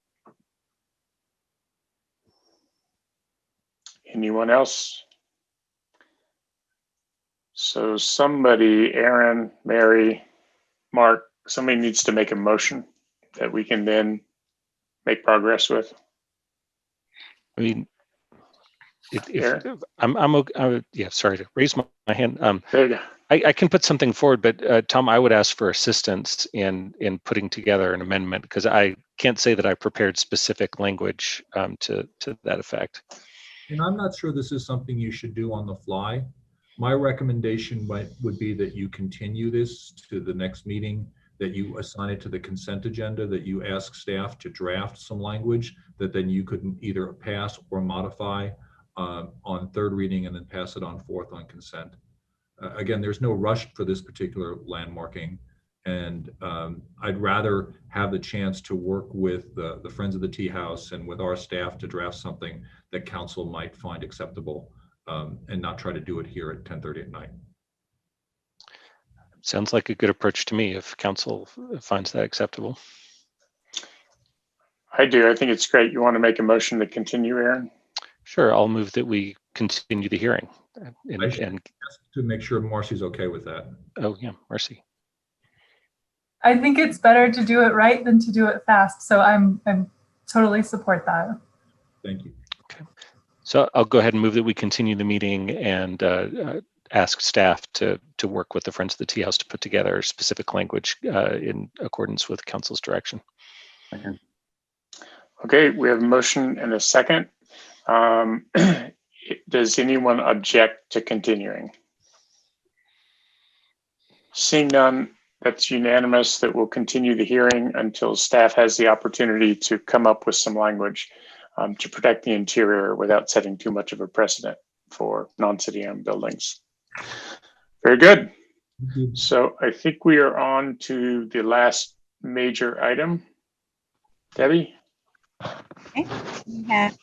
S2: Anyone else? So somebody, Aaron, Mary, Mark, somebody needs to make a motion that we can then make progress with.
S14: I mean, I'm okay. Yeah, sorry to raise my hand.
S2: There you go.
S14: I can put something forward, but Tom, I would ask for assistance in putting together an amendment, because I can't say that I prepared specific language to that effect.
S16: And I'm not sure this is something you should do on the fly. My recommendation would be that you continue this to the next meeting, that you assign it to the consent agenda, that you ask staff to draft some language that then you could either pass or modify on third reading and then pass it on fourth on consent. Again, there's no rush for this particular landmarking. And I'd rather have the chance to work with the Friends of the Tea House and with our staff to draft something that council might find acceptable and not try to do it here at 10:30 at night.
S14: Sounds like a good approach to me if council finds that acceptable.
S2: I do. I think it's great. You want to make a motion to continue, Aaron?
S14: Sure, I'll move that we continue the hearing.
S16: And to make sure Marcy's okay with that.
S14: Oh yeah, Marcy.
S15: I think it's better to do it right than to do it fast. So I'm totally support that.
S16: Thank you.
S14: Okay. So I'll go ahead and move that we continue the meeting and ask staff to work with the Friends of the Tea House to put together specific language in accordance with council's direction.
S2: Okay, we have a motion and a second. Does anyone object to continuing? Seeing none, that's unanimous that we'll continue the hearing until staff has the opportunity to come up with some language to protect the interior without setting too much of a precedent for non-city owned buildings. Very good. So I think we are on to the last major item. Debbie?
S5: Okay, we have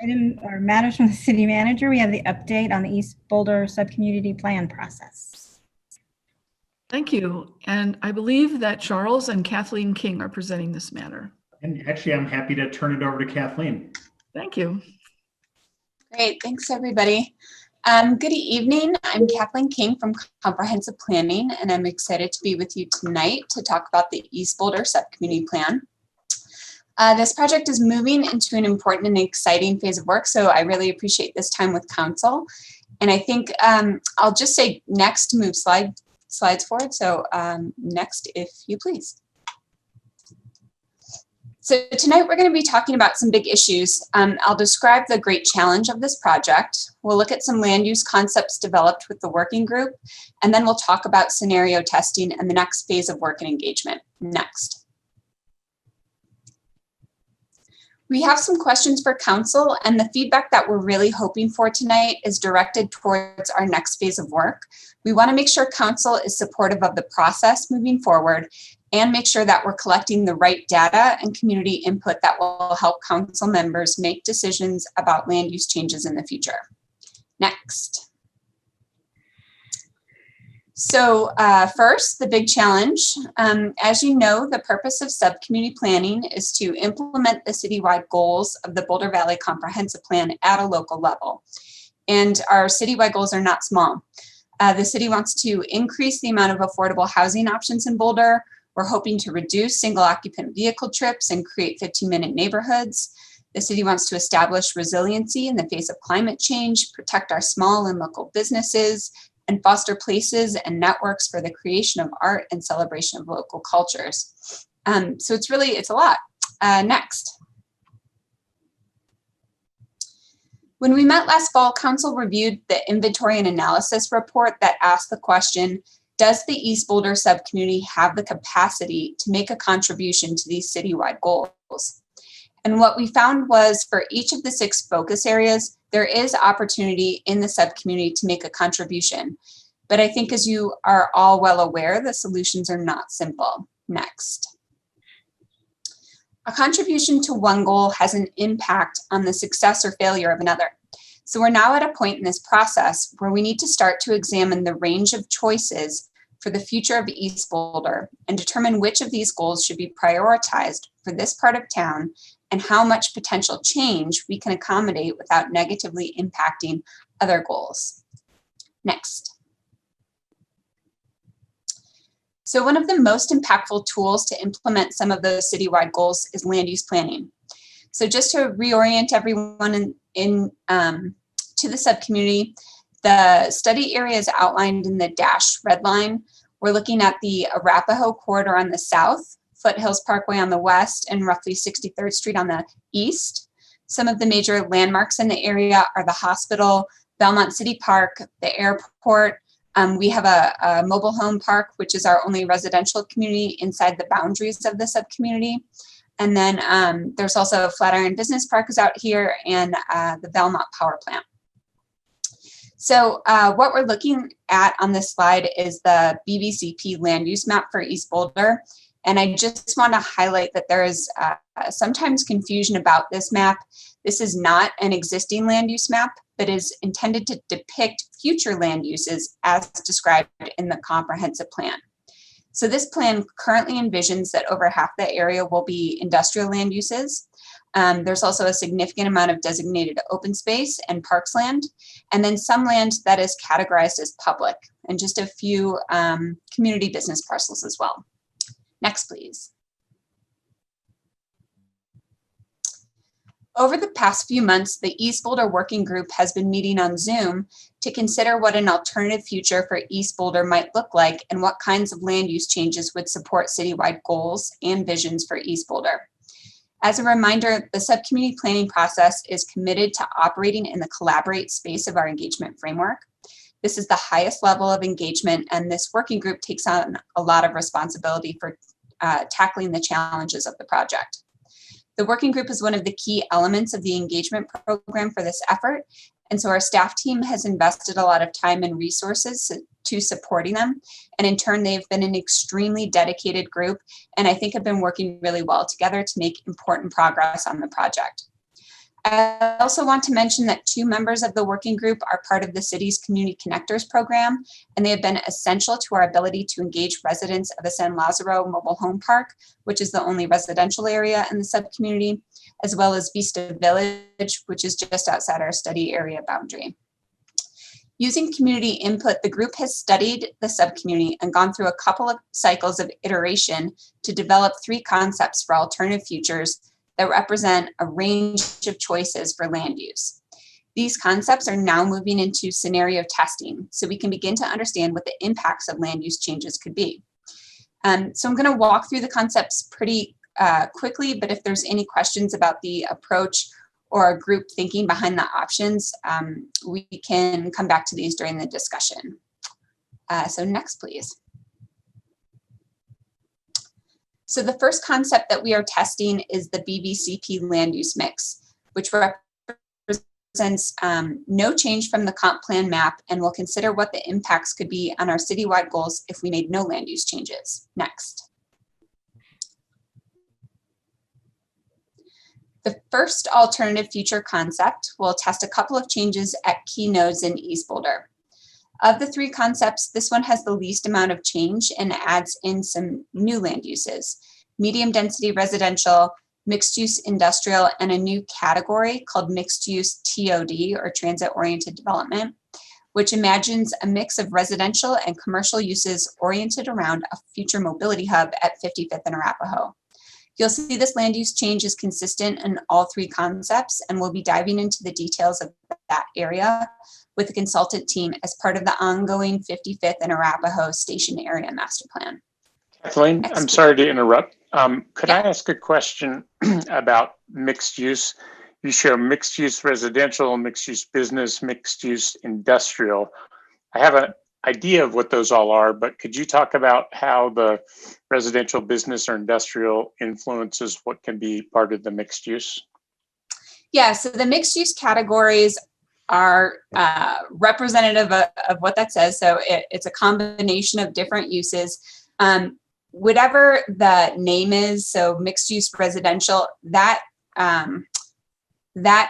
S5: item or matters from the city manager. We have the update on the East Boulder subcommunity plan process.
S1: Thank you. And I believe that Charles and Kathleen King are presenting this matter.
S3: And actually, I'm happy to turn it over to Kathleen.
S1: Thank you.
S17: Great, thanks everybody. Good evening, I'm Kathleen King from Comprehensive Planning, and I'm excited to be with you tonight to talk about the East Boulder Subcommunity Plan. This project is moving into an important and exciting phase of work, so I really appreciate this time with council. And I think I'll just say next to move slides forward, so next if you please. So tonight we're going to be talking about some big issues. I'll describe the great challenge of this project. We'll look at some land use concepts developed with the working group, and then we'll talk about scenario testing and the next phase of work and engagement. Next. We have some questions for council, and the feedback that we're really hoping for tonight is directed towards our next phase of work. We want to make sure council is supportive of the process moving forward and make sure that we're collecting the right data and community input that will help council members make decisions about land use changes in the future. Next. So first, the big challenge. As you know, the purpose of subcommunity planning is to implement the citywide goals of the Boulder Valley Comprehensive Plan at a local level. And our citywide goals are not small. The city wants to increase the amount of affordable housing options in Boulder. We're hoping to reduce single occupant vehicle trips and create 15-minute neighborhoods. The city wants to establish resiliency in the face of climate change, protect our small and local businesses, and foster places and networks for the creation of art and celebration of local cultures. So it's a lot. Next. When we met last fall, council reviewed the inventory and analysis report that asked the question, does the East Boulder subcommunity have the capacity to make a contribution to these citywide goals? And what we found was for each of the 6 focus areas, there is opportunity in the subcommunity to make a contribution. But I think as you are all well aware, the solutions are not simple. Next. A contribution to one goal has an impact on the success or failure of another. So we're now at a point in this process where we need to start to examine the range of choices for the future of East Boulder and determine which of these goals should be prioritized for this part of town and how much potential change we can accommodate without negatively impacting other goals. Next. So one of the most impactful tools to implement some of those citywide goals is land use planning. So just to reorient everyone to the subcommunity, the study area is outlined in the dashed red line. We're looking at the Arapahoe corridor on the south, Foothills Parkway on the west, and roughly 63rd Street on the east. Some of the major landmarks in the area are the hospital, Belmont City Park, the airport. We have a mobile home park, which is our only residential community inside the boundaries of the subcommunity. And then there's also Flatiron Business Park is out here, and the Belmont Power Plant. So what we're looking at on this slide is the BVCP land use map for East Boulder. And I just want to highlight that there is sometimes confusion about this map. This is not an existing land use map, but is intended to depict future land uses as described in the comprehensive plan. So this plan currently envisions that over half the area will be industrial land uses. There's also a significant amount of designated open space and parks land, and then some land that is categorized as public, and just a few community business parcels as well. Next, please. Over the past few months, the East Boulder Working Group has been meeting on Zoom to consider what an alternative future for East Boulder might look like and what kinds of land use changes would support citywide goals and visions for East Boulder. As a reminder, the subcommunity planning process is committed to operating in the collaborate space of our engagement framework. This is the highest level of engagement, and this working group takes on a lot of responsibility for tackling the challenges of the project. The working group is one of the key elements of the engagement program for this effort, and so our staff team has invested a lot of time and resources to supporting them, and in turn they've been an extremely dedicated group, and I think have been working really well together to make important progress on the project. I also want to mention that 2 members of the working group are part of the city's Community Connectors program, and they have been essential to our ability to engage residents of the San Lazaro Mobile Home Park, which is the only residential area in the subcommunity, as well as Vista Village, which is just outside our study area boundary. Using community input, the group has studied the subcommunity and gone through a couple of cycles of iteration to develop 3 concepts for alternative futures that represent a range of choices for land use. These concepts are now moving into scenario testing, so we can begin to understand what the impacts of land use changes could be. So I'm going to walk through the concepts pretty quickly, but if there's any questions about the approach or group thinking behind the options, we can come back to these during the discussion. So next, please. So the first concept that we are testing is the BVCP land use mix, which represents no change from the comp plan map, and will consider what the impacts could be on our citywide goals if we made no land use changes. Next. The first alternative future concept will test a couple of changes at key nodes in East Boulder. Of the 3 concepts, this one has the least amount of change and adds in some new land uses: medium density residential, mixed use industrial, and a new category called mixed use TOD, or transit oriented development, which imagines a mix of residential and commercial uses oriented around a future mobility hub at 55th and Arapahoe. You'll see this land use change is consistent in all 3 concepts, and we'll be diving into the details of that area with the consultant team as part of the ongoing 55th and Arapahoe Station Area Master Plan.
S2: Kathleen, I'm sorry to interrupt. Could I ask a question about mixed use? You show mixed use residential, mixed use business, mixed use industrial. I have an idea of what those all are, but could you talk about how the residential, business, or industrial influences what can be part of the mixed use?
S17: Yeah, so the mixed use categories are representative of what that says. So it's a combination of different uses. Whatever the name is, so mixed use residential, that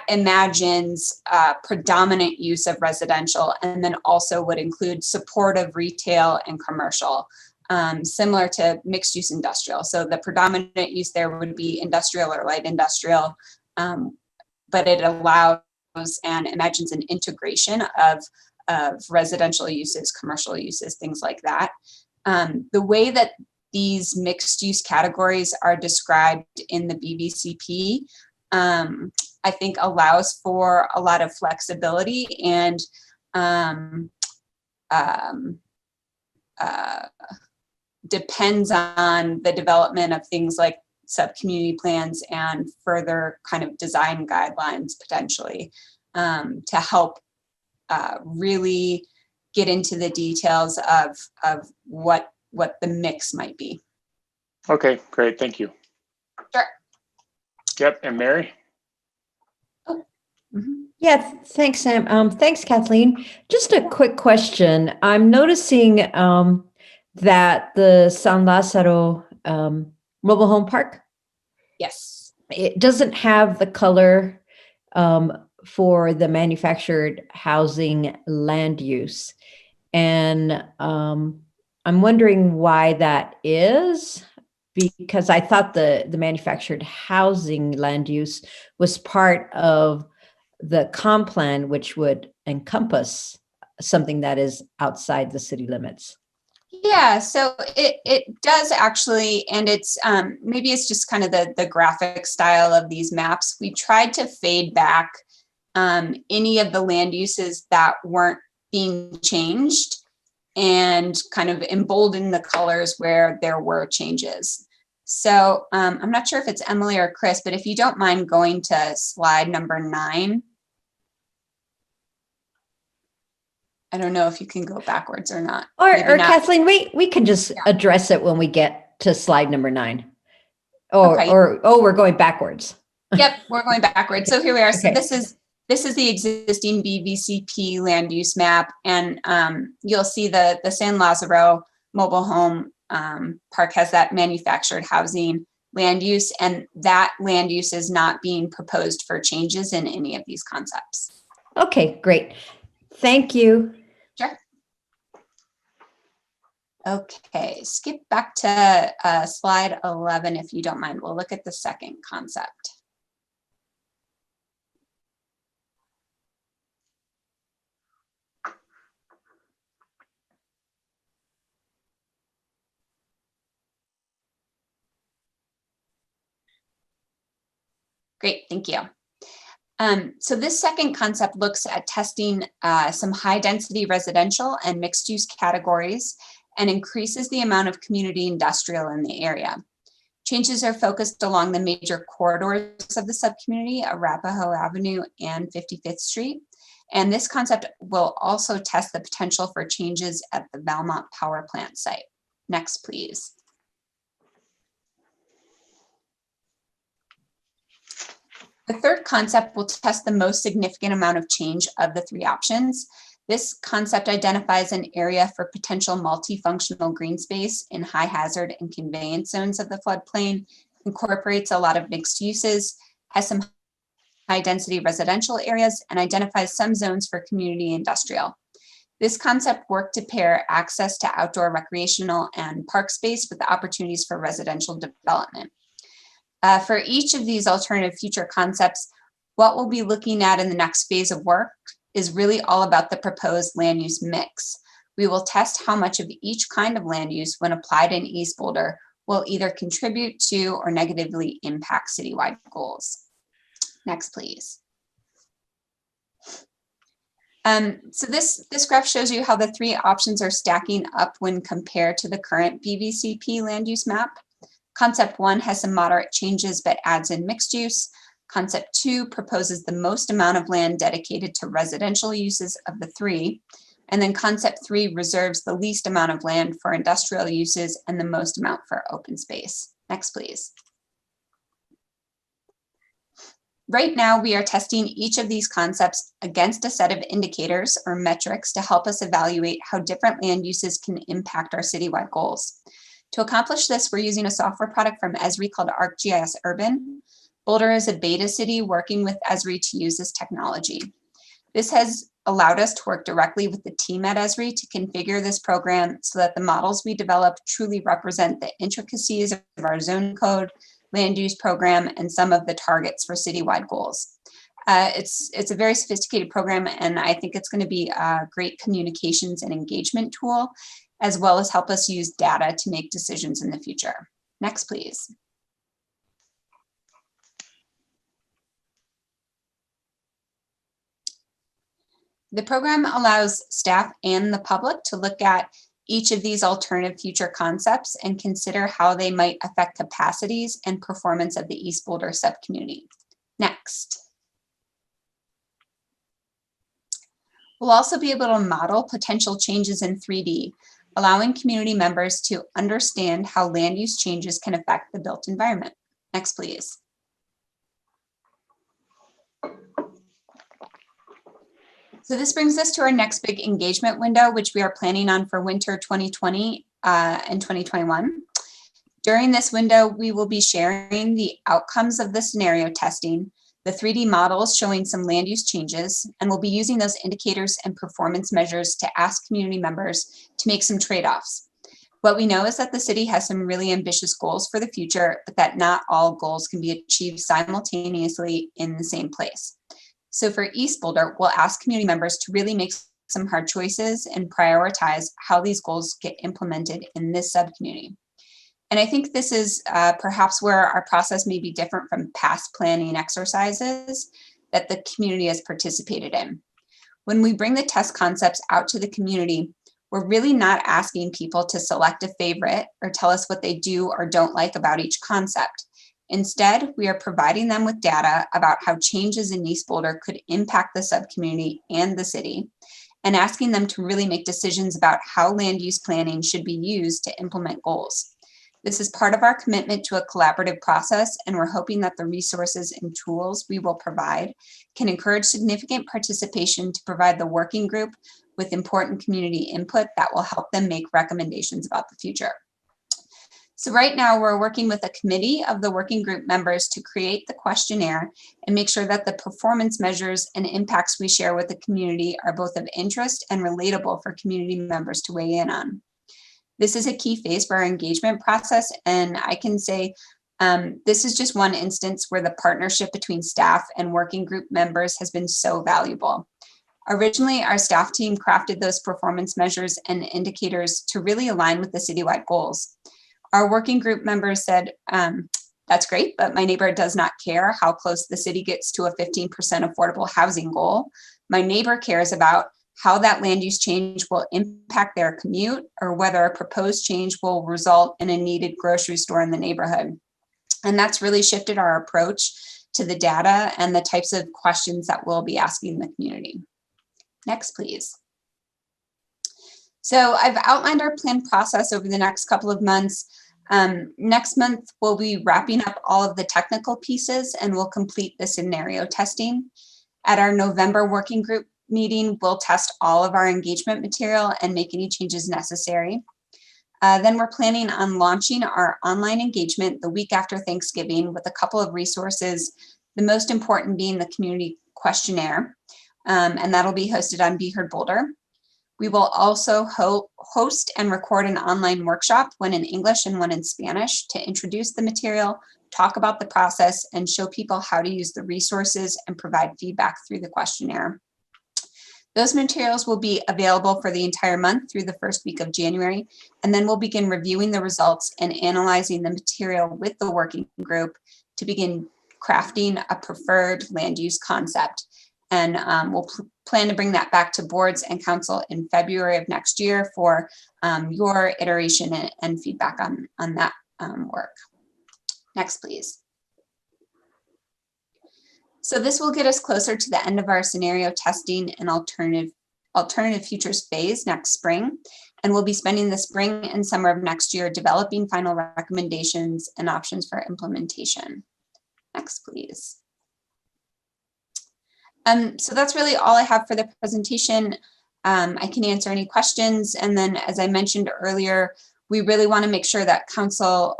S17: imagines predominant use of residential, and then also would include supportive retail and commercial, similar to mixed use industrial. So the predominant use there would be industrial or light industrial, but it allows and imagines an integration of residential uses, commercial uses, things like that. The way that these mixed use categories are described in the BVCP, I think allows for a lot of flexibility and depends on the development of things like sub-community plans and further kind of design guidelines potentially to help really get into the details of what the mix might be.
S2: Okay, great. Thank you.
S17: Sure.
S2: Yep. And Mary?
S9: Yeah, thanks, Sam. Thanks, Kathleen. Just a quick question. I'm noticing that the San Lazaro mobile home park,
S17: yes,
S9: it doesn't have the color for the manufactured housing land use. And I'm wondering why that is, because I thought the manufactured housing land use was part of the comp plan, which would encompass something that is outside the city limits.
S17: Yeah, so it does actually, and it's maybe it's just kind of the graphic style of these maps. We tried to fade back any of the land uses that weren't being changed and kind of embolden the colors where there were changes. So I'm not sure if it's Emily or Chris, but if you don't mind going to slide number 9. I don't know if you can go backwards or not.
S9: Or
S17: Maybe not.
S9: Kathleen, we can just address it when we get to slide number 9.
S17: Okay.
S9: We're going backwards.
S17: Yep, we're going backwards. So here we are. So
S9: Okay.
S17: this is the existing BVCP land use map, and you'll see the San Lazaro mobile home park has that manufactured housing land use, and that land use is not being proposed for changes in any of these concepts.
S9: Okay, great. Thank you.
S17: Sure. Okay, skip back to slide 11 if you don't mind. We'll look at the second concept. Great, thank you. So this second concept looks at testing some high density residential and mixed use categories and increases the amount of community industrial in the area. Changes are focused along the major corridors of the subcommunity, Arapahoe Avenue and 55th Street. And this concept will also test the potential for changes at the Valmont power plant site. Next, please. The third concept will test the most significant amount of change of the 3 options. This concept identifies an area for potential multifunctional green space in high hazard and conveyance zones of the floodplain, incorporates a lot of mixed uses, has some high density residential areas, and identifies some zones for community industrial. This concept worked to pair access to outdoor recreational and park space with the opportunities for residential development. For each of these alternative future concepts, what we'll be looking at in the next phase of work is really all about the proposed land use mix. We will test how much of each kind of land use, when applied in East Boulder, will either contribute to or negatively impact citywide goals. Next, please. So this graph shows you how the 3 options are stacking up when compared to the current BVCP land use map. Concept 1 has some moderate changes but adds in mixed use. Concept 2 proposes the most amount of land dedicated to residential uses of the 3. And then concept 3 reserves the least amount of land for industrial uses and the most amount for open space. Next, please. Right now, we are testing each of these concepts against a set of indicators or metrics to help us evaluate how different land uses can impact our citywide goals. To accomplish this, we're using a software product from Esri called ArcGIS Urban. Boulder is a beta city working with Esri to use this technology. This has allowed us to work directly with the team at Esri to configure this program so that the models we develop truly represent the intricacies of our zone code, land use program, and some of the targets for citywide goals. It's a very sophisticated program, and I think it's going to be a great communications and engagement tool, as well as help us use data to make decisions in the future. Next, please. The program allows staff and the public to look at each of these alternative future concepts and consider how they might affect capacities and performance of the East Boulder subcommunity. Next. We'll also be able to model potential changes in 3D, allowing community members to understand how land use changes can affect the built environment. Next, please. So this brings us to our next big engagement window, which we are planning on for winter 2020 and 2021. During this window, we will be sharing the outcomes of the scenario testing, the 3D models showing some land use changes, and we'll be using those indicators and performance measures to ask community members to make some trade-offs. What we know is that the city has some really ambitious goals for the future, but that not all goals can be achieved simultaneously in the same place. So for East Boulder, we'll ask community members to really make some hard choices and prioritize how these goals get implemented in this subcommunity. And I think this is perhaps where our process may be different from past planning exercises that the community has participated in. When we bring the test concepts out to the community, we're really not asking people to select a favorite or tell us what they do or don't like about each concept. Instead, we are providing them with data about how changes in East Boulder could impact the subcommunity and the city, and asking them to really make decisions about how land use planning should be used to implement goals. This is part of our commitment to a collaborative process, and we're hoping that the resources and tools we will provide can encourage significant participation to provide the working group with important community input that will help them make recommendations about the future. So right now we're working with a committee of the working group members to create the questionnaire and make sure that the performance measures and impacts we share with the community are both of interest and relatable for community members to weigh in on. This is a key phase for our engagement process, and I can say this is just one instance where the partnership between staff and working group members has been so valuable. Originally, our staff team crafted those performance measures and indicators to really align with the citywide goals. Our working group members said, that's great, but my neighbor does not care how close the city gets to a 15% affordable housing goal. My neighbor cares about how that land use change will impact their commute or whether a proposed change will result in a needed grocery store in the neighborhood. And that's really shifted our approach to the data and the types of questions that we'll be asking the community. Next, please. So I've outlined our planned process over the next couple of months. Next month, we'll be wrapping up all of the technical pieces and we'll complete the scenario testing. At our November working group meeting, we'll test all of our engagement material and make any changes necessary. Then we're planning on launching our online engagement the week after Thanksgiving with a couple of resources, the most important being the community questionnaire, and that'll be hosted on Be Heard Boulder. We will also host and record an online workshop, one in English and one in Spanish, to introduce the material, talk about the process, and show people how to use the resources and provide feedback through the questionnaire. Those materials will be available for the entire month through the first week of January, and then we'll begin reviewing the results and analyzing the material with the working group to begin crafting a preferred land use concept. And we'll plan to bring that back to boards and council in February of next year for your iteration and feedback on that work. Next, please. So this will get us closer to the end of our scenario testing and alternative futures phase next spring. And we'll be spending the spring and summer of next year developing final recommendations and options for implementation. Next, please. So that's really all I have for the presentation. I can answer any questions. And then, as I mentioned earlier, we really want to make sure that council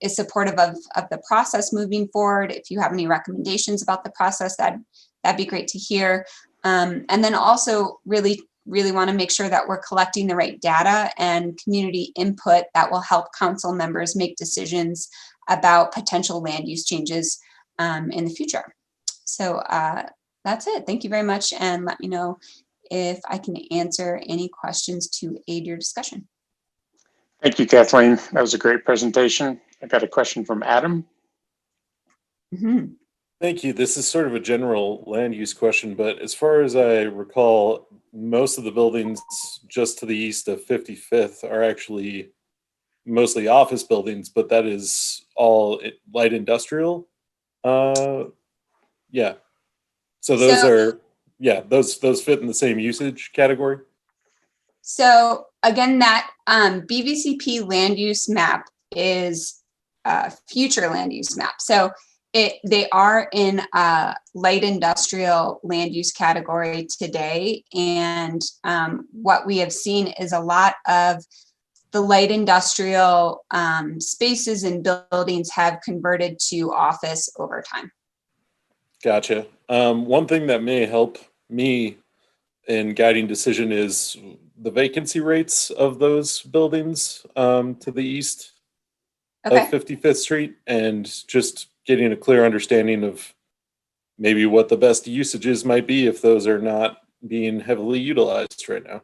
S17: is supportive of the process moving forward. If you have any recommendations about the process, that'd be great to hear. And then also really want to make sure that we're collecting the right data and community input that will help council members make decisions about potential land use changes in the future. So that's it. Thank you very much. And let me know if I can answer any questions to aid your discussion.
S2: Thank you, Kathleen. That was a great presentation. I got a question from Adam.
S17: Mm-hmm.
S10: Thank you. This is sort of a general land use question, but as far as I recall, most of the buildings just to the east of 55th are actually mostly office buildings, but that is all light industrial. Yeah. So those are, yeah, those fit in the same usage category.
S17: So again, that BVCP land use map is a future land use map. So they are in a light industrial land use category today. And what we have seen is a lot of the light industrial spaces and buildings have converted to office over time.
S10: Gotcha. One thing that may help me in guiding decision is the vacancy rates of those buildings to the east of 55th Street, and just getting a clear understanding of maybe what the best usages might be if those are not being heavily utilized right now.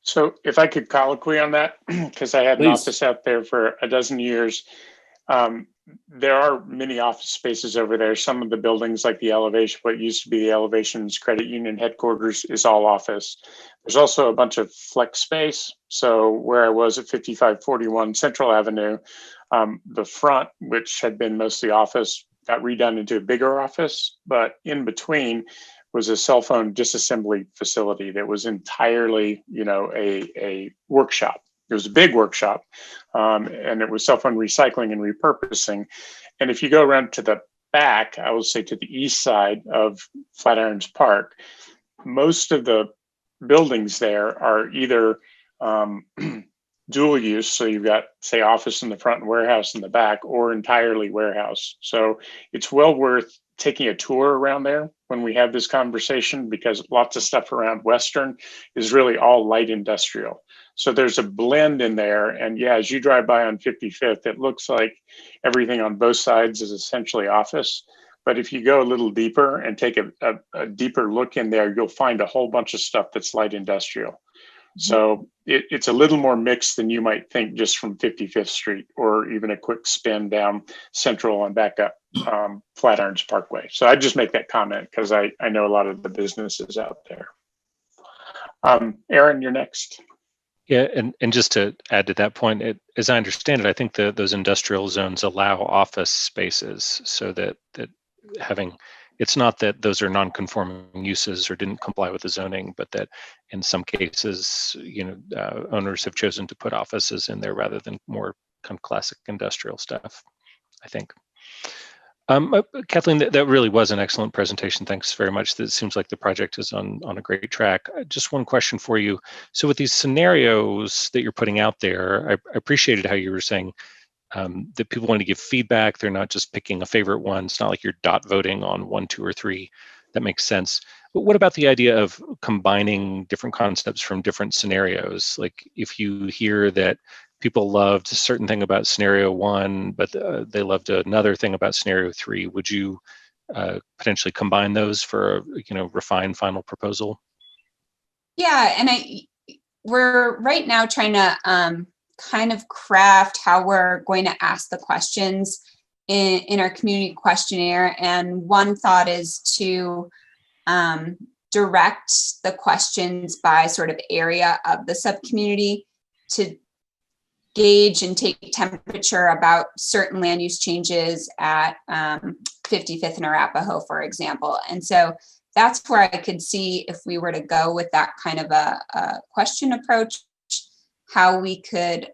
S2: So if I could colloquy on that, because I had an office out there for a dozen years. There are many office spaces over there. Some of the buildings, like the elevation, what used to be the Elevations Credit Union headquarters, is all office. There's also a bunch of flex space. So where I was at 5541 Central Avenue, the front, which had been mostly office, got redone into a bigger office, but in between was a cell phone disassembly facility that was entirely, a workshop. It was a big workshop, and it was cell phone recycling and repurposing. And if you go around to the back, I will say to the east side of Flatirons Park, most of the buildings there are either dual use, so you've got, say, office in the front and warehouse in the back, or entirely warehouse. So it's well worth taking a tour around there when we have this conversation, because lots of stuff around Western is really all light industrial. So there's a blend in there. And yeah, as you drive by on 55th, it looks like everything on both sides is essentially office. But if you go a little deeper and take a deeper look in there, you'll find a whole bunch of stuff that's light industrial. So it's a little more mixed than you might think just from 55th Street, or even a quick spin down Central and back up Flatirons Parkway. So I just make that comment because I know a lot of the businesses out there. Aaron, you're next.
S14: Yeah, and just to add to that point, as I understand it, I think those industrial zones allow office spaces, so that having, it's not that those are non-conforming uses or didn't comply with the zoning, but that in some cases, owners have chosen to put offices in there rather than more kind of classic industrial stuff, I think. Kathleen, that really was an excellent presentation. Thanks very much. It seems like the project is on a great track. Just one question for you. So with these scenarios that you're putting out there, I appreciated how you were saying that people want to give feedback. They're not just picking a favorite one. It's not like you're dot voting on 1, 2, or 3. That makes sense. But what about the idea of combining different concepts from different scenarios? Like if you hear that people loved a certain thing about scenario 1, but they loved another thing about scenario 3, would you potentially combine those for a refined final proposal?
S17: Yeah, and we're right now trying to kind of craft how we're going to ask the questions in our community questionnaire. And one thought is to direct the questions by sort of area of the subcommunity to gauge and take temperature about certain land use changes at 55th and Arapahoe, for example. And so that's where I could see, if we were to go with that kind of a question approach, how we could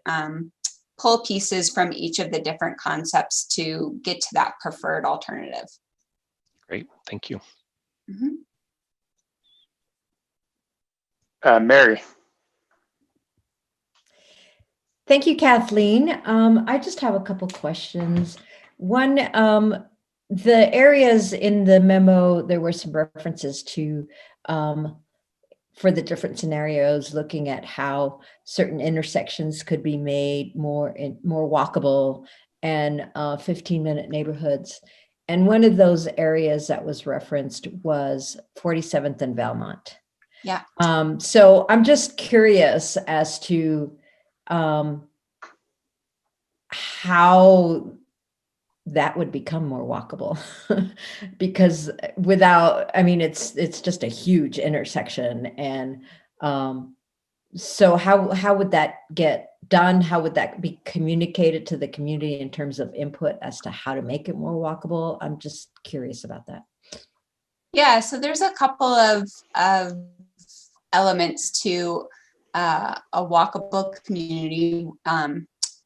S17: pull pieces from each of the different concepts to get to that preferred alternative.
S14: Great, thank you.
S2: Mary.
S9: Thank you, Kathleen. I just have a couple questions. One, the areas in the memo, there were some references to for the different scenarios, looking at how certain intersections could be made more walkable and 15-minute neighborhoods. And one of those areas that was referenced was 47th and Valmont.
S17: Yeah.
S9: So I'm just curious as to how that would become more walkable because without, I mean, it's just a huge intersection. And so how would that get done? How would that be communicated to the community in terms of input as to how to make it more walkable? I'm just curious about that.
S17: Yeah, so there's a couple of elements to a walkable community.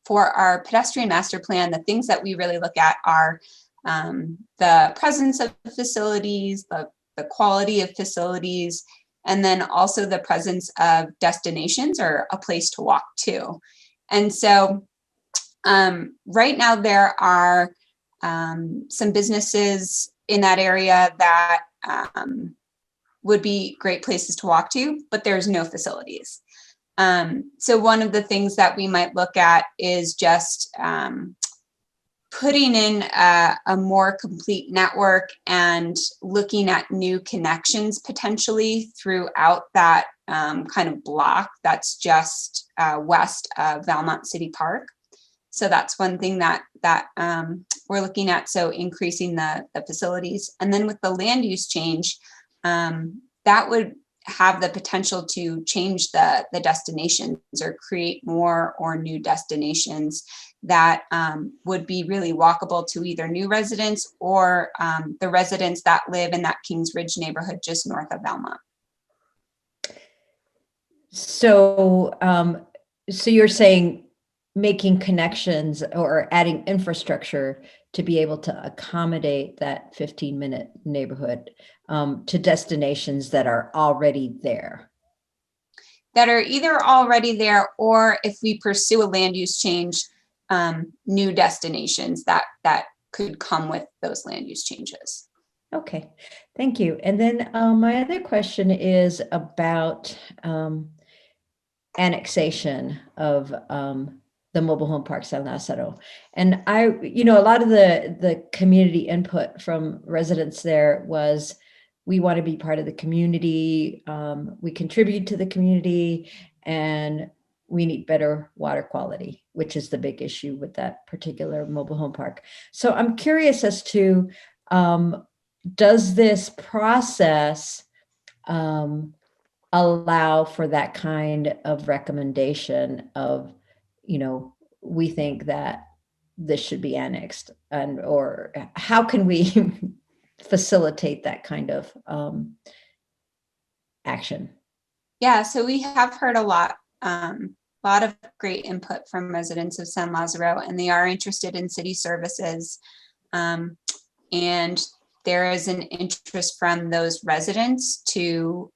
S17: For our pedestrian master plan, the things that we really look at are the presence of facilities, the quality of facilities, and then also the presence of destinations or a place to walk to. And so right now there are some businesses in that area that would be great places to walk to, but there's no facilities. So one of the things that we might look at is just putting in a more complete network and looking at new connections potentially throughout that kind of block that's just west of Valmont City Park. So that's one thing that we're looking at. So increasing the facilities, and then with the land use change, that would have the potential to change the destinations or create more or new destinations that would be really walkable to either new residents or the residents that live in that Kings Ridge neighborhood just north of Valmont.
S9: So, so you're saying making connections or adding infrastructure to be able to accommodate that 15-minute neighborhood to destinations that are already there.
S17: That are either already there, or if we pursue a land use change, new destinations that could come with those land use changes.
S9: Okay, thank you. And then my other question is about annexation of the mobile home park San Lazaro. And a lot of the community input from residents there was, we want to be part of the community, we contribute to the community, and we need better water quality, which is the big issue with that particular mobile home park. So I'm curious as to, does this process allow for that kind of recommendation of, we think that this should be annexed, and or how can we facilitate that kind of action?
S17: Yeah, so we have heard a lot of great input from residents of San Lazaro, and they are interested in city services. And there is an interest from those residents to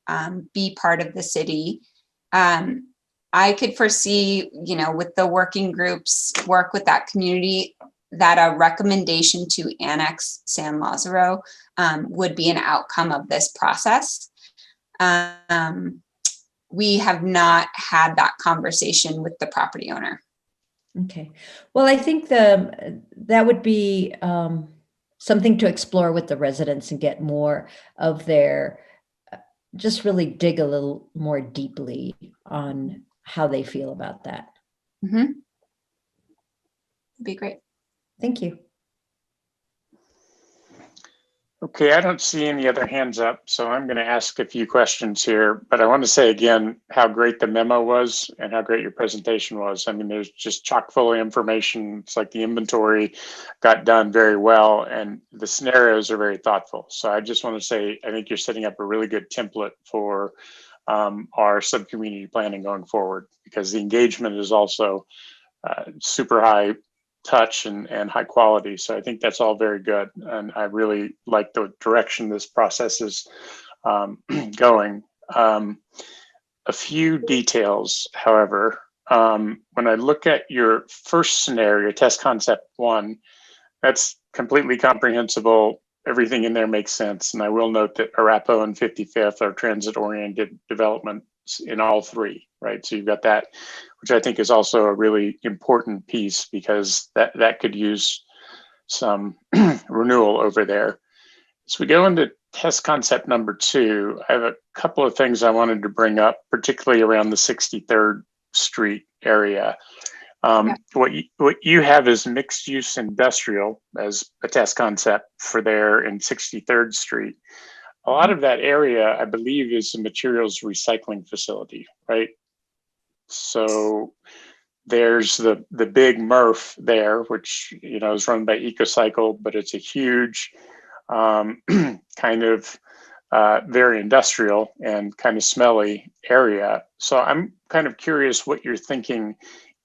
S17: be part of the city. I could foresee, with the working groups, work with that community, that a recommendation to annex San Lazaro would be an outcome of this process. We have not had that conversation with the property owner.
S9: Okay. Well, I think that would be something to explore with the residents and get more of their, just really dig a little more deeply on how they feel about that.
S17: Mm-hmm. It'd be great.
S9: Thank you.
S2: Okay, I don't see any other hands up, so I'm going to ask a few questions here, but I want to say again how great the memo was and how great your presentation was. I mean, there's just chock full of information. It's like the inventory got done very well, and the scenarios are very thoughtful. So I just want to say, I think you're setting up a really good template for our sub-community planning going forward, because the engagement is also super high touch and high quality. So I think that's all very good. And I really like the direction this process is going. A few details, however, when I look at your first scenario, test concept 1, that's completely comprehensible. Everything in there makes sense. And I will note that Arapahoe and 55th are transit-oriented developments in all 3, right? So you've got that, which I think is also a really important piece, because that could use some renewal over there. As we go into test concept number 2, I have a couple of things I wanted to bring up, particularly around the 63rd Street area. What you have is mixed use industrial as a test concept for there in 63rd Street. A lot of that area, I believe, is a materials recycling facility, right? So there's the big MRF there, which is run by EcoCycle, but it's a huge kind of very industrial and kind of smelly area. So I'm kind of curious what you're thinking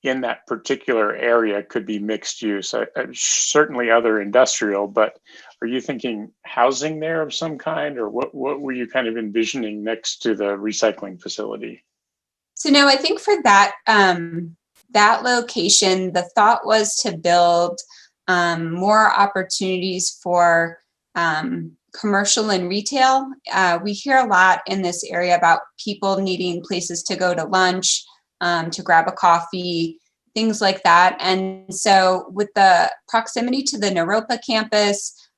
S2: in that particular area could be mixed use. Certainly other industrial, but are you thinking housing there of some kind, or what were you kind of envisioning next to the recycling facility?
S17: So no, I think for that that location, the thought was to build more opportunities for commercial and retail. We hear a lot in this area about people needing places to go to lunch, to grab a coffee, things like that. And so with the proximity to the Naropa campus,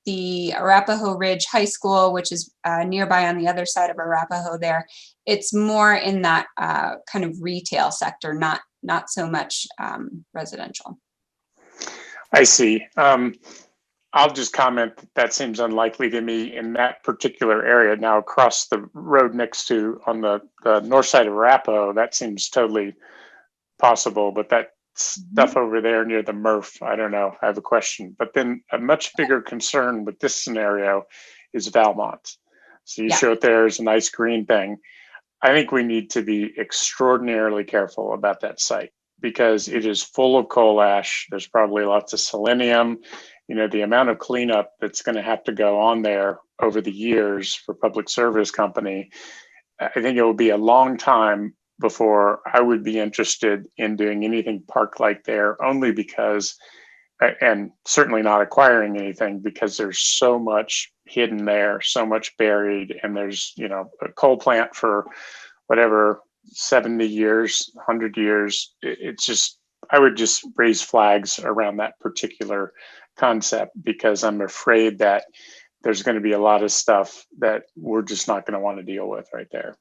S17: the Arapahoe Ridge High School, which is nearby on the other side of Arapahoe there, it's more in that kind of retail sector, not so much residential.
S2: I see. I'll just comment that seems unlikely to me in that particular area. Now, across the road next to, on the north side of Arapahoe, that seems totally possible, but that stuff over there near the MRF, I don't know, I have a question. But then a much bigger concern with this scenario is Valmont. So you show it there as a nice green thing. I think we need to be extraordinarily careful about that site because it is full of coal ash. There's probably lots of selenium. The amount of cleanup that's going to have to go on there over the years for public service company, I think it will be a long time before I would be interested in doing anything park-like there, only because, and certainly not acquiring anything, because there's so much hidden there, so much buried, and there's, a coal plant for whatever, 70 years, 100 years. It's just, I would just raise flags around that particular concept because I'm afraid that there's going to be a lot of stuff that we're just not going to want to deal with right there.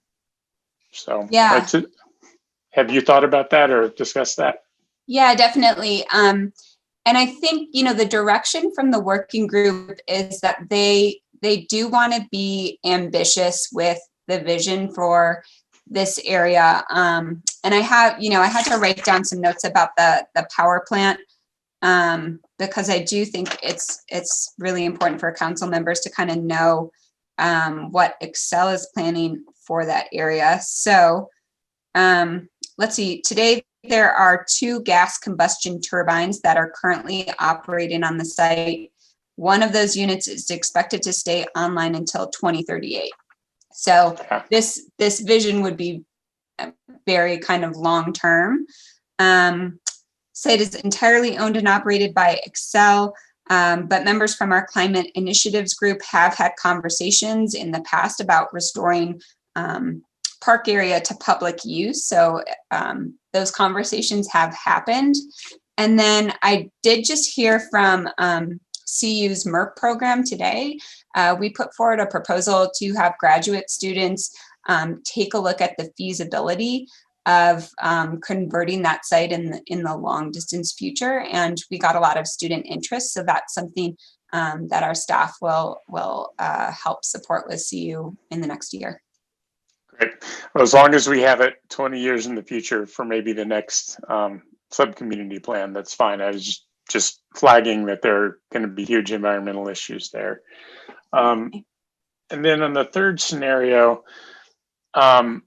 S2: So that's it. Have you thought about that or discussed that?
S17: Yeah, definitely. And I think, the direction from the working group is that they do want to be ambitious with the vision for this area. And I have, I had to write down some notes about the power plant because I do think it's really important for council members to kind of know what Excel is planning for that area. So let's see, today there are 2 gas combustion turbines that are currently operating on the site. One of those units is expected to stay online until 2038. So this vision would be very kind of long-term. Site is entirely owned and operated by Excel, but members from our climate initiatives group have had conversations in the past about restoring park area to public use. So those conversations have happened. And then I did just hear from CU's MERC program today. We put forward a proposal to have graduate students take a look at the feasibility of converting that site in the long distance future. And we got a lot of student interest. So that's something that our staff will help support with CU in the next year.
S2: Great. Well, as long as we have it 20 years in the future for maybe the next sub-community plan, that's fine. I was just flagging that there are going to be huge environmental issues there. And then on the third scenario, I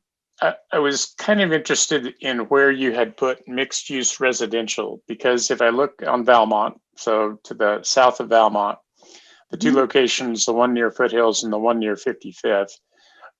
S2: was kind of interested in where you had put mixed use residential, because if I look on Valmont, so to the south of Valmont, the 2 locations, the one near Foothills and the one near 55th,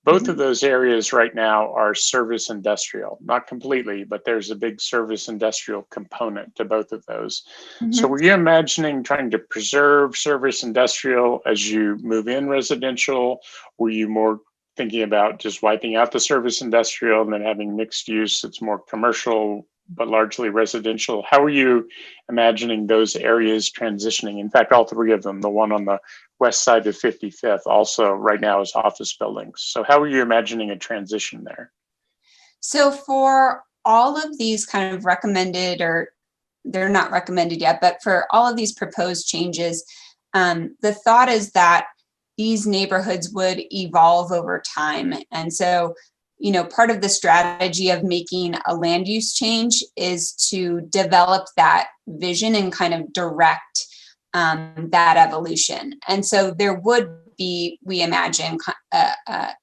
S2: both of those areas right now are service industrial, not completely, but there's a big service industrial component to both of those. So were you imagining trying to preserve service industrial as you move in residential? Were you more thinking about just wiping out the service industrial and then having mixed use that's more commercial but largely residential? How are you imagining those areas transitioning? In fact, all 3 of them, the one on the west side of 55th also right now is office buildings. So how are you imagining a transition there?
S17: So for all of these kind of recommended, or they're not recommended yet, but for all of these proposed changes, the thought is that these neighborhoods would evolve over time. And so, you know, part of the strategy of making a land use change is to develop that vision and kind of direct that evolution. And so there would be, we imagine,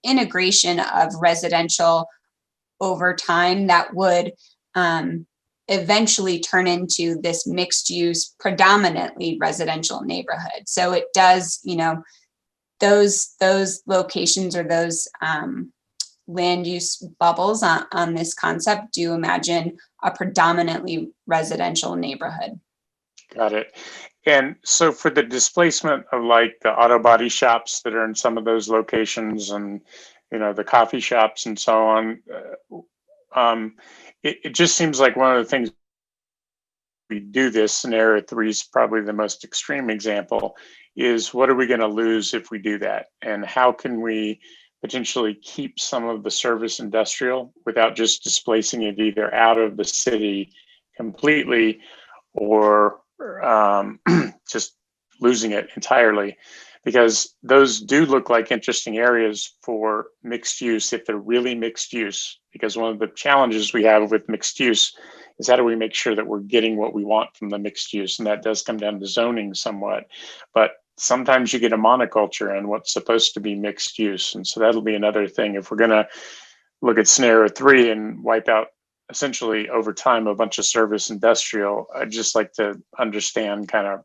S17: integration of residential over time that would eventually turn into this mixed use, predominantly residential neighborhood. So it does, you know, those locations or those land use bubbles on this concept do imagine a predominantly residential neighborhood.
S2: Got it. And so for the displacement of like the auto body shops that are in some of those locations and, you know, the coffee shops and so on, it just seems like one of the things we do this, scenario 3 is probably the most extreme example, is what are we going to lose if we do that? And how can we potentially keep some of the service industrial without just displacing it either out of the city completely or just losing it entirely? Because those do look like interesting areas for mixed use if they're really mixed use. Because one of the challenges we have with mixed use is how do we make sure that we're getting what we want from the mixed use? And that does come down to zoning somewhat. But sometimes you get a monoculture in what's supposed to be mixed use. And so that'll be another thing. If we're going to look at scenario 3 and wipe out essentially over time a bunch of service industrial, I'd just like to understand kind of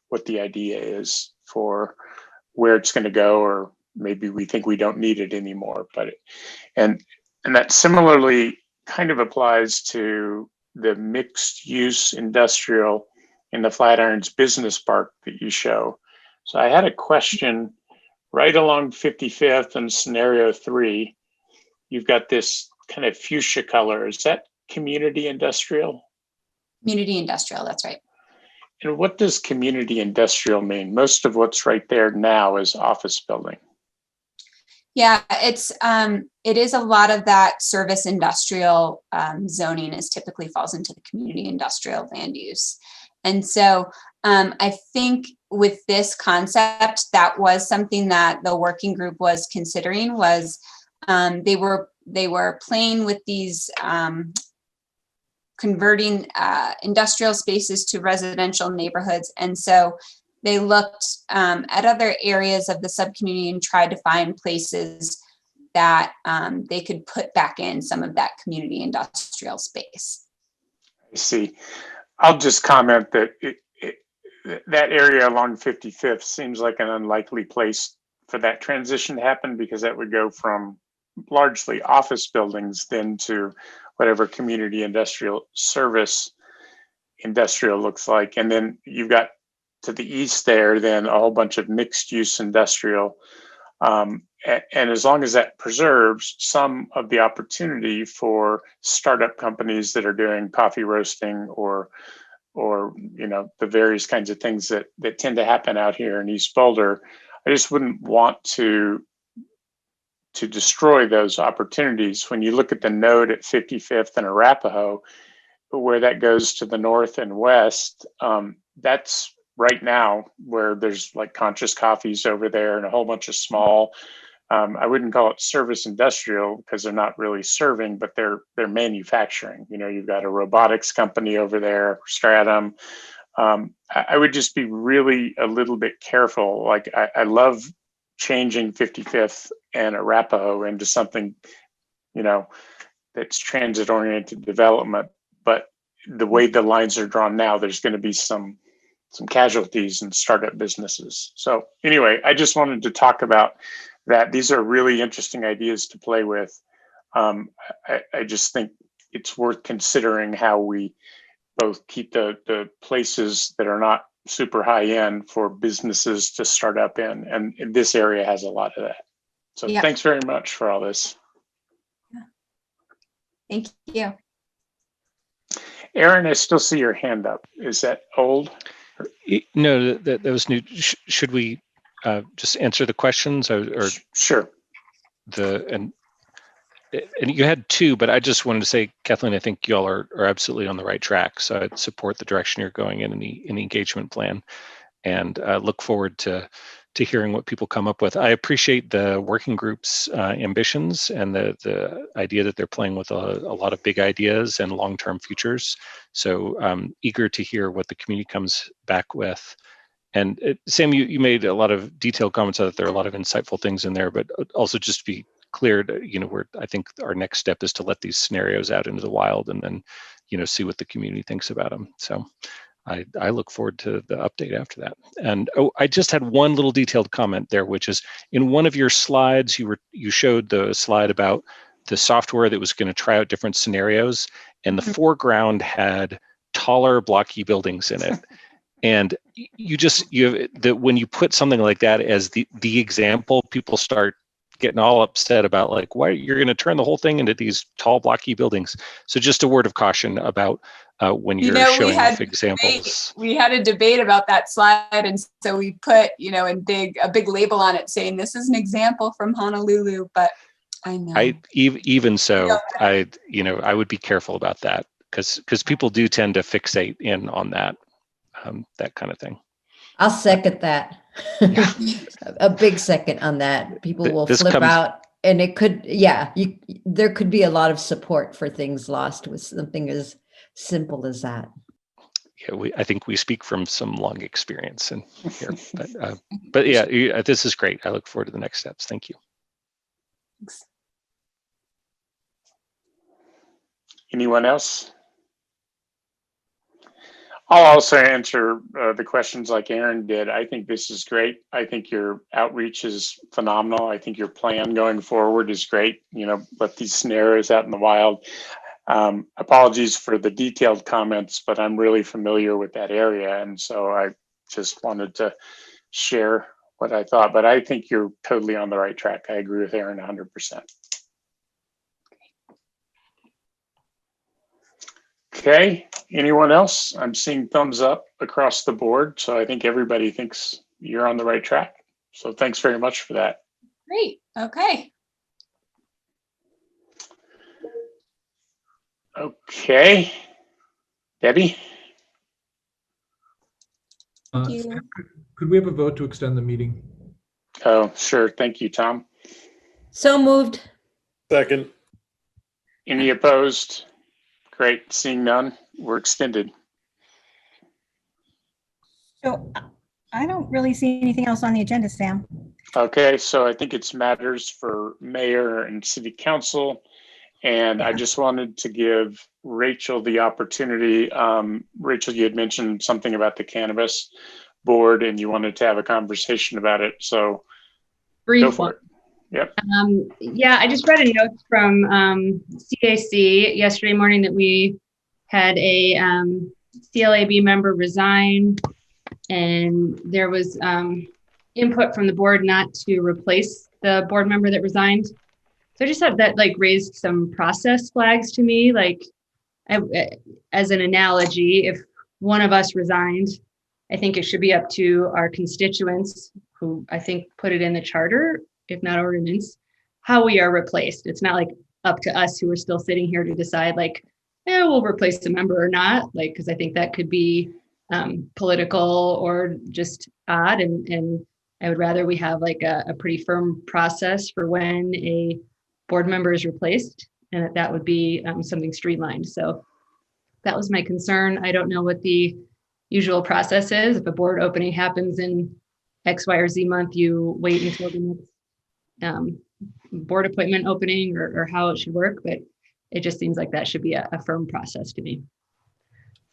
S2: what the idea is for where it's going to go, or maybe we think we don't need it anymore. But and that similarly kind of applies to the mixed use industrial in the Flatirons Business Park that you show. So I had a question right along 55th and scenario 3. You've got this kind of fuchsia color. Is that community industrial?
S17: Community industrial, that's right.
S2: And what does community industrial mean? Most of what's right there now is office building.
S17: Yeah, it is a lot of that service industrial zoning is typically falls into the community industrial land use. And so I think with this concept, that was something that the working group was considering, was they were playing with these converting industrial spaces to residential neighborhoods. And so they looked at other areas of the subcommunity and tried to find places that they could put back in some of that community industrial space.
S2: I see. I'll just comment that that area along 55th seems like an unlikely place for that transition to happen, because that would go from largely office buildings then to whatever community industrial service industrial looks like. And then you've got to the east there, then a whole bunch of mixed use industrial. And as long as that preserves some of the opportunity for startup companies that are doing coffee roasting or you know, the various kinds of things that tend to happen out here in East Boulder, I just wouldn't want to destroy those opportunities. When you look at the node at 55th and Arapahoe, where that goes to the north and west, that's right now where there's like Conscious Coffees over there and a whole bunch of small, I wouldn't call it service industrial because they're not really serving, but they're manufacturing. You know, you've got a robotics company over there, Stratum. I would just be really a little bit careful. Like I love changing 55th and Arapahoe into something, you know, that's transit-oriented development. But the way the lines are drawn now, there's going to be some casualties in startup businesses. So anyway, I just wanted to talk about that. These are really interesting ideas to play with. I just think it's worth considering how we both keep the places that are not super high end for businesses to start up in. And this area has a lot of that. So
S17: Yeah.
S2: Thanks very much for all this.
S17: Thank you.
S2: Aaron, I still see your hand up. Is that old?
S14: No, that was new. Should we just answer the questions or
S2: Sure.
S14: and you had two, but I just wanted to say, Kathleen, I think y'all are absolutely on the right track. So I'd support the direction you're going in the engagement plan, and look forward to hearing what people come up with. I appreciate the working group's ambitions and the idea that they're playing with a lot of big ideas and long-term futures. So eager to hear what the community comes back with. And Sam, you made a lot of detailed comments that there are a lot of insightful things in there, but also just to be clear, I think our next step is to let these scenarios out into the wild and then, see what the community thinks about them. So I look forward to the update after that. And I just had one little detailed comment there, which is in one of your slides, you showed the slide about the software that was going to try out different scenarios, and the foreground had taller, blocky buildings in it. And when you put something like that as the example, people start getting all upset about like, why you're going to turn the whole thing into these tall, blocky buildings. So just a word of caution about when you're showing off examples.
S17: We had a debate about that slide, and so we put, a big label on it saying this is an example from Honolulu. But I know.
S14: Even so, I would be careful about that because people do tend to fixate in on that kind of thing.
S9: I'll second that. A big second on that. People will flip out, and it could, there could be a lot of support for things lost with something as simple as that.
S14: Yeah, I think we speak from some long experience in here, but yeah, this is great. I look forward to the next steps. Thank you.
S17: Thanks.
S2: Anyone else? I'll also answer the questions like Aaron did. I think this is great. I think your outreach is phenomenal. I think your plan going forward is great. Let these scenarios out in the wild. Apologies for the detailed comments, but I'm really familiar with that area. And so I just wanted to share what I thought, but I think you're totally on the right track. I agree with Aaron 100%. Okay, anyone else? I'm seeing thumbs up across the board, so I think everybody thinks you're on the right track. So thanks very much for that.
S17: Great, okay.
S2: Okay, Debbie?
S17: Thank you.
S16: Could we have a vote to extend the meeting?
S2: Oh, sure, thank you, Tom.
S9: So moved.
S10: Second.
S2: Any opposed? Great, seeing none, we're extended.
S5: So I don't really see anything else on the agenda, Sam.
S2: Okay, so I think it's matters for mayor and city council. And I just wanted to give Rachel the opportunity. Rachel, you had mentioned something about the cannabis board and you wanted to have a conversation about it. So go for it. Yep.
S7: Yeah, I just read a note from CAC yesterday morning that we had a CLAB member resign, and there was input from the board not to replace the board member that resigned. So I just thought that raised some process flags to me. As an analogy, if one of us resigned, I think it should be up to our constituents, who I think put it in the charter, if not ordinance, how we are replaced. It's not up to us who are still sitting here to decide we'll replace the member or not, because I think that could be political or just odd. And I would rather we have a pretty firm process for when a board member is replaced, and that would be something streamlined. So that was my concern. I don't know what the usual process is. If a board opening happens in X, Y, or Z month, you wait until the next board appointment opening, or how it should work, but it just seems like that should be a firm process to me.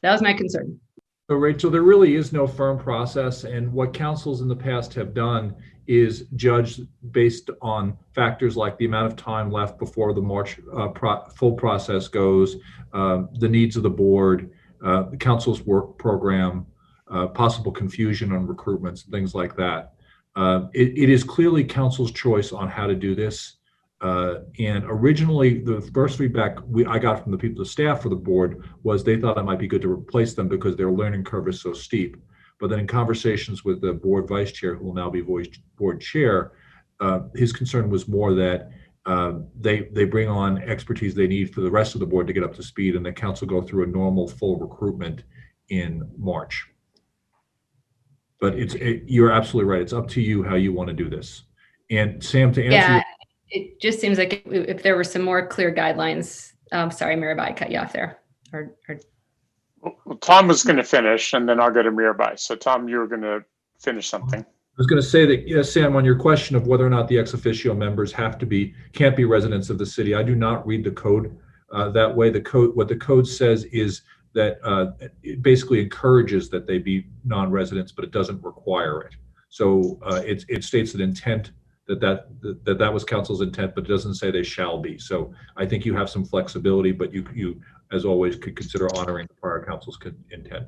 S7: That was my concern.
S16: So Rachel, there really is no firm process, and what councils in the past have done is judge based on factors like the amount of time left before the March full process goes, the needs of the board, the council's work program, possible confusion on recruitments, things like that. It is clearly council's choice on how to do this. And originally, the first feedback I got from the people, the staff for the board, was they thought it might be good to replace them because their learning curve is so steep. But then in conversations with the board vice chair, who will now be board chair, his concern was more that they bring on expertise they need for the rest of the board to get up to speed, and the council go through a normal full recruitment in March. But you're absolutely right. It's up to you how you want to do this. And Sam, to answer
S7: Yeah, it just seems like if there were some more clear guidelines. Sorry, Mirabai, I cut you off there.
S2: Well, Tom was going to finish, and then I'll go to Mirabai. So Tom, you were going to finish something.
S16: I was going to say that, yes, Sam, on your question of whether or not the ex officio members can't be residents of the city, I do not read the code that way. What the code says is that it basically encourages that they be non-residents, but it doesn't require it. So it states an intent that was council's intent, but it doesn't say they shall be. So I think you have some flexibility, but you as always could consider honoring the prior council's intent.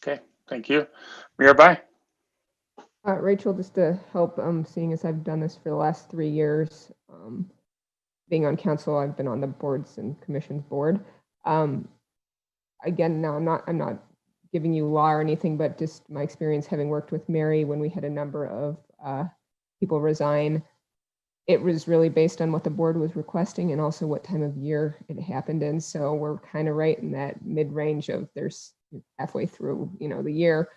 S2: Okay, thank you. Mirabai?
S19: Rachel, just to help, seeing as I've done this for the last 3 years, being on council, I've been on the boards and commissions board. Again, now I'm not giving you law or anything, but just my experience having worked with Mary when we had a number of people resign. It was really based on what the board was requesting and also what time of year it happened in. So we're kind of right in that mid-range of there's halfway through, the year.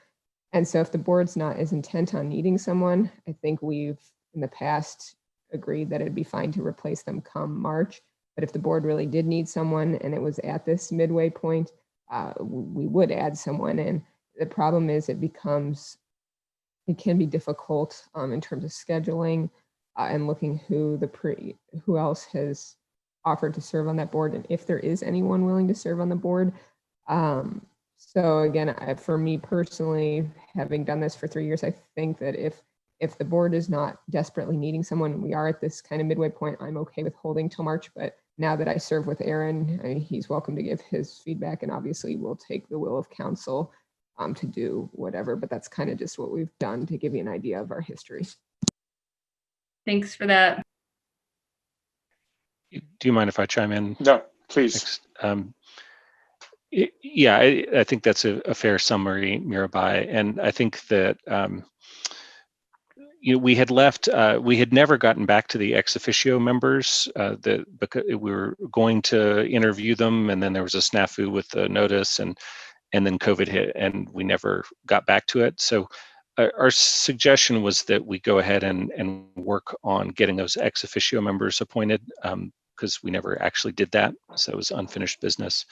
S19: And so if the board's not as intent on needing someone, I think we've in the past agreed that it'd be fine to replace them come March. But if the board really did need someone and it was at this midway point, we would add someone in. The problem is it can be difficult in terms of scheduling and looking who else has offered to serve on that board and if there is anyone willing to serve on the board. So again, for me personally, having done this for 3 years, I think that if the board is not desperately needing someone, we are at this kind of midway point, I'm okay with holding till March. But now that I serve with Aaron, he's welcome to give his feedback, and obviously we'll take the will of council to do whatever. But that's kind of just what we've done to give you an idea of our history.
S7: Thanks for that.
S14: Do you mind if I chime in?
S2: No, please.
S14: Yeah, I think that's a fair summary, Mirabai. And I think that we had left, we had never gotten back to the ex officio members because we were going to interview them, and then there was a snafu with the notice, and then COVID hit, and we never got back to it. So our suggestion was that we go ahead and work on getting those ex officio members appointed, because we never actually did that. So it was unfinished business.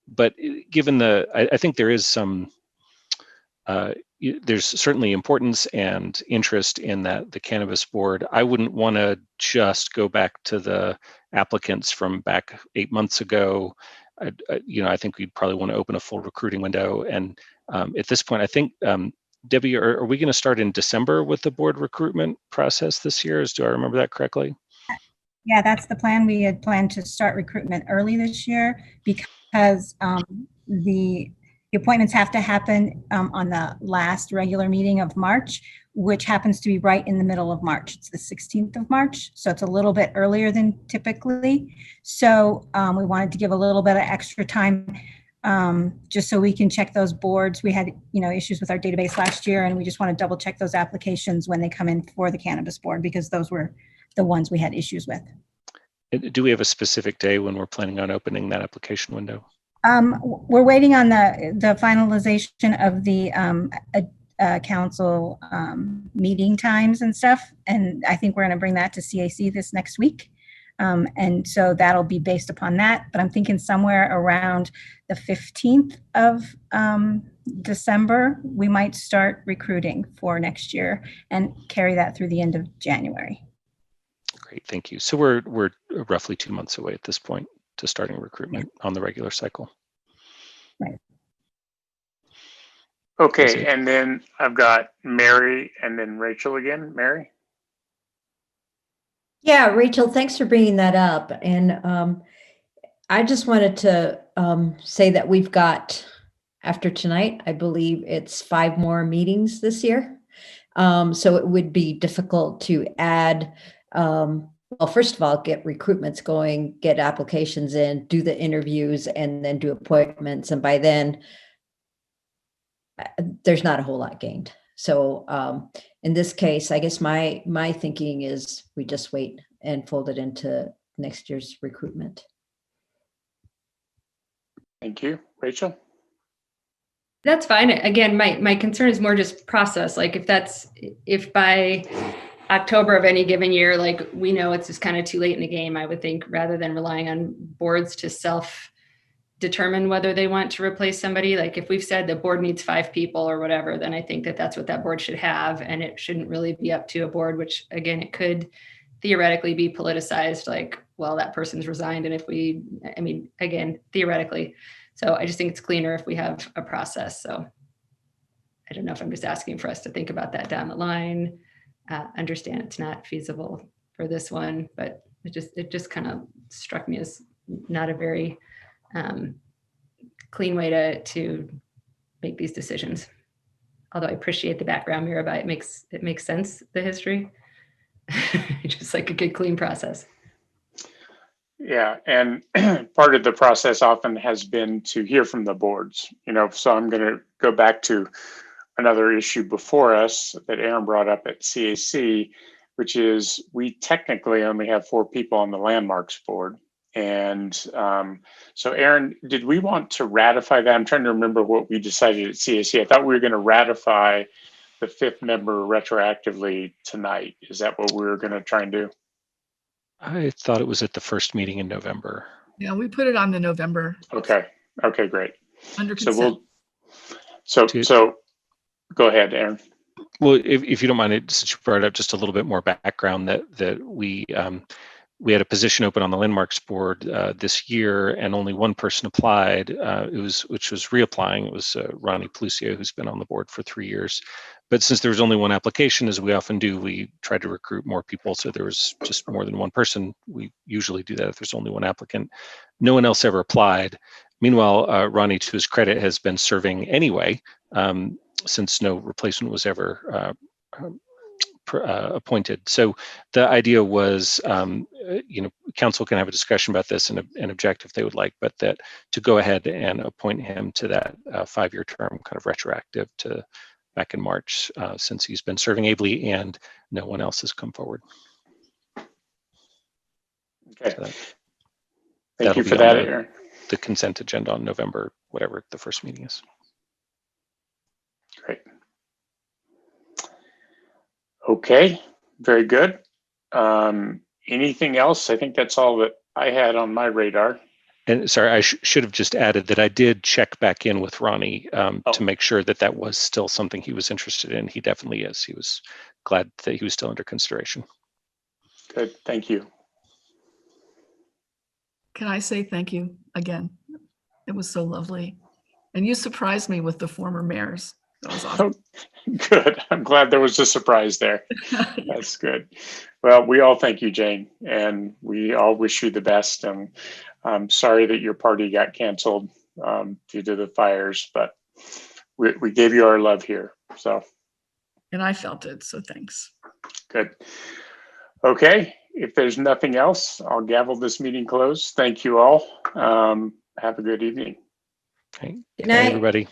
S14: But given I think there is there's certainly importance and interest in the cannabis board. I wouldn't want to just go back to the applicants from back 8 months ago. I think we'd probably want to open a full recruiting window. And at this point, I think, Debbie, are we going to start in December with the board recruitment process this year? Do I remember that correctly?
S5: Yeah, that's the plan. We had planned to start recruitment early this year because the appointments have to happen on the last regular meeting of March, which happens to be right in the middle of March. It's the 16th of March, so it's a little bit earlier than typically. So we wanted to give a little bit of extra time just so we can check those boards. We had issues with our database last year, and we just want to double check those applications when they come in for the cannabis board, because those were the ones we had issues with.
S14: Do we have a specific day when we're planning on opening that application window?
S5: We're waiting on the finalization of the council meeting times and stuff, and I think we're going to bring that to CAC this next week. And so that'll be based upon that, but I'm thinking somewhere around the 15th of December, we might start recruiting for next year and carry that through the end of January.
S14: Great, thank you. So we're roughly 2 months away at this point to starting recruitment on the regular cycle.
S5: Right.
S2: Okay, and then I've got Mary and then Rachel again. Mary?
S9: Yeah, Rachel, thanks for bringing that up. And I just wanted to say that we've got, after tonight, I believe it's 5 more meetings this year. So it would be difficult to add, well, first of all, get recruitments going, get applications in, do the interviews, and then do appointments. And by then, there's not a whole lot gained. So in this case, I guess my thinking is we just wait and fold it into next year's recruitment.
S2: Thank you. Rachel?
S7: That's fine. Again, my concern is more just process. Like if by October of any given year, like we know it's just kind of too late in the game, I would think rather than relying on boards to determine whether they want to replace somebody. Like if we've said the board needs 5 people or whatever, then I think that's what that board should have. And it shouldn't really be up to a board, which again, it could theoretically be politicized, like, well, that person's resigned. And again, theoretically. So I just think it's cleaner if we have a process. So I don't know if I'm just asking for us to think about that down the line. Understand it's not feasible for this one, but it just kind of struck me as not a very clean way to make these decisions. Although I appreciate the background, Mirabai, it makes sense, the history. Just like a good, clean process.
S2: Yeah, and part of the process often has been to hear from the boards, so I'm going to go back to another issue before us that Aaron brought up at CAC, which is we technically only have 4 people on the landmarks board. And so Aaron, did we want to ratify that? I'm trying to remember what we decided at CAC. I thought we were going to ratify the 5th member retroactively tonight. Is that what we were going to try and do?
S14: I thought it was at the first meeting in November.
S1: Yeah, we put it on the November.
S2: Okay, great.
S1: Under consent.
S2: So go ahead, Aaron.
S14: Well, if you don't mind, since you brought up just a little bit more background, that we had a position open on the landmarks board this year, and only one person applied. Which was reapplying. It was Ronnie Pelucio, who's been on the board for 3 years. But since there was only one application, as we often do, we tried to recruit more people. So there was just more than one person. We usually do that if there's only one applicant. No one else ever applied. Meanwhile, Ronnie, to his credit, has been serving anyway, since no replacement was ever appointed. So the idea was, council can have a discussion about this and object if they would like, but that to go ahead and appoint him to that 5-year term, kind of retroactive to back in March, since he's been serving ably and no one else has come forward.
S2: Okay.
S14: So
S2: Thank you for that, Aaron.
S14: The consent agenda on November, whatever the first meeting is.
S2: Great. Okay, very good. Anything else? I think that's all that I had on my radar.
S14: And sorry, I should have just added that I did check back in with Ronnie to make sure that was still something he was interested in. He definitely is. He was glad that he was still under consideration.
S2: Good, thank you.
S1: Can I say thank you again? It was so lovely. And you surprised me with the former mayors. That was awesome.
S2: Good. I'm glad there was a surprise there. That's good. Well, we all thank you, Jane, and we all wish you the best. And I'm sorry that your party got canceled due to the fires, but we gave you our love here. So.
S1: And I felt it, so thanks.
S2: Good. Okay, if there's nothing else, I'll gavel this meeting closed. Thank you all. Have a good evening.
S14: Okay.
S9: Good night,
S14: everybody.